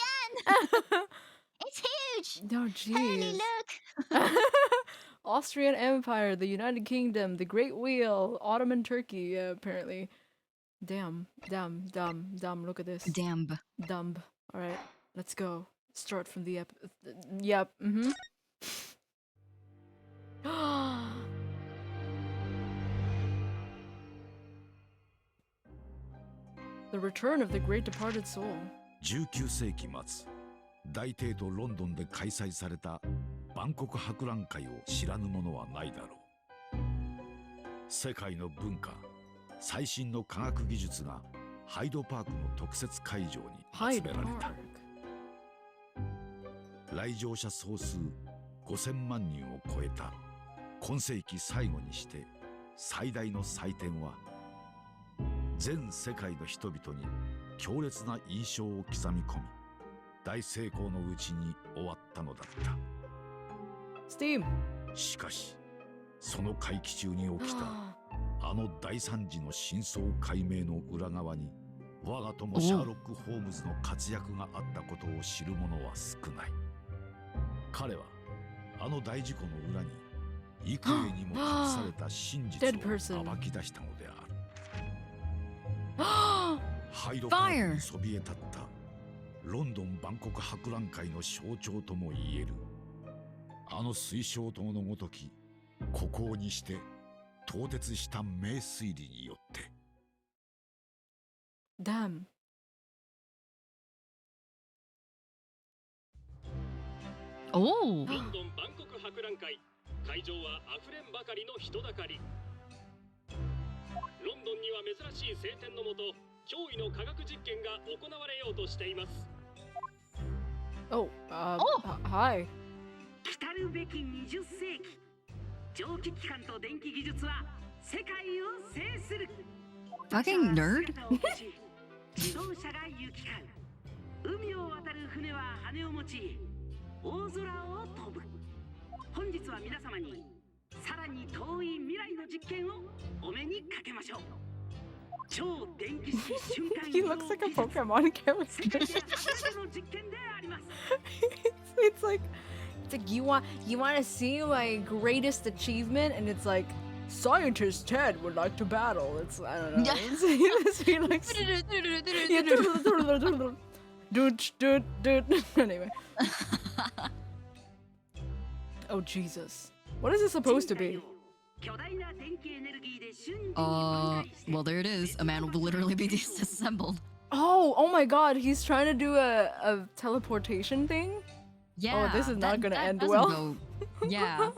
It's huge! Oh, jeez. Holy look! Austrian Empire, the United Kingdom, the Great Wheel, Ottoman Turkey, yeah, apparently. Damn. Look at this. Damn. Dumb. Alright, let's go. Start from the yep, mm-hmm. The Return of the Great Departed Soul. 19世紀末、大帝都ロンドンで開催された万国博覧会を知らぬ者はないだろう。世界の文化、最新の科学技術がハイドパークの特設会場に集められた。来場者総数5000万人を超えた今世紀最後にして最大の祭典は、全世界の人々に強烈な印象を刻み込み、大成功のうちに終わったのだった。Steam。しかし、その会期中に起きたあの大惨事の真相解明の裏側に、我が友シャーロック・ホームズの活躍があったことを知る者は少ない。彼はあの大事故の裏に幾重にも隠された真実を暴き出したのである。ハイドパークにそびえ立ったロンドン万国博覧会の象徴ともいえるあの水晶塔のごとき孤高にして凍結した名推理によって。Damn。おお。ロンドン万国博覧会、会場はあふれんばかりの人だかり。ロンドンには珍しい晴天のもと、驚異の科学実験が行われようとしています。Hi。来るべき20世紀、蒸気機関と電気技術は世界を制する。Fucking nerd。自動車が行き交う。海を渡る船は羽を持ち、大空を飛ぶ。本日は皆様にさらに遠い未来の実験をお目にかけましょう。超電気式瞬間 He looks like a Pokemon character. it's like you want to see my greatest achievement, and it's like Scientist Ted would like to battle. It's I don't know. He likes dude. Anyway. Oh Jesus. What is this supposed to be? Well, there it is. A man will literally be disassembled. Oh my God! He's trying to do a teleportation thing. Yeah. Oh, this is not gonna end well. Yeah.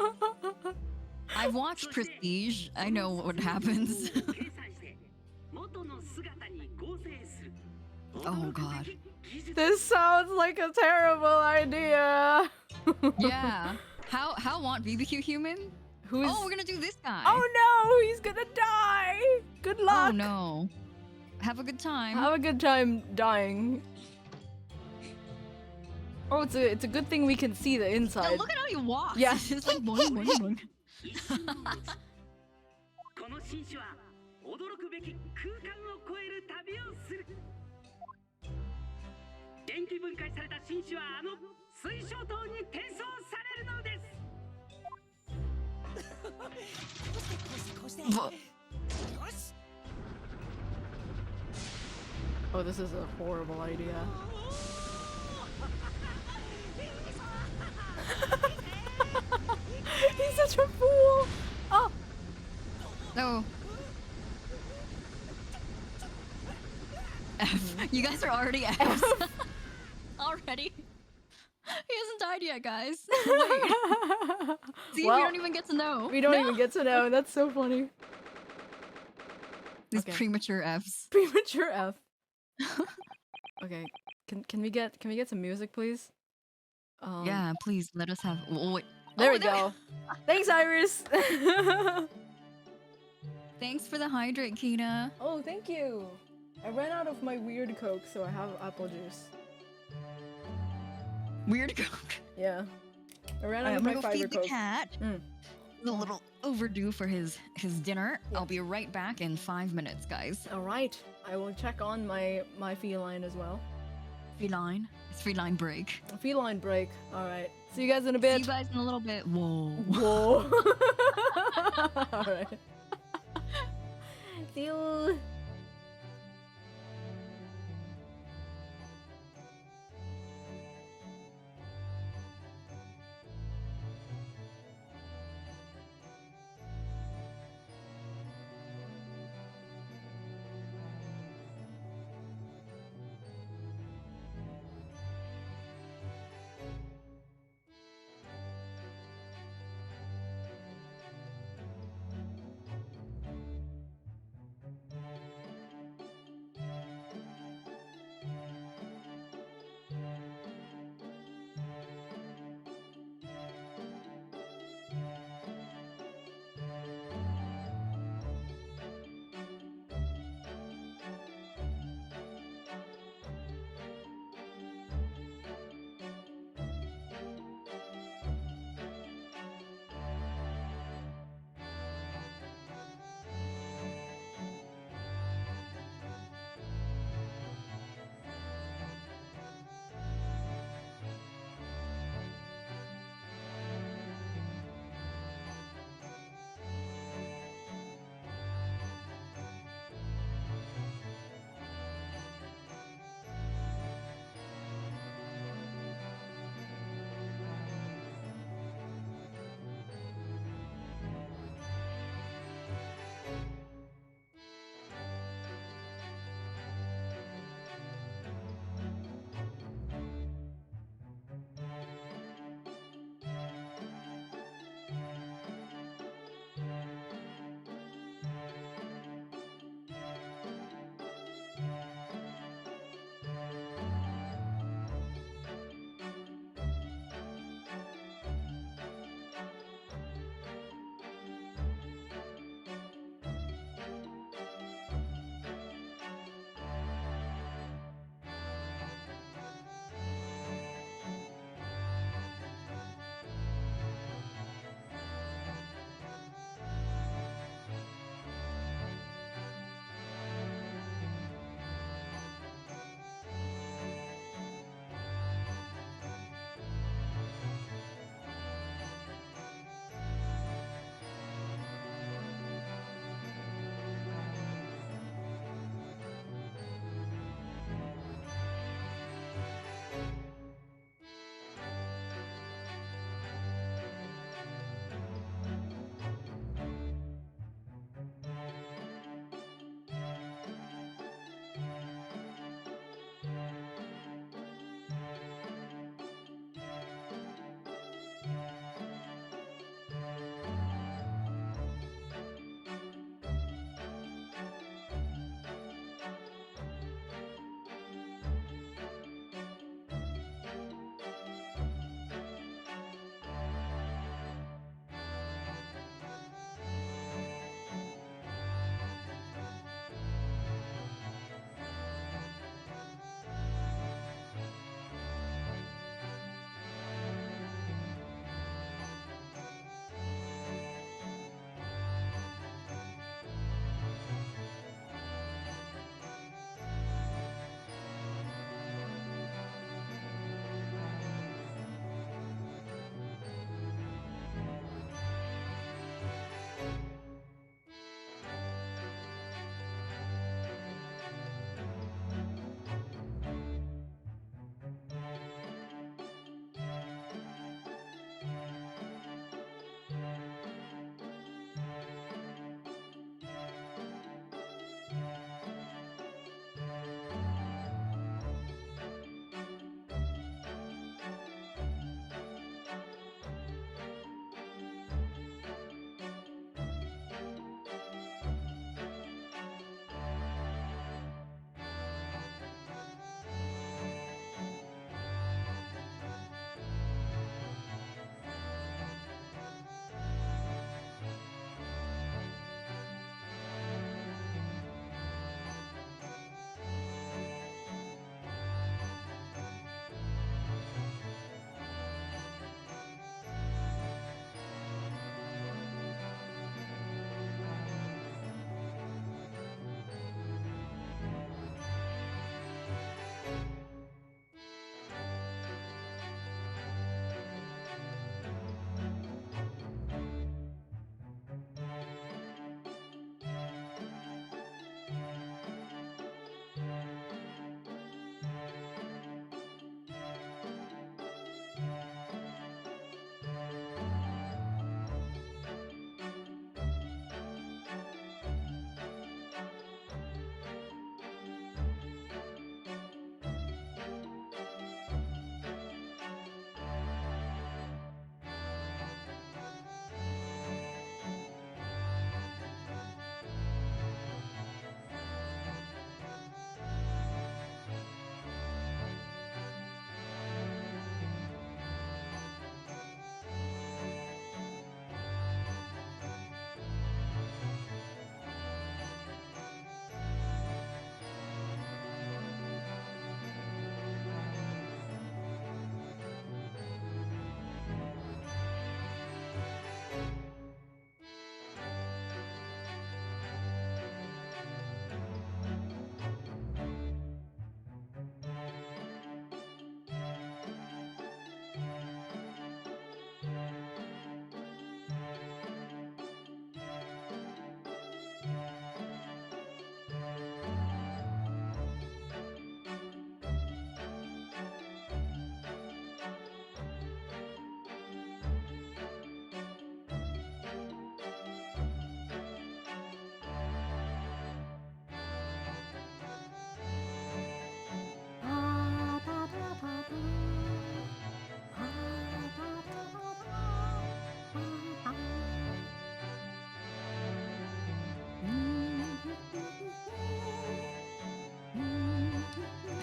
I've watched Prestige. I know what happens. Oh God. This sounds like a terrible idea. Yeah. How want BBQ human? Oh, we're gonna do this guy. Oh no, he's gonna die. Good luck. Oh no. Have a good time. Have a good time dying. Oh, it's a good thing we can see the inside. Yo, look at how he walks. Yeah. It's like boing, boing, boing. Oh, this is a horrible idea. He's such a fool! Oh! No. F. You guys are already Fs. Already? He hasn't died yet, guys. Wait. See, Well, we don't even get to know. We don't even get to know. That's so funny. These Okay. premature Fs. Premature F. Okay. Can we get some music, please? Yeah, please let us have. Oh, wait. There Oh, we go. Thanks, Iris. Thanks for the hydrate, Kina. Oh, thank you. I ran out of my weird Coke, so I have apple juice. Weird Coke. Yeah. I ran out I'm of gonna my go fiber feed the Coke. cat. He's a little overdue for his dinner. Yeah. I'll be right back in 5 minutes, guys. All right. I will check on my feline as well. Feline. It's feline break. Feline break. All right. See you guys in a See bit. you guys in a little bit. Whoa. Whoa. All right. See you.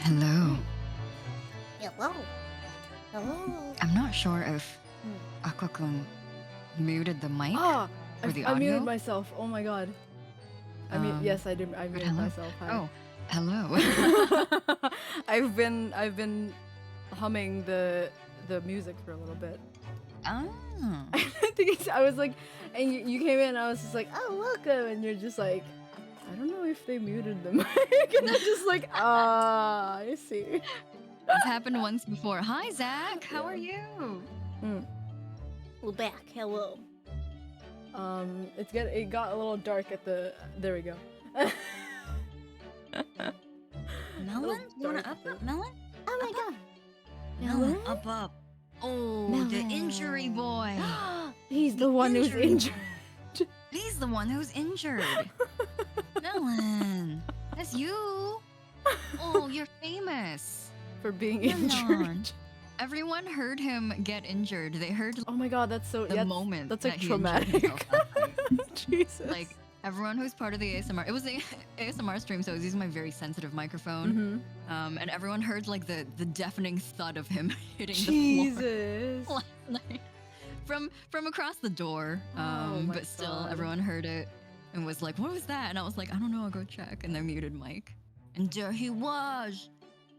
Hello. Hello. Hello. I'm not sure if Aqua-kun muted the mic Ah, or the I audio. muted myself. Oh my god. I mean, yes, I did. I muted hello? myself. Hi. Oh, hello. I've been humming the music for a little bit. Ah. I think I was like, and you came in, and I was just like, oh, welcome, and you're just like, I don't know if they muted the mic, and I'm just like, I see. It's happened once before. Hi, Zach. How are you? We're back. Hello. It got a little dark at the. There we go. Melon? You wanna up? Melon? Oh my god. Melon, up. Oh, the Melon. injury boy. He's the one who's injured. He's the one who's injured. Melon, that's you. Oh, you're famous. For being Melon. injured. Everyone heard him get injured. They heard Oh my god, that's so. the moment That's that like he injured traumatic. himself last night. Jesus. Like everyone who's part of the ASMR, it was the ASMR stream, so I was using my very sensitive microphone. And everyone heard like the deafening thud of him hitting the Jesus. floor last night from across the door. Oh my But still, God. everyone heard it and was like, "What was that?" And I was like, "I don't know. I'll go check." And they muted mic, and there he was,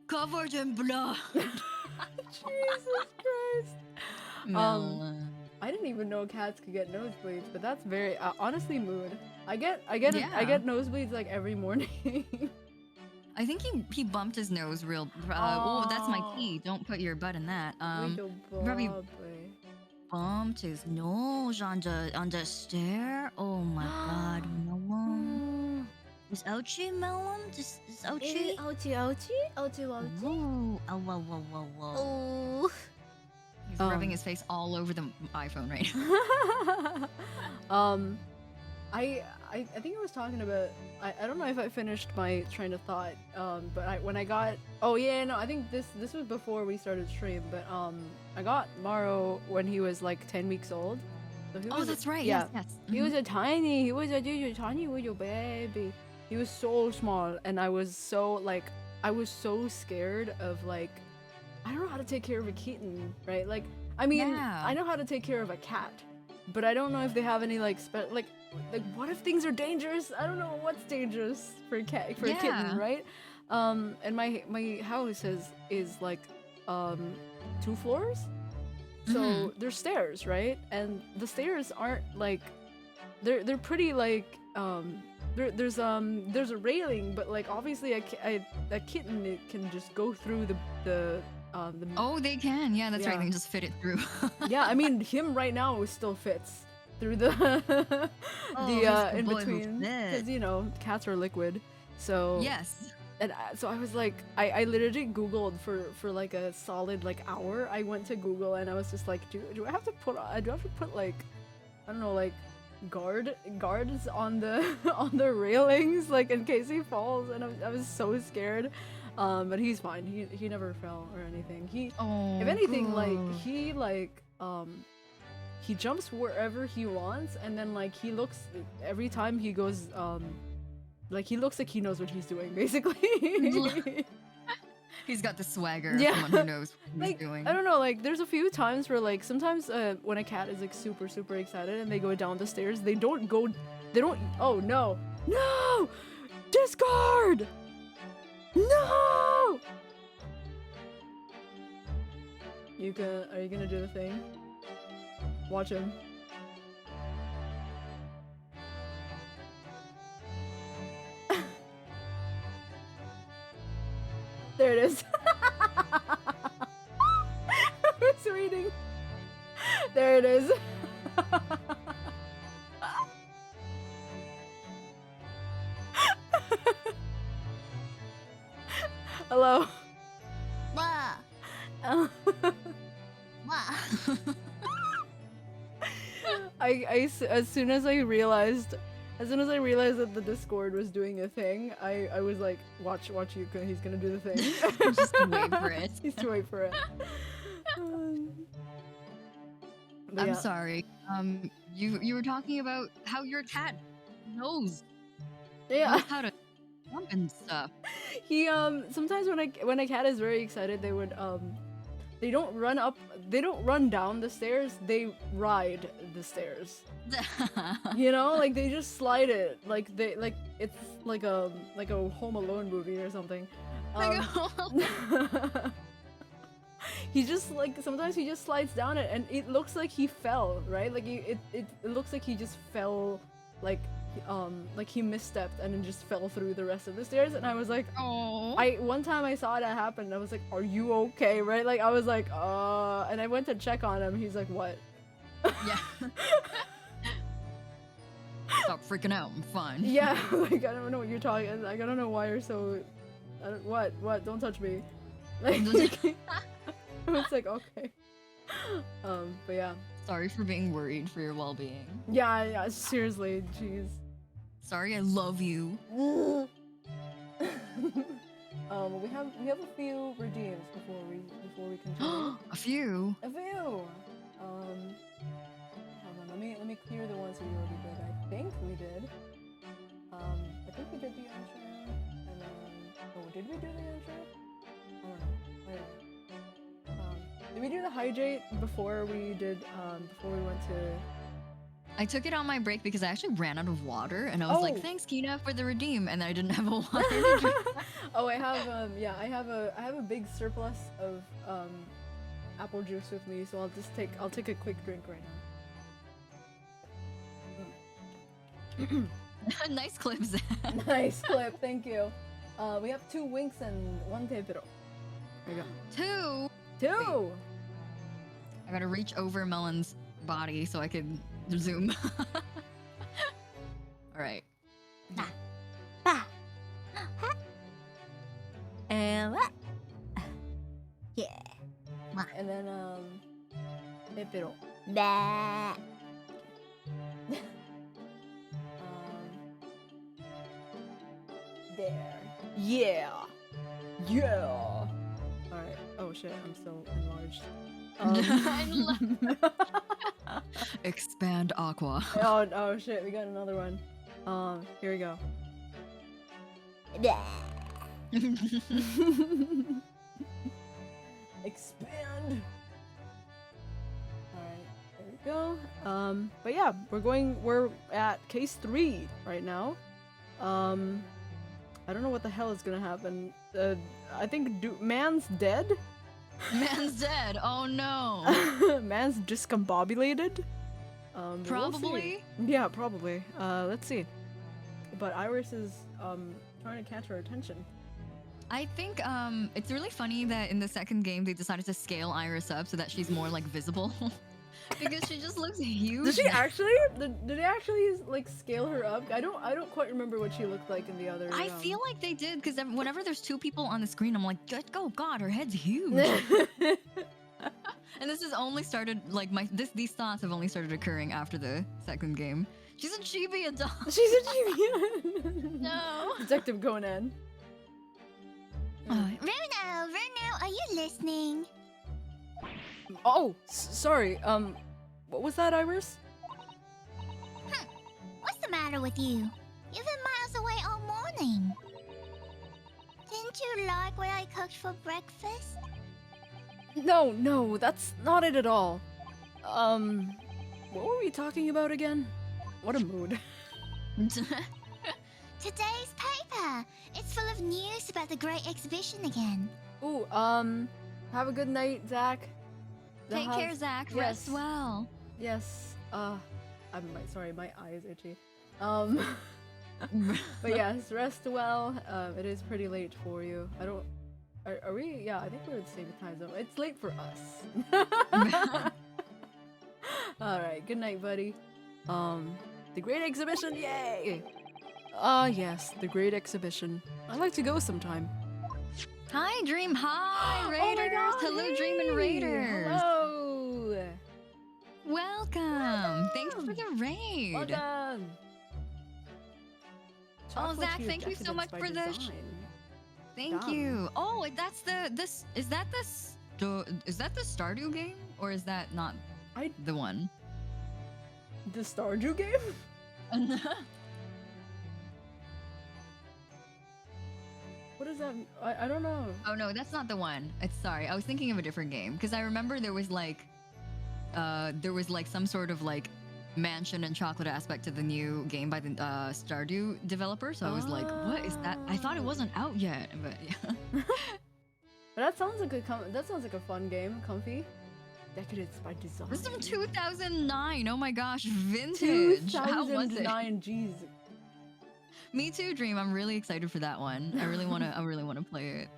covered in blood. Jesus Christ. Melon. I didn't even know cats could get nosebleeds, but that's very honestly mood. I get Yeah. nosebleeds like every morning. I think he bumped his nose real. Oh, that's my key. Don't put your butt in that. Probably bumped his nose on the stair. Oh my god, Melon. Is Ouchie Melon? Is Ouchie? Ooh, oh, whoa. Oh. He's rubbing his face all over the iPhone right now. I think I was talking about I don't know if I finished my train of thought. But when I got I think this was before we started stream. But I got Maro when he was like 10 weeks old. So he was That's right. Yeah. Yes. He was a tiny little baby. He was so small, and I was so scared of like, I don't know how to take care of a kitten, right? Like, I mean, Yeah. I know how to take care of a cat, but I don't know if they have any like like what if things are dangerous? I don't know what's dangerous for a cat a kitten, Yeah. right? And my house is like 2 floors, so there's stairs, right? And the stairs aren't like they're pretty like there's a railing, but like obviously a kitten, it can just go through the Oh, they can. Yeah, that's right. Yeah. They can just fit it through. yeah, I mean him right now still fits through the Mr. in Boy who between, fit. because cats are liquid, so Yes. and so I was like, I literally Googled for like a solid like hour. I went to Google and I was just like, do I have to put like, I don't know, like guards on the on the railings, like in case he falls? And I was so scared. But he's fine. He never fell or anything. Oh. If anything, good. He jumps wherever he wants, and then like he looks every time he goes like he looks like he knows what he's doing, basically. He's got the swagger of Yeah. someone who knows what Like, he's doing. I don't know, like there's a few times where like sometimes when a cat is like super excited and they go down the stairs, they don't oh no discard no. Are you gonna do the thing? Watch him. There it is. I was reading. There it is. Hello. Wah, Oh. wah. As soon as I realized that the Discord was doing a thing, I was like, watch Yuka, he's gonna do the thing. Just wait for it. He's to wait for it. But I'm yeah. sorry. You were talking about how your cat knows Yeah. how to jumping stuff. He sometimes when a cat is very excited, they would they don't run down the stairs, they ride the stairs. You know, like they just slide it, like it's like a Home Alone movie or something. He just like sometimes he just slides down it, and it looks like he fell, right? Like it looks like he just fell, like he misstepped and then just fell through the rest of the stairs. And I was like, oh. One time I saw that happen, I was like, are you okay, right? Like I was like, and I went to check on him. He's like, what? Yeah. Stop freaking out. I'm fine. Yeah, like I don't know what you're talking. Like I don't know why you're so. What? Don't touch me. Like it's like okay. But yeah. Sorry for being worried for your well-being. Yeah. Seriously, jeez. Sorry, I love you. We have a few redeems before we continue. A few. A few. Hold on. Let me clear the ones that we already did. I think we did. I think we did the intro, and then did we do the intro? I don't know. Wait. Did we do the hydrate before we went to? I took it on my break because I actually ran out of water, and I was like, "Thanks, Kina, for the redeem," and then I didn't have a water to drink. Oh, I have I have a big surplus of apple juice with me, so I'll take a quick drink right now. Nice clip, Zach. Nice clip, thank you. We have 2 winks and 1 tepiro. There you go. 2. I gotta reach over Melon's body so I can zoom. All right. Yeah. And then tepiro. There. Yeah. Alright. Oh shit, I'm so enlarged. Expand Aqua. Oh shit, we got another one. Here we go. Expand. Alright, there we go. But yeah, we're at case 3 right now. I don't know what the hell is gonna happen. I think man's dead? Man's dead. Oh no. Man's discombobulated? Probably? We'll yeah, probably. Let's see. But Iris is trying to catch our attention. I think it's really funny that in the second game they decided to scale Iris up so that she's more like visible. Because she just looks huge. Did she actually? Did they actually like scale her up? I don't quite remember what she looked like in the other. I feel like they did because whenever there's 2 people on the screen, I'm like, oh god, her head's huge. And this has only started like these thoughts have only started occurring after the second game. She's a chibi adult. She's a chibi. No. Detective Conan. Bruno, are you listening? Oh, sorry. What was that, Iris? What's the matter with you? You've been miles away all morning. Didn't you like what I cooked for breakfast? No, that's not it at all. What were we talking about again? What a mood. Today's paper. It's full of news about the great exhibition again. Ooh, have a good night, Zach. Take care, Zach. Yes. Rest well. Yes. Sorry, my eye is itchy. But yes, rest well. It is pretty late for you. Are we? Yeah, I think we're at the same time zone. It's late for us. Alright, good night, buddy. The great exhibition, yay! Yes, the great exhibition. I'd like to go sometime. Hi, Dream. Hi, Raiders. Oh my God, Hello, hey. Dream and Raiders. Hello. Welcome. Thanks for the raid. Welcome. Oh, Zach, thank you so much for this. Thank you. Oh, that's is that the Stardew game, or is that not the one? The Stardew game? What is that? I don't know. Oh no, that's not the one. It's sorry. I was thinking of a different game because I remember there was like some sort of like mansion and chocolate aspect to the new game by the Stardew developer. So I was like, what is that? I thought it wasn't out yet, but yeah. But that sounds like a fun game. Comfy. Decadence by design. This is from 2009. Oh my gosh, vintage. How was it? 2009. Jeez. Me too, Dream. I'm really excited for that one. I really wanna play it.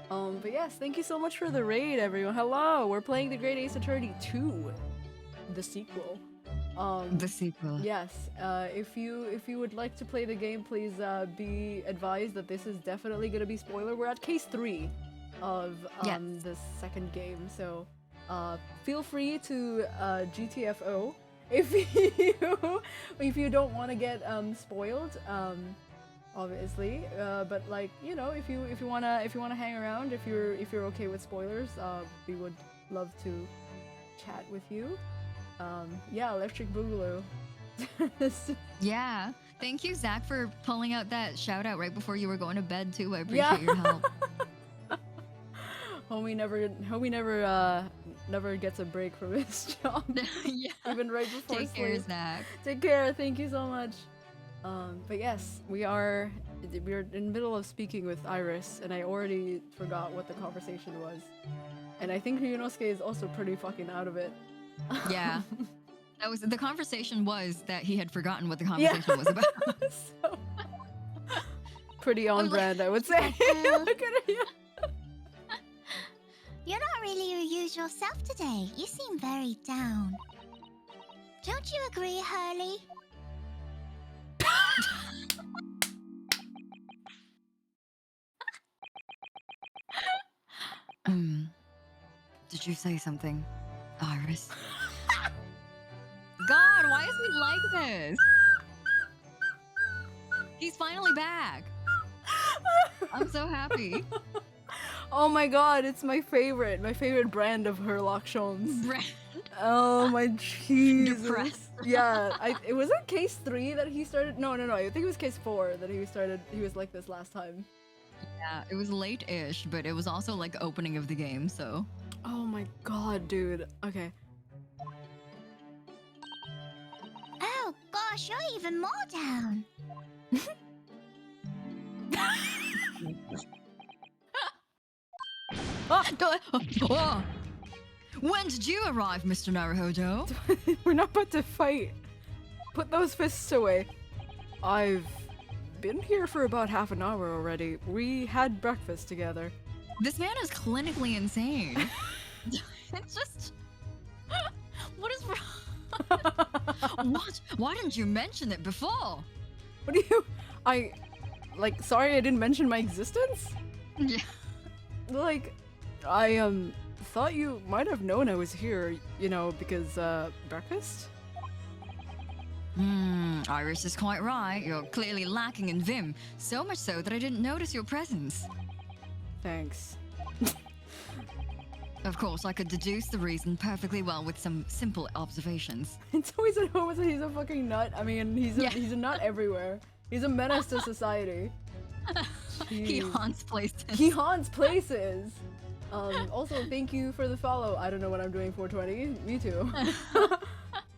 But yes, thank you so much for the raid, everyone. Hello, we're playing The Great Ace Attorney 2, the sequel. The sequel. Yes. If you would like to play the game, please be advised that this is definitely gonna be spoiler. We're at case 3 of the second game, so feel free to GTFO if you don't want to get spoiled. Obviously, but like, you know, if you wanna hang around, if you're okay with spoilers, we would love to chat with you. Yeah, Electric Boogaloo. Yeah, thank you, Zach, for pulling out that shout out right before you were going to bed too. I appreciate your help. Homie never gets a break from his job. Yeah. Even right before Take sleep. care, Zach. Take care. Thank you so much. But yes, we're in the middle of speaking with Iris, and I already forgot what the conversation was. And I think Ryunosuke is also pretty fucking out of it. Yeah. The conversation was that he had forgotten what the conversation was about. So, pretty on brand, I would say. Look at you. You're not really your usual self today. You seem very down. Don't you agree, Hurley? Did you say something, Iris? God, why is he like this? He's finally back. I'm so happy. Oh my god, it's my favorite brand of Herlock Shones. Brand? Oh my Jesus. Depressed. Yeah, it was it case 3 that he started. No, I think it was case 4 that he was like this last time. Yeah, it was late-ish, but it was also like opening of the game, so. Oh my god, dude. Okay. Oh gosh, you're even more down. When did you arrive, Mr. Naruhodo? We're not about to fight. Put those fists away. I've been here for about half an hour already. We had breakfast together. This man is clinically insane. It's just... What is wrong? What? Why didn't you mention it before? What do you... sorry I didn't mention my existence? Yeah. Like, I, thought you might have known I was here, you know, because, breakfast? Iris is quite right. You're clearly lacking in vim. So much so that I didn't notice your presence. Thanks. Of course, I could deduce the reason perfectly well with some simple observations. It's always at home, he's a fucking nut. I mean, he's a nut everywhere. He's a menace to society. He haunts places. He haunts places. Also, thank you for the follow. I don't know what I'm doing 420. Me too.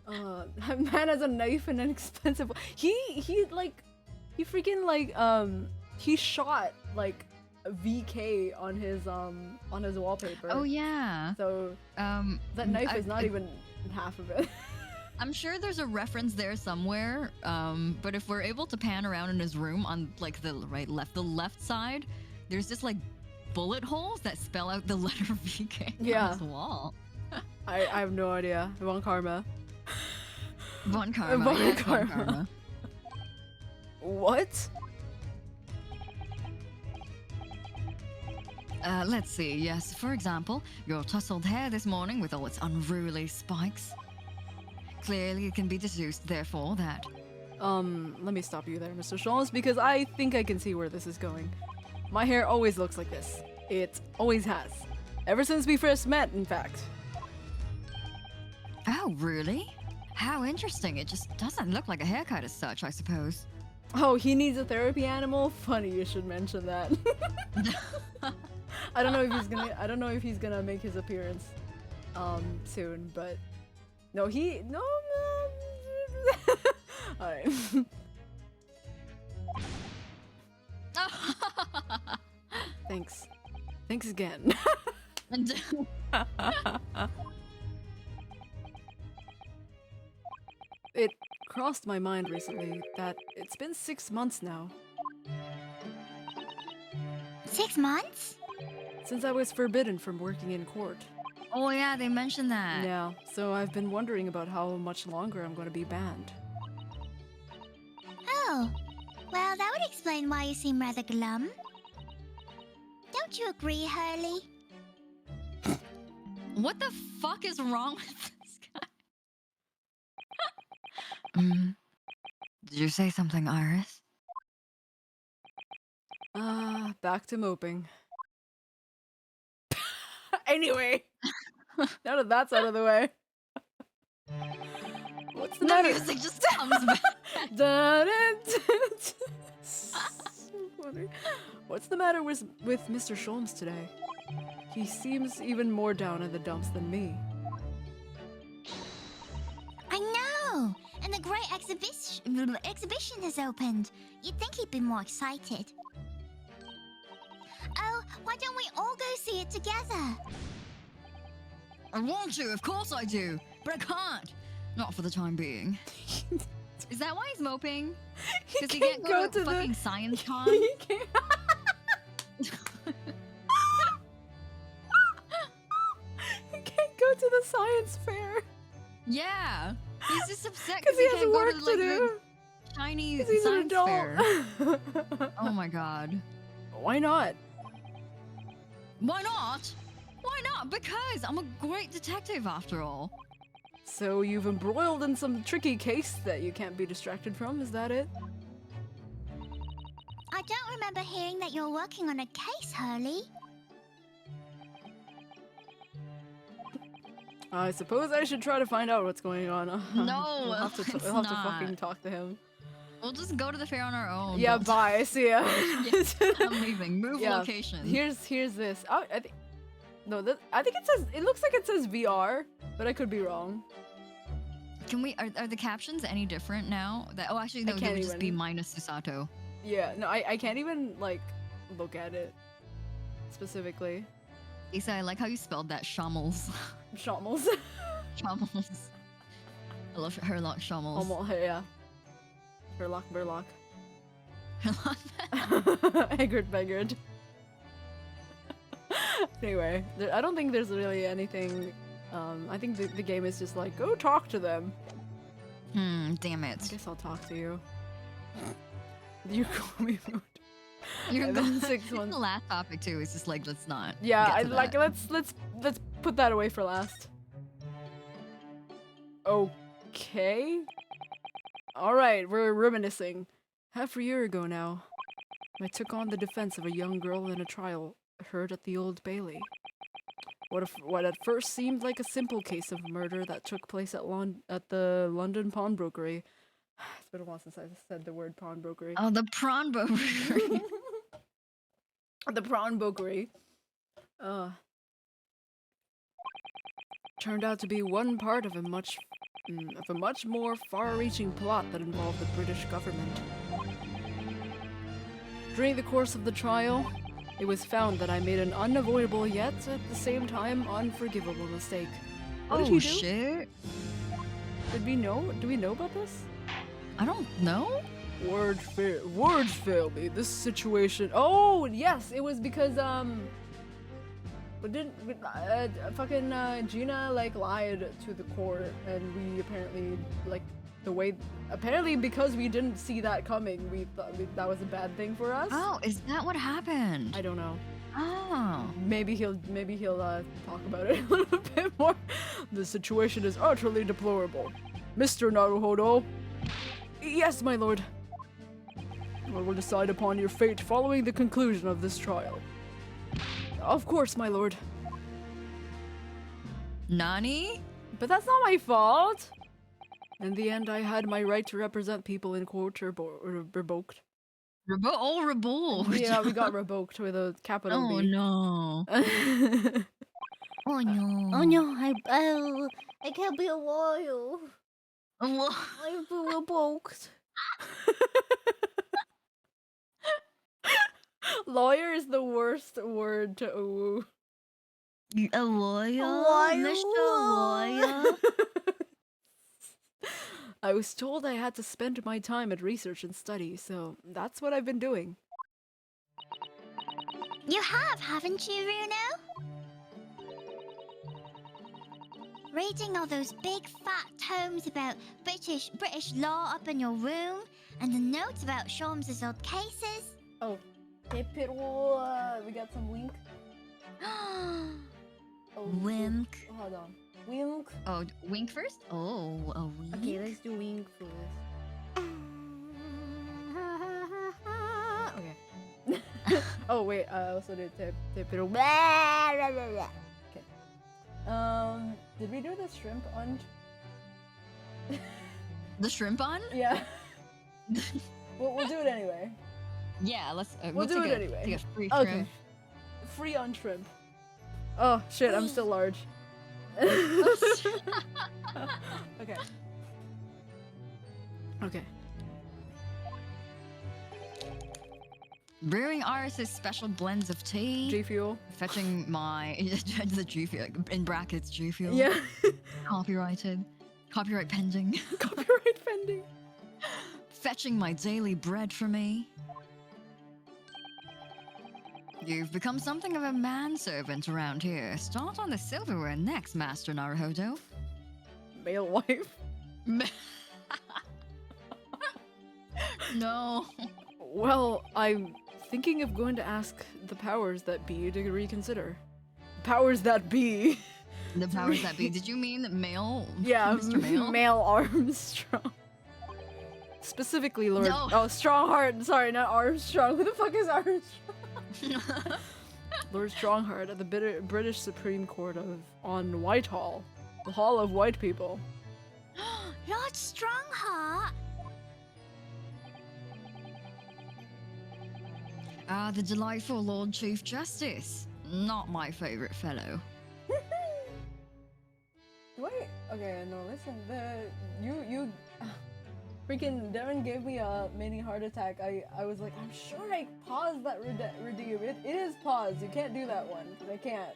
That man has a knife and an expensive. He freaking he shot like a VK on his wallpaper. Oh yeah. So that knife is not even half of it. I'm sure there's a reference there somewhere, but if we're able to pan around in his room on like the left side, there's just like bullet holes that spell out the letter VK on his wall. I have no idea. Von Karma. Von Karma. Von Karma. What? Let's see. Yes, for example, your tousled hair this morning with all its unruly spikes. Clearly, it can be deduced, therefore, that... Let me stop you there, Mr. Scholes, because I think I can see where this is going. My hair always looks like this. It always has. Ever since we first met, in fact. Oh, really? How interesting. It just doesn't look like a haircut as such, I suppose. Oh, he needs a therapy animal? Funny you should mention that. I don't know if he's gonna make his appearance soon, but no. Alright. Thanks again. It crossed my mind recently that it's been 6 months now 6 months? since I was forbidden from working in court. Oh yeah, they mentioned that. Yeah, so I've been wondering about how much longer I'm going to be banned. Oh, well, that would explain why you seem rather glum. Don't you agree, Hurley? What the fuck is wrong with this guy? Did you say something, Iris? Back to moping. Anyway, now that that's out of the way. What's the matter? music just comes back. So funny. What's the matter with Mr. Sholmes today? He seems even more down in the dumps than me. I know! And the great exhibition has opened. You'd think he'd be more excited. Oh, why don't we all go see it together? I want to, of course I do, but I can't. Not for the time being. Is that why he's moping? Because he can't go to fucking science con? He can't. He can't go to the science fair. Yeah. He's just upset Because he has can't work go to, to like, do. the Chinese He's an science adult. fair. Oh my god. Why not? Why not? Why not? Because I'm a great detective after all. So you've embroiled in some tricky case that you can't be distracted from, is that it? I don't remember hearing that you're working on a case, Hurley. I suppose I should try to find out what's going on. No, We'll have to it's we'll have to not. fucking talk to him. We'll just go to the fair on our own. Yeah, Don't- bye. See ya. Yeah, I'm leaving. Move Yeah. location. Here's this. Oh, I think no. I think it says. It looks like it says VR, but I could be wrong. Can we? Are the captions any different now? That actually no, they can't would just be even. minus Susato. Yeah. No, I can't even like look at it specifically. Lisa, I like how you spelled that. Shamels. Shamels. Shamels. I love Herlock Shamels. Yeah. Sherlock Burlock. Eggert Beggert. Anyway, I don't think there's really anything. I think the game is just like, go talk to them. Damn I it. guess I'll talk to you. You call me rude. You're And going then 6 months. The last topic too is just like, let's not. Yeah, get I to like that. let's put that away for last. Okay. All right, we're reminiscing. Half a year ago now, I took on the defense of a young girl in a trial heard at the Old Bailey. What at first seemed like a simple case of murder that took place at the London pawnbrokery. It's been a while since I said the word pawnbrokery. Oh, the prawn boat. The pawnbrokery. Turned out to be one part of a much more far-reaching plot that involved the British government. During the course of the trial, it was found that I made an unavoidable yet at the same time unforgivable mistake. What did he do? Shit. Did we know? Do we know about this? I don't know. Words fail me. This situation. Oh yes, it was because but didn't fucking Gina like lied to the court, and we apparently like the way apparently because we didn't see that coming, we thought that was a bad thing for us. Oh, is that what happened? I don't know. Oh. Maybe he'll talk about it a little bit more. The situation is utterly deplorable, Mr. Naruhodo. Yes, my lord. I will decide upon your fate following the conclusion of this trial. Of course, my lord. Nani? But that's not my fault. In the end, I had my right to represent people in court revoked. Revoked. Yeah, we got revoked with a capital Oh B. no. Oh no. Oh no, I can't be a lawyer. What? I've been revoked. Lawyer is the worst word to ooh. A lawyer? Lawyer? Mr. Lawyer? I was told I had to spend my time at research and study, so that's what I've been doing. You have, haven't you, Bruno? Reading all those big fat tomes about British law up in your room, and the notes about Sholmes' old cases. Oh, hey Pitbull, we got some wink. Oh, Wink. hold on. Wink. Oh, wink first? Oh, a wink. Okay, let's do wink first. Okay. Oh wait, I also did tip Pitbull. Okay. Did we do the shrimp on? The shrimp on? Yeah. We'll do it anyway. Yeah, let's. We'll do take it anyway. Take a free Okay. shrimp. Free on shrimp. Oh shit, I'm still large. Okay. Okay. Brewing Iris's special blends of tea. G Fuel. Fetching my the G Fuel in brackets G Fuel. Yeah. Copyrighted. Copyright pending. Copyright pending. Fetching my daily bread for me. You've become something of a manservant around here. Start on the silverware next, Master Naruhodo. Male wife. No. Well, I'm thinking of going to ask the powers that be to reconsider. Powers that be. The powers that be. Did you mean male? Yeah, Mr. Male? Male Armstrong. Specifically, Lord. No. Oh, Strongheart. Sorry, not Armstrong. Who the fuck is Armstrong? Lord Strongheart at the British Supreme Court on Whitehall, the Hall of White People. Lord Strongheart? The delightful Lord Chief Justice. Not my favorite fellow. Wait. Okay, no, listen. You. Freaking Devin gave me a mini heart attack. I was like, I'm sure I paused that redeem. It is paused. You can't do that one. I can't.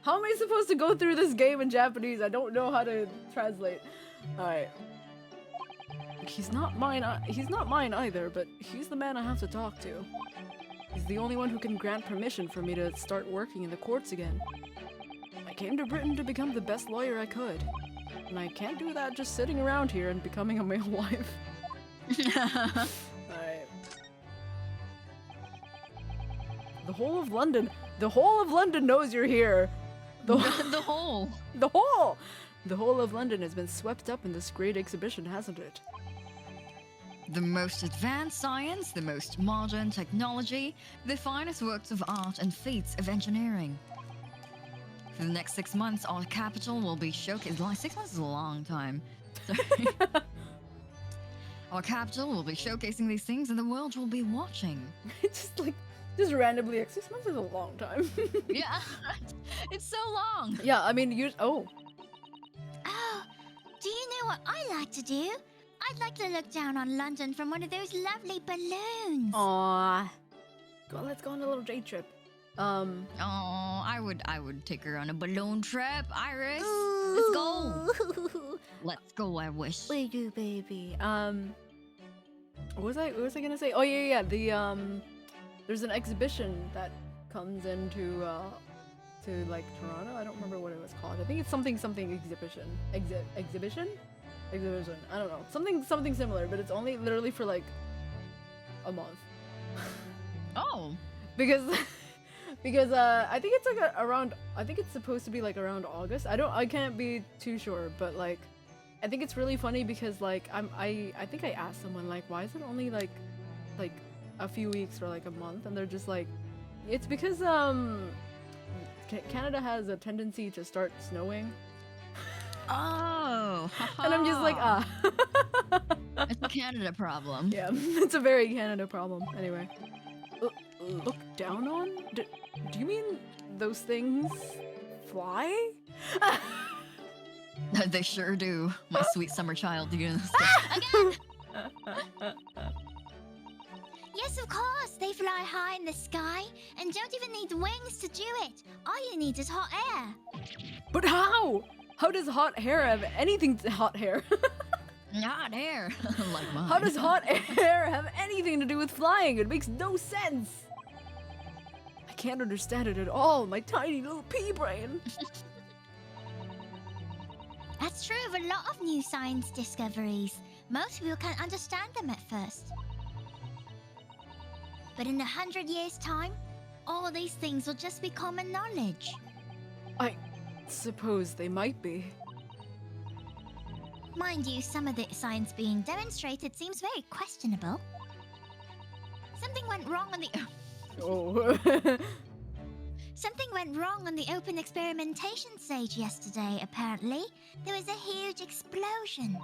How am I supposed to go through this game in Japanese? I don't know how to translate. Alright. He's not mine either, but he's the man I have to talk to. He's the only one who can grant permission for me to start working in the courts again. I came to Britain to become the best lawyer I could. And I can't do that just sitting around here and becoming a male wife. Alright. The whole of London knows you're here. The whole of London has been swept up in this great exhibition, hasn't it? The most advanced science, the most modern technology, the finest works of art and feats of engineering. For the next 6 months, our capital will be showcased. 6 months is a long time. Sorry. Our capital will be showcasing these things, and the world will be watching. Just randomly, 6 months is a long time. Yeah, it's so long. Yeah, I mean, Oh, do you know what I like to do? I'd like to look down on London from one of those lovely balloons. Aww. Let's go on a little day trip. Oh, I would take her on a balloon trip, Iris. Let's go. Let's go, I wish. We do, baby. What was I gonna say? Oh yeah. There's an exhibition that comes into to like Toronto. I don't remember what it was called. I think it's something exhibition. Exhibition. I don't know. Something similar, but it's only literally for like a month. Oh. Because I think it's like around. I think it's supposed to be like around August. I can't be too sure, but like, I think it's really funny because like I think I asked someone like, why is it only like a few weeks or like a month, and they're just like, it's because Canada has a tendency to start snowing. Oh. And I'm just like, ah. It's a Canada problem. Yeah, it's a very Canada problem. Anyway. Look down on? Do you mean those things fly? They sure do. My sweet summer child. You know. Again! Yes, of course. They fly high in the sky and don't even need wings to do it. All you need is hot air. But how? How does hot hair have anything to hot hair? Not air. Like mine. How does hot air have anything to do with flying? It makes no sense. I can't understand it at all. My tiny little pea brain. That's true of a lot of new science discoveries. Most people can't understand them at first. But in 100 years' time, all these things will just be common knowledge. I suppose they might be. Mind you, some of the science being demonstrated seems very questionable. Something went wrong on the... Oh. Something went wrong on the open experimentation stage yesterday, apparently. There was a huge explosion.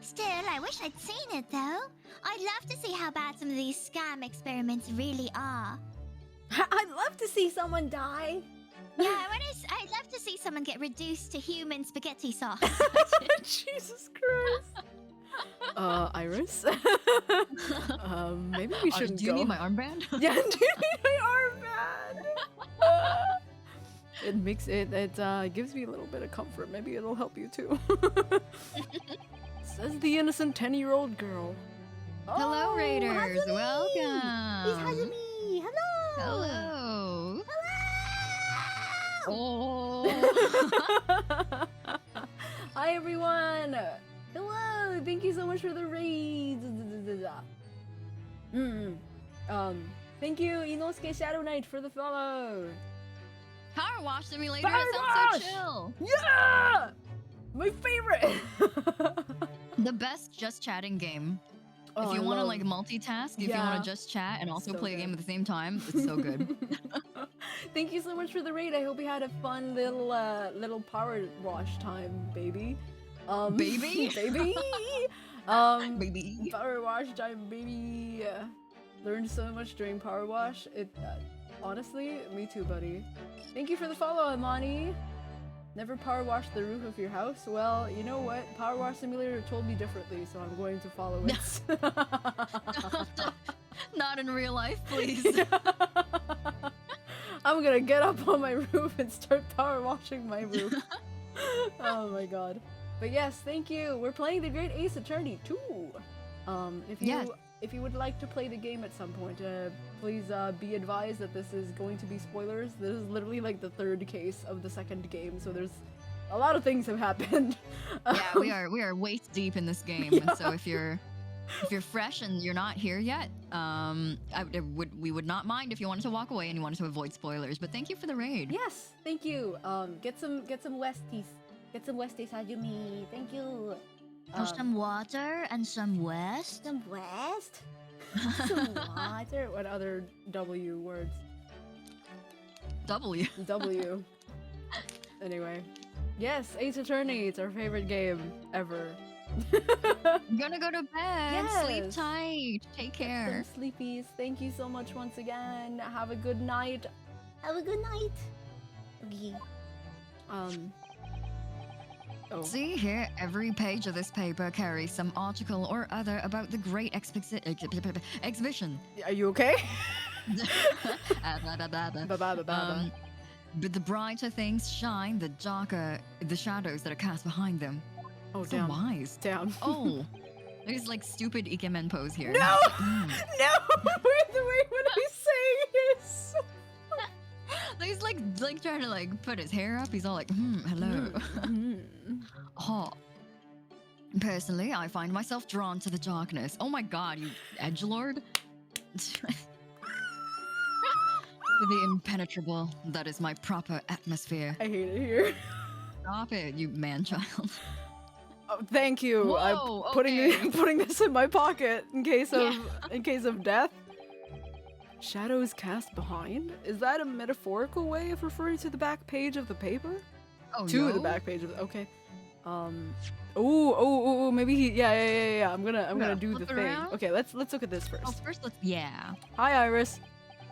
Still, I wish I'd seen it, though. I'd love to see how bad some of these scam experiments really are. I'd love to see someone die. Yeah, I'd love to see someone get reduced to human spaghetti sauce. Jesus Christ. Iris? Maybe we shouldn't Do you go. need my armband? Yeah, do you need my armband? It makes it gives me a little bit of comfort. Maybe it'll help you too. Says the innocent 10-year-old girl. Hello, Oh, Raiders. Hazumi! Welcome. It's Hazumi. Hello. Hello. Oh. Hi everyone. Hello. Thank you so much for the raids. Thank you, Inosuke Shadow Knight, for the follow. Power Wash Simulator. Power It sounds Wash! so chill. Yeah! My favorite! The best just chatting game. If you want to like multitask, if you want to just chat and also So play a good. game at the same time, it's so good. Thank you so much for the raid. I hope you had a fun little power wash time, baby. Baby? Baby! Baby. Power wash time, baby. Learned so much during power wash. Honestly, me too, buddy. Thank you for the follow, Amani. Never power wash the roof of your house? Well, you know what? Power Wash Simulator told me differently, so I'm going to follow it. Not in real life, please. I'm gonna get up on my roof and start power washing my roof. Oh my god. But yes, thank you. We're playing the Great Ace Attorney 2. If you would like to play the game at some point, please be advised that this is going to be spoilers. This is literally like the third case of the second game, so there's a lot of things have happened. Yeah, we are waist deep in this game, and so if you're fresh and you're not here yet, we would not mind if you wanted to walk away and you wanted to avoid spoilers. But thank you for the raid. Yes, thank you. Get some Westies. Get some Westies, Hajime. Thank you. Some water and some west. Some West? Some water? What other W words? W. W. Anyway. Yes, Ace Attorney. It's our favorite game ever. I'm gonna go to bed. Sleep Yes. tight. Take care. Some sleepies. Thank you so much once again. Have a good night. Have a good night. Okay. Oh. See here, every page of this paper carries some article or other about the great exhibition. Are you okay? But the brighter things shine, the darker the shadows that are cast behind them. Oh, So damn. wise. Damn. Oh, there's like stupid ikemen pose here. No! Mm. No! The way when he's saying it is so... He's like trying to like put his hair up. He's all like, hello. Oh. Personally, I find myself drawn to the darkness. Oh my god, you edgelord. The impenetrable. That is my proper atmosphere. I hate it here. Stop it, you man-child. Oh, thank you. Whoa, I'm putting this in my pocket in case of death. Shadows cast behind? Is that a metaphorical way of referring to the back page of the paper? to the back page of okay. Oh, maybe he. Yeah. I'm gonna do the thing. Around? Okay, let's look at this first. Oh, first let's. Yeah. Hi, Iris.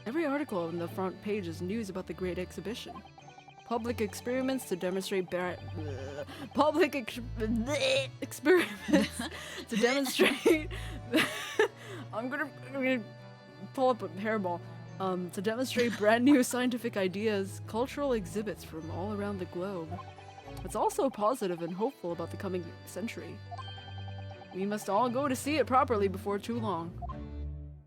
Every article on the front page is news about the Great Exhibition. Public experiments to demonstrate experiments to demonstrate. I'm gonna pull up a hairball. To demonstrate brand new scientific ideas, cultural exhibits from all around the globe. It's also positive and hopeful about the coming century. We must all go to see it properly before too long.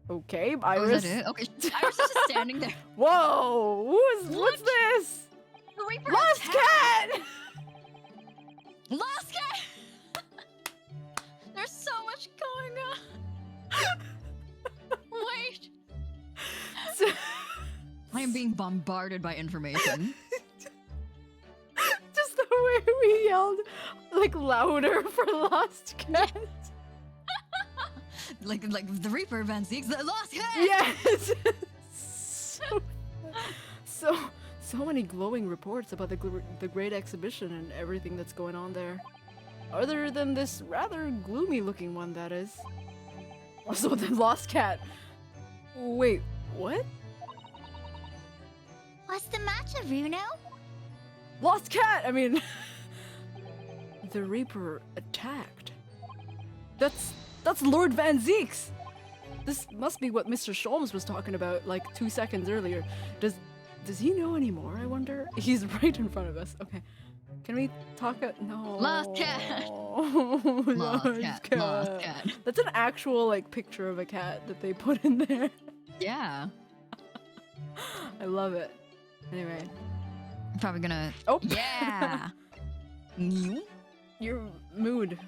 Okay, Iris. Oh, is that it? Okay, Iris is just standing there. Whoa! What's this? The Reaper Lost cat! Lost cat! There's so much going on. Wait. I am being bombarded by information. Just the way we yelled, like, louder for Lost Cat. like the Reaper Van Zeek's the Lost Cat! Yes! So many glowing reports about the Great Exhibition and everything that's going on there. Other than this rather gloomy-looking one, that is. Also, the Lost Cat. Wait, what? What's the matter, Runo? Lost Cat! I mean... the Reaper attacked. That's Lord Van Zeek's! This must be what Mr. Sholmes was talking about, like, 2 seconds earlier. Does he know anymore, I wonder? He's right in front of us. Okay. Can we talk no. Lost cat. Lost cat. Lost cat. That's an actual, like, picture of a cat that they put in there. Yeah. I love it. Anyway. I'm probably gonna... Oh! Yeah! New? Your mood.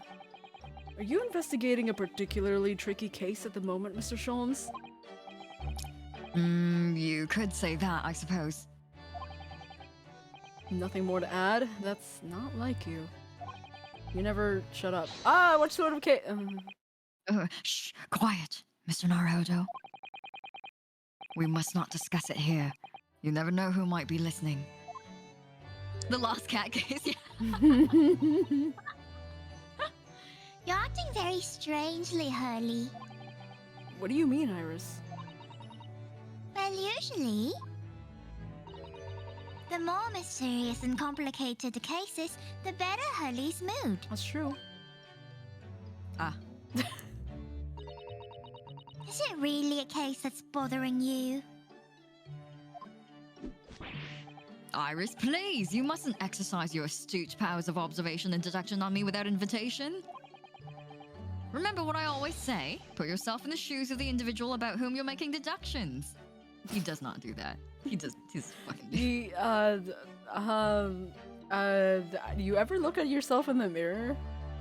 Are you investigating a particularly tricky case at the moment, Mr. Sholmes? You could say that, I suppose. Nothing more to add? That's not like you. You never shut up. Ah, what sort of case? Shh, quiet, Mr. Naruhodo. We must not discuss it here. You never know who might be listening. The Lost Cat case, yeah. You're acting very strangely, Hurley. What do you mean, Iris? Well, usually, the more mysterious and complicated the cases, the better Hurley's mood. That's true. Ah. Is it really a case that's bothering you? Iris, please, you mustn't exercise your astute powers of observation and deduction on me without invitation. Remember what I always say, put yourself in the shoes of the individual about whom you're making deductions. He does not do that. He's fucking... Do you ever look at yourself in the mirror?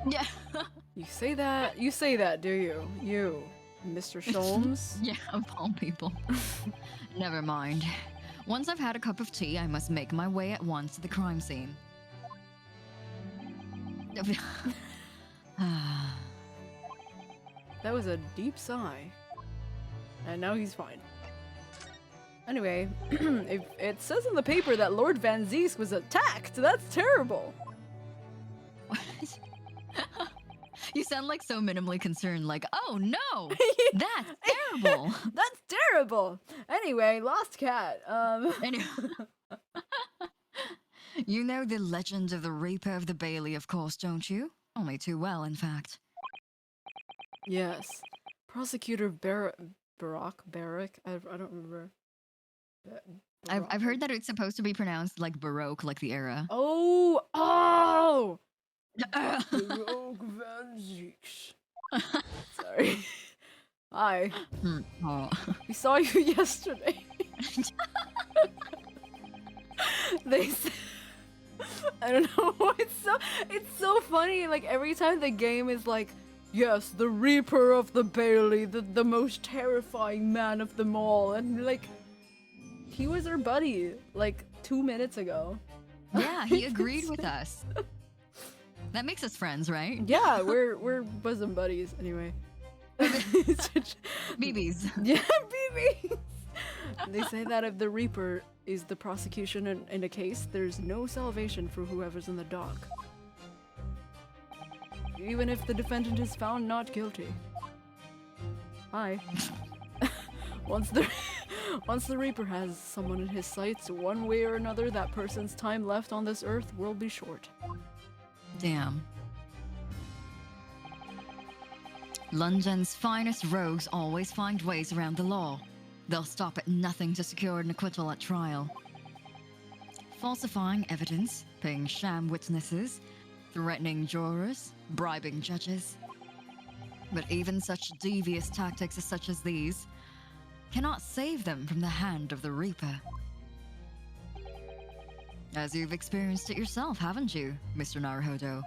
Yeah. You say that, do you? You, Mr. Sholmes? Yeah, of all people. Never mind. Once I've had a cup of tea, I must make my way at once to the crime scene. That was a deep sigh. And now he's fine. Anyway, if it says in the paper that Lord Van Zeek was attacked. That's terrible. What? You sound like so minimally concerned, like, oh no, that's terrible. That's terrible. Anyway, Lost Cat. Anyway. You know the legend of the Reaper of the Bailey, of course, don't you? Only too well, in fact. Yes. Prosecutor Barrick. I don't remember. I've heard that it's supposed to be pronounced like Baroque, like the era. Oh! Baroque Van Zeek. Sorry. Hi. Oh. We saw you yesterday. They said, I don't know. It's so funny. Like every time the game is like, yes, the Reaper of the Bailey, the most terrifying man of them all, and like, he was our buddy like 2 minutes ago. Yeah, he agreed with us. That makes us friends, right? Yeah, we're bosom buddies anyway. BBs. Yeah, BBs. They say that if the Reaper is the prosecution in a case, there's no salvation for whoever's in the dock. Even if the defendant is found not guilty. Hi. Once the Reaper has someone in his sights, one way or another, that person's time left on this earth will be short. Damn. London's finest rogues always find ways around the law. They'll stop at nothing to secure an acquittal at trial. Falsifying evidence, paying sham witnesses, threatening jurors, bribing judges. But even such devious tactics as these cannot save them from the hand of the Reaper. As you've experienced it yourself, haven't you, Mr. Naruhodo?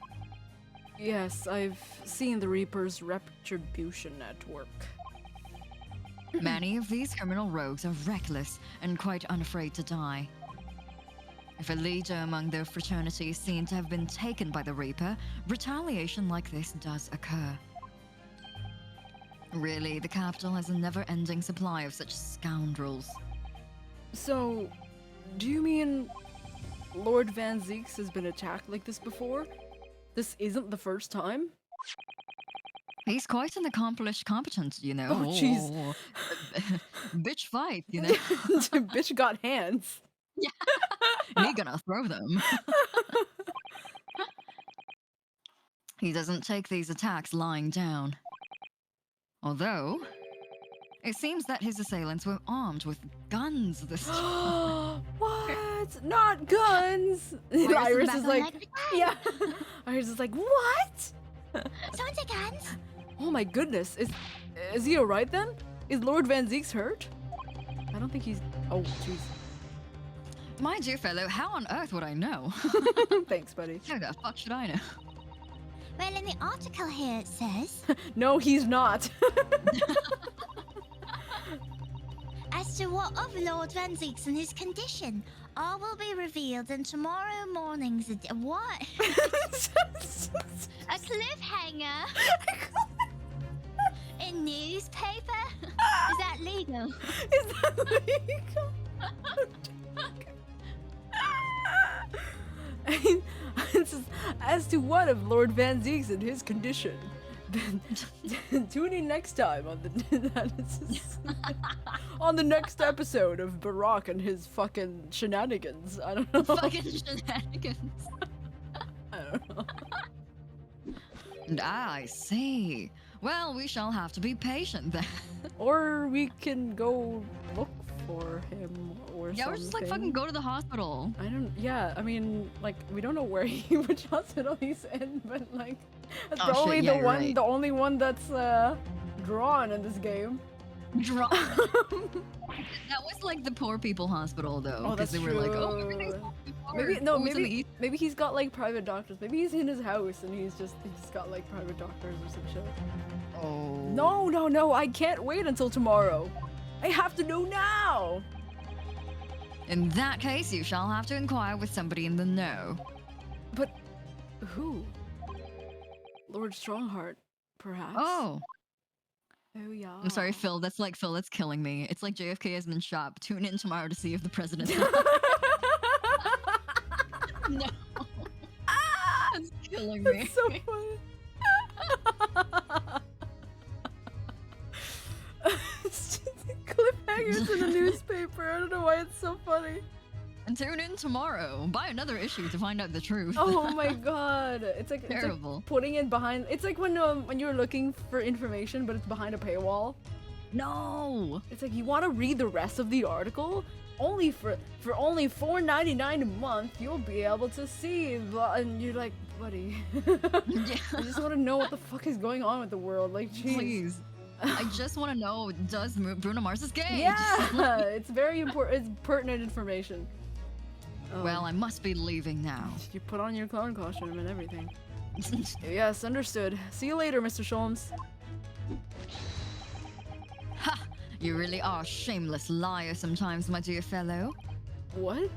Yes, I've seen the Reaper's retribution at work. Many of these criminal rogues are reckless and quite unafraid to die. If a leader among their fraternity is seen to have been taken by the Reaper, retaliation like this does occur. Really, the capital has a never-ending supply of such scoundrels. So, do you mean Lord Van Zeeks has been attacked like this before? This isn't the first time? He's quite an accomplished competent, you know. Oh, jeez. Bitch fight, you know. Bitch got hands. Yeah. And he gonna throw them. He doesn't take these attacks lying down. Although, it seems that his assailants were armed with guns this time. What? Not guns! Iris is like, yeah. Iris is like, what? Someone take hands. Oh my goodness. Is he alright then? Is Lord Van Zeeks hurt? I don't think he's... Oh, jeez. My dear fellow, how on earth would I know? Thanks, buddy. How the fuck should I know? Well, in the article here it says... No, he's not. As to what of Lord Van Zeeks and his condition, all will be revealed in tomorrow morning's... What? A cliffhanger? In newspaper? Is that legal? Is that legal? As to what of Lord Van Zeeks and his condition, then tune in next time on the next episode of Barack and his fucking shenanigans. I don't know. Fucking shenanigans. I don't know. I see. Well, we shall have to be patient then. Or we can go look for him or something. Yeah, we're just like fucking go to the hospital. I mean, like, we don't know which hospital he's in, but like, that's Oh, probably shit, yeah, the you're one, right. the only one that's drawn in this game. Draw. That was like the poor people hospital though. Oh, that's they were like, oh, everything's maybe he's got like private doctors. Maybe he's in his house and he's just got like private doctors or some shit. Oh. No, I can't wait until tomorrow. I have to know now. In that case, you shall have to inquire with somebody in the know. But who? Lord Strongheart, perhaps. Oh. Oh yeah. I'm sorry, Phil. That's killing me. It's like JFK has been shot. Tune in tomorrow to see if the president. No. That's killing me. That's so funny. It's just cliffhangers in the newspaper. I don't know why it's so funny. And tune in tomorrow. Buy another issue to find out the truth. Oh my god. It's like terrible. It's like putting it behind. It's like when you're looking for information, but it's behind a paywall. No. It's like you want to read the rest of the article. Only for only $4.99 a month, you'll be able to see. And you're like, buddy. Yeah. I just want to know what the fuck is going on with the world. Like, jeez. Please. I just want to know, does Bruno Mars is gay? Yeah, it's very important. It's pertinent information. Well, I must be leaving now. You put on your clown costume and everything. Yes, understood. See you later, Mr. Sholmes. Ha! You really are a shameless liar sometimes, my dear fellow. What?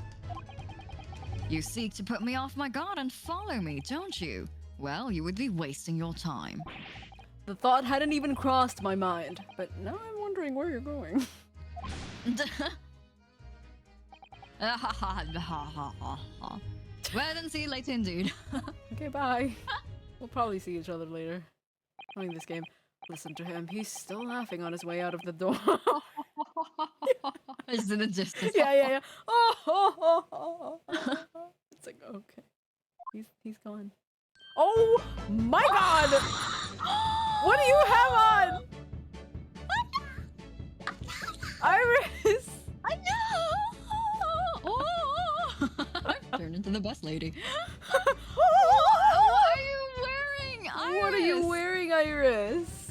You seek to put me off my guard and follow me, don't you? Well, you would be wasting your time. The thought hadn't even crossed my mind, but now I'm wondering where you're going. Well, then see you later indeed. Okay, bye. We'll probably see each other later. Playing this game. Listen to him. He's still laughing on his way out of the door. Is it a distance? Yeah. Oh. It's like, okay. He's gone. Oh my god! What do you have on? Iris! I know! Oh! Turn into the bus lady. What are you wearing, Iris? What are you wearing, Iris?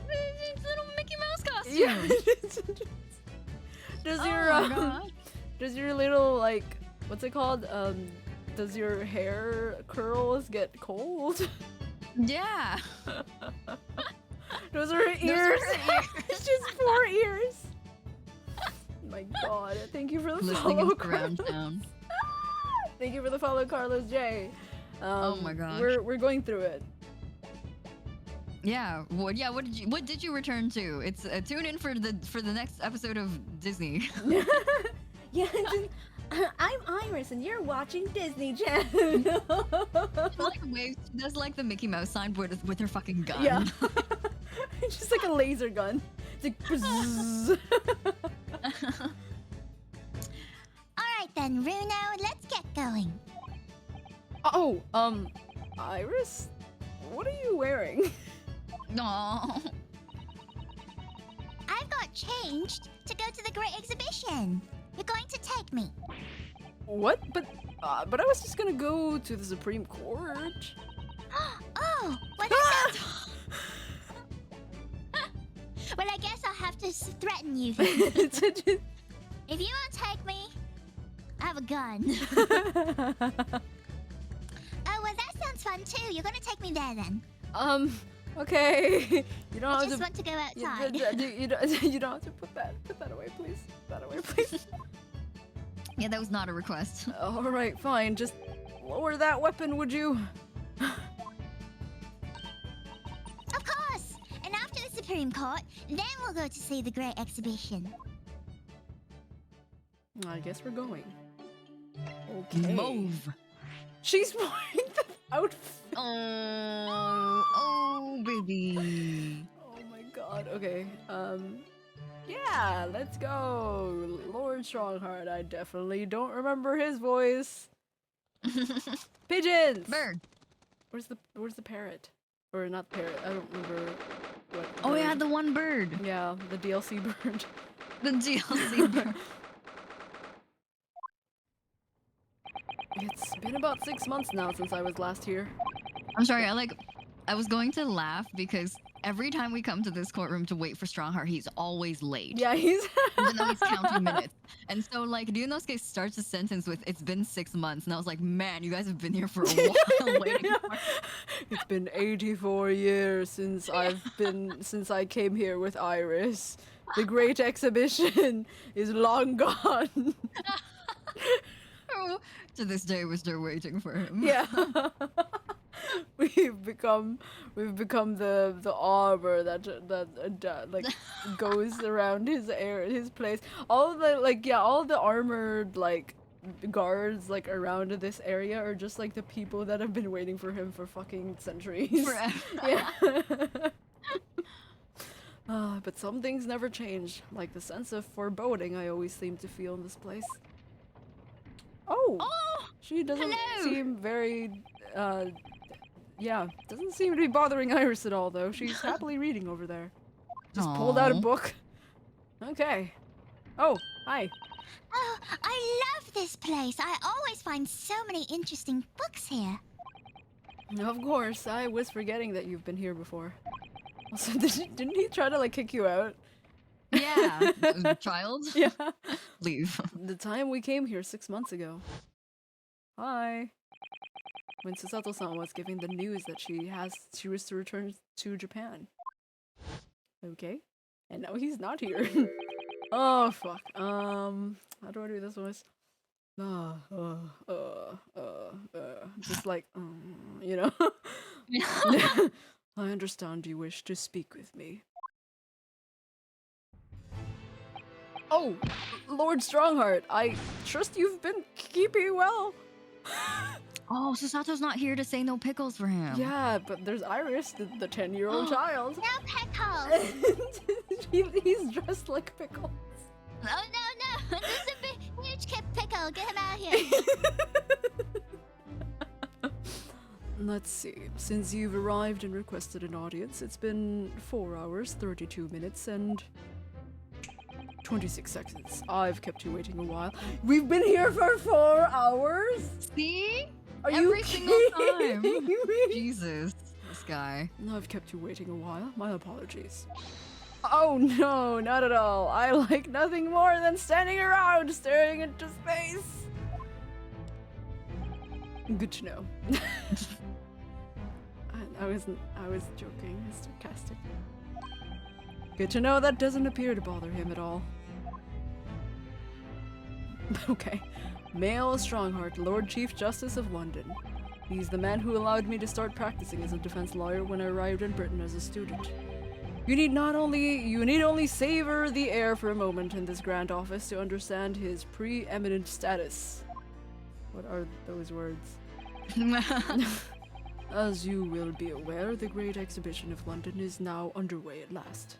It's a little Mickey Mouse costume. Yeah. Does your God. does your little, like, what's it called? Does your hair curls get cold? Yeah. Those are her ears. It's just 4 ears. My god. Thank you for the Listening follow, around Carlos. town. Thank you for the follow, Carlos J. Oh my gosh. We're going through it. Yeah. What did you return to? It's tune in for the next episode of Disney. Yeah, I'm Iris and you're watching Disney Channel. She like waves. She does like the Mickey Mouse sign with her fucking gun. Yeah. It's just like a laser gun. It's like bzzz. Alright then, Runo, let's get going. Oh, Iris? What are you wearing? No. I've got changed to go to the Great Exhibition. You're going to take me. What? But I was just gonna go to the Supreme Court. Oh, well that sounds... Well, I guess I'll have to threaten you then. If you won't take me, I have a gun. Oh, well that sounds fun too. You're gonna take me there then. Okay. You don't I have just to. want to go outside. You don't have to put that away, please. Put that away, please. Yeah, that was not a request. All right, fine. Just lower that weapon, would you? Of course! And after the Supreme Court, then we'll go to see the Great Exhibition. I guess we're going. Okay. Mauve. She's wearing the outfit. Oh, baby. Oh my god. Okay. Yeah, let's go. Lord Strongheart. I definitely don't remember his voice. Pigeons. Bird. Where's the parrot? Or not the parrot. I don't remember what. Oh yeah, bird. the one bird. Yeah, the DLC bird. The DLC bird. It's been about 6 months now since I was last here. I'm sorry, I was going to laugh because every time we come to this courtroom to wait for Strongheart, he's always late. Yeah, he's Even though he's counting minutes. And so, like, Ryunosuke starts a sentence with, "It's been 6 months." And I was like, man, you guys have been here for a while waiting for... It's been 84 years since since I came here with Iris. The Great Exhibition is long gone. Oh, to this day, we're still waiting for him. Yeah. We've become the armor that like goes around his place. All the armored like guards like around this area are just like the people that have been waiting for him for fucking centuries. Forever. Yeah. But some things never change, like the sense of foreboding I always seem to feel in this place. Oh, she doesn't hello. seem very, yeah, doesn't seem to be bothering Iris at all, though. She's happily reading over there. Just pulled out a Aw. book. Okay. Oh, hi. Oh, I love this place. I always find so many interesting books here. Of course, I was forgetting that you've been here before. Also, didn't he try to, like, kick you out? Yeah. Child? Yeah. Leave. The time we came here 6 months ago. Hi. When Susato-san was giving the news that she was to return to Japan. Okay. And now he's not here. Oh fuck. How do I do this voice? Just like, you know. I understand you wish to speak with me. Oh, Lord Strongheart, I trust you've been keeping well. Oh, so Sato's not here to say no pickles for him. Yeah, but there's Iris, the 10-year-old child. No pickles. He's dressed like Pickles. Oh no, there's a big, huge pickle. Get him out of here. Let's see. Since you've arrived and requested an audience, it's been 4 hours, 32 minutes, and 26 seconds. I've kept you waiting a while. We've been here for 4 hours? See? Are Every you single time. kidding me? Jesus, this guy. I've kept you waiting a while. My apologies. Oh no, not at all. I like nothing more than standing around staring into space. Good to know. I was joking. It's sarcastic. Good to know that doesn't appear to bother him at all. Okay. Male Strongheart, Lord Chief Justice of London. He's the man who allowed me to start practicing as a defense lawyer when I arrived in Britain as a student. You need only savor the air for a moment in this grand office to understand his preeminent status. What are those words? As you will be aware, the Great Exhibition of London is now underway at last.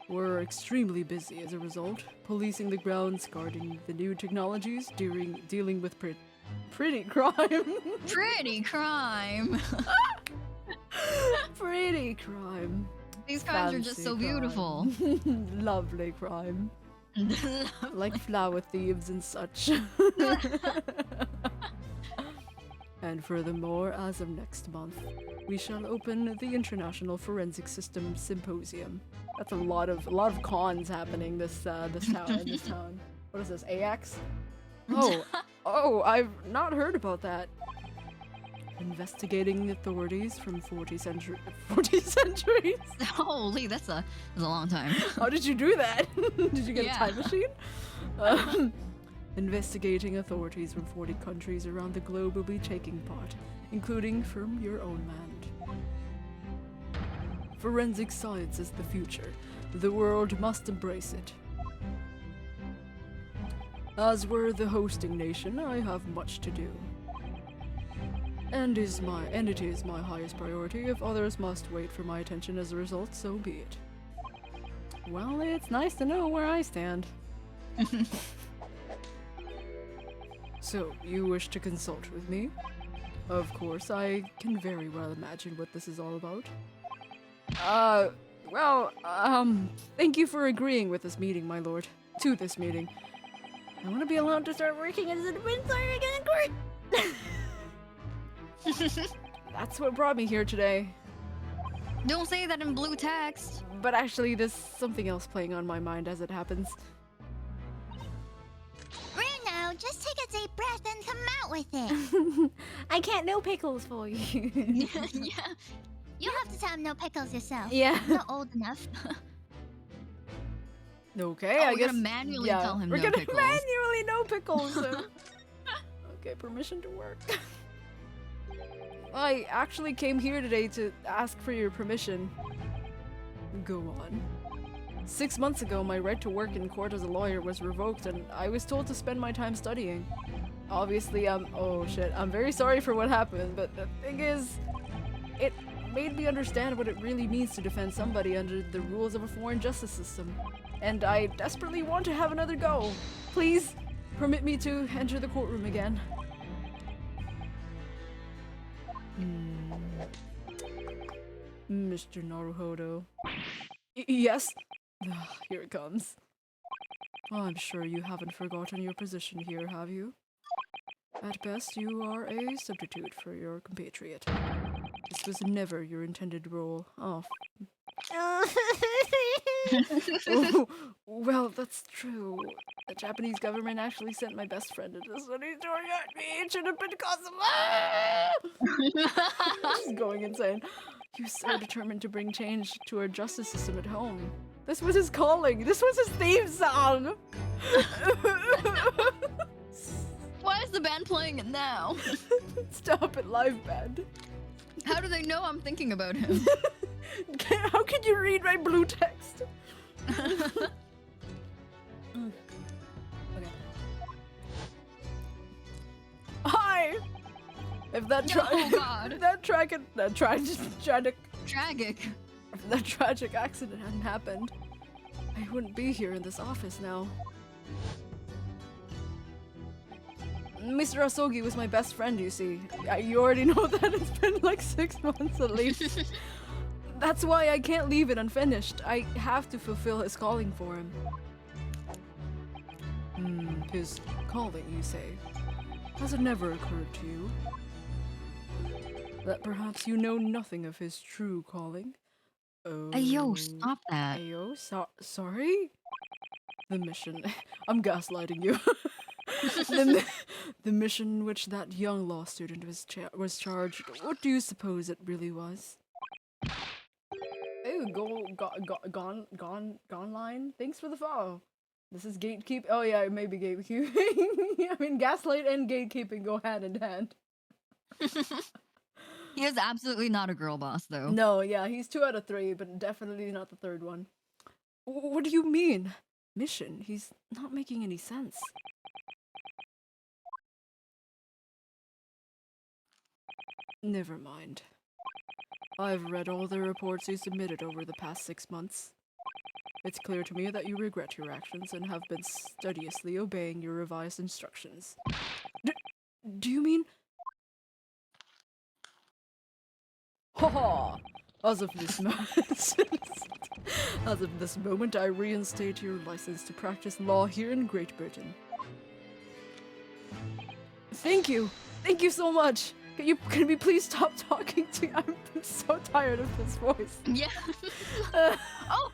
We're extremely busy as a result, policing the grounds, guarding the new technologies, dealing with pretty crime. Pretty crime. Pretty crime. These crimes are just so Fancy beautiful. crime. Lovely crime. Like flower thieves and such. And furthermore, as of next month, we shall open the International Forensic Systems Symposium. That's a lot of cons happening this town. What is this? AX? Oh, I've not heard about that. Investigating authorities from 40 centuries. Holy, that's a long time. How did you do that? Did you get a time machine? Investigating authorities from 40 countries around the globe will be taking part, including from your own land. Forensic science is the future. The world must embrace it. As we're the hosting nation, I have much to do. And it is my highest priority. If others must wait for my attention as a result, so be it. Well, it's nice to know where I stand. So, you wish to consult with me? Of course, I can very well imagine what this is all about. Thank you for agreeing with this meeting, my lord. To this meeting. I want to be allowed to start working as a defense lawyer again in court! That's what brought me here today. Don't say that in blue text. But actually, there's something else playing on my mind as it happens. Bruno, just take a deep breath and come out with it. I can't no pickles for you. Yeah. You'll have to tell him no pickles yourself. Yeah. I'm not old enough. Okay, I I guess. We're gonna manually tell him no pickles. We're gonna manually no pickles. So. Okay, permission to work. I actually came here today to ask for your permission. Go on. 6 months ago, my right to work in court as a lawyer was revoked, and I was told to spend my time studying. Obviously, oh shit, I'm very sorry for what happened, but the thing is, it made me understand what it really means to defend somebody under the rules of a foreign justice system. And I desperately want to have another go. Please, permit me to enter the courtroom again. Mr. Naruhodo. Yes? Here it comes. I'm sure you haven't forgotten your position here, have you? At best, you are a substitute for your compatriot. This was never your intended role. Oh, well, that's true. The Japanese government actually sent my best friend into studies to at me. It should have been because of She's going insane. He was so determined to bring change to our justice system at home. This was his calling. This was his theme song. Why is the band playing it now? Stop it, live band. How do they know I'm thinking about him? How can you read my blue text? Okay. Hi! If that Oh God. if that tragic Tragic. if that tragic accident hadn't happened, I wouldn't be here in this office now. Mr. Asogi was my best friend, you see. You already know that it's been like 6 months at least. That's why I can't leave it unfinished. I have to fulfill his calling for him. His calling, you say? Has it never occurred to you that perhaps you know nothing of his true calling? Oh. Yo, stop that. Ayo, sorry? The mission. I'm gaslighting you. the mission which that young law student was charged. What do you suppose it really was? Oh, gone line. Thanks for the follow. This is gatekeep. Oh yeah, maybe gatekeeping. I mean, gaslight and gatekeeping go hand in hand. He is absolutely not a girl boss, though. No, yeah, he's 2 out of 3, but definitely not the 3rd one. What do you mean? Mission? He's not making any sense. Never mind. I've read all the reports you submitted over the past 6 months. It's clear to me that you regret your actions and have been studiously obeying your revised instructions. Do you mean... Haha! As of this moment, I reinstate your license to practice law here in Great Britain. Thank you! Thank you so much! Can we please stop talking to you? I'm so tired of this voice. Yeah. Oh!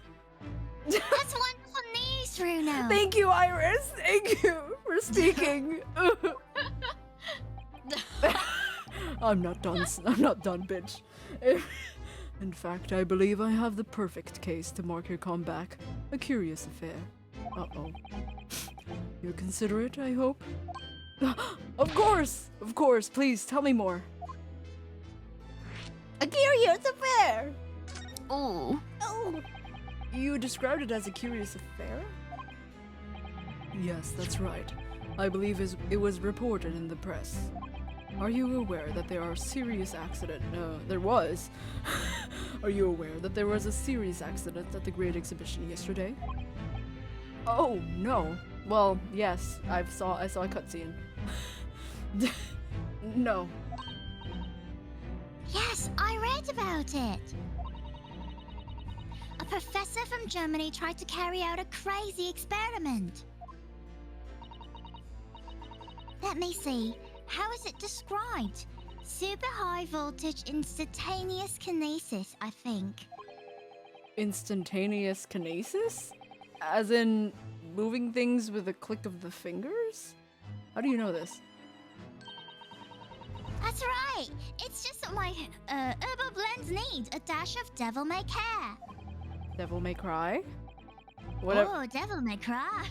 That's wonderful news, Runo! Thank you, Iris! Thank you for speaking! I'm not done, bitch. In fact, I believe I have the perfect case to mark your comeback. A curious affair. Uh-oh. You're considerate, I hope? Of course! Of course, please, tell me more. A curious affair! Oh. Oh! You described it as a curious affair? Yes, that's right. I believe it was reported in the press. Are you aware that there are serious accident? There was. Are you aware that there was a serious accident at the Great Exhibition yesterday? Oh, no. Well, yes, I saw a cutscene. No. Yes, I read about it. A professor from Germany tried to carry out a crazy experiment. Let me see. How is it described? Super high voltage instantaneous kinesis, I think. Instantaneous kinesis? As in moving things with a click of the fingers? How do you know this? That's right. It's just what my herbal blends need. A dash of devil may care. Devil May Cry? Oh, devil may cry.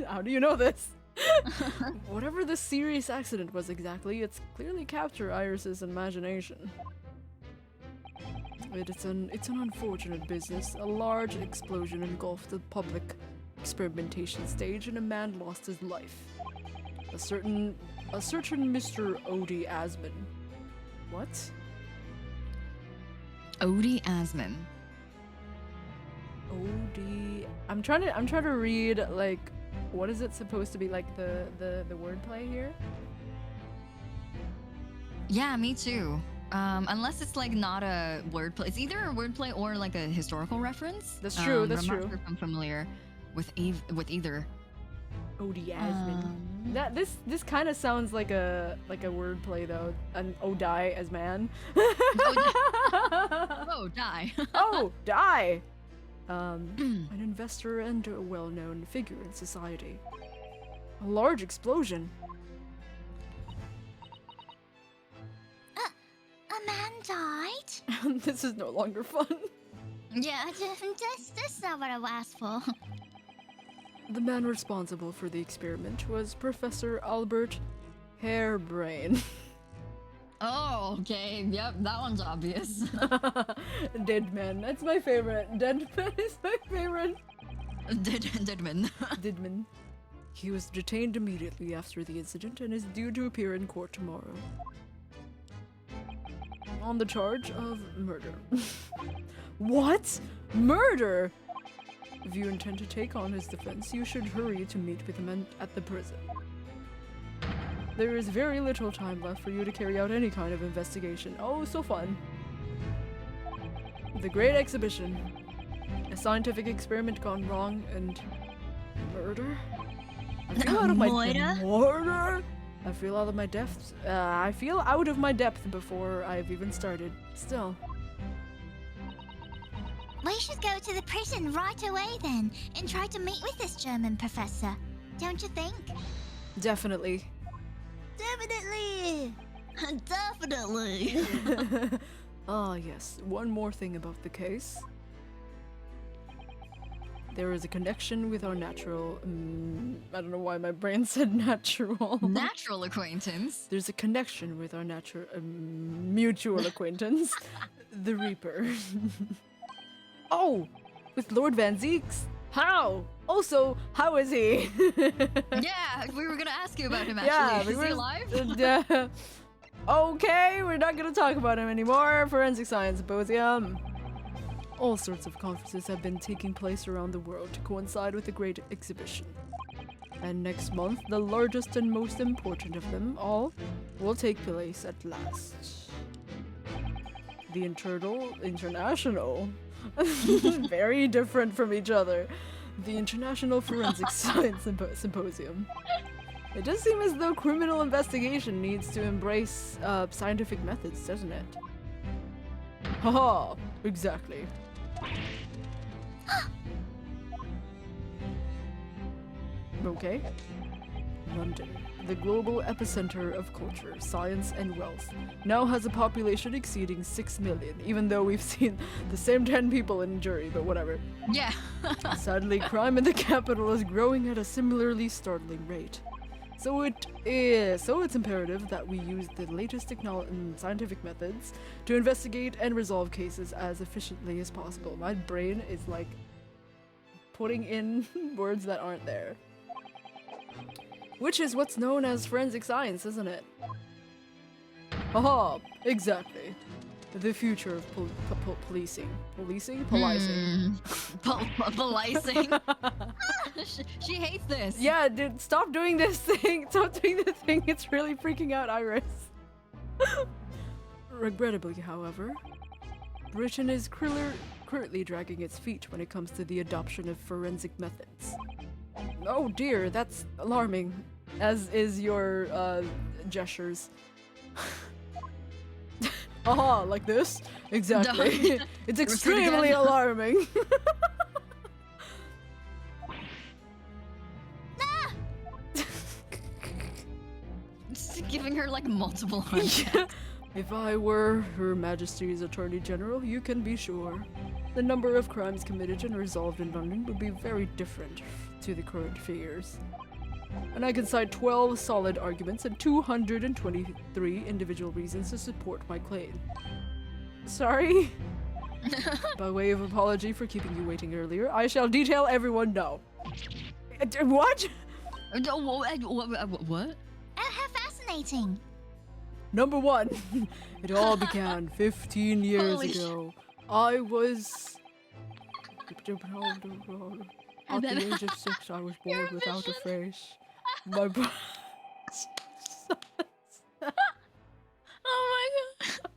How do you know this? Whatever the serious accident was exactly, it's clearly captured Iris's imagination. It's an unfortunate business. A large explosion engulfed the public experimentation stage and a man lost his life. A certain Mr. Odie Asman. What? Odie Asman. Odie... I'm trying to read, like, what is it supposed to be, like, the wordplay here? Yeah, me too. Unless it's like not a wordplay. It's either a wordplay or like a historical reference. That's true, that's I'm true. not sure if I'm familiar with either. Odie Asman. This kind of sounds like a wordplay though. An Odie as man. Oh, die. Oh, die. An investor and a well-known figure in society. A large explosion. A man died? This is no longer fun. Yeah, that's not what I asked for. The man responsible for the experiment was Professor Albert Hairbrain. Oh, okay. Yep, that one's obvious. Dead Man. That's my favorite. Dead Man is my favorite. Deadman. Didman. He was detained immediately after the incident and is due to appear in court tomorrow. On the charge of murder. What? Murder? If you intend to take on his defense, you should hurry to meet with him at the prison. There is very little time left for you to carry out any kind of investigation. Oh, so fun. The Great Exhibition. A scientific experiment gone wrong and murder? I feel out of my murder? I feel out of my depth. I feel out of my depth before I've even started. Still. We should go to the prison right away then and try to meet with this German professor. Don't you think? Definitely. Definitely. Definitely. Ah, yes. One more thing about the case. There is a connection with our natural. I don't know why my brain said natural. Natural acquaintance. There's a connection with our natural mutual acquaintance, the Reaper. Oh, with Lord Van Zeeks. How? Also, how is he? Yeah, we were gonna ask you about him actually. Is he alive? Okay, we're not gonna talk about him anymore. Forensic Science Symposium. All sorts of conferences have been taking place around the world to coincide with the Great Exhibition. And next month, the largest and most important of them all will take place at last. The International. Very different from each other. The International Forensic Science Symposium. It does seem as though criminal investigation needs to embrace scientific methods, doesn't it? Haha, exactly. Okay. London, the global epicenter of culture, science, and wealth, now has a population exceeding 6 million, even though we've seen the same 10 people in jury, but whatever. Yeah. Sadly, crime in the capital is growing at a similarly startling rate. So it's imperative that we use the latest scientific methods to investigate and resolve cases as efficiently as possible. My brain is like putting in words that aren't there. Which is what's known as forensic science, isn't it? Haha, exactly. The future of policing. Policing? Policing. Policing. She hates this. Yeah, dude, stop doing this thing. Stop doing the thing. It's really freaking out Iris. Regrettably, however, Britain is currently dragging its feet when it comes to the adoption of forensic methods. Oh dear, that's alarming. As is your, gestures. Aha, like this? Exactly. It's extremely alarming. Just giving her like multiple heart Yeah. If I were Her Majesty's Attorney General, you can be sure the number of crimes committed and resolved in London would be very different to the current figures. And I can cite 12 solid arguments and 223 individual reasons to support my claim. Sorry? By way of apology for keeping you waiting earlier, I shall detail everyone now. What? What? Oh, how fascinating. Number one, it all began 15 years ago. I was... At the age of 6, I was born without a face. My brother... Oh my god.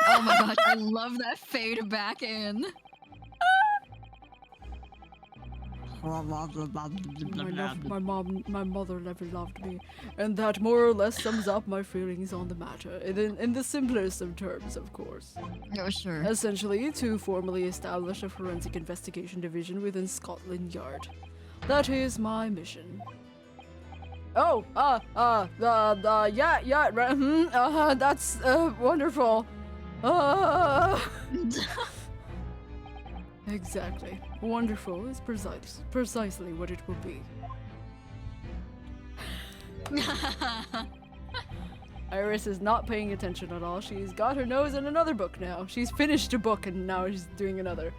Oh my gosh, I love that fade back in. My mother never loved me, and that more or less sums up my feelings on the matter, in the simplest of terms, of course. Oh, sure. Essentially, to formally establish a forensic investigation division within Scotland Yard. That is my mission. Oh, yeah, right, that's, wonderful. Exactly. Wonderful is precisely what it will be. Iris is not paying attention at all. She's got her nose in another book now. She's finished a book and now she's doing another.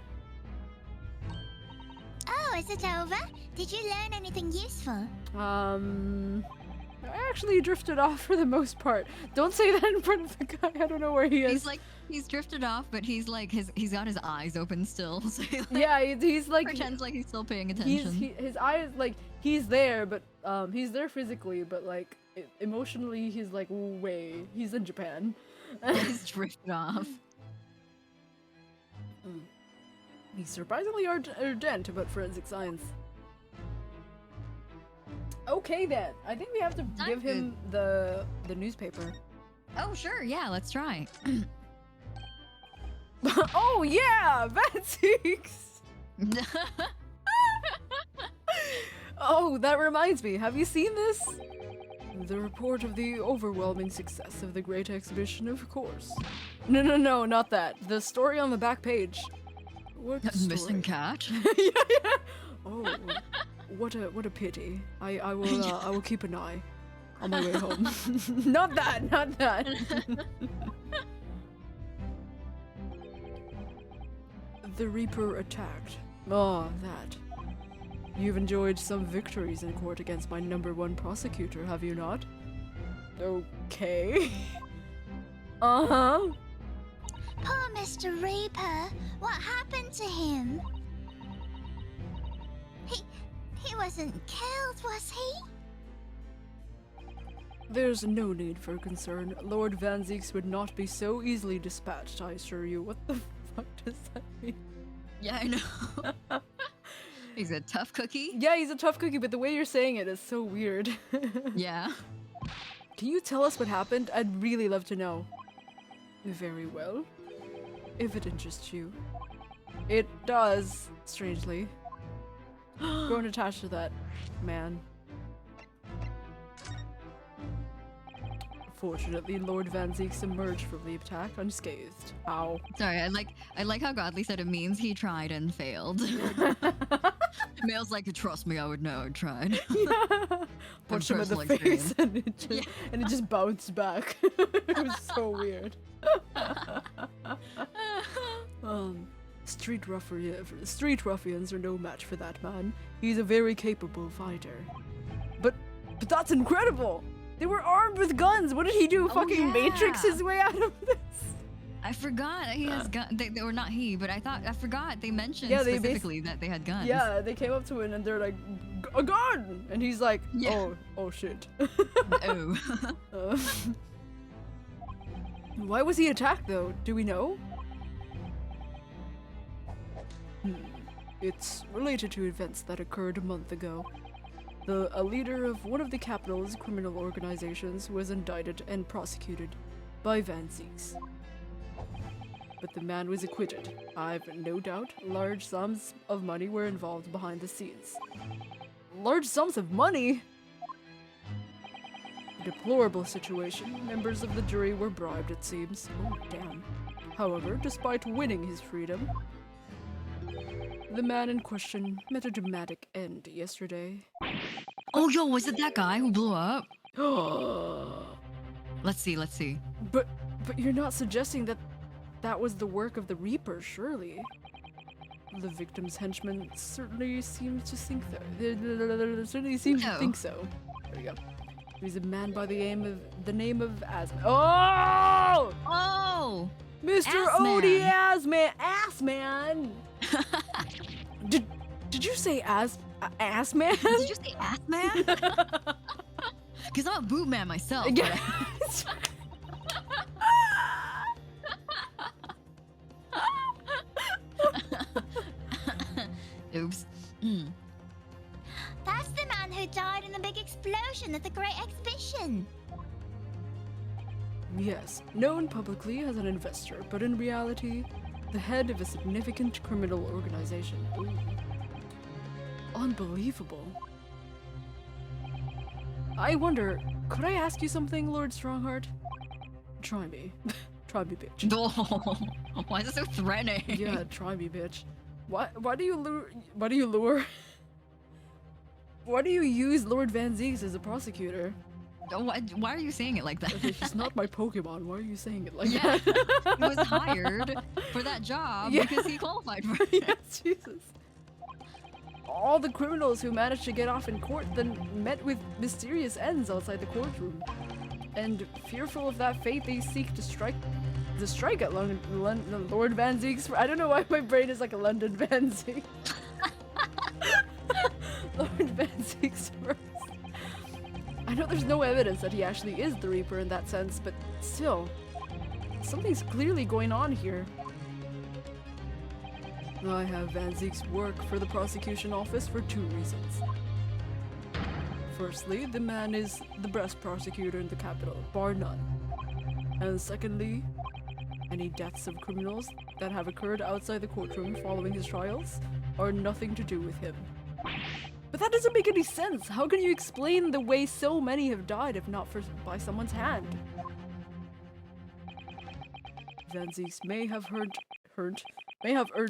Oh, is it over? Did you learn anything useful? I actually drifted off for the most part. Don't say that in front of the guy. I don't know where he is. He's drifted off, but he's like he's got his eyes open still. So he, like, yeah, he's like pretends like he's still paying attention. His eyes, like, he's there, but he's there physically, but like emotionally he's like way. He's in Japan. He's drifted off. He's surprisingly ardent about forensic science. Okay then, I think we have to give him the newspaper. Oh sure, yeah, let's try. Oh yeah, Vansix! Oh, that reminds me, have you seen this? The report of the overwhelming success of the Great Exhibition, of course. No, not that. The story on the back page. What story? Missing cat? Yeah. Oh, what a pity. I will keep an eye on my way home. Not that. The Reaper attacked. Oh, that. You've enjoyed some victories in court against my #1 prosecutor, have you not? Okay. Uh-huh. Poor Mr. Reaper. What happened to him? He wasn't killed, was he? There's no need for concern. Lord Van Zeeks would not be so easily dispatched, I assure you. What the fuck does that mean? Yeah, I know. He's a tough cookie? Yeah, he's a tough cookie, but the way you're saying it is so weird. Yeah. Can you tell us what happened? I'd really love to know. Very well. If it interests you. It does, strangely. Growing attached to that man. Fortunately, Lord Van Zeeks emerged from the attack unscathed. Ow. Sorry, I like how Godly said it means he tried and failed. Mail's like, trust me, I would know I tried. Yeah. Punched him in the face and it just bounced back. It was so weird. Street ruffians are no match for that man. He's a very capable fighter. But that's incredible! They were armed with guns! What did he do? Fucking Matrix his way out of this? I forgot he has guns. They were not he, but I forgot they mentioned specifically that they had guns. Yeah, they came up to him and they're like, a gun! And he's like, oh shit. Oh. Why was he attacked though? Do we know? It's related to events that occurred a month ago. A leader of one of the capital's criminal organizations was indicted and prosecuted by Van Zeeks. But the man was acquitted. I've no doubt large sums of money were involved behind the scenes. Large sums of money? A deplorable situation. Members of the jury were bribed, it seems. Oh, damn. However, despite winning his freedom, the man in question met a dramatic end yesterday. Oh, yo, was it that guy who blew up? Let's see. But you're not suggesting that was the work of the Reaper, surely? The victim's henchman certainly seems to think so. To think so. There we go. He's a man by the name of Asman. Oh! Mr. Odie Assman! Did you say Assman? Did you say Assman? Because I'm a boot man myself. Yeah. Oops. That's the man who died in the big explosion at the Great Exhibition. Yes, known publicly as an investor, but in reality, the head of a significant criminal organization. Ooh. Unbelievable. I wonder, could I ask you something, Lord Strongheart? Try me. Try me, bitch. Oh, why is it so threatening? Yeah, try me, bitch. Why do you lure? Why do you use Lord Van Zeeks as a prosecutor? Why are you saying it like that? Okay, he's not my Pokemon. Why are you saying it like Yeah, that? he was hired for that job Yeah. because he qualified for it. Yes, Jesus. All the criminals who managed to get off in court then met with mysterious ends outside the courtroom. And fearful of that fate, they seek to strike at Lord Van Zeek's. I don't know why my brain is like a London Van Zeek. Lord Van Zeek's first. I know there's no evidence that he actually is the Reaper in that sense, but still, something's clearly going on here. I have Van Zeek's work for the prosecution office for 2 reasons. Firstly, the man is the best prosecutor in the capital, bar none. And secondly, any deaths of criminals that have occurred outside the courtroom following his trials are nothing to do with him. But that doesn't make any sense! How can you explain the way so many have died if not by someone's hand? Van Zeeks may have earned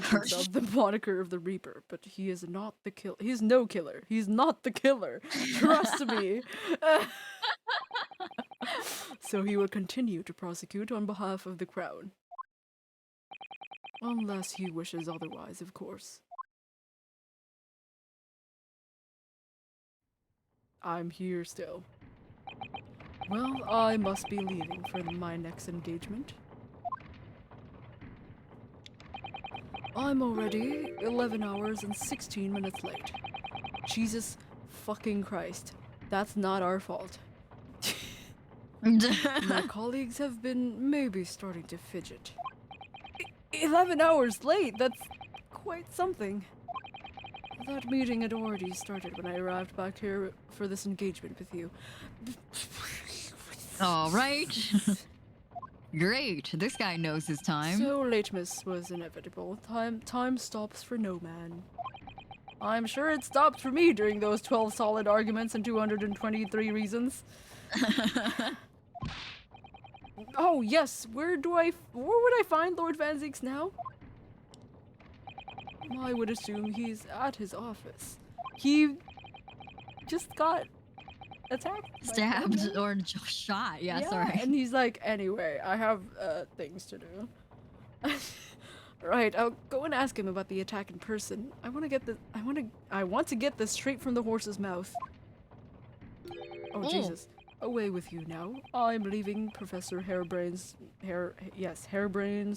himself the moniker of the Reaper, but he is not the killer. He's no killer. He's not the killer. Trust me. So he will continue to prosecute on behalf of the Crown. Unless he wishes otherwise, of course. I'm here still. Well, I must be leaving for my next engagement. I'm already 11 hours and 16 minutes late. Jesus fucking Christ. That's not our fault. My colleagues have been maybe starting to fidget. 11 hours late? That's quite something. That meeting had already started when I arrived back here for this engagement with you. All right. Great. This guy knows his time. So lateness was inevitable. Time stops for no man. I'm sure it stopped for me during those 12 solid arguments and 223 reasons. Oh yes, where would I find Lord Van Zeeks now? I would assume he's at his office. He just got attacked. Stabbed or shot. Yeah, sorry. And he's like, anyway, I have things to do. Right, I'll go and ask him about the attack in person. I want to get this straight from the horse's mouth. Oh Jesus. Away with you now. I'm leaving Professor Hairbrain's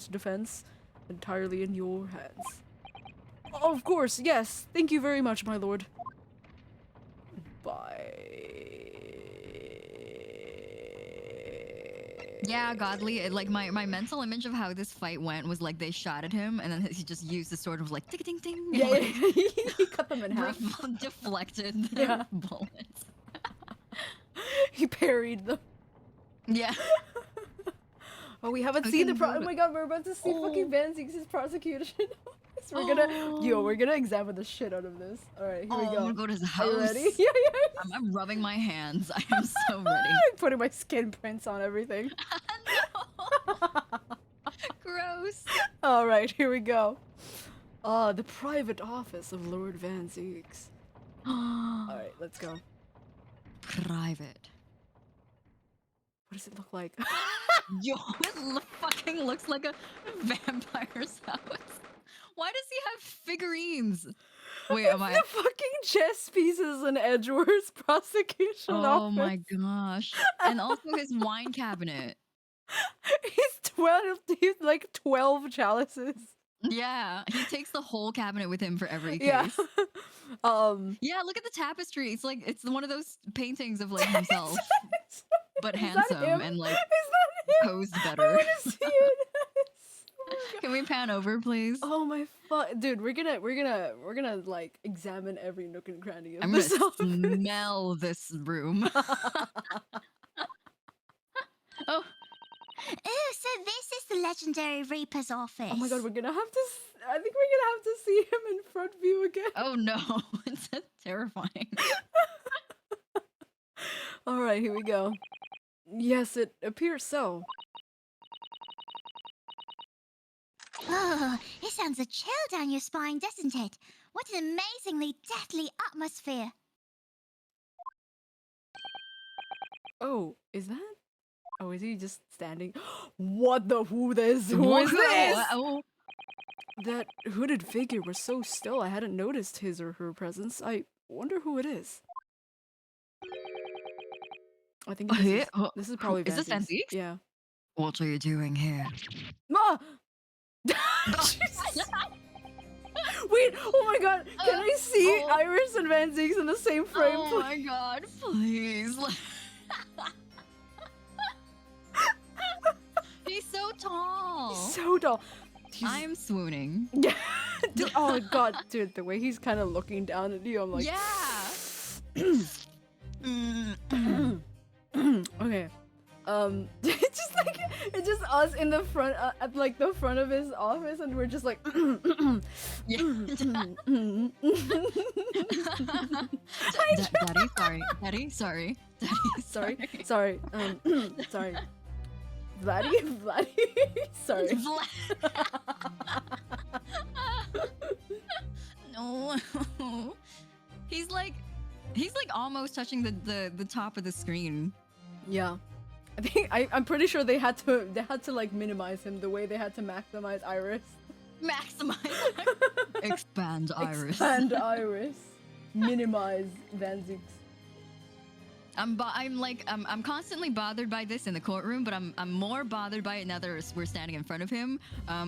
defense entirely in your hands. Oh, of course, yes. Thank you very much, my lord. Bye. Yeah, godly. Like my mental image of how this fight went was like they shot at him and then he just used this sort of like tick ding ding. Yeah, like, he cut them in half. Deflected their bullets. He parried them. Yeah. Oh, we haven't seen the oh my god, we're about to see fucking Van Zeeks' prosecution. So we're gonna examine the shit out of this. Alright, here we go. I'm gonna go to his house. Are you ready? Yeah. I'm rubbing my hands. I am so ready. I'm putting my skin prints on everything. Gross. Alright, here we go. The private office of Lord Van Zeeks. Alright, let's go. Private. What does it look like? Yo, it fucking looks like a vampire's house. Why does he have figurines? Wait, am I? The fucking chess pieces in Edgeworth's prosecution office. Oh my gosh. And also his wine cabinet. He's like 12 chalices. Yeah, he takes the whole cabinet with him for every case. Yeah. Yeah, look at the tapestry. It's one of those paintings of like himself, but handsome and like posed better. I want to see it. Can we pan over, please? Oh my fuck, dude! We're gonna like examine every nook and cranny of I'm this gonna office. smell this room. Oh. Oh, so this is the legendary Reaper's office. Oh my god, I think we're gonna have to see him in front view again. Oh no, it's terrifying. Alright, here we go. Yes, it appears so. Oh, it sends a chill down your spine, doesn't it? What an amazingly deathly atmosphere. Oh, is that? Oh, is he just standing? What the? Who is this? Oh. That hooded figure was so still, I hadn't noticed his or her presence. I wonder who it is. I think this is probably Is this Vanzi's. Vanzi's? Yeah. What are you doing here? Ah! Jesus. Wait, oh my god, can I see Iris and Van Zieks in the same frame? Oh my god, please. He's so tall. So tall. I'm swooning. Yeah. Oh my god, dude, the way he's kind of looking down at you, I'm like... Yeah. Okay. It's just like, it's just us in the front, at like the front of his office, and we're just like... Daddy, sorry. Daddy, sorry. Sorry. Sorry. Vladdy? Sorry. No. He's like almost touching the top of the screen. Yeah. I think I'm pretty sure they had to like minimize him the way they had to maximize Iris. Maximize. Expand Iris. Expand Iris. Minimize Van Zieks. I'm constantly bothered by this in the courtroom, but I'm more bothered by it now that we're standing in front of him.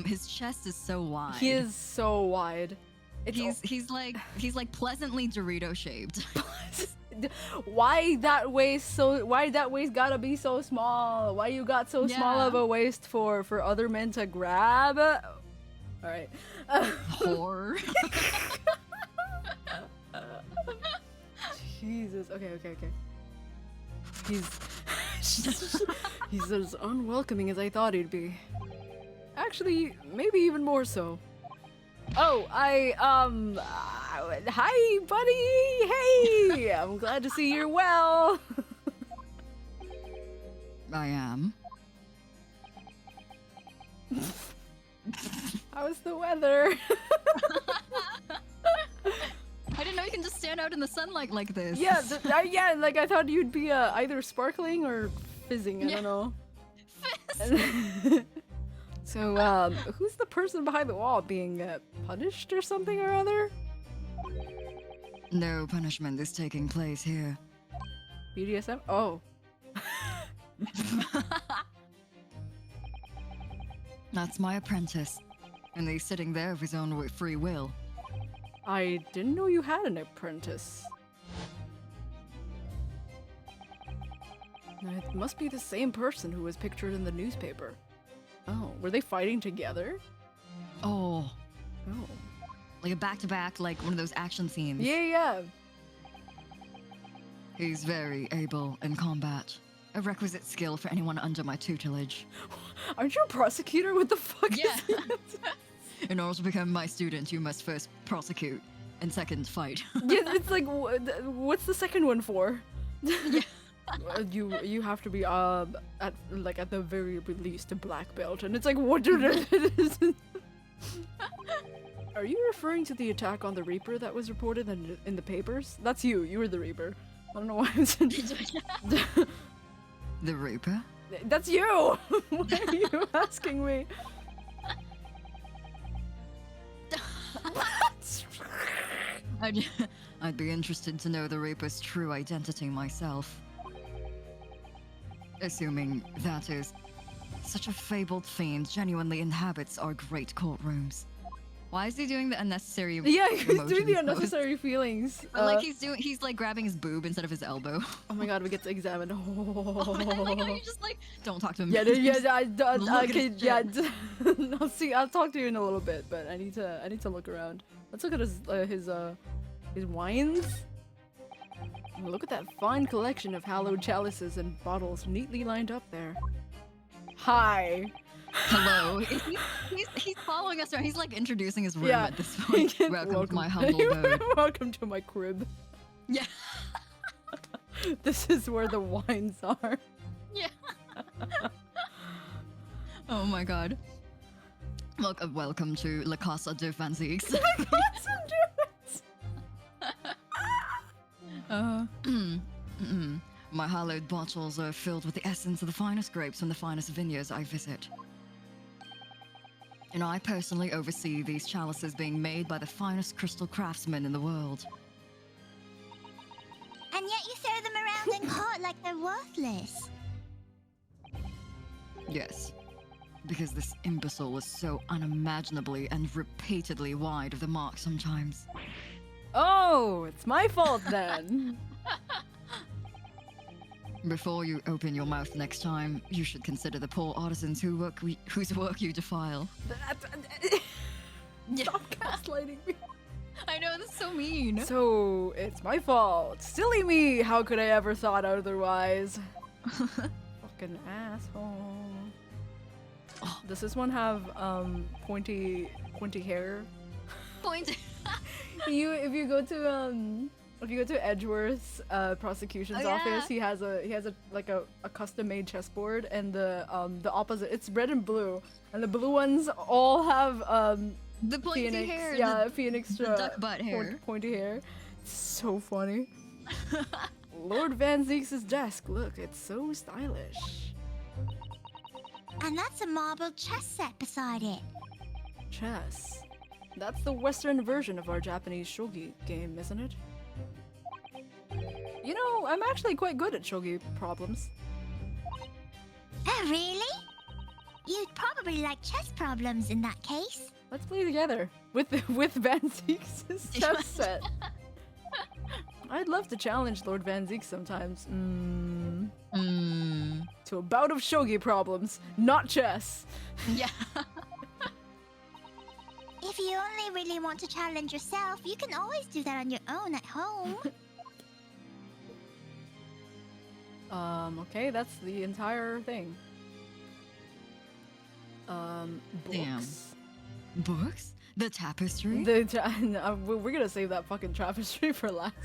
His chest is so wide. He is so wide. He's like pleasantly Dorito shaped. Why that waist gotta be so small? Why you got so small of a waist for other men to grab? All right. Whore. Jesus. Okay. He's as unwelcoming as I thought he'd be. Actually, maybe even more so. Oh, hi, buddy! Hey! I'm glad to see you're well! I am. How's the weather? I didn't know you can just stand out in the sunlight like this. Yeah, yeah, like I thought you'd be either sparkling or fizzing, I don't know. Fizz! So, who's the person behind the wall being punished or something or other? No punishment is taking place here. BDSM? Oh. That's my apprentice. And he's sitting there of his own free will. I didn't know you had an apprentice. It must be the same person who was pictured in the newspaper. Oh, were they fighting together? Oh. Oh. Like a back-to-back, like one of those action scenes. Yeah. He's very able in combat. A requisite skill for anyone under my tutelage. Aren't you a prosecutor? What the fuck Yeah. is this? In order to become my student, you must first prosecute, and second, fight. Yeah, it's like, what's the second one for? Yeah. You have to be at the very least a black belt, and it's like, what do it is? Are you referring to the attack on the Reaper that was reported in the papers? That's you. You were the Reaper. I don't know why I'm saying The Reaper? That's you. Why are you asking me? I'd be interested to know the Reaper's true identity myself. Assuming, that is, such a fabled fiend genuinely inhabits our great courtrooms. Why is he doing the unnecessary Yeah, he's doing the emotions unnecessary feelings. Or like he's like grabbing his boob instead of his elbow. Oh my god, we get to examine. Oh my god, you just like, don't talk to him. Yeah, okay, yeah. I'll talk to you in a little bit, but I need to look around. Let's look at his wines. Look at that fine collection of hallowed chalices and bottles neatly lined up there. Hi. Hello. He's following us around. He's like introducing his room at this point. Welcome to my humble abode. Welcome to my crib. Yeah. This is where the wines are. Yeah. Oh my god. Welcome to La Casa de Van Zieks. My hallowed bottles are filled with the essence of the finest grapes from the finest vineyards I visit. And I personally oversee these chalices being made by the finest crystal craftsmen in the world. And yet you throw them around in court like they're worthless. Yes, because this imbecile is so unimaginably and repeatedly wide of the mark sometimes. Oh, it's my fault then. Before you open your mouth next time, you should consider the poor artisans whose work you defile. Stop gaslighting me. I know, that's so mean. So, it's my fault. Silly me! How could I ever thought otherwise? Fucking asshole. Oh, does this one have pointy hair? Pointy. If you go to Edgeworth's prosecution's office, he has a custom-made chessboard, and the opposite, it's red and blue, and the blue ones all have the pointy Phoenix, hair. yeah, Phoenix the duck butt hair. Pointy hair. It's so funny. Lord Van Zeek's desk. Look, it's so stylish. And that's a marble chess set beside it. Chess. That's the Western version of our Japanese shogi game, isn't it? You know, I'm actually quite good at shogi problems. Oh, really? You'd probably like chess problems in that case. Let's play together with Van Zeek's chess set. I'd love to challenge Lord Van Zeek sometimes. To a bout of shogi problems, not chess. Yeah. If you only really want to challenge yourself, you can always do that on your own at home. Okay, that's the entire thing. Books. Damn. Books? The tapestry? We're gonna save that fucking tapestry for last.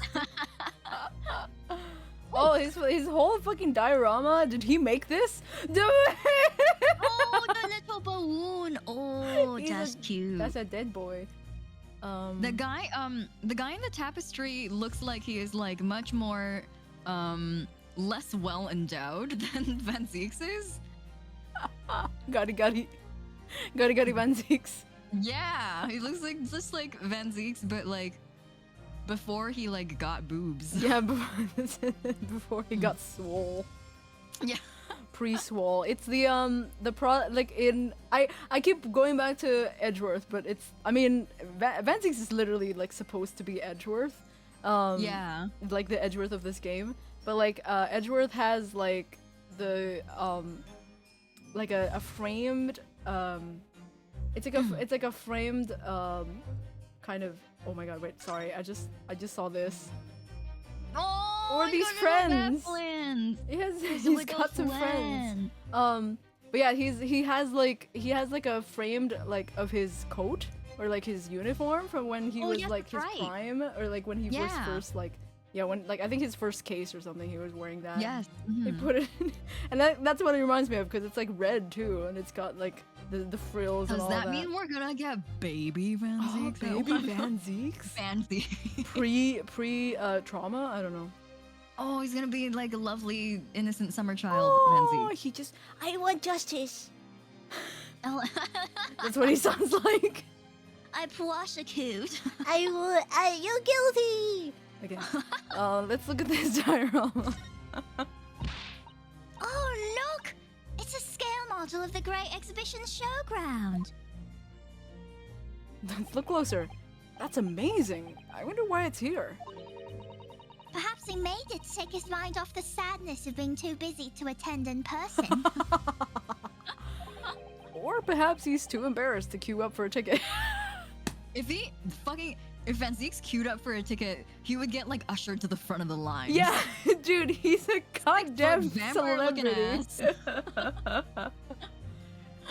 Oh, his whole fucking diorama. Did he make this? Oh, the little balloon. Oh, that's cute. That's a dead boy. The guy in the tapestry looks like he is like much more less well endowed than Van Zeek's is. Gotti Van Zeek's. Yeah, he looks like just like Van Zeek's, but like before he like got boobs. Yeah, before he got swole. Yeah. Pre-swole. It's I keep going back to Edgeworth, but it's, I mean, Van Zeek's is literally like supposed to be Edgeworth. Yeah. Like the Edgeworth of this game. But like Edgeworth has like the like a framed it's like a framed kind of, oh my god, wait, sorry, I just saw this. Oh, or these friends. He's got some friends. But yeah, he has like a framed like of his coat or like his uniform from when he was like his prime, or like when he was first like, yeah, when like I think his first case or something, he was wearing that. Yes. They put it in, and that's what it reminds me of, because it's like red too, and it's got like the frills and all that. Does that mean we're gonna get baby Van Zeek? Baby Van Zeek's? Van Zeek. pre trauma? I don't know. Oh, he's gonna be like a lovely, innocent summer child, Oh, Van Zeek. he just, I want justice. Oh. That's what he sounds like. I prosecute. You're guilty. Okay. Let's look at this diorama. Oh, look! It's a scale model of the Great Exhibition Showground. Let's look closer. That's amazing. I wonder why it's here. Perhaps he made it to take his mind off the sadness of being too busy to attend in person. Or perhaps he's too embarrassed to queue up for a ticket. If Van Zeek's queued up for a ticket, he would get like ushered to the front of the line. Yeah, dude, he's a goddamn celebrity.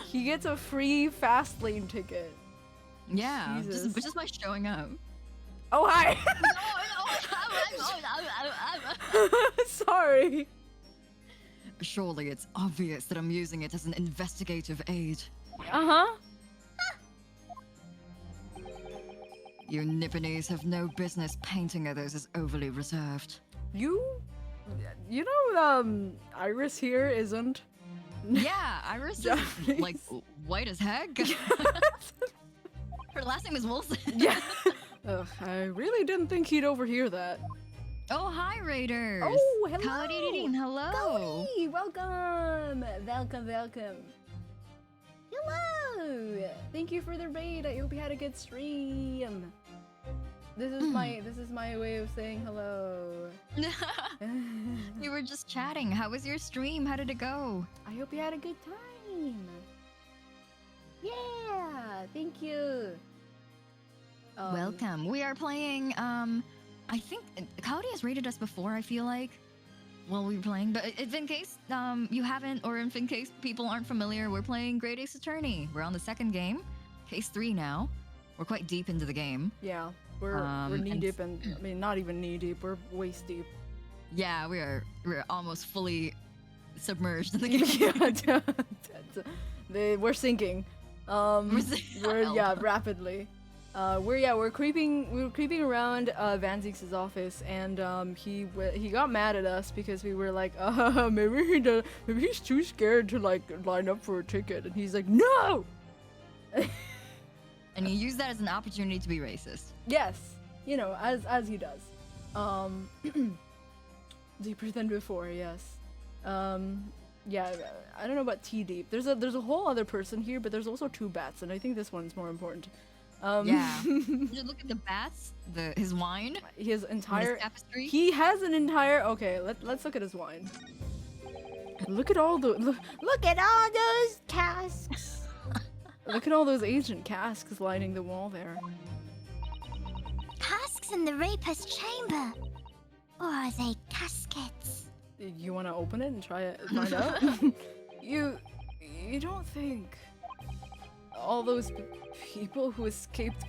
He gets a free fast lane ticket. Yeah, just by showing up. Oh, hi! Sorry. Surely it's obvious that I'm using it as an investigative aid. Uh-huh. You Nipponese have no business painting others as overly reserved. You You know, Iris here isn't. Yeah, Iris is Japanese. like white as heck. Her last name is Wilson. Yeah. Ugh, I really didn't think he'd overhear that. Oh, hi, Raiders. Oh, hello. Howdy, hello. Cody, welcome. Welcome. Hello. Thank you for the raid. I hope you had a good stream. This is my way of saying hello. We were just chatting. How was your stream? How did it go? I hope you had a good time. Yeah, thank you. Welcome. We are playing, I think Cody has rated us before, I feel like, while we were playing. But if in case you haven't, or if in case people aren't familiar, we're playing Great Ace Attorney. We're on the second game, case 3 now. We're quite deep into the game. Yeah, we're knee deep, and I mean not even knee deep. We're waist deep. Yeah, we're almost fully submerged in the game. We're sinking. We're rapidly. We're creeping around Van Zeek's office, and he got mad at us because we were like, maybe he's too scared to like line up for a ticket, and he's like, no. And you use that as an opportunity to be racist. Yes, you know, as he does. Deeper than before, yes. Yeah, I don't know about T deep. There's a whole other person here, but there's also 2 bats, and I think this one's more important. Yeah. You look at the bats, his wine, his entire tapestry. He has an entire. Okay, let's look at his wine. Look at all those casks. Look at all those ancient casks lining the wall there. Casks in the Reaper's chamber. Or are they caskets? You want to open it and try it, find out? You don't think all those people who escaped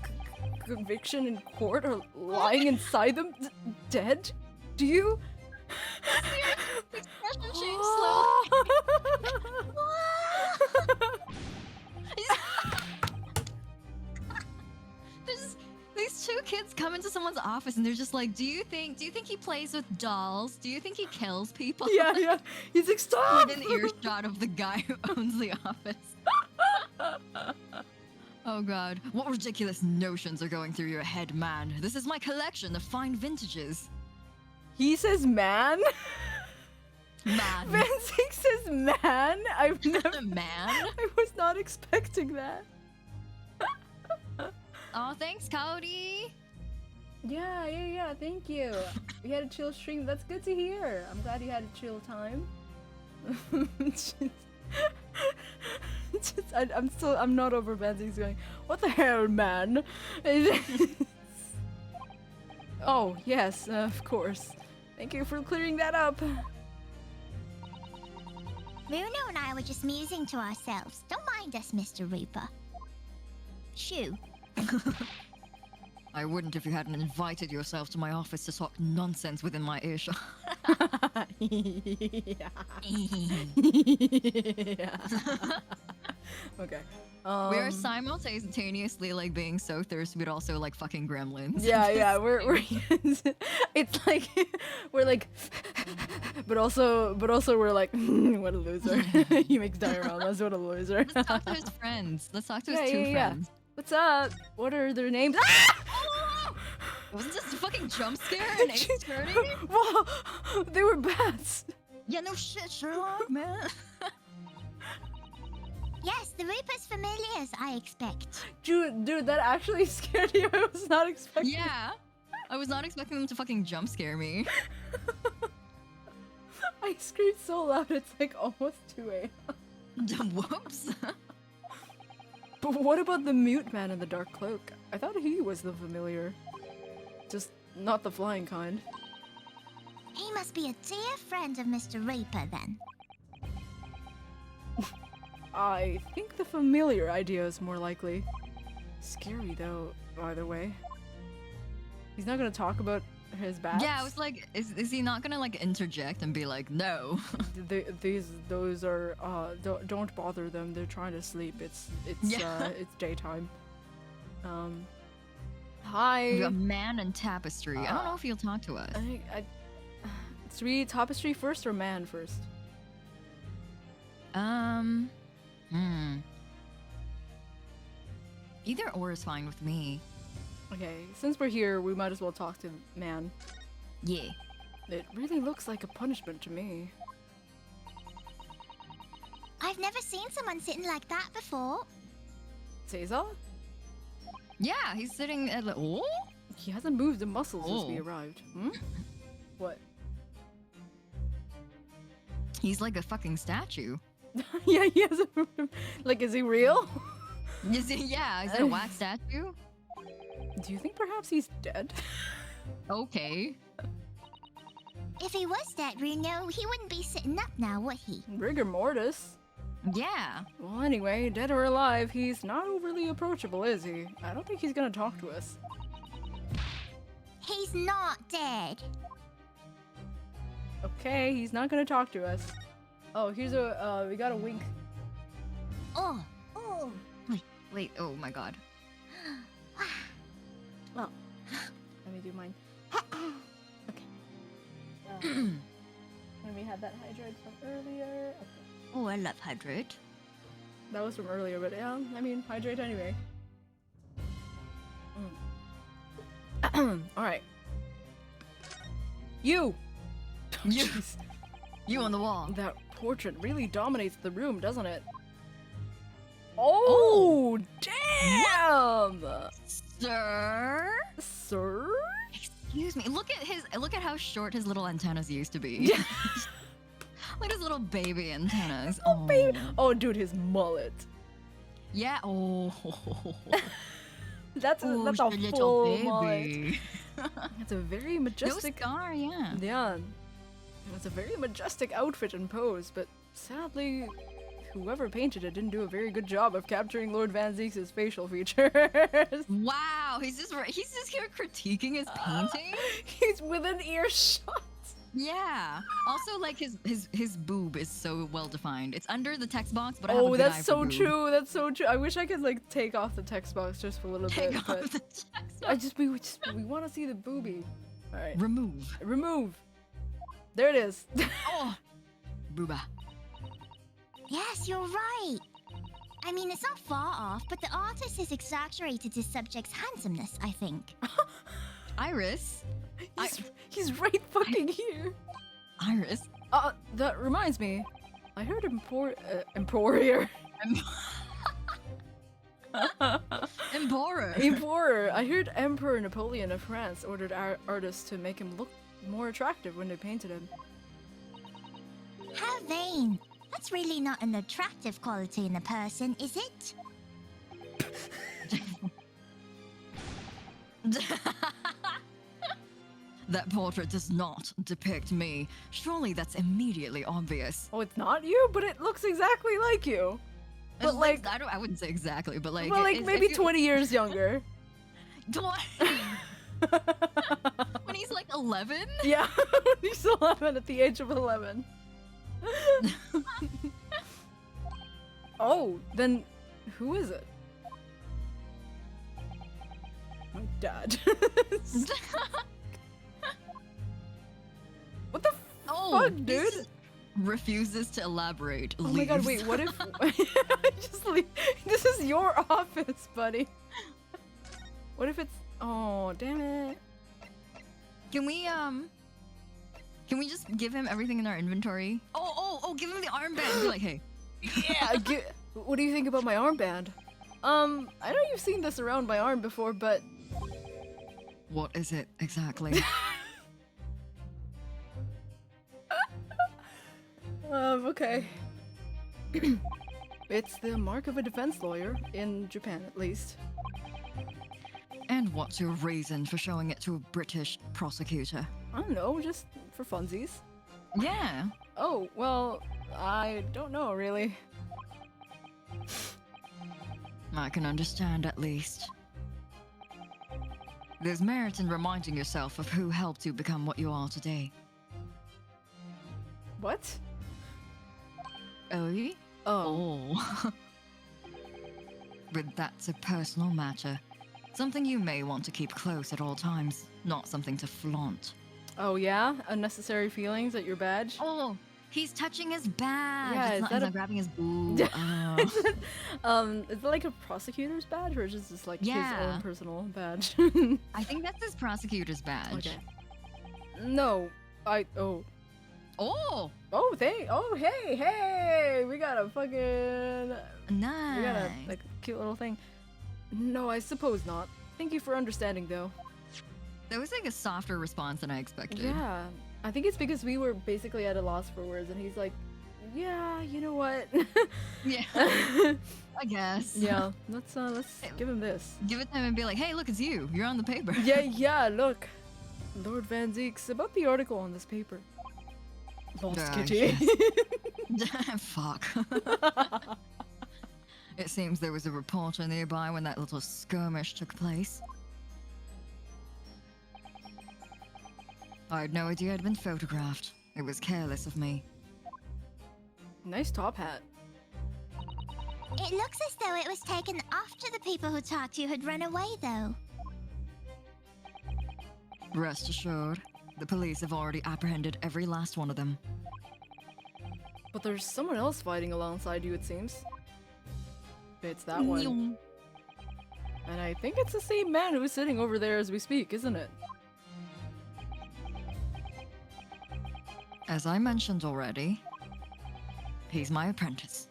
conviction in court are lying inside them dead? Do you? Expression change slowly. There's these 2 kids come into someone's office and they're just like, do you think he plays with dolls? Do you think he kills people? Yeah. He's like, stop! Within earshot of the guy who owns the office. Oh god, what ridiculous notions are going through your head, man? This is my collection of fine vintages. He says man? Man. Van Zeek says man? I've never... Man? I was not expecting that. Oh, thanks, Cody. Yeah, thank you. We had a chill stream. That's good to hear. I'm glad you had a chill time. I'm not over Van Zeek's going, what the hell, man? Oh, yes, of course. Thank you for clearing that up. Bruno and I were just musing to ourselves. Don't mind us, Mr. Reaper. Shoo. I wouldn't if you hadn't invited yourself to my office to talk nonsense within my earshot. Yeah. Okay. We are simultaneously like being so thirsty, but also like fucking gremlins. Yeah. We're it's like we're like, but also we're like, what a loser. He makes dioramas. What a loser. Let's talk to his friends. Let's talk to his 2 friends. What's up? What are their names? Wasn't this a fucking jump scare in Ace Attorney? Whoa! They were bats! Yeah, no shit, Sherlock, man. Yes, the Reaper's familiars, I expect. Dude, that actually scared you. I was not expecting. Yeah. I was not expecting them to fucking jump scare me. I screamed so loud, it's like almost 2 a.m. Whoops. But what about the mute man in the dark cloak? I thought he was the familiar. Just not the flying kind. He must be a dear friend of Mr. Reaper, then. I think the familiar idea is more likely. Scary, though, by the way. He's not gonna talk about his bats? Yeah, I was like, is he not gonna like interject and be like, no? Those are don't bother them. They're trying to sleep. It's daytime. Hi. We got man and tapestry. I don't know if he'll talk to us. 3 tapestry first or man first? Either or is fine with me. Okay, since we're here, we might as well talk to man. Yeah. It really looks like a punishment to me. I've never seen someone sitting like that before. Caesar? Yeah, he's sitting at the. Oh? He hasn't moved a muscle since we Oh. arrived. Hmm? What? He's like a fucking statue. Yeah, he hasn't moved him. Like, is he real? Is he? Yeah, is it a wax statue? Do you think perhaps he's dead? Okay. If he was dead, Reno, he wouldn't be sitting up now, would he? Rigor mortis. Yeah. Well, anyway, dead or alive, he's not overly approachable, is he? I don't think he's gonna talk to us. He's not dead. Okay, he's not gonna talk to us. Oh, here's a, we got a wink. Oh. Wait, oh my god. Well, let me do mine. Okay. Let me have that hydrate from earlier. Okay. Oh, I love hydrate. That was from earlier, but yeah, I mean, hydrate anyway. Alright. You! You. Jeez. You on the wall. That portrait really dominates the room, doesn't it? Oh, damn! Sir? Sir? Excuse me. Look at how short his little antennas used to be. Yeah. Look at his little baby antennas. Oh, baby. Oh, dude, his mullet. Yeah. Oh. That's a Oh, that's a the full little mullet. baby. It's a very No majestic. scar, yeah. Yeah. It's a very majestic outfit and pose, but sadly, whoever painted it didn't do a very good job of capturing Lord Van Zeek's facial features. Wow, he's just here critiquing his painting. He's within earshot. Yeah. Also, like his boob is so well defined. It's under the text box, but I have a Oh, good eye that's for so boob. true. That's so true. I wish I could like take off the text box just for a little Take bit, off but the text we want to see the boobie. All right, Remove. remove. There it is. Oh, booba. Yes, you're right. I mean, it's not far off, but the artist has exaggerated his subject's handsomeness, I think. Iris. He's right fucking here. Iris. That reminds me. I heard Emporier. Emperor. I heard Emperor Napoleon of France ordered our artists to make him look more attractive when they painted him. How vain. That's really not an attractive quality in a person, is it? That portrait does not depict me. Surely that's immediately obvious. Oh, it's not you, but it looks exactly like you. But It's like, I wouldn't say exactly, but like, well, like if maybe you- 20 years younger. 20. When he's like 11? Yeah, he's 11 at the age of 11. Oh, then who is it? My dad. What the fuck, he dude? just refuses to elaborate. Oh my god, leaves. wait, what if... Just leave. This is your office, buddy. What if it's... Oh, damn it. Can we just give him everything in our inventory? Oh, give him the armband. Be like, hey. Yeah, what do you think about my armband? I know you've seen this around my arm before, but... What is it exactly? Okay. It's the mark of a defense lawyer, in Japan at least. And what's your reason for showing it to a British prosecutor? I don't know, just for funsies. Yeah. Oh, well, I don't know, really. I can understand at least. There's merit in reminding yourself of who helped you become what you are today. What? Oh? Oh. But that's a personal matter. Something you may want to keep close at all times, not something to flaunt. Oh yeah, unnecessary feelings at your badge. Oh, he's touching his badge. Yeah, it's is not, that he's a- not grabbing his boob. Is it like a prosecutor's badge or is it just like his Yeah. own personal badge? I think that's his prosecutor's badge. Okay. No, Oh, hey, we got a fucking nice. we got a like cute little thing. No, I suppose not. Thank you for understanding though. That was like a softer response than I expected. Yeah, I think it's because we were basically at a loss for words, and he's like, "Yeah, you know what? Yeah. I guess. Yeah, let's give him this. Give it to him and be like, hey, look, it's you. You're on the paper. Yeah, look, Lord Van Zeek's about the article on this paper. Lost Ah, Kitty. Fuck. It seems there was a reporter nearby when that little skirmish took place. I had no idea I'd been photographed. It was careless of me. Nice top hat. It looks as though it was taken after the people who talked to you had run away, though. Rest assured, the police have already apprehended every last one of them. But there's someone else fighting alongside you, it seems. It's that one. And I think it's the same man who's sitting over there as we speak, isn't it? As I mentioned already, he's my apprentice.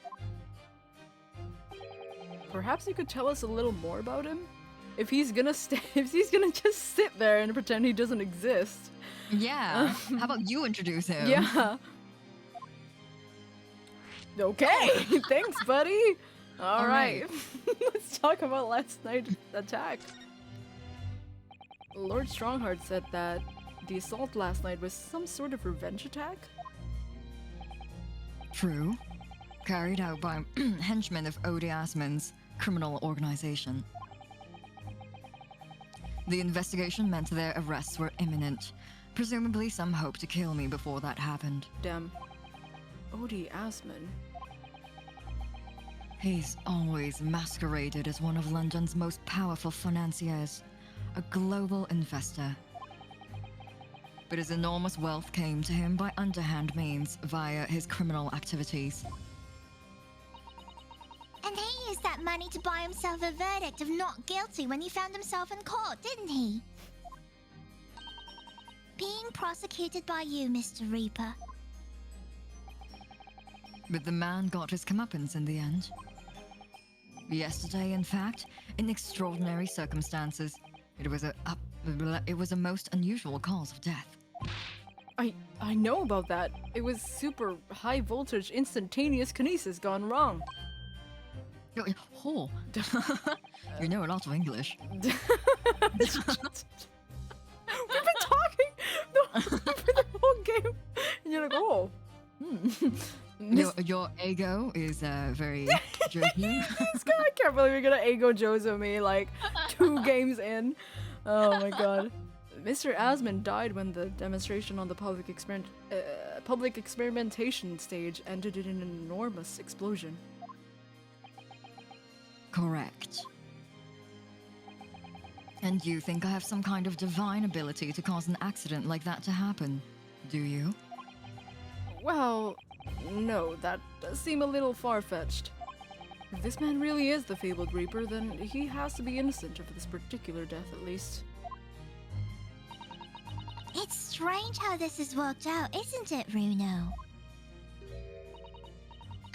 Perhaps you could tell us a little more about him? If he's gonna if he's gonna just sit there and pretend he doesn't exist. Yeah. How about you introduce him? Yeah. Okay, thanks, buddy. All right. Let's talk about last night's attack. Lord Strongheart said that the assault last night was some sort of revenge attack. True. Carried out by henchmen of Odi Asman's criminal organization. The investigation meant their arrests were imminent. Presumably some hope to kill me before that happened. Damn. Odie Asman. He's always masqueraded as one of London's most powerful financiers, a global investor. But his enormous wealth came to him by underhand means via his criminal activities. And he used that money to buy himself a verdict of not guilty when he found himself in court, didn't he? Being prosecuted by you, Mr. Reaper. But the man got his comeuppance in the end. Yesterday, in fact, in extraordinary circumstances, it was a most unusual cause of death. I know about that. It was super high voltage instantaneous kinesis gone wrong. Oh, you know a lot of English. We've been talking for the whole game, and you're like, oh. Your ego is very jerky. I can't believe you're gonna ego Jozo me like 2 games in. Oh my god. Mr. Asman died when the demonstration on the public experimentation stage ended in an enormous explosion. Correct. And you think I have some kind of divine ability to cause an accident like that to happen, do you? Well, no, that does seem a little far-fetched. If this man really is the fabled Reaper, then he has to be innocent of this particular death, at least. It's strange how this has worked out, isn't it, Runo?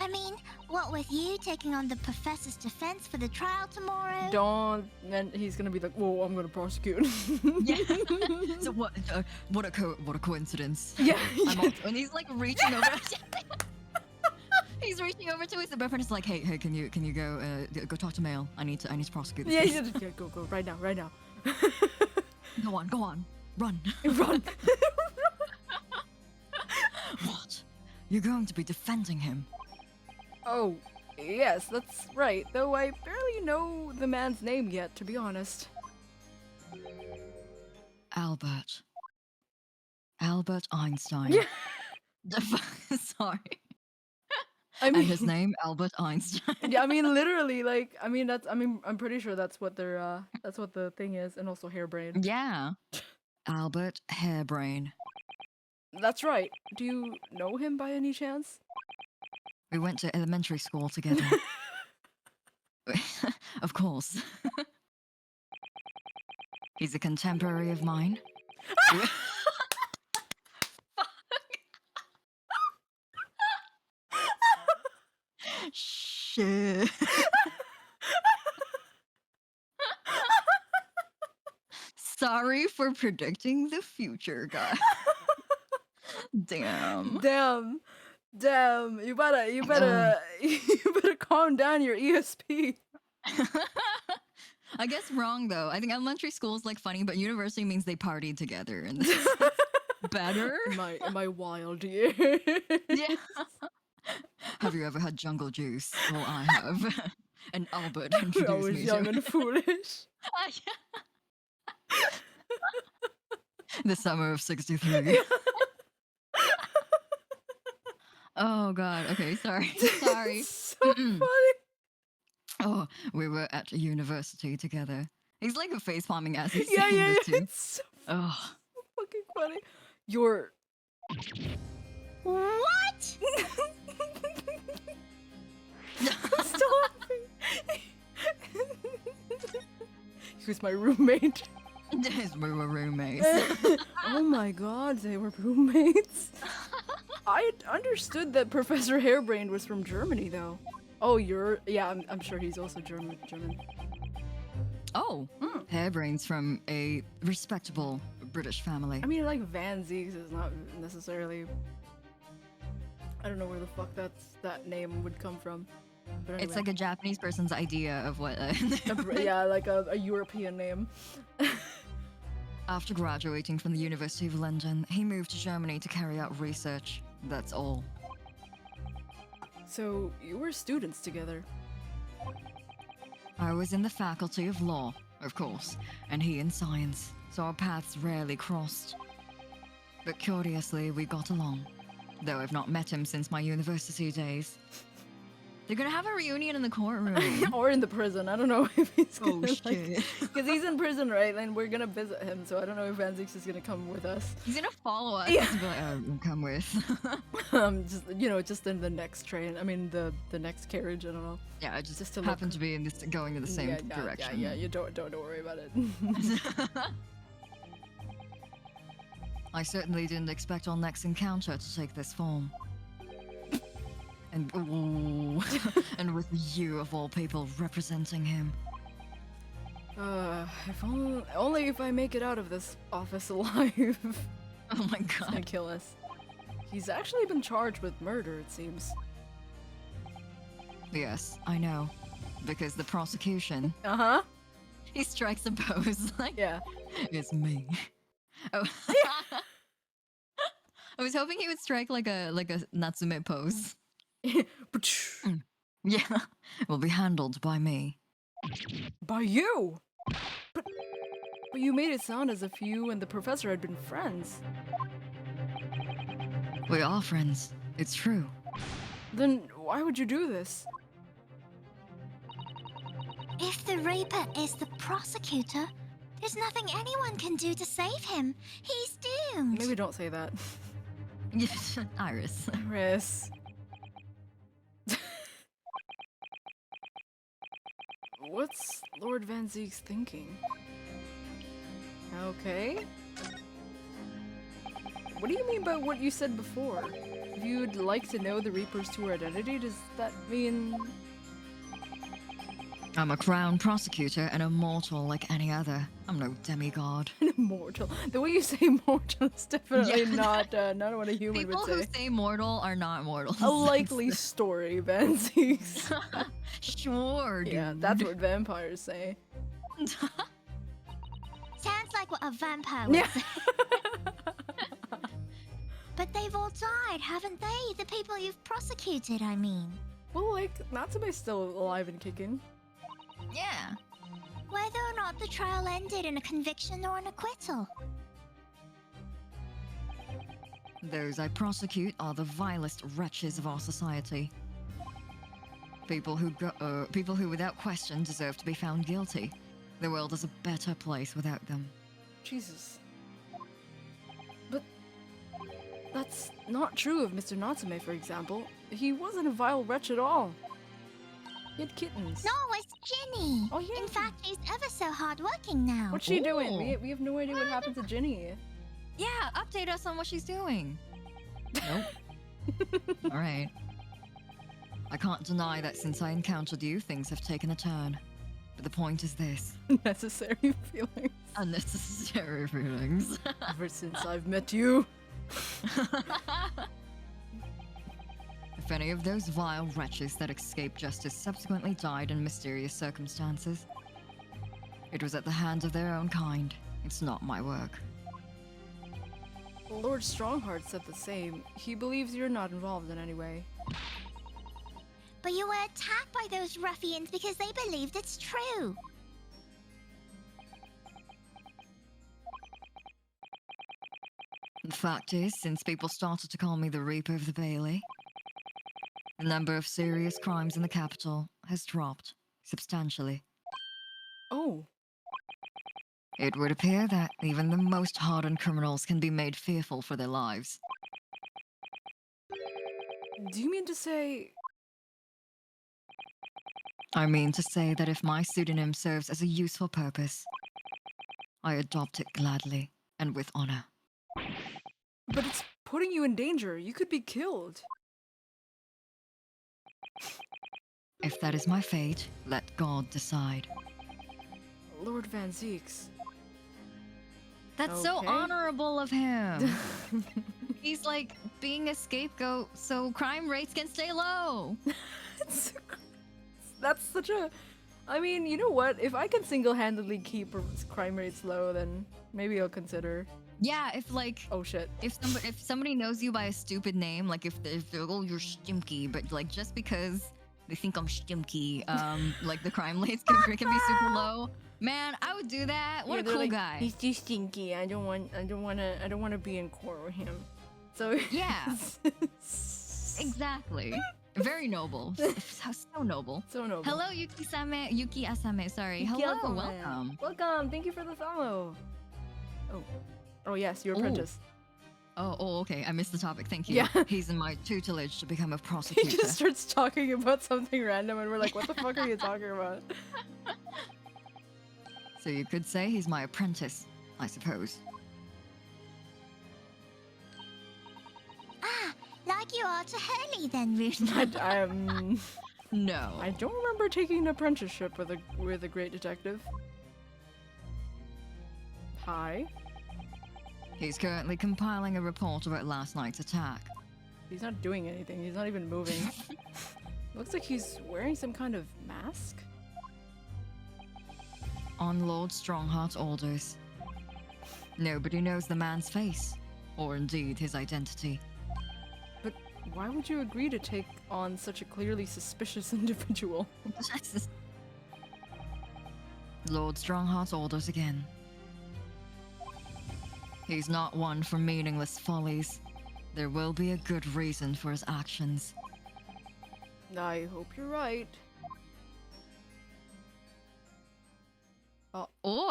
I mean, what with you taking on the professor's defense for the trial tomorrow? Don't, and he's gonna be like, whoa, I'm gonna prosecute. Yeah. So what a coincidence. Yeah. And he's like reaching over. He's reaching over to his apprentice like, hey, can you go talk to Mail? I need to prosecute this. Yeah, yeah, go, right now. Go on, run. Run. What? You're going to be defending him? Oh, yes, that's right. Though I barely know the man's name yet, to be honest. Albert Einstein. Yeah. Sorry. I mean, And his name, Albert Einstein. Yeah, I mean, literally, like, I'm pretty sure that's what their, that's what the thing is, and also harebrained. Yeah. Albert Hairbrain. That's right. Do you know him by any chance? We went to elementary school together. Of course. He's a contemporary of mine. Shit. Sorry for predicting the future, guy. Damn. Damn. You better calm down your ESP. I guess wrong though. I think elementary school is like funny, but university means they partied together, and this is better. My wild years. Yeah. Have you ever had jungle juice? Well, I have. And Albert I introduced was me young to and foolish. the summer of '63. Oh God. Okay, sorry. Sorry. So funny. Oh, we were at university together. He's like a face palming as he's Yeah, saying yeah, this too. it's so Oh. fucking funny. You're What? Stop. He was my roommate. Yes, we were roommates. Oh my god, they were roommates. I understood that Professor Hairbrain was from Germany, though. Oh, yeah, I'm sure he's also German. Oh, Hairbrain's from a respectable British family. I mean, like Van Zieks is not necessarily. I don't know where the fuck that name would come from. But anyway. It's like a Japanese person's idea of what. Yeah, like a European name. After graduating from the University of London, he moved to Germany to carry out research. That's all. So you were students together. I was in the faculty of law, of course, and he in science, so our paths rarely crossed. But curiously, we got along, though I've not met him since my university days. They're gonna have a reunion in the courtroom. Or in the prison. I don't know if he's gonna, Oh shit. Because he's in prison, right? And we're gonna visit him, so I don't know if Van Zieks is gonna come with us. He's gonna follow us. Yeah. He's gonna be like, oh, come with. Just in the next train. I mean, the next carriage. I don't know. Yeah, I just to happen to be in this, going in the same direction. Yeah. You don't worry about it. I certainly didn't expect our next encounter to take this form. And ooh, and with you of all people representing him. If only if I make it out of this office alive. Oh my He's gonna god. kill us. He's actually been charged with murder, it seems. Yes, I know. Because the prosecution, Uh-huh. he strikes a pose like, Yeah. it's me. Oh. I was hoping he would strike like a Natsume pose. Yeah, will be handled by me. By you! But you made it sound as if you and the professor had been friends. We are friends. It's true. Then why would you do this? If the Reaper is the prosecutor, there's nothing anyone can do to save him. He's doomed. Maybe don't say that. Yes, Iris. Iris. What's Lord Van Zieks thinking? Okay. What do you mean by what you said before? If you'd like to know the Reaper's true identity, does that mean... I'm a crown prosecutor and a mortal like any other. I'm no demigod. Mortal. The way you say mortal is definitely not what a human People would who say. say mortal are not mortals. A likely story, Van Zieks. Sure, dude. Yeah, that's what vampires say. Sounds like what a vampire would Yeah. say. But they've all died, haven't they? The people you've prosecuted, I mean. Well, like, Natsume's still alive and kicking. Yeah. Whether or not the trial ended in a conviction or an acquittal. Those I prosecute are the vilest wretches of our society. People who without question deserve to be found guilty. The world is a better place without them. Jesus. That's not true of Mr. Natsume, for example. He wasn't a vile wretch at all. He had kittens. No, it's Ginny. Oh, yeah. In fact, she's ever so hardworking now. What's she doing? Ooh. We have no idea what happened to Ginny. Yeah, update us on what she's doing. Nope. All right. I can't deny that since I encountered you, things have taken a turn. But the point is this. Necessary feelings. Unnecessary feelings. Ever since I've met you. If any of those vile wretches that escaped justice subsequently died in mysterious circumstances, it was at the hands of their own kind. It's not my work. Lord Strongheart said the same. He believes you're not involved in any way. But you were attacked by those ruffians because they believed it's true. The fact is, since people started to call me the Reaper of the Bailey, the number of serious crimes in the capital has dropped substantially. Oh. It would appear that even the most hardened criminals can be made fearful for their lives. Do you mean to say... I mean to say that if my pseudonym serves as a useful purpose, I adopt it gladly and with honor. But it's putting you in danger. You could be killed. If that is my fate, let God decide. Lord Van Zeeks. That's so Okay. honorable of him. He's like being a scapegoat so crime rates can stay low. That's such a... I mean, you know what? If I can single-handedly keep crime rates low, then maybe I'll consider. Yeah, if like... Oh shit. If somebody knows you by a stupid name, like if they're oh, you're Stimky, but like just because they think I'm Stimky, like the crime rates can be super low. Man, I would do that. What Yeah, a they're cool like, guy. He's too stinky. I don't want to be in court with him. So Yeah. Exactly. Very noble. So noble. So noble. Hello, Yuki Asame. Sorry. Yuki Hello, Asame. welcome. Welcome. Thank you for the follow. Oh yes, your Ooh. apprentice. Oh, okay. I missed the topic. Thank you. Yeah. He's in my tutelage to become a He prosecutor. just starts talking about something random, and we're like, "What the fuck are you talking about?" So you could say he's my apprentice, I suppose. Ah, like you are to Hurley then, Ruth. No. I don't remember taking an apprenticeship with a great detective. Hi. He's currently compiling a report about last night's attack. He's not doing anything. He's not even moving. Looks like he's wearing some kind of mask. On Lord Strongheart's orders. Nobody knows the man's face, or indeed his identity. But why would you agree to take on such a clearly suspicious individual? Lord Strongheart's orders again. He's not one for meaningless follies. There will be a good reason for his actions. I hope you're right. Oh,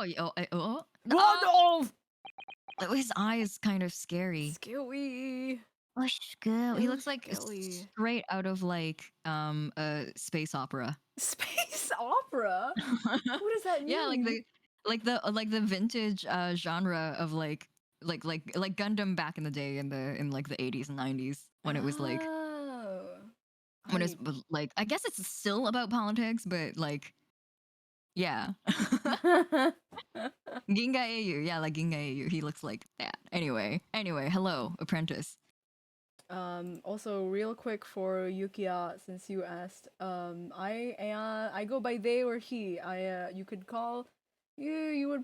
his eye is kind of scary. Scary. Oh, scary. He looks like Scary. straight out of like a space opera. Space opera? What does that mean? Yeah, like the vintage genre of like Gundam back in the day in like the 80s and 90s when it was like when it's like I guess it's still about politics, but like yeah. Ginga Eiyu, yeah, like Ginga Eiyu. He looks like that. Anyway, hello, apprentice. Also real quick for Yukiya, since you asked, I go by they or he. You could call I'd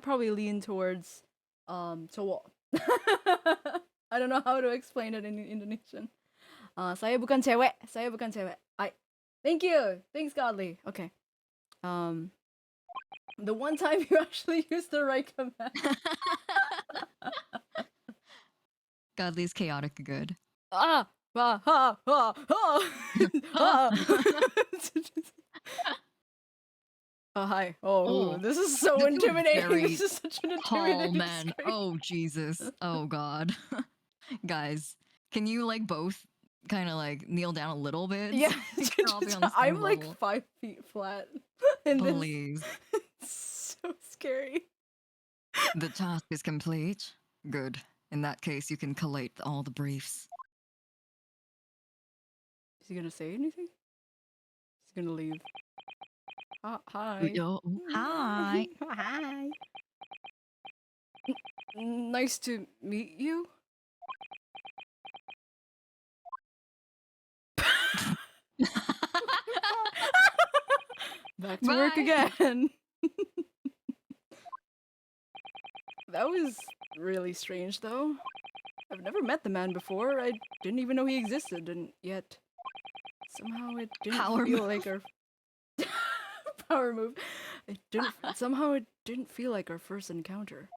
probably lean towards cowok. I don't know how to explain it in Indonesian. Saya bukan cewek. Saya bukan cewek. Thank you. Thanks, Godly. Okay. The one time you actually used the right command. Godly's chaotic good. Hi. Oh, Oh, this is so this is intimidating. very This is such an tall intimidating man. screen. Oh Jesus. Oh God. Guys, can you like both kind of like kneel down a little bit? Yeah, We can all be on the same I'm like level. 5 feet flat. And this Please. it's so scary. The task is complete. Good. In that case, you can collate all the briefs. Is he gonna say anything? He's gonna leave. Hi. Yo, hi. Hi. Nice to meet you. Back to work Bye. again. That was really strange, though. I've never met the man before. I didn't even know he existed, and yet somehow it didn't Power feel move. like our power move. It didn't. Somehow it didn't feel like our first encounter.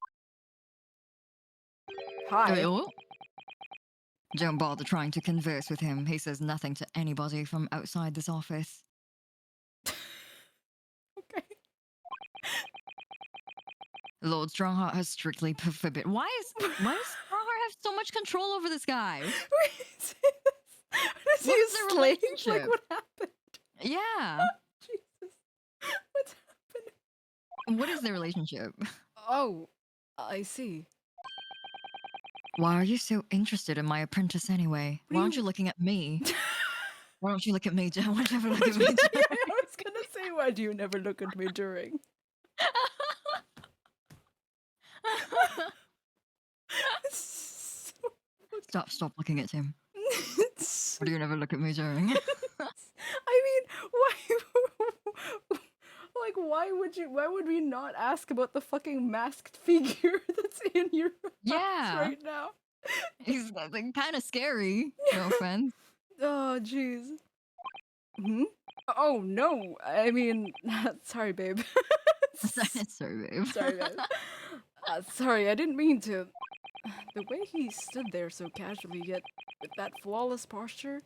Hi. Oh. Don't bother trying to converse with him. He says nothing to anybody from outside this office. Okay. Lord Strongheart has strictly forbid. Why does Strongheart have so much control over this guy? Is he What a is their slave? Like, relationship? what happened? Yeah. Jesus. What's happening? What is their relationship? Oh, I see. Why are you so interested in my apprentice anyway? What do Why aren't you- you looking at me? Why don't you look at me, Jen? Why don't you ever look at me? Yeah, I was gonna say, why do you never look at me during? So Stop looking at him. it's Why do you never look at me during? I mean, why? Like, why would we not ask about the fucking masked figure that's in your house Yeah. right now? He's like, kind of scary. No offense. Oh, jeez. Hmm? Oh, no. I mean, sorry, babe. Sorry, babe. Sorry, babe. Sorry, I didn't mean to. The way he stood there so casually, yet with that flawless posture.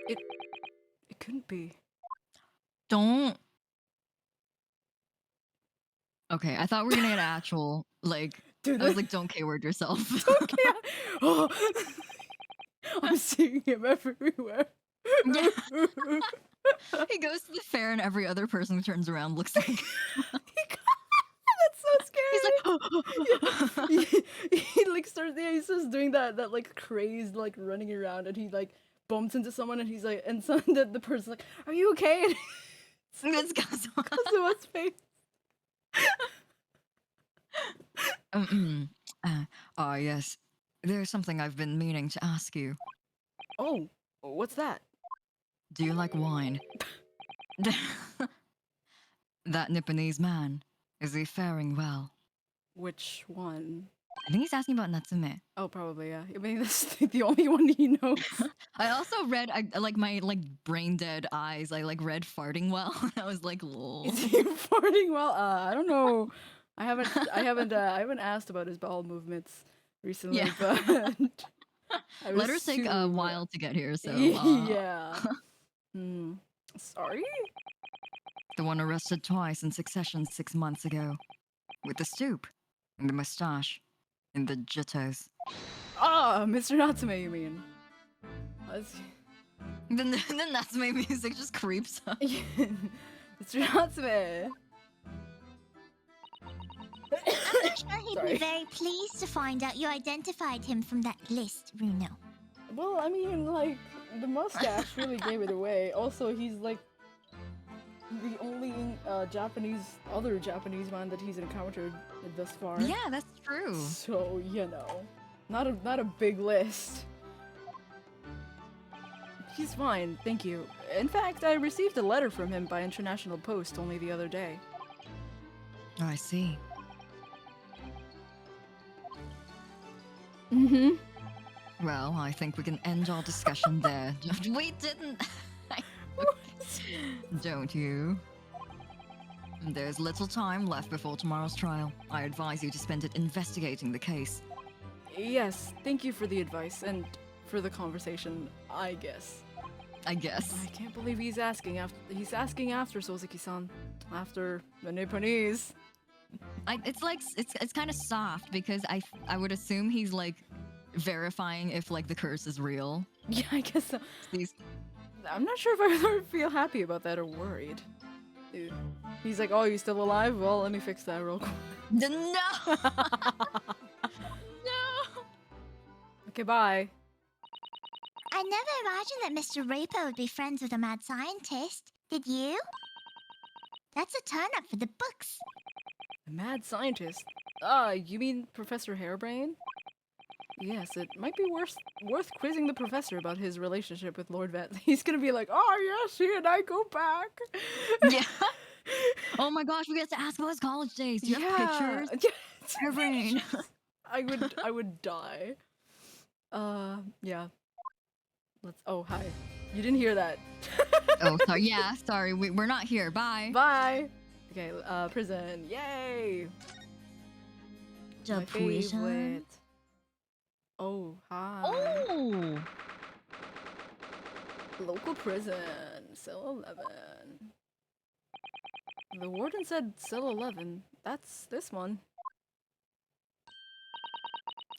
It couldn't be. Don't. Okay, I thought we were gonna get actual like. Dude, I was like, don't K-word yourself. okay. Oh, I'm seeing him everywhere. Yeah. He goes to the fair and every other person who turns around looks like. That's so scary. He's like. he like starts. Yeah, he starts doing that like crazed like running around, and he like bumps into someone, and he's like, and the person's like, "Are you okay?" And It's Kazuha. Kazuha's face. Yes. There's something I've been meaning to ask you. Oh, what's that? Do you like wine? That Nipponese man, is he faring well? Which one? I think he's asking about Natsume. Oh, probably, yeah. I mean, that's the only one he knows. I also read, I like my like brain dead eyes. I like read farting well. I was like, lol. Is he farting well? I don't know. I haven't asked about his bowel movements recently, Yeah. but I Letters take a assume- while to get here, so yeah. Sorry. The one arrested twice in succession 6 months ago, with the stoop, and the mustache, and the jitters. Ah, Mr. Natsume, you mean? Then Natsume music just creeps up. Mr. Natsume. I'm sure he'd Sorry. be very pleased to find out you identified him from that list, Runo. Well, I mean, like, the mustache really gave it away. Also, he's like the only other Japanese man that he's encountered thus far. Yeah, that's true. So, you know, not a big list. He's fine, thank you. In fact, I received a letter from him by international post only the other day. Oh, I see. Mm-hmm. Well, I think we can end our discussion there. We didn't. Don't you? There's little time left before tomorrow's trial. I advise you to spend it investigating the case. Yes, thank you for the advice and for the conversation, I guess. I guess. I can't believe he's asking after Soseki-san. After the Nipponese. It's like it's kind of soft because I would assume he's like verifying if like the curse is real. Yeah, I guess so. These I'm not sure if I would feel happy about that or worried. Dude. He's like, oh, you still alive? Well, let me fix that real quick. No. No. Okay, bye. I never imagined that Mr. Raper would be friends with a mad scientist. Did you? That's a turn up for the books. A mad scientist? You mean Professor Hairbrain? Yes, it might be worth quizzing the professor about his relationship with Lord Vet. He's gonna be like, oh yes, he and I go back. Yeah. Oh my gosh, we get to ask about his college days. Do you have pictures? Yeah. Hairbrain. I would die. Yeah. Oh, hi. You didn't hear that. Oh, sorry. Yeah, sorry. We're not here. Bye. Bye. Okay, prison. Yay. My favorite. Oh, hi. Oh. Local prison. Cell 11. The warden said cell 11. That's this one.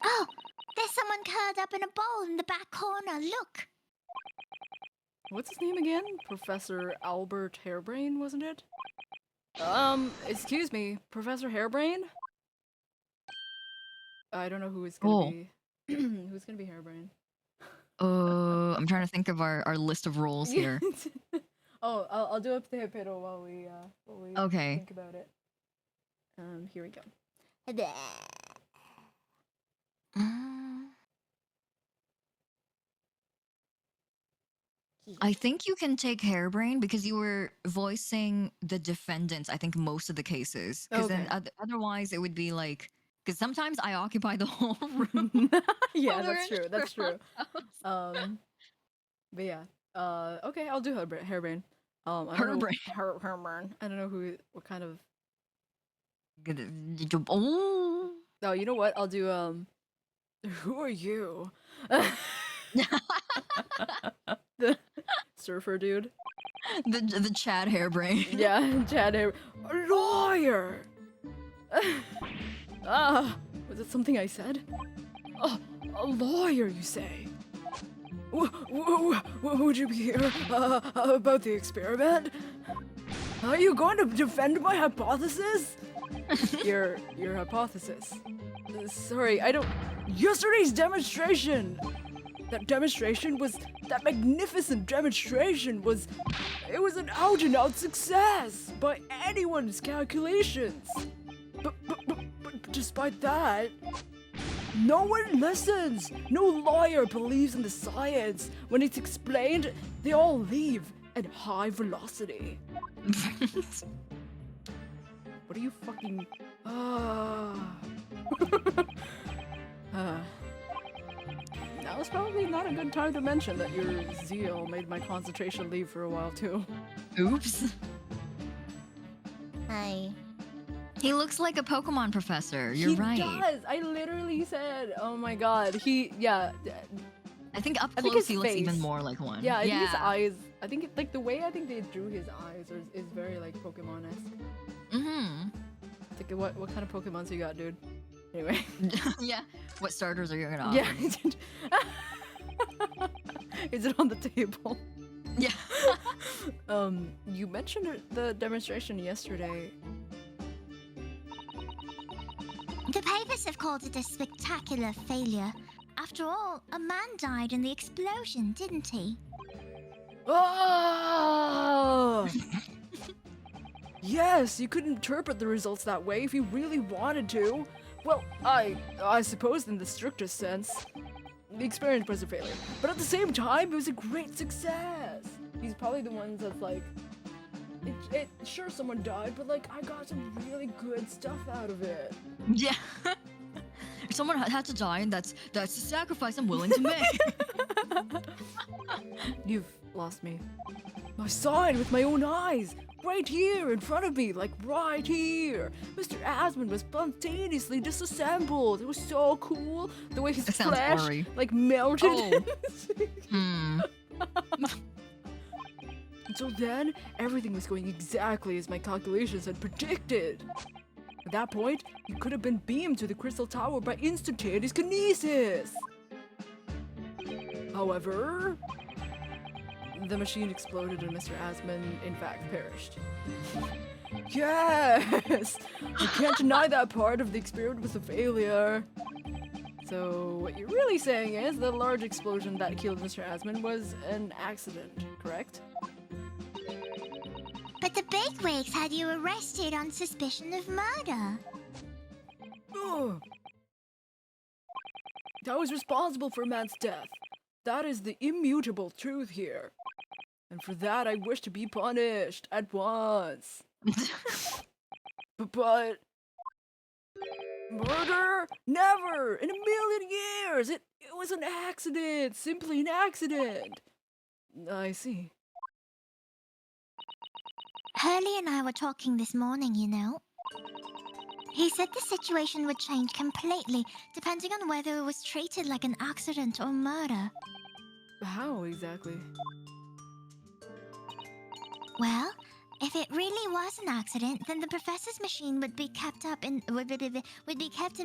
Oh, there's someone curled up in a bowl in the back corner. Look. What's his name again? Professor Albert Hairbrain, wasn't it? Excuse me, Professor Hairbrain? I don't know who is gonna be. Who's gonna be Hairbrain? I'm trying to think of our list of roles here. Oh, I'll do up the Hippido while we Okay. think about it. Here we go. I think you can take Hairbrain because you were voicing the defendants, I think, most of the cases. Because then otherwise it would be like... Because sometimes I occupy the whole room. Yeah, that's true. That's true. But yeah. Okay, I'll do Hairbrain. Hairbrain. I don't know what kind of... Oh, you know what? I'll do, who are you? The surfer dude. The Chad Hairbrain. Yeah, Chad Hairbrain. A lawyer! Was it something I said? Oh, a lawyer, you say? Would you be here about the experiment? Are you going to defend my hypothesis? Your hypothesis. Sorry, I don't... Yesterday's demonstration! That magnificent demonstration was... It was an out-and-out success! By anyone's calculations! But despite that... No one listens! No lawyer believes in the science! When it's explained, they all leave at high velocity. What are you fucking... Now is probably not a good time to mention that your zeal made my concentration leave for a while too. Oops. Hi. He looks like a Pokemon professor. You're right. He does! I literally said, oh my god. I think up close he looks even more like one. Yeah, I think his eyes, like the way I think they drew his eyes is very like Pokemon-esque. Mm-hmm. It's like, what kind of Pokemons you got, dude? Anyway. Yeah. What starters are you gonna offer? Yeah. Is it on the table? Yeah. You mentioned the demonstration yesterday. The papers have called it a spectacular failure. After all, a man died in the explosion, didn't he? Oh! Yes, you could interpret the results that way if you really wanted to. Well, I suppose in the strictest sense, the experiment was a failure. But at the same time, it was a great success. He's probably the ones that's like, sure someone died, but like I got some really good stuff out of it. Yeah. Someone had to die, and that's the sacrifice I'm willing to make. You've lost me. I saw it with my own eyes. Right here in front of me, like right here. Mr. Asmund was spontaneously disassembled. It was so cool. The way his flesh like melted. Oh. Until then, everything was going exactly as my calculations had predicted. At that point, he could have been beamed to the Crystal Tower by instantaneous kinesis. However, the machine exploded and Mr. Asman, in fact, perished. Yes! I can't deny that part of the experiment was a failure. So, what you're really saying is the large explosion that killed Mr. Asman was an accident, correct? But the bigwigs had you arrested on suspicion of murder. Ugh. I was responsible for a man's death. That is the immutable truth here. And for that, I wish to be punished at once. But murder? Never! In a million years! It was an accident! Simply an accident! I see. Hurley and I were talking this morning, you know. He said the situation would change completely, depending on whether it was treated like an accident or murder. How exactly? Well, if it really was an accident, then the professor's machine would be kept in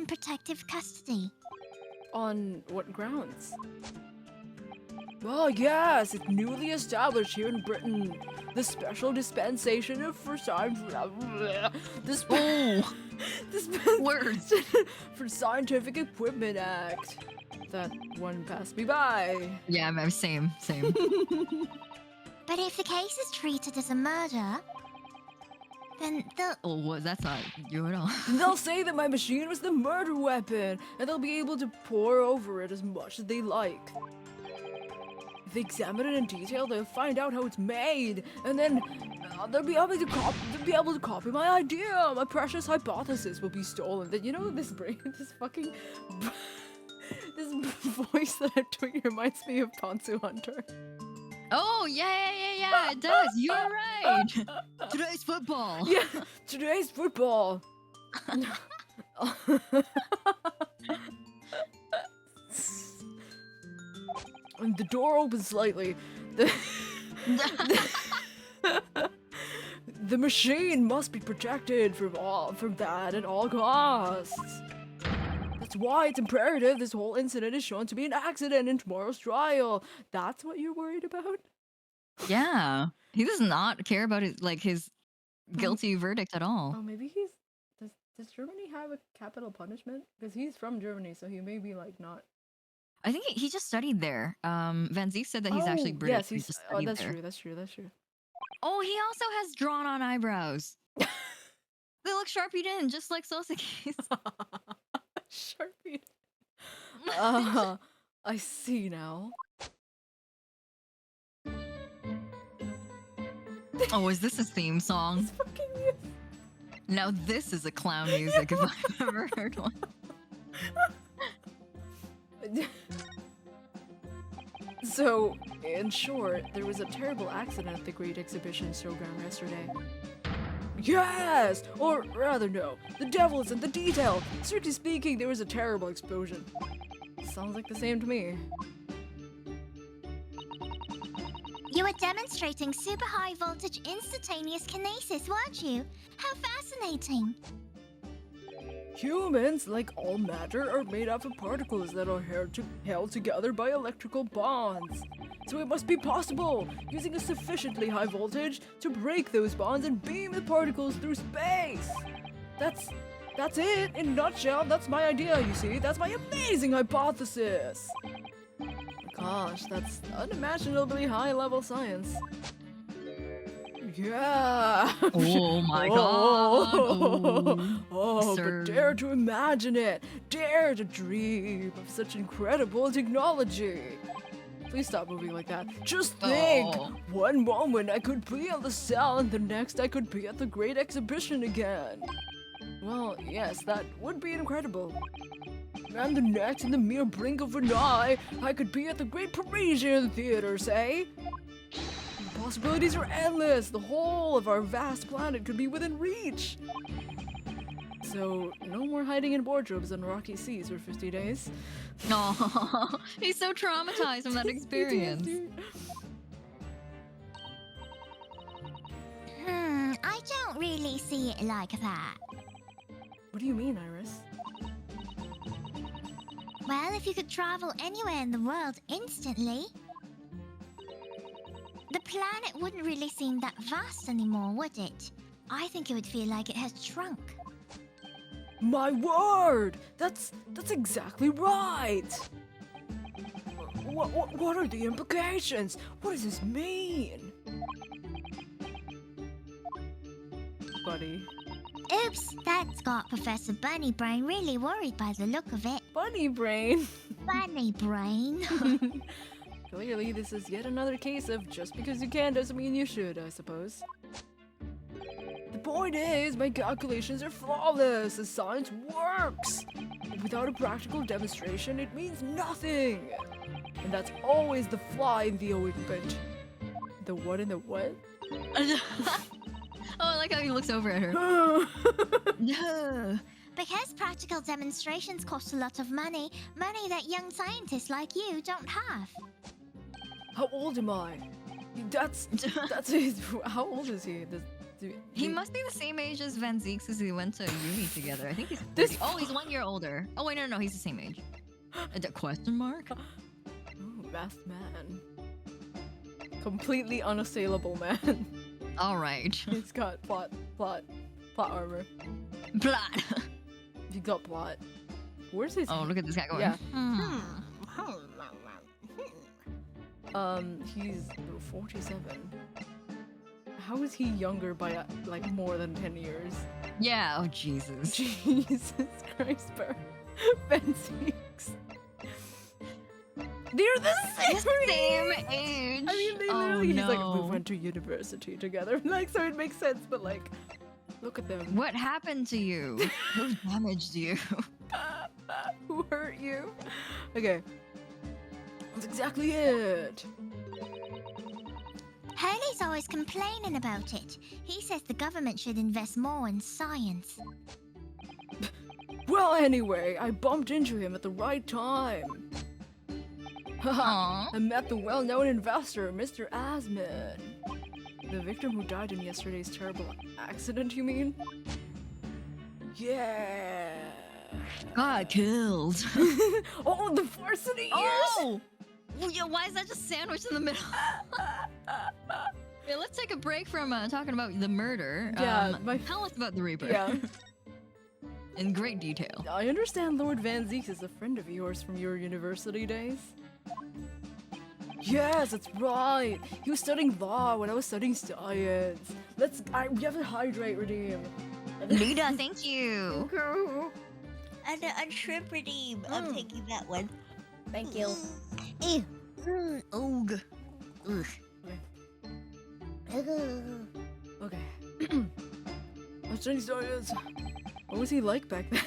protective custody. On what grounds? Oh yes, it's newly established here in Britain. The special dispensation of for Words. for Scientific Equipment Act. That one passed me by. Yeah, same. But if the case is treated as a murder, then they'll... Oh, what? That's not you at all. They'll say that my machine was the murder weapon, and they'll be able to pour over it as much as they like. If they examine it in detail, they'll find out how it's made, and then they'll be able to copy my idea. My precious hypothesis will be stolen. Then you know this fucking this voice that I'm doing reminds me of Ponzu Hunter. Oh, yeah, it does. You're right. Today's football. Yeah, today's football. And the door opens slightly. The machine must be protected from that at all costs. That's why it's imperative this whole incident is shown to be an accident in tomorrow's trial. That's what you're worried about? Yeah. He does not care about it, like his guilty verdict at all. Oh, maybe does Germany have a capital punishment? Because he's from Germany, so he may be like not. I think he just studied there. Van Zee said that he's actually British. Yes, he's. Just Oh, that's there. true. That's true. That's true. Oh, he also has drawn-on eyebrows. They look sharpied in, just like Sosaki's. Sharpie. I see now. Oh, is this a theme song? It's fucking weird. Now this is a clown music if I've ever heard one. So, in short, there was a terrible accident at the Great Exhibition Showground yesterday. Yes! Or rather, no. The devil is in the detail. Strictly speaking, there was a terrible explosion. Sounds like the same to me. You were demonstrating super high voltage instantaneous kinesis, weren't you? How fascinating. Humans, like all matter, are made up of particles that are held together by electrical bonds. So it must be possible, using a sufficiently high voltage, to break those bonds and beam the particles through space. That's it, in a nutshell. That's my idea, you see. That's my amazing hypothesis. Gosh, that's unimaginably high-level science. Yeah. Oh my god. Oh, Sir. but dare to imagine it. Dare to dream of such incredible technology. Please stop moving like that. Just think. Oh. One moment I could be on the cell and the next I could be at the Great Exhibition again. Well, yes, that would be incredible. And the next, in the mere blink of an eye, I could be at the Great Parisian Theater, say. The possibilities are endless. The whole of our vast planet could be within reach. So, no more hiding in wardrobes on rocky seas for 50 days. Oh, he's so traumatized from that experience. really see it like that. What do you mean, Iris? Well, if you could travel anywhere in the world instantly, the planet wouldn't really seem that vast anymore, would it? I think it would feel like it has shrunk. My word! That's exactly right! What are the implications? What does this mean? Buddy. Oops, that's got Professor Bunny Brain really worried by the look of it. Bunny brain! Bunny Brain. Clearly, this is yet another case of just because you can doesn't mean you should, I suppose. The point is, my calculations are flawless. The science works. Without a practical demonstration, it means nothing. And that's always the flaw in the ointment. The what in the what? Oh, I like how he looks over at her. No. Because practical demonstrations cost a lot of money that young scientists like you don't have. How old am I? That's how old is he? He must be the same age as Van Zeeks because he went to uni together. I think he's 30. Oh, he's 1 year older. Oh wait, no, he's the same age. Question mark? Ooh, math man. Completely unassailable man. All right. He's got plot armor. Plot. He got plot. Where's his? Oh, look at this guy going. Yeah. Hmm. He's 47. How is he younger by like more than 10 years? Yeah. Oh Jesus. Jesus Christ, Ben Zeeks. They're the same age. I mean, they Oh, literally, he's like, we no. went to university together. Like, so it makes sense, but like, look at them. What happened to you? Who damaged you? Who hurt you? Okay. That's exactly it. Hurley's always complaining about it. He says the government should invest more in science. Well, anyway, I bumped into him at the right time. Aww. I met the well-known investor, Mr. Asman. The victim who died in yesterday's terrible accident, you mean? Yeah. Got killed. Oh, the varsity years! Oh! Well, yeah, why is that just sandwiched in the middle? Yeah, let's take a break from talking about the murder. Yeah, tell us about the Reaper. Yeah. In great detail. I understand Lord Van Zeeks is a friend of yours from your university days. Yes, that's right. He was studying law when I was studying science. We have to hydrate, Redeem. Lita, thank you. Okay. And a shrimp redeem. I'm taking that one. Thank you. Oog. Ugh. Okay. I'm studying science. What was he like back then?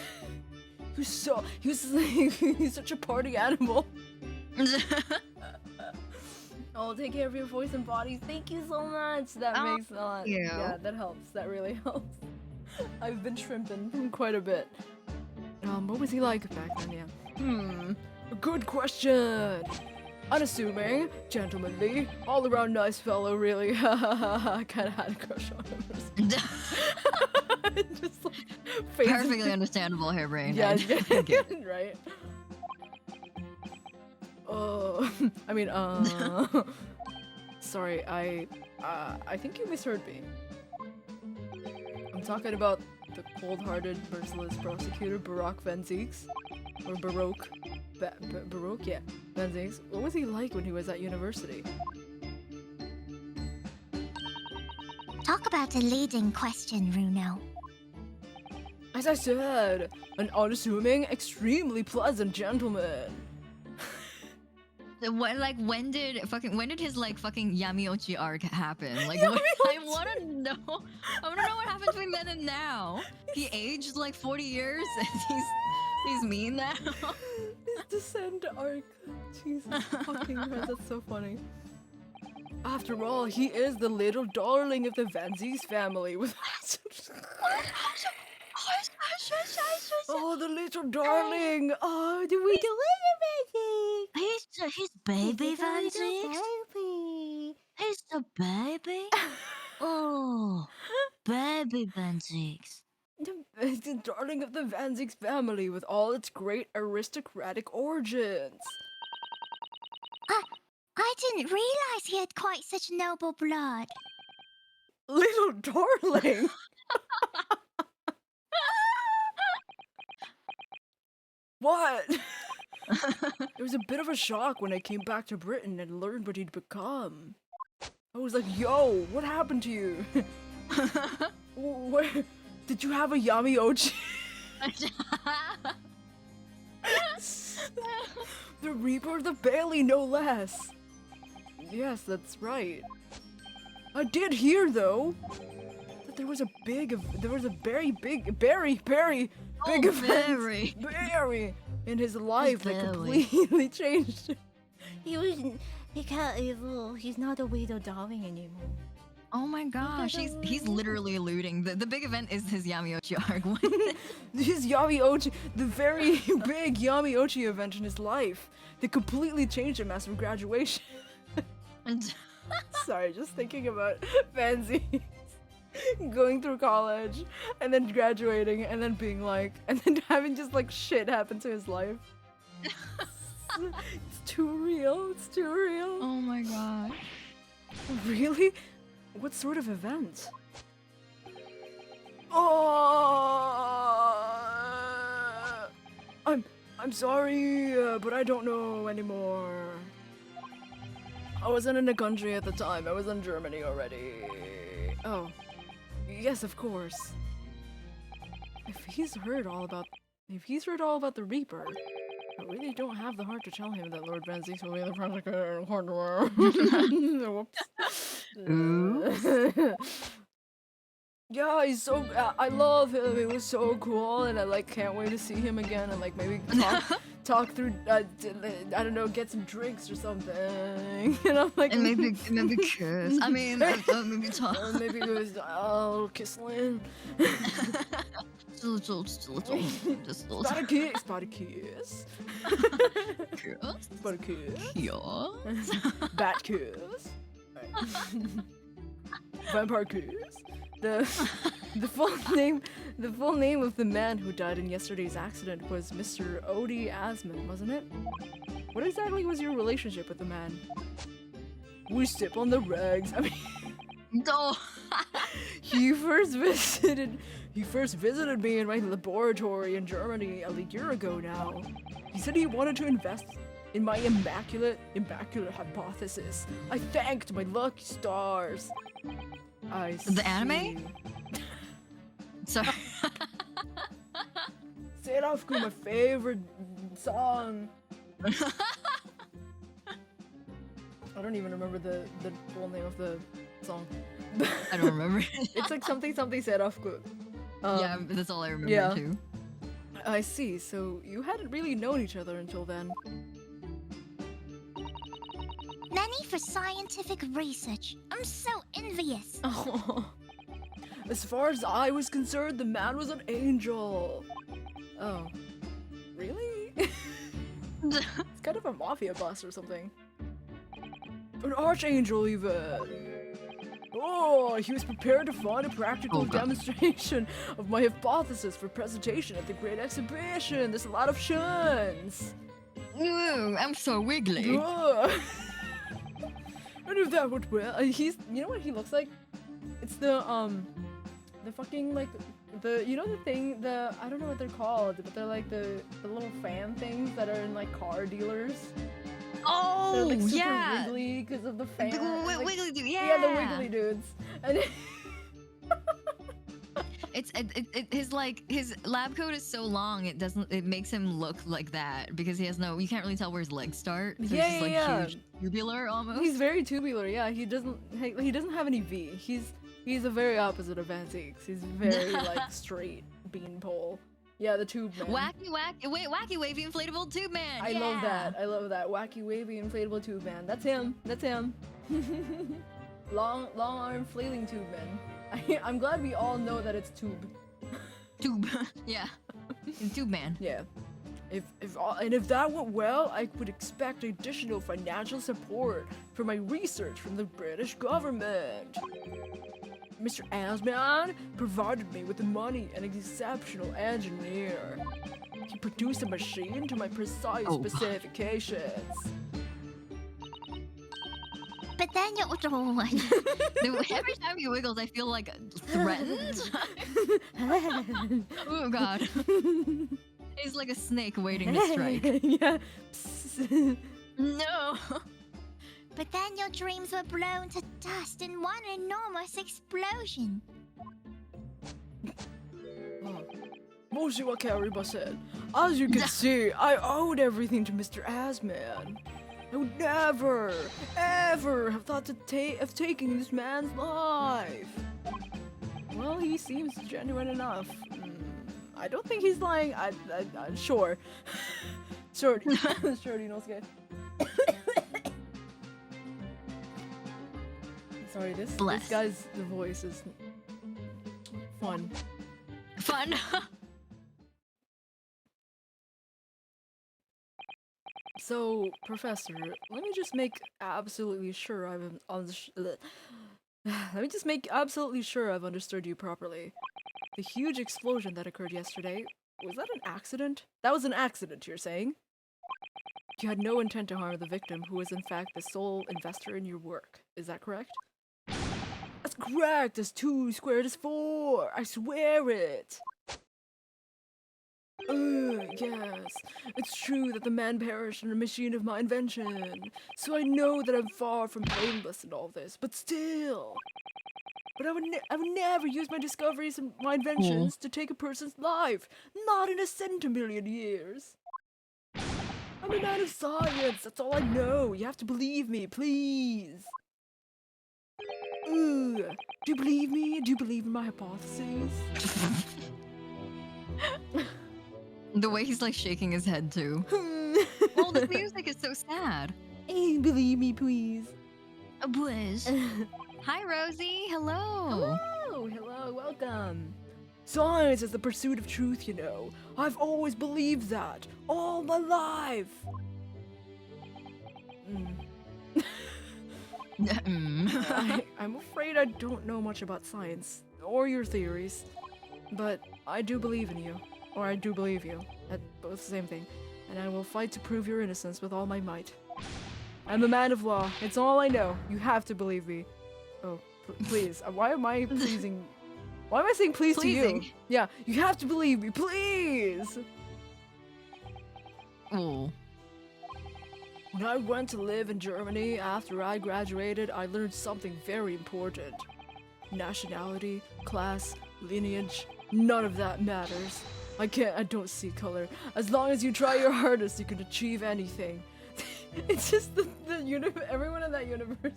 He's such a party animal. Oh, take care of your voice and bodies. Thank you so much. That makes a lot. You. Yeah, that helps. That really helps. I've been shrimping quite a bit. What was he like back then? Yeah. Good question. Unassuming, gentlemanly, all around nice fellow. Really. I kind of had a crush on him. Just like Perfectly understandable, hairbrain. Yeah, I get it. right. I mean, sorry, I think you misheard me. I'm talking about the cold-hearted, merciless prosecutor Barak Van Zeeks, or Baroque. Baroque, yeah, Van Zeeks. What was he like when he was at university? Talk about a leading question, Runo. As I said, an unassuming, extremely pleasant gentleman. When did his fucking Yamiochi arc happen? Like what, I wanna know what happened between then and now. He aged like 40 years and he's mean now. His descent arc. Jesus fucking Christ, that's so funny. After all, he is the little darling of the Van Zeeks family with Oh, the little darling! Oh, do we do it, He's baby Van Zeeks? He's the baby? Oh. baby Vanziks. The darling of the Van Zieks family with all its great aristocratic origins. I didn't realize he had quite such noble blood. Little darling! What? It was a bit of a shock when I came back to Britain and learned what he'd become. I was like, yo, what happened to you? Where, did you have a Yami Ochi? The Reaper of the Bailey, no less. Yes, that's right. I did hear, though, that there was a very big event, Barry, in his life that completely changed it. He's not a widow darling anymore. Oh my gosh, he's literally alluding. The big event is his Yamiochi arc. His Yamiochi, the very big Yamiochi event in his life that completely changed him after graduation. Sorry, just thinking about Fancy going through college and then graduating and then being like, and then having just like shit happen to his life. It's too real. It's too real. Oh my god. Really? What sort of event? Oh, I'm sorry, but I don't know anymore. I wasn't in the country at the time. I was in Germany already. Oh, yes, of course. If he's heard all about the Reaper, I really don't have the heart to tell him that Lord Van Zieks will be the prosecutor in Cornwall. Whoops. Yeah, he's so. I love him. It was so cool, and I like can't wait to see him again and like maybe talk through. I don't know, get some drinks or something. And I'm like, and maybe kiss. I mean, maybe talk. Maybe it was kiss Lynn. Just a little. Spot a kiss. Spot a kiss. Spot a kiss. Kiss. Bat kiss. Vampire kiss. The full name of the man who died in yesterday's accident was Mr. Odie Asman, wasn't it? What exactly was your relationship with the man? We sip on the regs. I mean, no. He first visited me in my laboratory in Germany a year ago now. He said he wanted to invest in my immaculate hypothesis. I thanked my lucky stars. The anime? Sorry. Serafku, my favorite song. I don't even remember the full name of the song. I don't remember. It's like something Serafku. Yeah, that's all I remember too. I see, so you hadn't really known each other until then. Nanny for scientific research. I'm so envious. Oh. As far as I was concerned, the man was an angel. Oh. Really? It's kind of a mafia boss or something. An archangel even. Oh, he was prepared to fund a practical demonstration of my hypothesis for presentation at the Great Exhibition. There's a lot of shuns. Ooh, I'm so wiggly. I knew that would well. He's, you know what he looks like? It's the fucking like you know the thing, I don't know what they're called, but they're like the little fan things that are in like car dealers. Oh, they're like super yeah. wiggly because of the fan. The wiggly dude, yeah. Yeah, the wiggly dudes. And his lab coat is so long it makes him look like that because you can't really tell where his legs start. So yeah, it's just like huge tubular almost. He's very tubular, yeah. He doesn't have any V. He's the very opposite of Van Zieks. He's very like straight beanpole. Yeah, the tube man. Wacky wavy inflatable tube man. I love that. Wacky wavy inflatable tube man. That's him. long arm flailing tube man. I'm glad we all know that it's tube. Tube, yeah. Tube man. Yeah. If that went well, I would expect additional financial support for my research from the British government. Mr. Asman provided me with the money and an exceptional engineer. He produced a machine to my precise specifications. But then you're Every time he wiggles, I feel like threatened. Oh god. He's like a snake waiting to strike. Yeah. No. But then your dreams were blown to dust in one enormous explosion. As you can see, I owed everything to Mr. Asman. I would never, ever have thought of taking this man's life. Well, he seems genuine enough. I don't think he's lying. Sure. Shorty knows good. Sorry, this guy's voice is fun. Fun. So, Professor, let me just make absolutely sure I've understood you properly. The huge explosion that occurred yesterday, was that an accident? That was an accident, you're saying? You had no intent to harm the victim, who was in fact the sole investor in your work. Is that correct? That's correct! As 2 squared is 4! I swear it! Yes. It's true that the man perished in a machine of my invention. So I know that I'm far from blameless in all this, but still. But I would never use my discoveries and my inventions to take a person's life. Not in a centimillion years. I'm a man of science. That's all I know. You have to believe me, please. Do you believe me? Do you believe in my hypotheses? The way he's like shaking his head too. Oh, the music is so sad. Hey, believe me, please. Buzz. Hi, Rosie. Hello. Hello, welcome. Science is the pursuit of truth, you know. I've always believed that. All my life. I'm afraid I don't know much about science, or your theories. But I do believe in you. Or I do believe you. That's both the same thing. And I will fight to prove your innocence with all my might. I'm a man of law. It's all I know. You have to believe me. Oh, please. Why am I pleasing? Why am I saying please to you? Yeah, you have to believe me, please! Oh. When I went to live in Germany after I graduated, I learned something very important. Nationality, class, lineage, none of that matters. I don't see color. As long as you try your hardest, you can achieve anything. It's just everyone in that universe.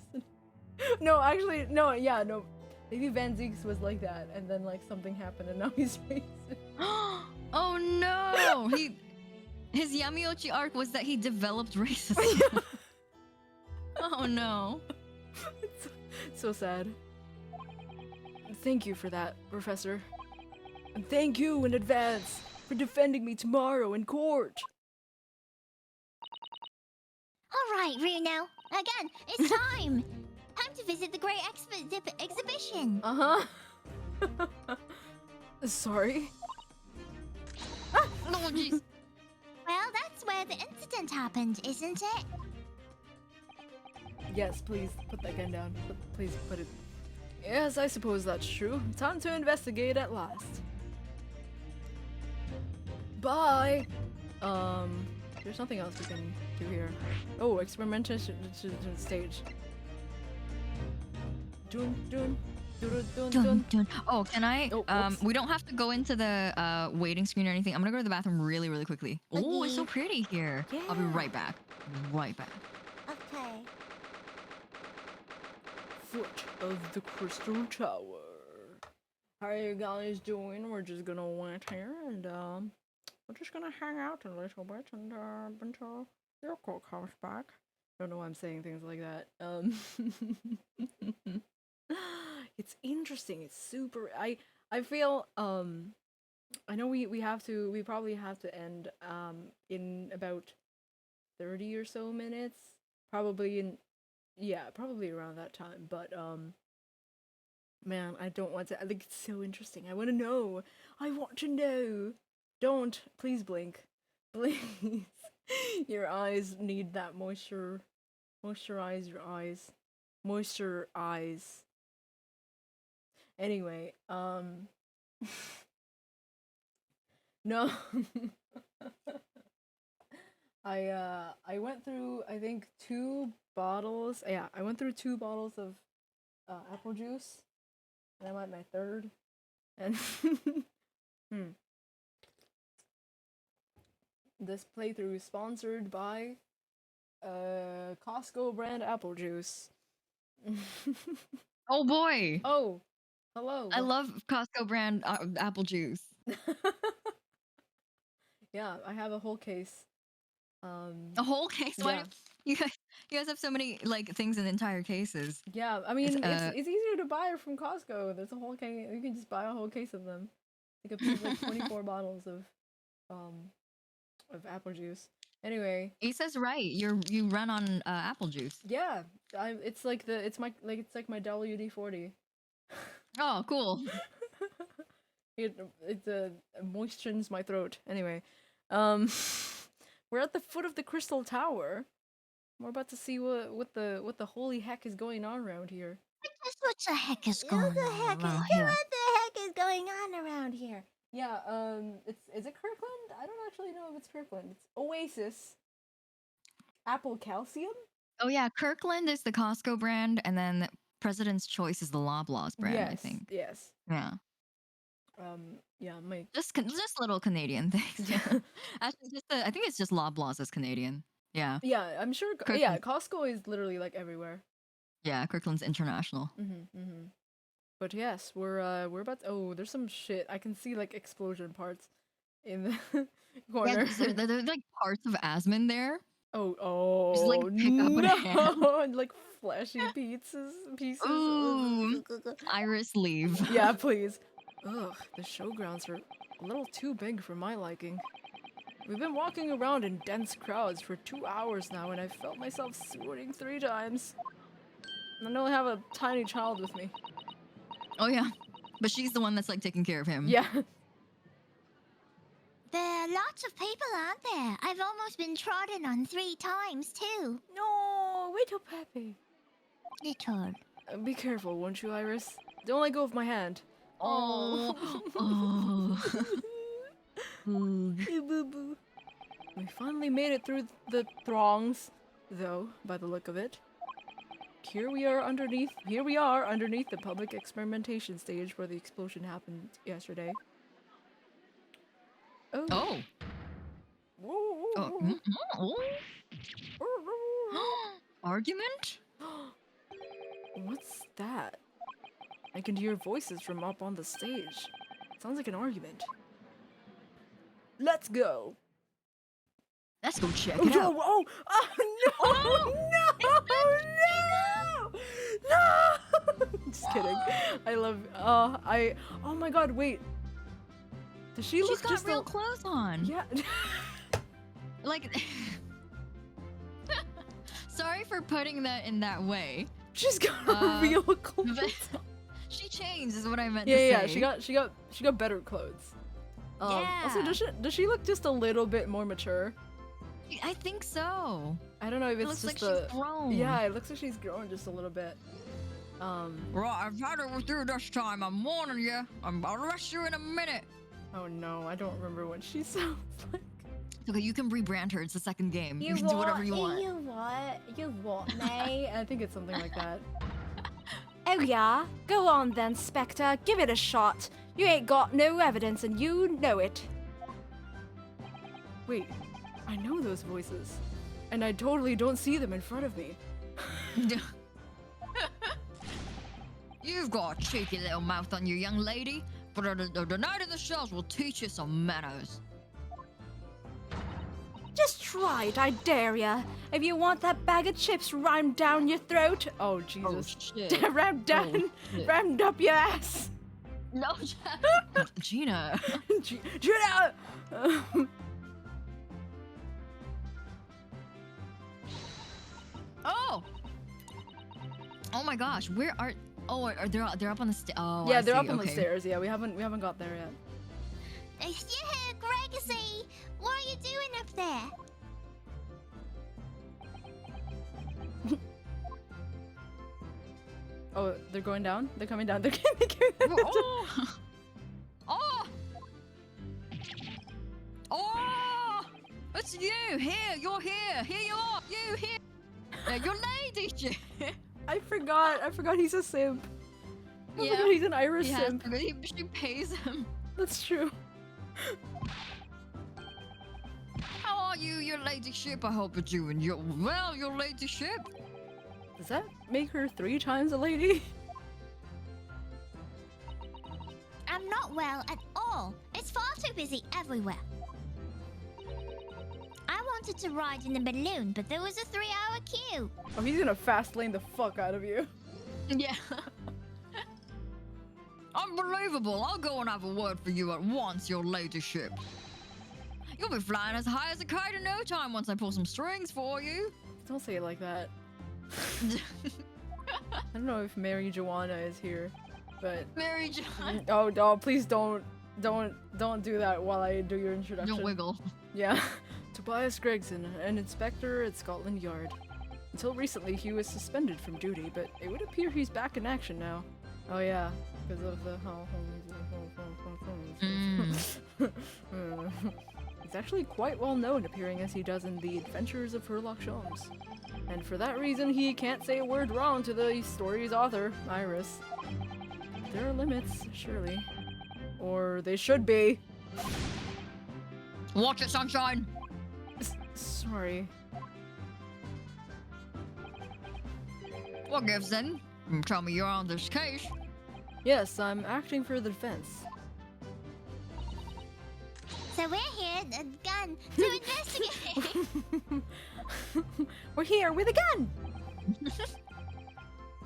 No, actually, no, yeah, no. Maybe Van Zieks was like that, and then like something happened, and now he's racist. Oh no! His Yamiochi arc was that he developed racism. Oh no! It's so sad. Thank you for that, Professor. And thank you in advance for defending me tomorrow in court. All right, Reno. Again, it's time. Time to visit the Great Exhibition. Uh-huh. Sorry. Oh, jeez. Well, that's where the incident happened, isn't it? Yes, please put that gun down. Please put it. Yes, I suppose that's true. Time to investigate at last. Bye. There's something else we can do here. Oh, experimentation stage. Dun dun dun dun dun dun. Oh, can I? Oh, we don't have to go into the waiting screen or anything. I'm gonna go to the bathroom really, really quickly. Oh, it's so pretty here. Yeah. I'll be right back. Right back. Okay. Foot of the Crystal Tower. How are you guys doing? We're just gonna wait here and we're just gonna hang out a little bit and until your court comes back. I don't know why I'm saying things like that. It's interesting. It's super. I feel I know we probably have to end in about 30 or so minutes. Probably probably around that time. But Man, I don't want to. I think it's so interesting. I want to know. I want to know. Don't. Please blink. Please. Your eyes need that moisture. Moisturize your eyes. Moisturize. Anyway, no. I went through, I think, 2 bottles. Yeah, I went through 2 bottles of apple juice. And I'm at my 3rd. And this playthrough is sponsored by Costco brand apple juice. Oh boy. Oh, hello. I love Costco brand apple juice. Yeah, I have a whole case. A whole case? Yeah. Why you guys have so many like things in entire cases. Yeah, I mean it's easier to buy from Costco. There's a whole case. You can just buy a whole case of them. Like 24 bottles of apple juice. Anyway, Issa's right. You run on apple juice. yeah, it's like my WD-40. Oh, cool. it moistens my throat. Anyway, we're at the foot of the Crystal Tower. We're about to see what the holy heck is going on around here. What the heck is going on around here? What the heck is going on around here? Yeah, is it Kirkland? I don't actually know if it's Kirkland. It's Oasis. Apple Calcium? Oh yeah, Kirkland is the Costco brand, and then President's Choice is the Loblaws brand. Yes, I think. Yes. Yeah. Yeah, my Just little Canadian things. Yeah. Actually, I think it's just Loblaws is Canadian. Yeah. Yeah, I'm sure. Kirkland. Yeah, Costco is literally like everywhere. Yeah, Kirkland's international. But yes, we're about. Oh, there's some shit. I can see like explosion parts in the corner. Yeah, there's like parts of Asmon there. Oh, Just, like, pick up a hand. no, and like fleshy pieces. Ooh. Iris, leave. Yeah, please. Ugh, the showgrounds are a little too big for my liking. We've been walking around in dense crowds for 2 hours now, and I've felt myself swooning 3 times. And I only have a tiny child with me. Oh yeah, but she's the one that's like taking care of him. Yeah. There are lots of people, aren't there? I've almost been trodden on 3 times too. No, little Peppy. Little. Be careful, won't you, Iris? Don't let go of my hand. Oh. Oh. Boo-boo. We finally made it through the throngs, though, by the look of it. Here we are underneath the public experimentation stage where the explosion happened yesterday. Oh. Oh. Oh. Oh. Argument? What's that? I can hear voices from up on the stage. Sounds like an argument. Let's go. Let's go check it out. Oh, no! No! Just kidding. I love. Oh my God! Wait. Does she look She's got just real clothes on. Yeah. Like. Sorry for putting that in that way. She's got real clothes. She changed, is what I meant to say. Yeah, she got better clothes. Yeah. Also, does she look just a little bit more mature? I think so. I don't know if it's looks just like she's grown. Yeah, it looks like she's grown just a little bit. Right, I've had it through this time. I'm warning you. I'm about to arrest you in a minute. Oh no, I don't remember what she sounds like. Okay, you can rebrand her. It's the second game. You can do whatever you want. You what? You what, mate? I think it's something like that. Oh yeah? Go on then, Spectre. Give it a shot. You ain't got no evidence and you know it. Wait, I know those voices. And I totally don't see them in front of me. You've got a cheeky little mouth on you, young lady. But the night in the shells will teach you some manners. Just try it, I dare ya. If you want that bag of chips rammed down your throat. Oh, Jesus. Oh, shit. Rammed up your ass. No, Gina. Gina! Oh! Oh my gosh, where are... Oh, they're up on the stairs. Oh, Yeah, I they're see. up on the Okay. stairs. Yeah, we haven't got there yet. Yeah, Gregory! What are you doing up there? Oh, they're going down? They're coming down. They're coming down. Oh! Oh! Oh! It's you! Here! You're here! Here you are! You here! Your ladyship! I forgot he's a simp. I Yeah. forgot he's an Irish He has simp. to be- she pays him. That's true. How are you, your ladyship? I hope you're doing well, your ladyship. Does that make her 3 times a lady? I'm not well at all. It's far too busy everywhere. I wanted to ride in the balloon, but there was a 3-hour queue. Oh, he's gonna fast lane the fuck out of you. Yeah. Unbelievable. I'll go and have a word for you at once, your ladyship. You'll be flying as high as a kite in no time once I pull some strings for you. Don't say it like that. I don't know if Mary Joanna is here, but Mary John. oh no, please don't do that while I do your introduction. Don't wiggle. Yeah. Tobias Gregson, an inspector at Scotland Yard. Until recently, he was suspended from duty, but it would appear he's back in action now. Oh yeah, because of the He's actually quite well known, appearing as he does in The Adventures of Sherlock Holmes. And for that reason, he can't say a word wrong to the story's author, Iris. There are limits, surely. Or they should be. Watch it, sunshine. Sorry. What gives then? Tell me you're on this case. Yes, I'm acting for the defense. So we're here, a gun, to investigate. We're here with a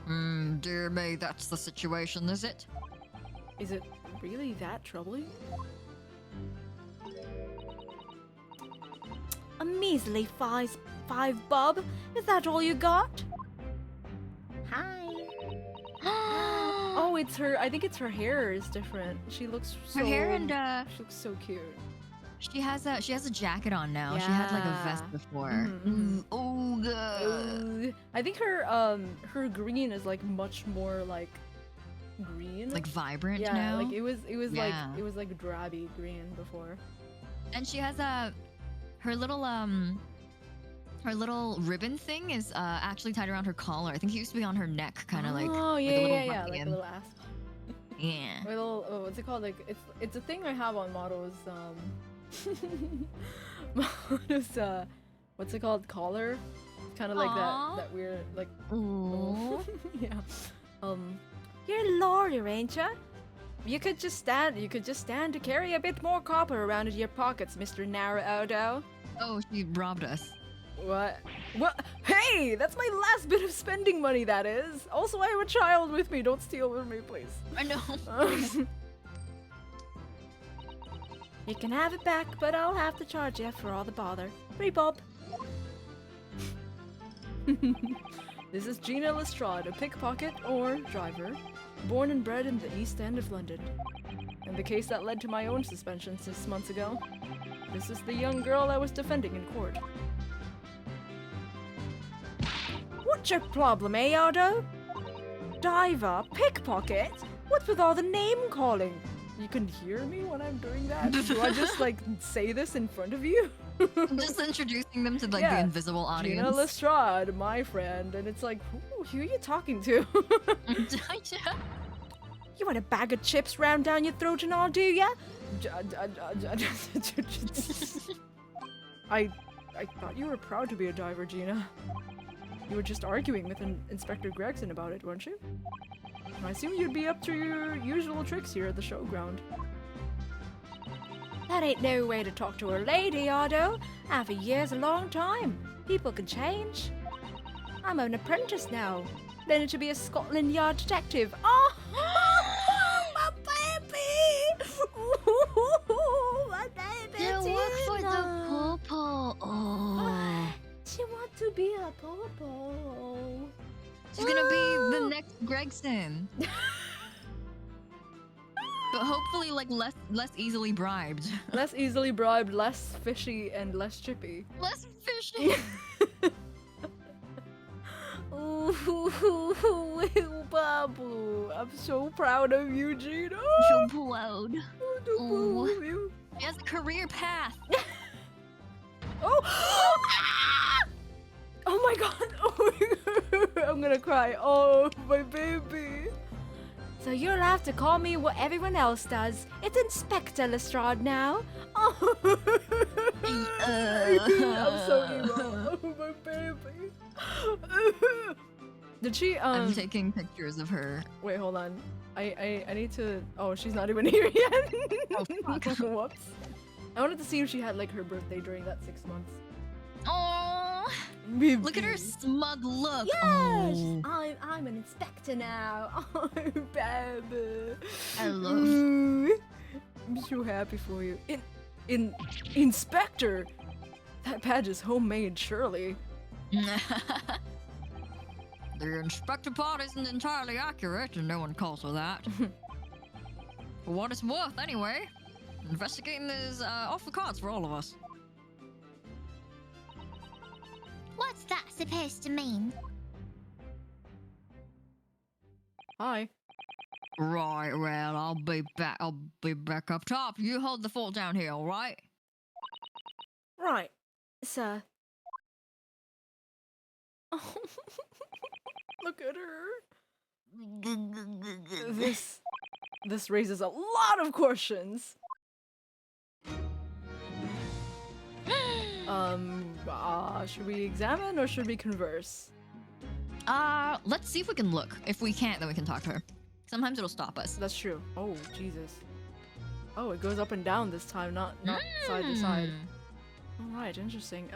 gun! Dear me, that's the situation, is it? Is it really that troubling? A measly 5 bob. Is that all you got? Hi. Oh, it's her. I think it's her hair is different. She looks so. Her hair and She looks so cute. she has a jacket on now. She had like a vest Yeah. before. Oh god. I think her green is like much more like green. Like vibrant yeah, now. like it was Yeah. like drabby green before. And she has her little ribbon thing is actually tied around her collar. I think it used to be on her neck, kind of like Oh like yeah, a little yeah, like a bunion. little ass. Yeah. Little what's it called? Like it's a thing I have on models. Models what's it called? Collar. Kind of like Aw. that weird like. Ooh. Yeah. You're a lawyer, ain't ya? You could just stand to carry a bit more copper around in your pockets, Mr. Naruto. Oh, she robbed us. What? What? Hey, that's my last bit of spending money, that is. Also, I have a child with me. Don't steal from me, please. I know. You can have it back, but I'll have to charge you for all the bother. 3 bob. This is Gina Lestrade, a pickpocket or driver, born and bred in the East End of London. And the case that led to my own suspension 6 months ago. This is the young girl I was defending in court. What's your problem, eh, Otto? Diver, pickpocket? What's with all the name calling? You can hear me when I'm doing that? Do I just like say this in front of you? Just introducing them to like the Yeah. invisible audience. Gina Lestrade, my friend, and it's like, who are you talking to? You want a bag of chips round down your throat and all, do ya? I thought you were proud to be a diver, Gina. You were just arguing with Inspector Gregson about it, weren't you? I assume you'd be up to your usual tricks here at the showground. That ain't no way to talk to a lady, Otto. Half a year's a long time. People can change. I'm an apprentice now, learning to be a Scotland Yard detective. Oh, my baby! Ooh, my baby! You work for the Tina. popo. Oh. She wants to be a popo. She's gonna be the next Gregson. But hopefully, like less easily bribed. Less easily bribed, less fishy, and less chippy. Less fishy. Ooh, Babu. I'm so proud of you, Gina. So proud. Ooh. He has a career path. Oh! Oh my god! Oh my god! I'm gonna cry. Oh, my baby. So you'll have to call me what everyone else does. It's Inspector Lestrade now. Oh. I'm so emo. Oh, my baby. Did she I'm taking pictures of her. Wait, hold on. I need to. Oh, she's not even here yet. Oh, fuck. Whoops. I wanted to see if she had like her birthday during that 6 months. Oh, Baby. look at her smug look. Yes, Oh. I'm an inspector now. Oh, baby. I love. I'm so happy for you. Inspector. That badge is homemade, surely. The inspector part isn't entirely accurate, and no one calls her that. For what it's worth, anyway. Investigating is off the cards for all of us. What's that supposed to mean? Hi. Right, well, I'll be back up top. You hold the fort down here, all right? Right, sir. Look at her. This raises a lot of questions. Should we examine or should we converse? Let's see if we can look. If we can't, then we can talk to her. Sometimes it'll stop us. That's true. Oh, Jesus. Oh, it goes up and down this time, not side to side. All right, interesting.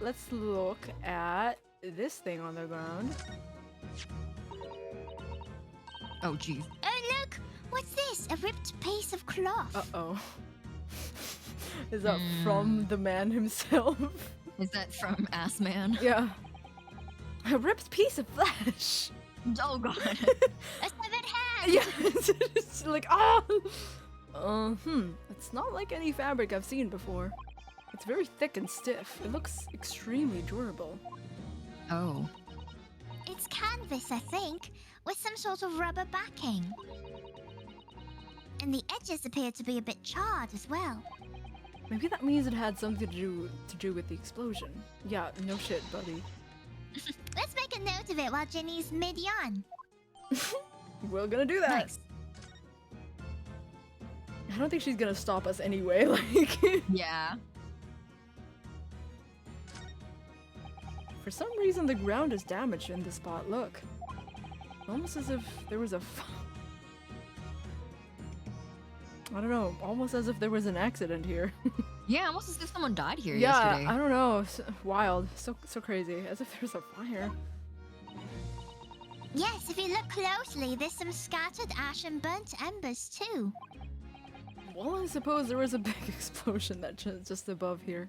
Let's look at this thing on the ground. Oh, geez. Oh, look! What's this? A ripped piece of cloth. Uh-oh. Is that from the man himself? Is that from Ass Man? Yeah. A ripped piece of flesh. Oh, God. A severed hand! Yeah, it's like, It's not like any fabric I've seen before. It's very thick and stiff. It looks extremely durable. Oh. It's canvas, I think, with some sort of rubber backing. And the edges appear to be a bit charred as well. Maybe that means it had something to do with the explosion. Yeah, no shit, buddy. Let's make a note of it while Jenny's mid-yawn. We're gonna do that. Nice. I don't think she's gonna stop us anyway, like... Yeah. For some reason, the ground is damaged in this spot. Look. Almost as if there was a... I don't know. Almost as if there was an accident here. Yeah, almost as if someone died here Yeah, yesterday. I don't know. Wild. So crazy. As if there's a fire. Yes, if you look closely, there's some scattered ash and burnt embers too. Well, I suppose there was a big explosion that just above here.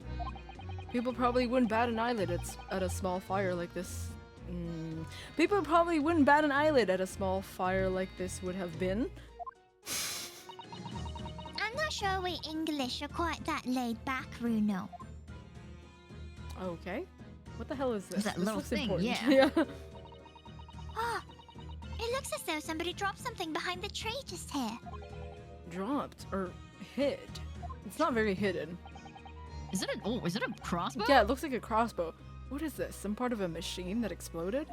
People probably wouldn't bat an eyelid at a small fire like this. People probably wouldn't bat an eyelid at a small fire like this would have been. I'm not sure we English are quite that laid back, Bruno. Okay. What the hell is this? That This little looks thing, important. yeah. Oh, it looks as though somebody dropped something behind the tree just here. Dropped or hid. It's not very hidden. Is it a crossbow? Yeah, it looks like a crossbow. What is this? Some part of a machine that exploded?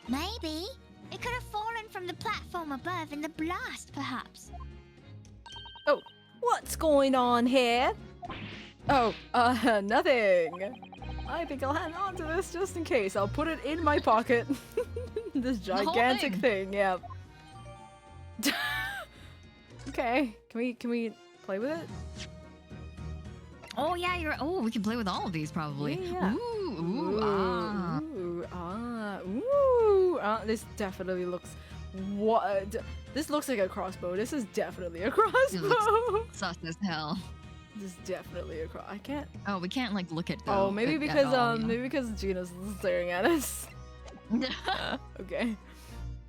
Maybe. It could have fallen from the platform above in the blast, perhaps. Oh, what's going on here? Oh, nothing. I think I'll hang on to this just in case. I'll put it in my pocket. This gigantic thing, yeah. Okay, can we play with it? Oh yeah, we can play with all of these probably. Yeah. This definitely looks. What? This looks like a crossbow. This is definitely a crossbow. Sus as hell. This is definitely a cross. I can't. Oh, we can't like look at. Oh, maybe because maybe because Gina's staring at us. Okay.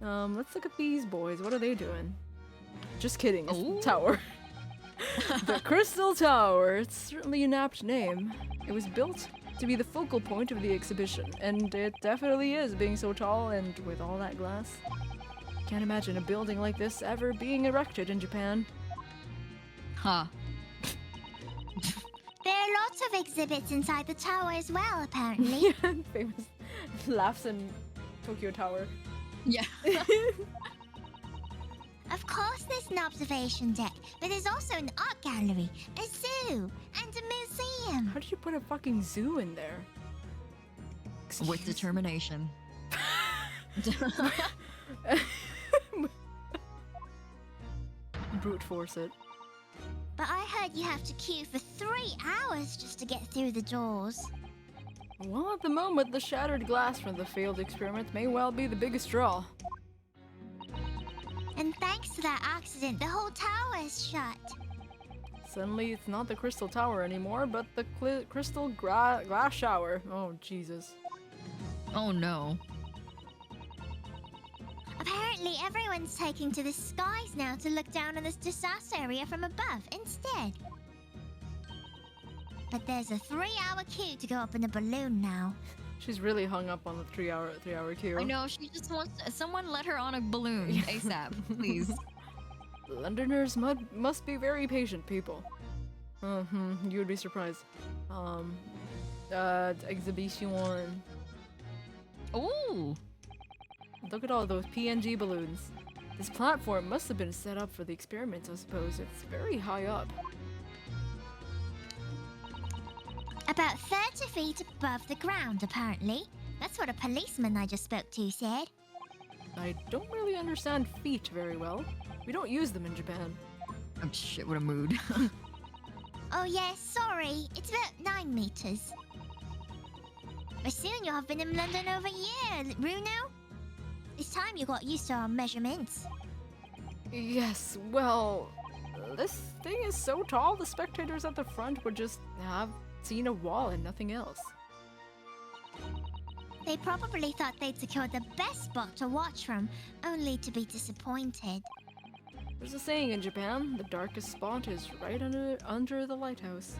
Let's look at these boys. What are they doing? Just kidding. It's the tower. The Crystal Tower. It's certainly an apt name. It was built to be the focal point of the exhibition, and it definitely is, being so tall and with all that glass. Can't imagine a building like this ever being erected in Japan. Huh. There are lots of exhibits inside the tower as well, apparently. Yeah, famous laughs in Tokyo Tower. Yeah. Of course there's an observation deck, but there's also an art gallery, a zoo, and a museum. How did you put a fucking zoo in there? With determination. Brute force it. But I heard you have to queue for 3 hours just to get through the doors. Well, at the moment, the shattered glass from the failed experiment may well be the biggest draw. And thanks to that accident, the whole tower is shut. Suddenly, it's not the Crystal Tower anymore, but the Crystal Glass Shower. Oh, Jesus. Oh no. Apparently, everyone's taking to the skies now to look down on this disaster area from above instead. But there's a 3-hour queue to go up in a balloon now. She's really hung up on the 3-hour queue. I know, she just wants someone let her on a balloon ASAP, please. Londoners must be very patient people. You would be surprised. Exhibition. Ooh. Look at all those PNG balloons. This platform must have been set up for the experiments, I suppose. It's very high up. About 30 feet above the ground, apparently. That's what a policeman I just spoke to said. I don't really understand feet very well. We don't use them in Japan. Oh shit, what a mood. Oh yes, sorry. It's about 9 meters. But soon you'll have been in London over a year, Bruno. It's time you got used to our measurements. Yes, well, this thing is so tall the spectators at the front would just have seen a wall and nothing else. They probably thought they'd secured the best spot to watch from, only to be disappointed. There's a saying in Japan, the darkest spot is right under the lighthouse.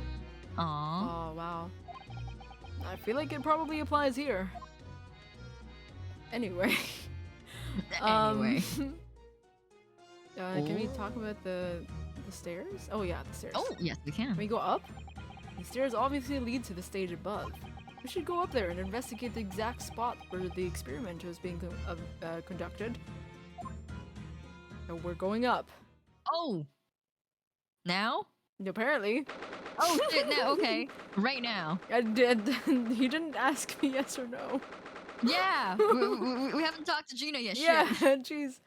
Aww. Oh, wow. I feel like it probably applies here. Anyway. Anyway. Can we talk about the stairs? Oh yeah, the stairs. Oh, yes, we can. Can we go up? The stairs obviously lead to the stage above. We should go up there and investigate the exact spot where the experiment was being conducted. So we're going up. Oh! Now? Apparently. Oh shit, now, okay. Right now. I did. You didn't ask me yes or no. Yeah! we haven't talked to Gina yet, Yeah, shit. jeez.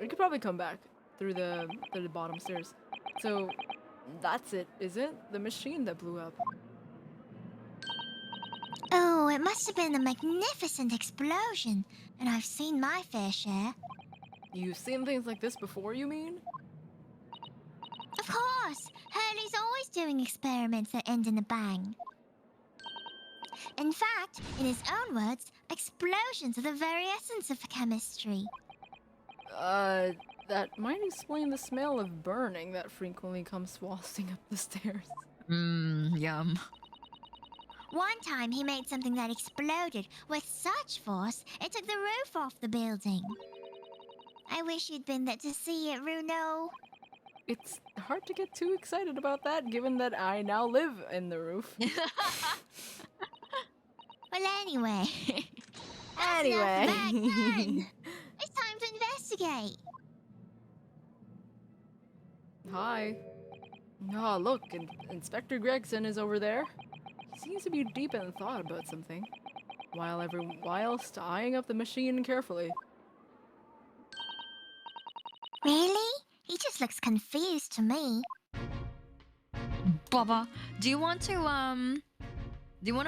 We could probably come back through the bottom stairs. So, that's it, is it? The machine that blew up. Oh, it must have been a magnificent explosion, and I've seen my fair share. You've seen things like this before, you mean? Of course! Hurley's always doing experiments that end in a bang. In fact, in his own words, explosions are the very essence of chemistry. That might explain the smell of burning that frequently comes wafting up the stairs. Yum. One time he made something that exploded with such force, it took the roof off the building. I wish you'd been there to see it, Runo. It's hard to get too excited about that, given that I now live in the roof. Well, anyway. Anyway. It's time to investigate. Hi. Oh, look, Inspector Gregson is over there. He seems to be deep in thought about something, whilst eyeing up the machine carefully. Really? He just looks confused to me. Baba, do you want to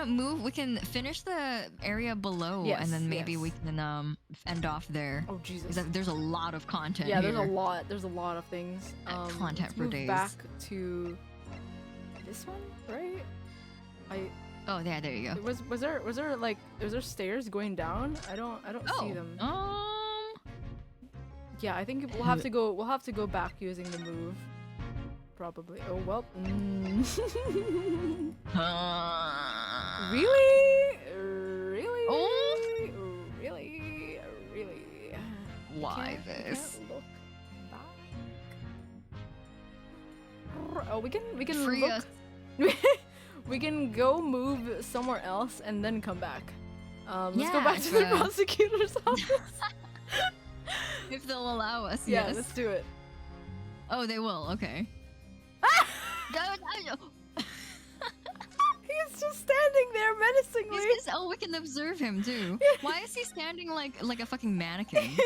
move? We can finish the area below, Yes, and then maybe yes. we can end off there. Oh Jesus! 'Cause there's a lot of content. Yeah, here. there's a lot of things. Content let's for move days. back to this one, right? Oh, yeah, there you go. Was there stairs going down? I don't see them. Yeah, I think we'll have to go back using the move. Probably. Oh well. Really? Oh. Really? Why this? Can't look back. Oh, we can Free look. us. We can go move somewhere else and then come back. Let's go Yeah, back to the prosecutor's office. If they'll allow us, Yeah, yes. let's do it. Oh, they will. Okay. He's just standing there menacingly. Oh, we can observe him too. Why is he standing like a fucking mannequin? I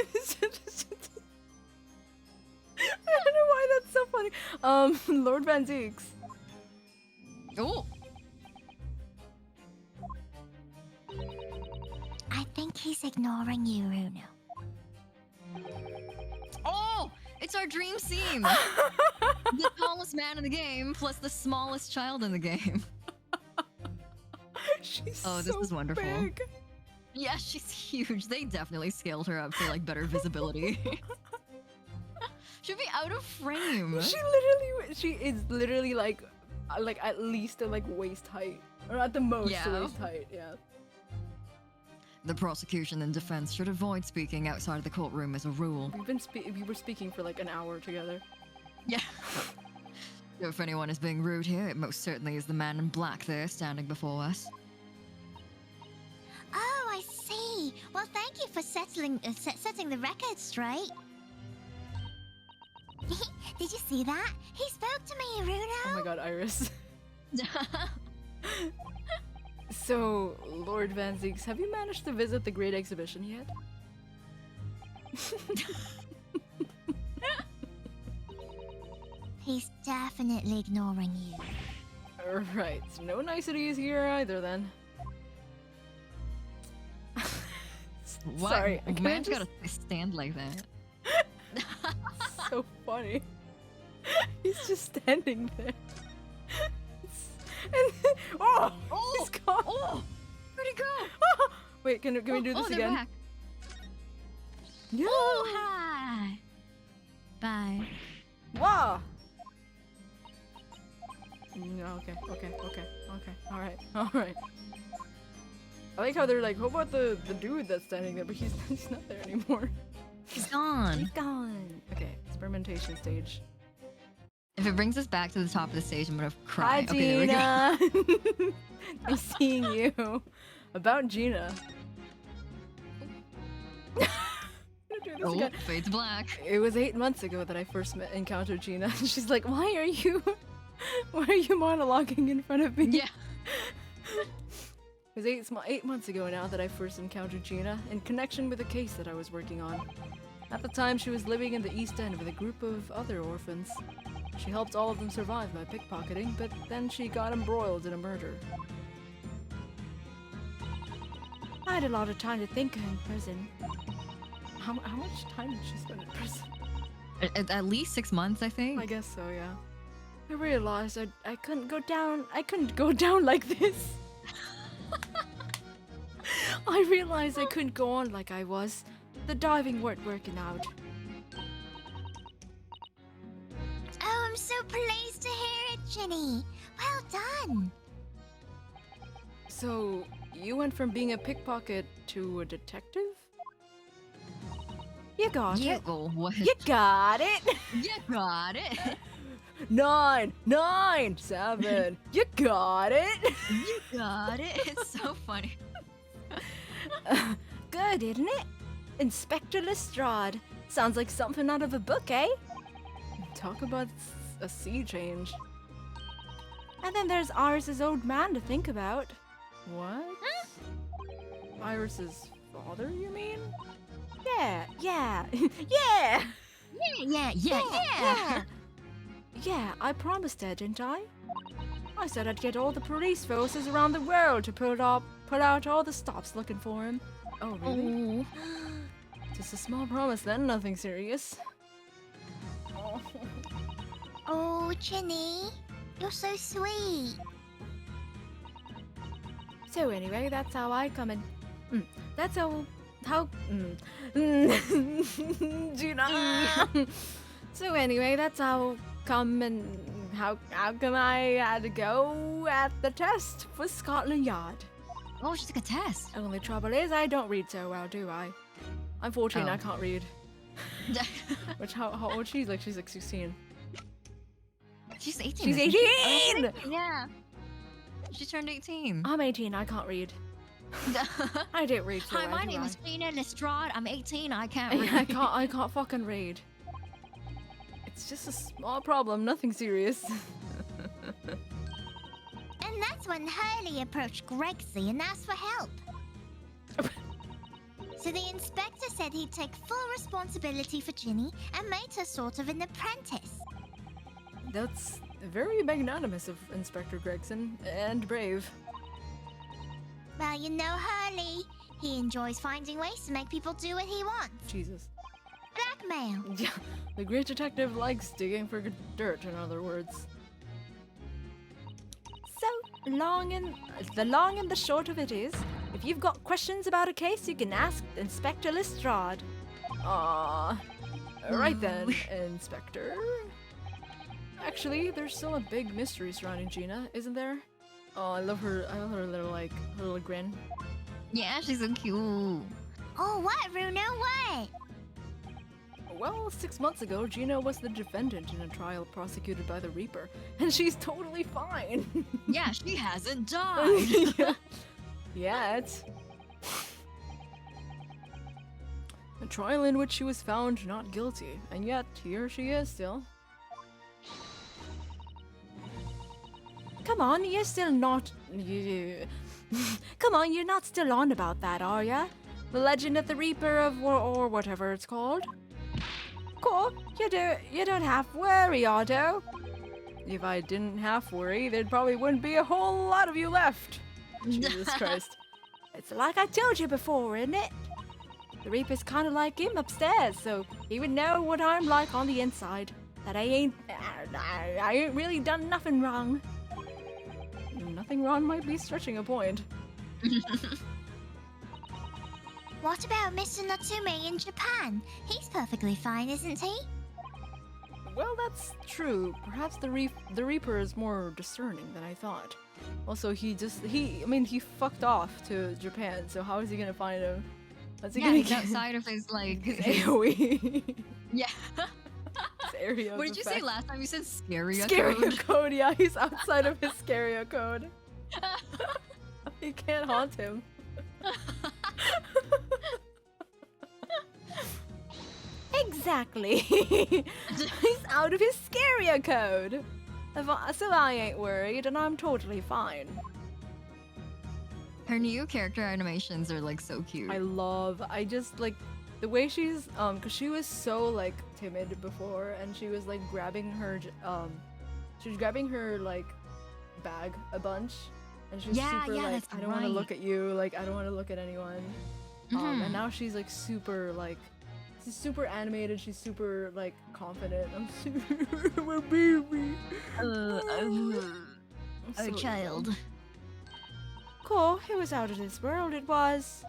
don't know why that's so funny. Lord Van Zeeks. Oh. I think he's ignoring you, Runo. Oh, it's our dream scene. The tallest man in the game plus the smallest child in the game. She's this so is wonderful. big. Yeah, she's huge. They definitely scaled her up for like better visibility. She'd be out of frame. She is literally like at least like waist height, or at the most waist height. Yeah. The prosecution and defense should avoid speaking outside of the courtroom as a rule. We were speaking for like an hour together. Yeah. So if anyone is being rude here, it most certainly is the man in black there standing before us. Oh, I see. Well, thank you for setting the record straight. Did you see that? He spoke to me, Runo. Oh my god, Iris. So, Lord Van Zeeks, have you managed to visit the Great Exhibition yet? He's definitely ignoring you. Right, no niceties here either then. What? Sorry, I Man's just... gotta stand like that. So funny. He's just standing there. And he's gone. Oh, where'd he go? Wait, can we do this they're again? back. No. Oh, hi. Bye. Wow. No, okay. All right. I like how they're like, how about the dude that's standing there, but he's not there anymore. He's gone. He's gone. Okay, experimentation stage. If it brings us back to the top of the stage, I'm gonna cry. Hi, Okay, there we go. Gina. Nice seeing you. About Gina. Oh, fades black. It was 8 months ago that I first encountered Gina. She's like, why are you monologuing in front of me? Yeah. It was 8 months ago now that I first encountered Gina in connection with a case that I was working on. At the time, she was living in the East End with a group of other orphans. She helped all of them survive by pickpocketing, but then she got embroiled in a murder. I had a lot of time to think in prison. How much time did she spend in prison? At least 6 months, I think. I guess so, yeah. I realized I couldn't go down like this. I realized I couldn't go on like I was. The diving weren't working out. Oh, I'm so pleased to hear it, Ginny. Well done. So, you went from being a pickpocket to a detective? You got Yeah, it. oh, what? You got it. You got it. 9, 7. You got it. You got it. It's so funny. Good, isn't it? Inspector Lestrade. Sounds like something out of a book, eh? Talk about a sea change. And then there's Iris's old man to think about. What? Iris's father, you mean? Yeah. Yeah. Yeah, I promised her, didn't I? I said I'd get all the police forces around the world to put out all the stops looking for him. Oh, really? Just a small promise then, nothing serious. Oh, Ginny, you're so sweet. So anyway, that's how I come in. That's how Gina. So anyway, that's how come and how come I had to go at the test for Scotland Yard. Oh, she took a test. Only trouble is I don't read so well, do I? I'm 14, I Oh. can't read. Which how old she's like? She's like 16. She's 18. She's isn't she? 18! Yeah. She turned 18. I'm 18, I can't read. I don't read so Hi, well, my do name I? is Gina Lestrade. I'm 18. I can't read. I can't fucking read. It's just a small problem, nothing serious. And that's when Hurley approached Gregsy and asked for help. So the inspector said he'd take full responsibility for Ginny and made her sort of an apprentice. That's very magnanimous of Inspector Gregson, and brave. Well, you know Hurley. He enjoys finding ways to make people do what he wants. Jesus. Blackmail. Yeah, the great detective likes digging for dirt, in other words. So, the long and the short of it is, if you've got questions about a case, you can ask Inspector Lestrade. Ah, right then, Inspector. Actually, there's still a big mystery surrounding Gina, isn't there? Oh, I love her little her little grin. Yeah, she's so cute. Oh, what, Runo? What? Well, 6 months ago, Gina was the defendant in a trial prosecuted by the Reaper, and she's totally fine. Yeah, she hasn't died. Yeah. Yet. A trial in which she was found not guilty, and yet here she is still. Come on, you're still not. Come on, you're not still on about that, are ya? The Legend of the Reaper of or whatever it's called. Cool. You don't half worry, Otto. If I didn't half worry, there probably wouldn't be a whole lot of you left. Jesus Christ. It's like I told you before, isn't it? The Reaper's kind of like him upstairs, so he would know what I'm like on the inside. That I ain't really done nothing wrong. Nothing wrong might be stretching a point. What about Mr. Natsume in Japan? He's perfectly fine, isn't he? Well, that's true. Perhaps the Reaper is more discerning than I thought. Also, he fucked off to Japan, so how is he gonna find him? How's he Yeah, gonna he's get outside of his, like... his AoE? Yeah. His area of What did you say effect. last time? You said Scaria Scaria code? code, yeah, he's outside of his Scaria code. You can't haunt him. Exactly. He's out of his Scaria code. So I ain't worried, and I'm totally fine. Her new character animations are, like, so cute. I just like the way she's cause she was so like timid before, and she was like grabbing her like bag a bunch, and she was super like, that's I don't want to right. look at you, like I don't want to look at anyone. And now she's like super like she's super animated, she's super like confident. I'm super my baby. I'm Oh, so child. Cool, it was out of this world, it was.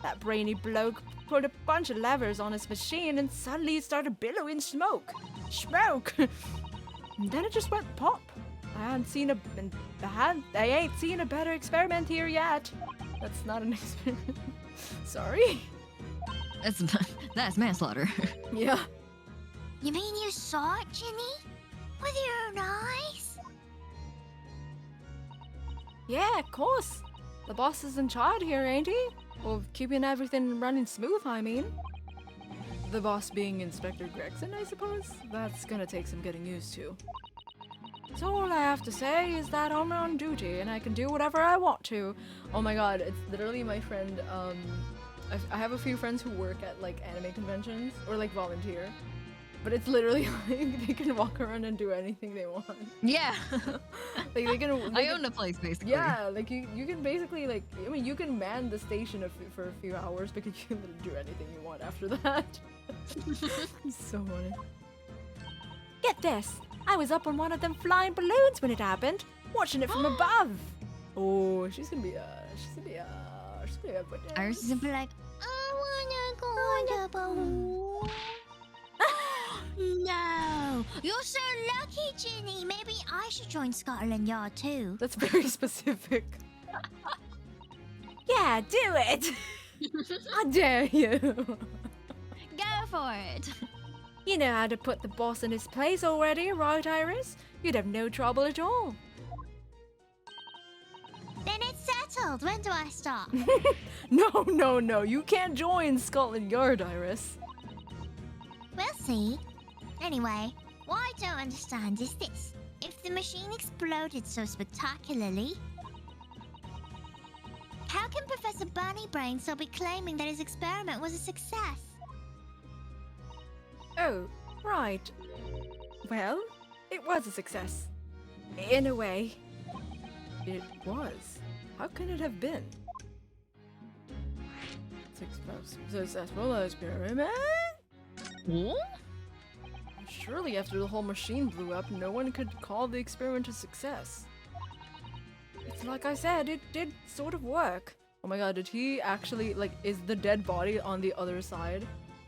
That brainy bloke put a bunch of levers on his machine and suddenly it started billowing smoke. Smoke! And then it just went pop. I ain't seen a better experiment here yet. That's not an experiment. Sorry. That's manslaughter. Yeah. You mean you saw it, Ginny? With your own eyes? Yeah, of course. The boss is in charge here, ain't he? Well, keeping everything running smooth, I mean. The boss being Inspector Gregson, I suppose? That's gonna take some getting used to. So all I have to say is that I'm on duty and I can do whatever I want to. Oh my god, it's literally my friend, I have a few friends who work at, like, anime conventions, or, like, volunteer. But it's literally, like, they can walk around and do anything they want. Yeah. Like, I own the place, basically. Yeah, like, you can basically, like, I mean, you can man the station for a few hours, but you can literally do anything you want after that. It's so funny. Get this. I was up on one of them flying balloons when it happened, watching it from above. Oh, she's gonna be Iris is gonna be like, I wanna go on the boat. No, you're so lucky, Ginny. Maybe I should join Scotland Yard too. That's very specific. Yeah, do it. I dare you. Go for it. You know how to put the boss in his place already, right, Iris? You'd have no trouble at all. Then it's settled. When do I start? No. You can't join Scotland Yard, Iris. We'll see. Anyway, what I don't understand is this. If the machine exploded so spectacularly, how can Professor Bunnybrain still be claiming that his experiment was a success? Oh, right. Well, it was a success. In a way. It was. How can it have been? Successful experiment? What? Surely after the whole machine blew up, no one could call the experiment a success. It's like I said, it did sort of work. Oh my god, did he actually, like, is the dead body on the other side?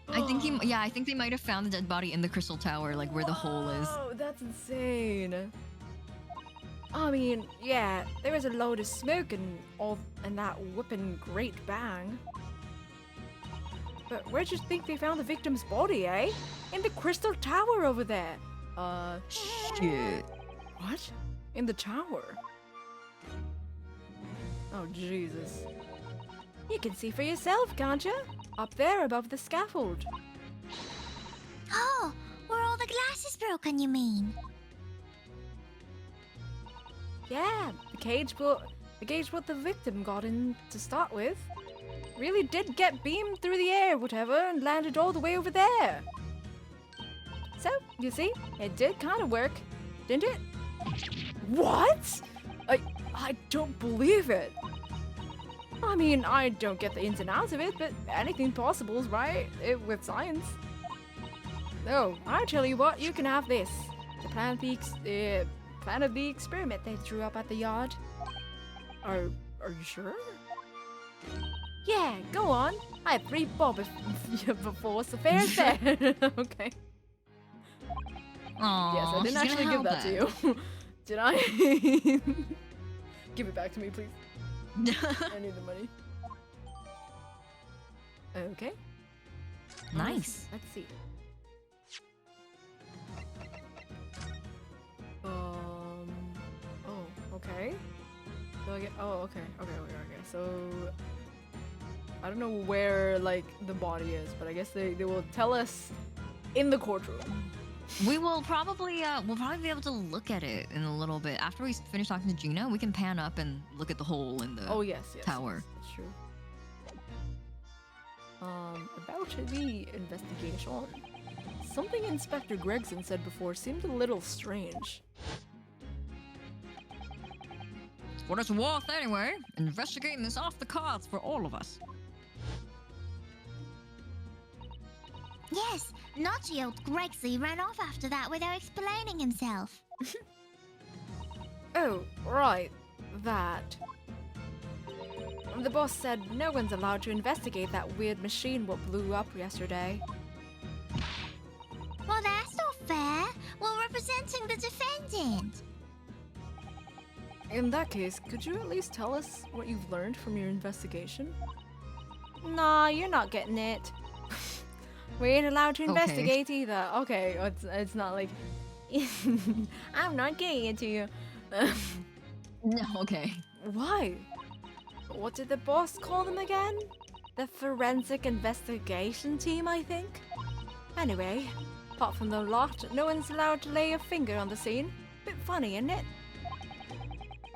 I think they might have found the dead body in the crystal tower, like where the hole is. Oh, that's insane. I mean, yeah, there was a load of smoke and that whipping great bang. But where'd you think they found the victim's body, eh? In the crystal tower over there. Shit. What? In the tower? Oh, Jesus. You can see for yourself, can't you? Up there above the scaffold. Oh, where all the glass is broken, you mean? Yeah, the cage what the victim got in to start with really did get beamed through the air, whatever, and landed all the way over there. So, you see, it did kind of work, didn't it? What? I don't believe it. I mean, I don't get the ins and outs of it, but anything possible is right with science. So, I tell you what, you can have this. The plan of the experiment they drew up at the yard. Are you sure? Yeah, go on. I had 3 bob before, so fair is fair. Okay. Aww, Yes, I didn't actually give that to you. Did I? Give it back to me, please. I need the money. Okay. Nice. Let's see. Oh, okay. So I get. Oh, okay. So I don't know where like the body is, but I guess they will tell us in the courtroom. We will probably be able to look at it in a little bit after we finish talking to Gina. We can pan up and look at the hole in the tower. Yes, that's true. About the investigation, something Inspector Gregson said before seemed a little strange. What it's worth anyway. Investigating is off the cards for all of us. Yes, naughty old Gregsy ran off after that without explaining himself. Oh, right. That. The boss said no one's allowed to investigate that weird machine what blew up yesterday. Well, that's not fair. We're representing the defendant. In that case, could you at least tell us what you've learned from your investigation? Nah, you're not getting it. We ain't allowed to investigate either. Okay, it's not like I'm not getting it to you. No, okay. Why? What did the boss call them again? The forensic investigation team, I think? Anyway, apart from the lot, no one's allowed to lay a finger on the scene. Bit funny, isn't it?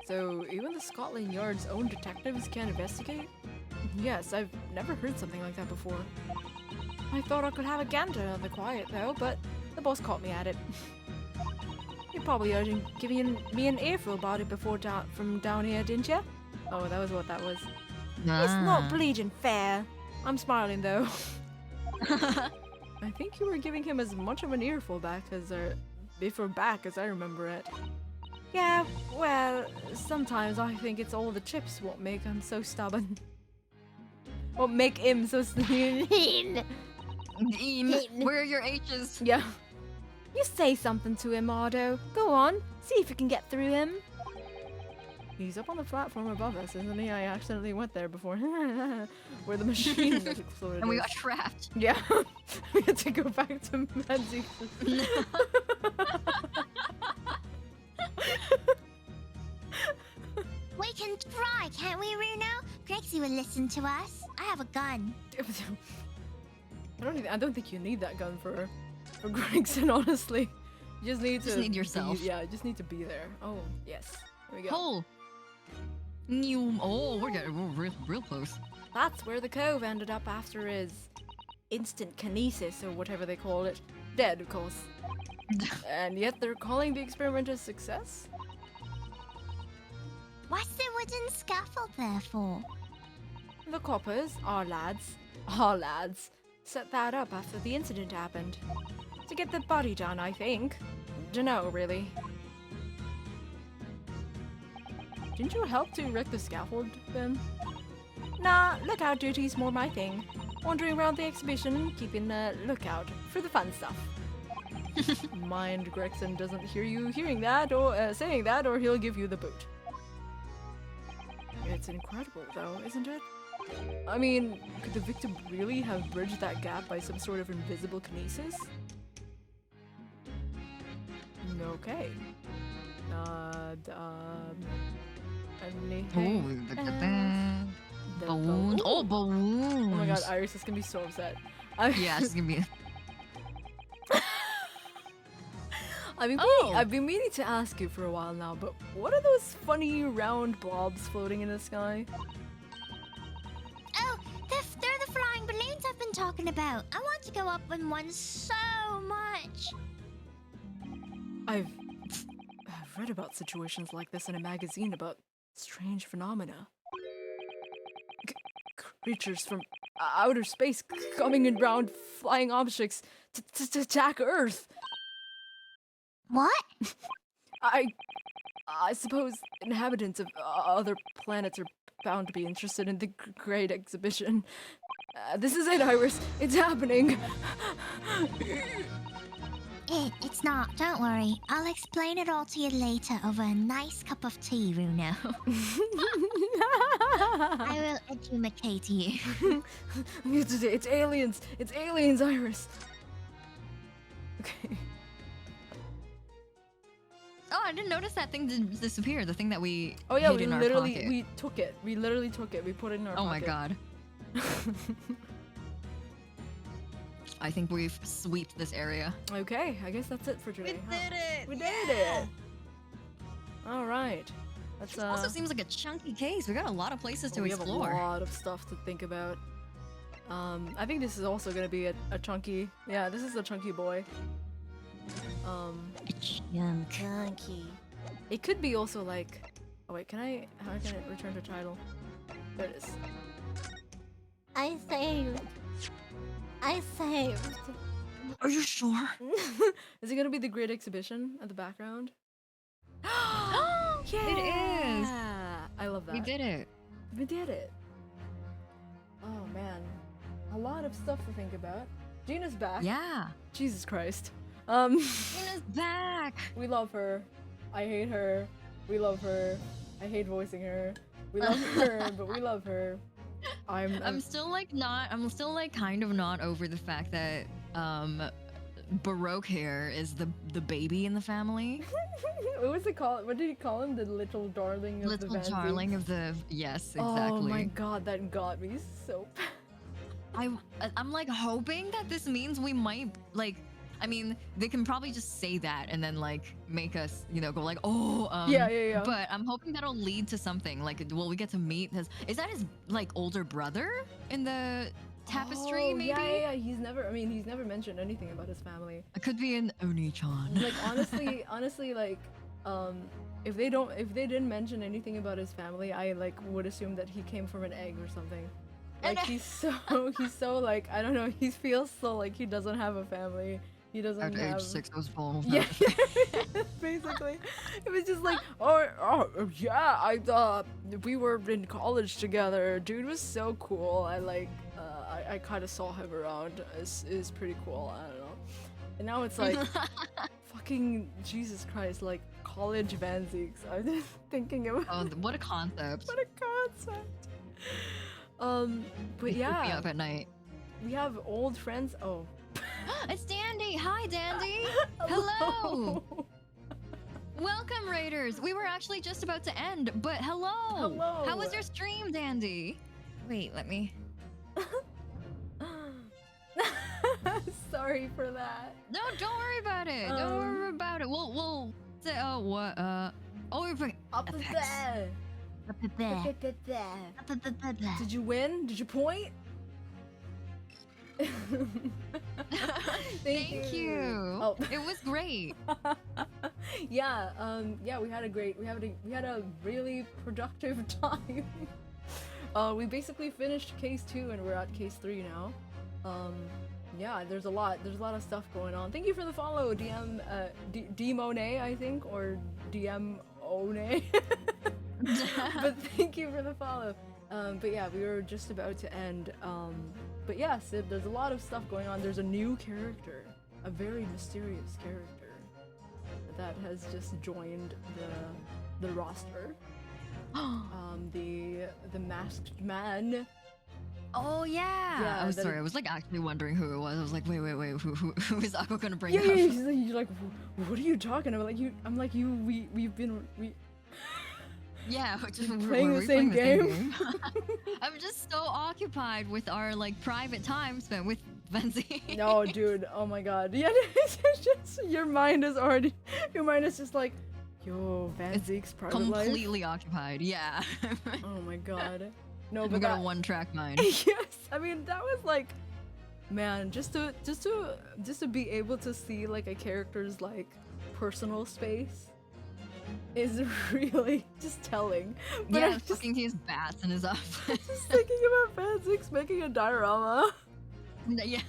So even the Scotland Yard's own detectives can't investigate? Yes, I've never heard something like that before. I thought I could have a gander on the quiet though, but the boss caught me at it. You probably heard him giving me an earful about it before from down here, didn't you? Oh, that was what that was. It's not bleeding fair. I'm smiling though. I think you were giving him as much of an earful back as I remember it. Yeah, well, sometimes I think it's all the chips what make him so stubborn. What make him so stubborn. Where are your H's? Yeah. You say something to him, Ardo. Go on, see if you can get through him. He's up on the platform above us, isn't he? I accidentally went there before. Where the machine that exploded And we is. got trapped. Yeah. We had to go back to Manzi. We can try, can't we, Runo? Grexy will listen to us. I have a gun. I don't think you need that gun for Gregson, honestly. You just need to Just need yourself. Yeah, you just need to be there. Oh, yes. There we go. Oh, we're real close. That's where the cove ended up after his instant kinesis, or whatever they call it. Dead, of course. And yet they're calling the experiment a success? What's the wooden scaffold there for? The coppers, our lads, set that up after the incident happened. To get the body done, I think. Dunno, really. Didn't you help to erect the scaffold, Ben? Nah, lookout duty's more my thing. Wandering around the exhibition, keeping a lookout for the fun stuff. Mind Gregson doesn't hear you hearing that or saying that, or he'll give you the boot. It's incredible, though, isn't it? I mean, could the victim really have bridged that gap by some sort of invisible kinesis? Okay. Anything? Oh, look at that. Balloons. Oh, balloons. Oh my god, Iris is gonna be so upset. Yeah, she's gonna be. I've been meaning to ask you for a while now, but what are those funny round blobs floating in the sky? Oh, they're the flying balloons I've been talking about. I want to go up in one so much. I've read about situations like this in a magazine about strange phenomena. Creatures from outer space coming in round flying objects to attack Earth. What? I suppose inhabitants of other planets are bound to be interested in the great exhibition. This is it, Iris. It's happening. It's not. Don't worry. I'll explain it all to you later over a nice cup of tea, Runo. I will educate you. It's aliens. It's aliens, Iris. Okay. Oh, I didn't notice that thing disappear. The thing that we. Oh yeah, hid we in our literally pocket. we took it. We literally took it. We put it in our Oh pocket. my god. I think we've sweeped this area. Okay, I guess that's it for today. We did it! We did it! Alright. That's This also seems like a chunky case. We got a lot of places to we have explore. a lot of stuff to think about. I think this is also gonna be a chunky. Yeah, this is a chunky boy. Chunky. It could be also like. Oh wait, how can it return to title? There it is. I saved. Are you sure? Is it gonna be the Great Exhibition at the background? Yeah! It is! I love that. We did it. We did it. Oh man. A lot of stuff to think about. Gina's back. Yeah. Jesus Christ. Gina's back! We love her. I hate her. We love her. I hate voicing her. We love her, but we love her. I'm still like kind of not over the fact that Baroque hair is the baby in the family. What was it called? What did he call him? The little darling of the Little darling of the yes, exactly. Oh my god, that got me so I'm like hoping that this means we might like I mean, they can probably just say that and then like make us, go like, oh, yeah. But I'm hoping that'll lead to something. Like, will we get to meet his? Is that his like older brother in the tapestry? Maybe. Yeah. He's never mentioned anything about his family. It could be an Oni-chan. Like honestly, like, if they didn't mention anything about his family, I like would assume that he came from an egg or something. Like he's so like I don't know. He feels so like he doesn't have a family. He doesn't At have. age 6, I was born. Yeah, basically. like it was just like yeah, we were in college together. Dude was so cool. I kind of saw him around. Is pretty cool. I don't know. And now it's like fucking Jesus Christ, like college Vanzeeks. I'm just thinking about what a concept. What a concept. But Keep me yeah, up at night. we have old friends. Oh, It's Dandy. Hi, Dandy. Hello. Welcome, Raiders. We were actually just about to end, but hello. Hello. How was your stream, Dandy? Wait, let me. sorry for that. No, don't worry about it. Don't worry about it. We'll say what we're bringing Up there. Did you win? Did you point? Thank you. Oh. It was great. Yeah, we had a really productive time. We basically finished case 2 and we're at case 3 now. Yeah, there's a lot of stuff going on. Thank you for the follow, D Monet, I think, or DM One. But thank you for the follow. But yeah, we were just about to end. But yes, there's a lot of stuff going on. There's a new character, a very mysterious character that has just joined the roster. The masked man. Oh yeah. Yeah, I'm sorry. I was like actually wondering who it was. I was like, wait. Who is Aqua gonna bring Yeah, up? you're like, what are you talking about? We've been. Yeah, just playing the same game. I'm just so occupied with our like private time spent with Benzie. No, dude. Oh my god. Yeah, it's just your mind is just like, yo, Van Zeke's private life. Completely occupied. Yeah. Oh my god. No, We but got that, a one-track mind. yes, I mean that was like, man, just to be able to see like a character's like personal space is really just telling. But Yeah, I'm just fucking his bats in his office. just thinking about Van Zeke's making a diorama. Yeah.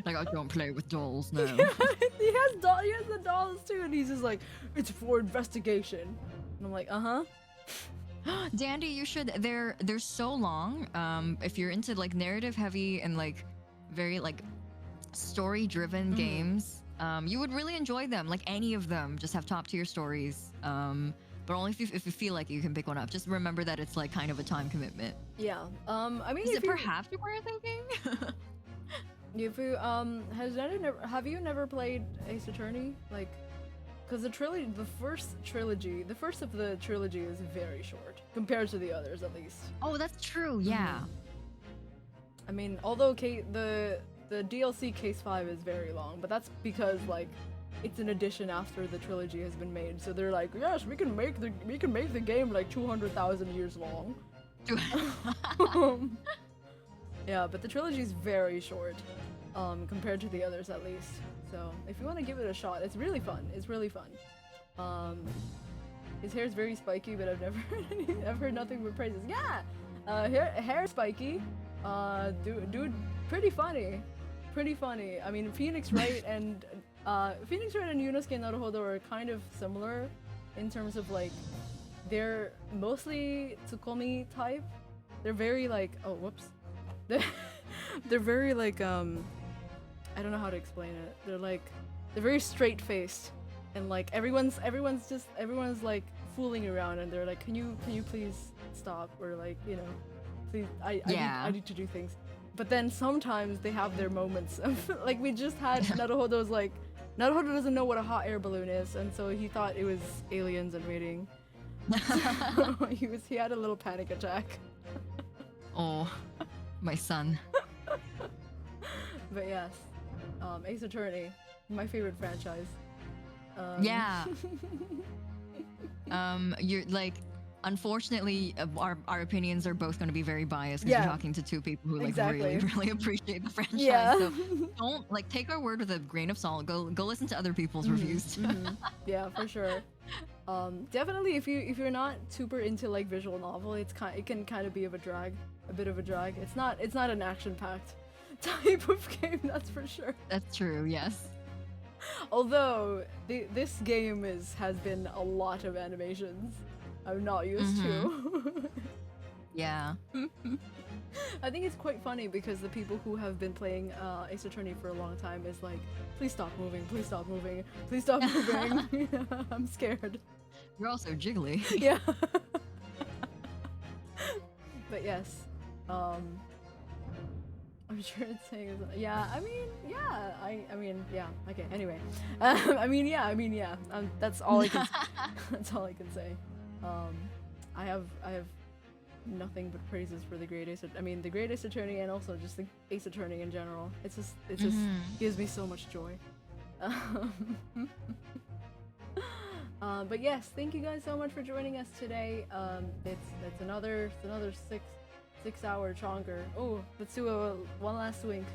Like, I don't play with dolls, no. he has the dolls too, and he's just like, it's for investigation. And I'm like, Dandy, you should. They're so long. If you're into like narrative heavy and like very like story driven games, you would really enjoy them. Like any of them, just have top tier stories. But only if you feel like you can pick one up. Just remember that it's like kind of a time commitment. Yeah. I mean, Is it perhaps what we're thinking? If you have you never played Ace Attorney? Like, because the first of the trilogy is very short compared to the others, at least. Oh, that's true. Yeah. I mean, although the DLC Case 5 is very long, but that's because like it's an addition after the trilogy has been made. So they're like, yes, we can make the game like 200,000 years long. Yeah, but the trilogy is very short, compared to the others at least. So if you want to give it a shot, it's really fun. It's really fun. His hair's very spiky, but I've heard nothing but praises. Yeah, hair spiky. Dude, pretty funny. I mean, Phoenix Wright and Yunosuke Naruhodo are kind of similar in terms of like they're mostly Tsukomi type. They're very like they're very like I don't know how to explain it. They're very straight faced and like everyone's like fooling around and they're like, can you please stop, or like, you know, please I need to do things. But then sometimes they have their moments of like we just had Naruhodo's like Naruhodo doesn't know what a hot air balloon is, and so he thought it was aliens invading. So he had a little panic attack. Oh, my son. But yes, Ace Attorney, my favorite franchise. Yeah. You're like, unfortunately, our opinions are both going to be very biased because you're talking to two people who like really appreciate the franchise. Yeah. So don't like take our word with a grain of salt. Go listen to other people's reviews. Yeah, for sure. Definitely, if you're not super into like visual novel, it can kind of be a bit of a drag. It's not an action-packed type of game, that's for sure. That's true. Yes. Although this game has been a lot of animations. I'm not used to. Yeah. I think it's quite funny because the people who have been playing Ace Attorney for a long time is like, please stop moving, please stop moving, please stop moving. I'm scared. You're also jiggly. Yeah. But yes, I'm sure it's saying, yeah, I mean, yeah, I mean, yeah, okay, anyway. I mean, yeah, that's all I can, that's all I can say. I have nothing but praises for the Great Ace, the Great Ace Attorney and also just the Ace Attorney in general. It just gives me so much joy. But yes, thank you guys so much for joining us today. It's another 6-hour chonker. Oh, let's do one last wink.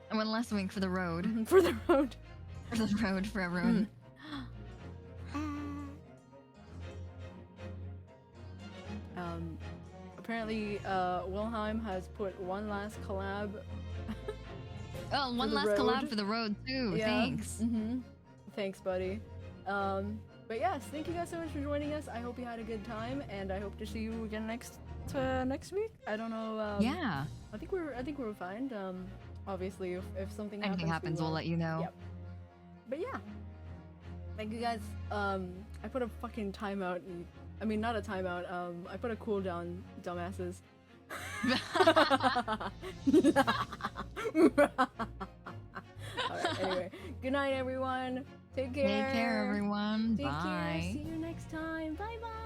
And one last wink for the road. For the road. For the road for everyone. Apparently, Wilhelm has put one last collab. Oh, one last collab for the road too. Yeah. Thanks. Thanks, buddy. But yes, thank you guys so much for joining us. I hope you had a good time, and I hope to see you again next week. I don't know. Yeah. I think we're fine. Obviously, if something anything happens, we'll let you know. Yep. But yeah, thank you guys. I put a fucking timeout. Not a timeout. I put a cooldown, dumbasses. Alright, anyway. Good night, everyone. Take care. Take care, everyone. Take Bye. care. See you next time. Bye bye.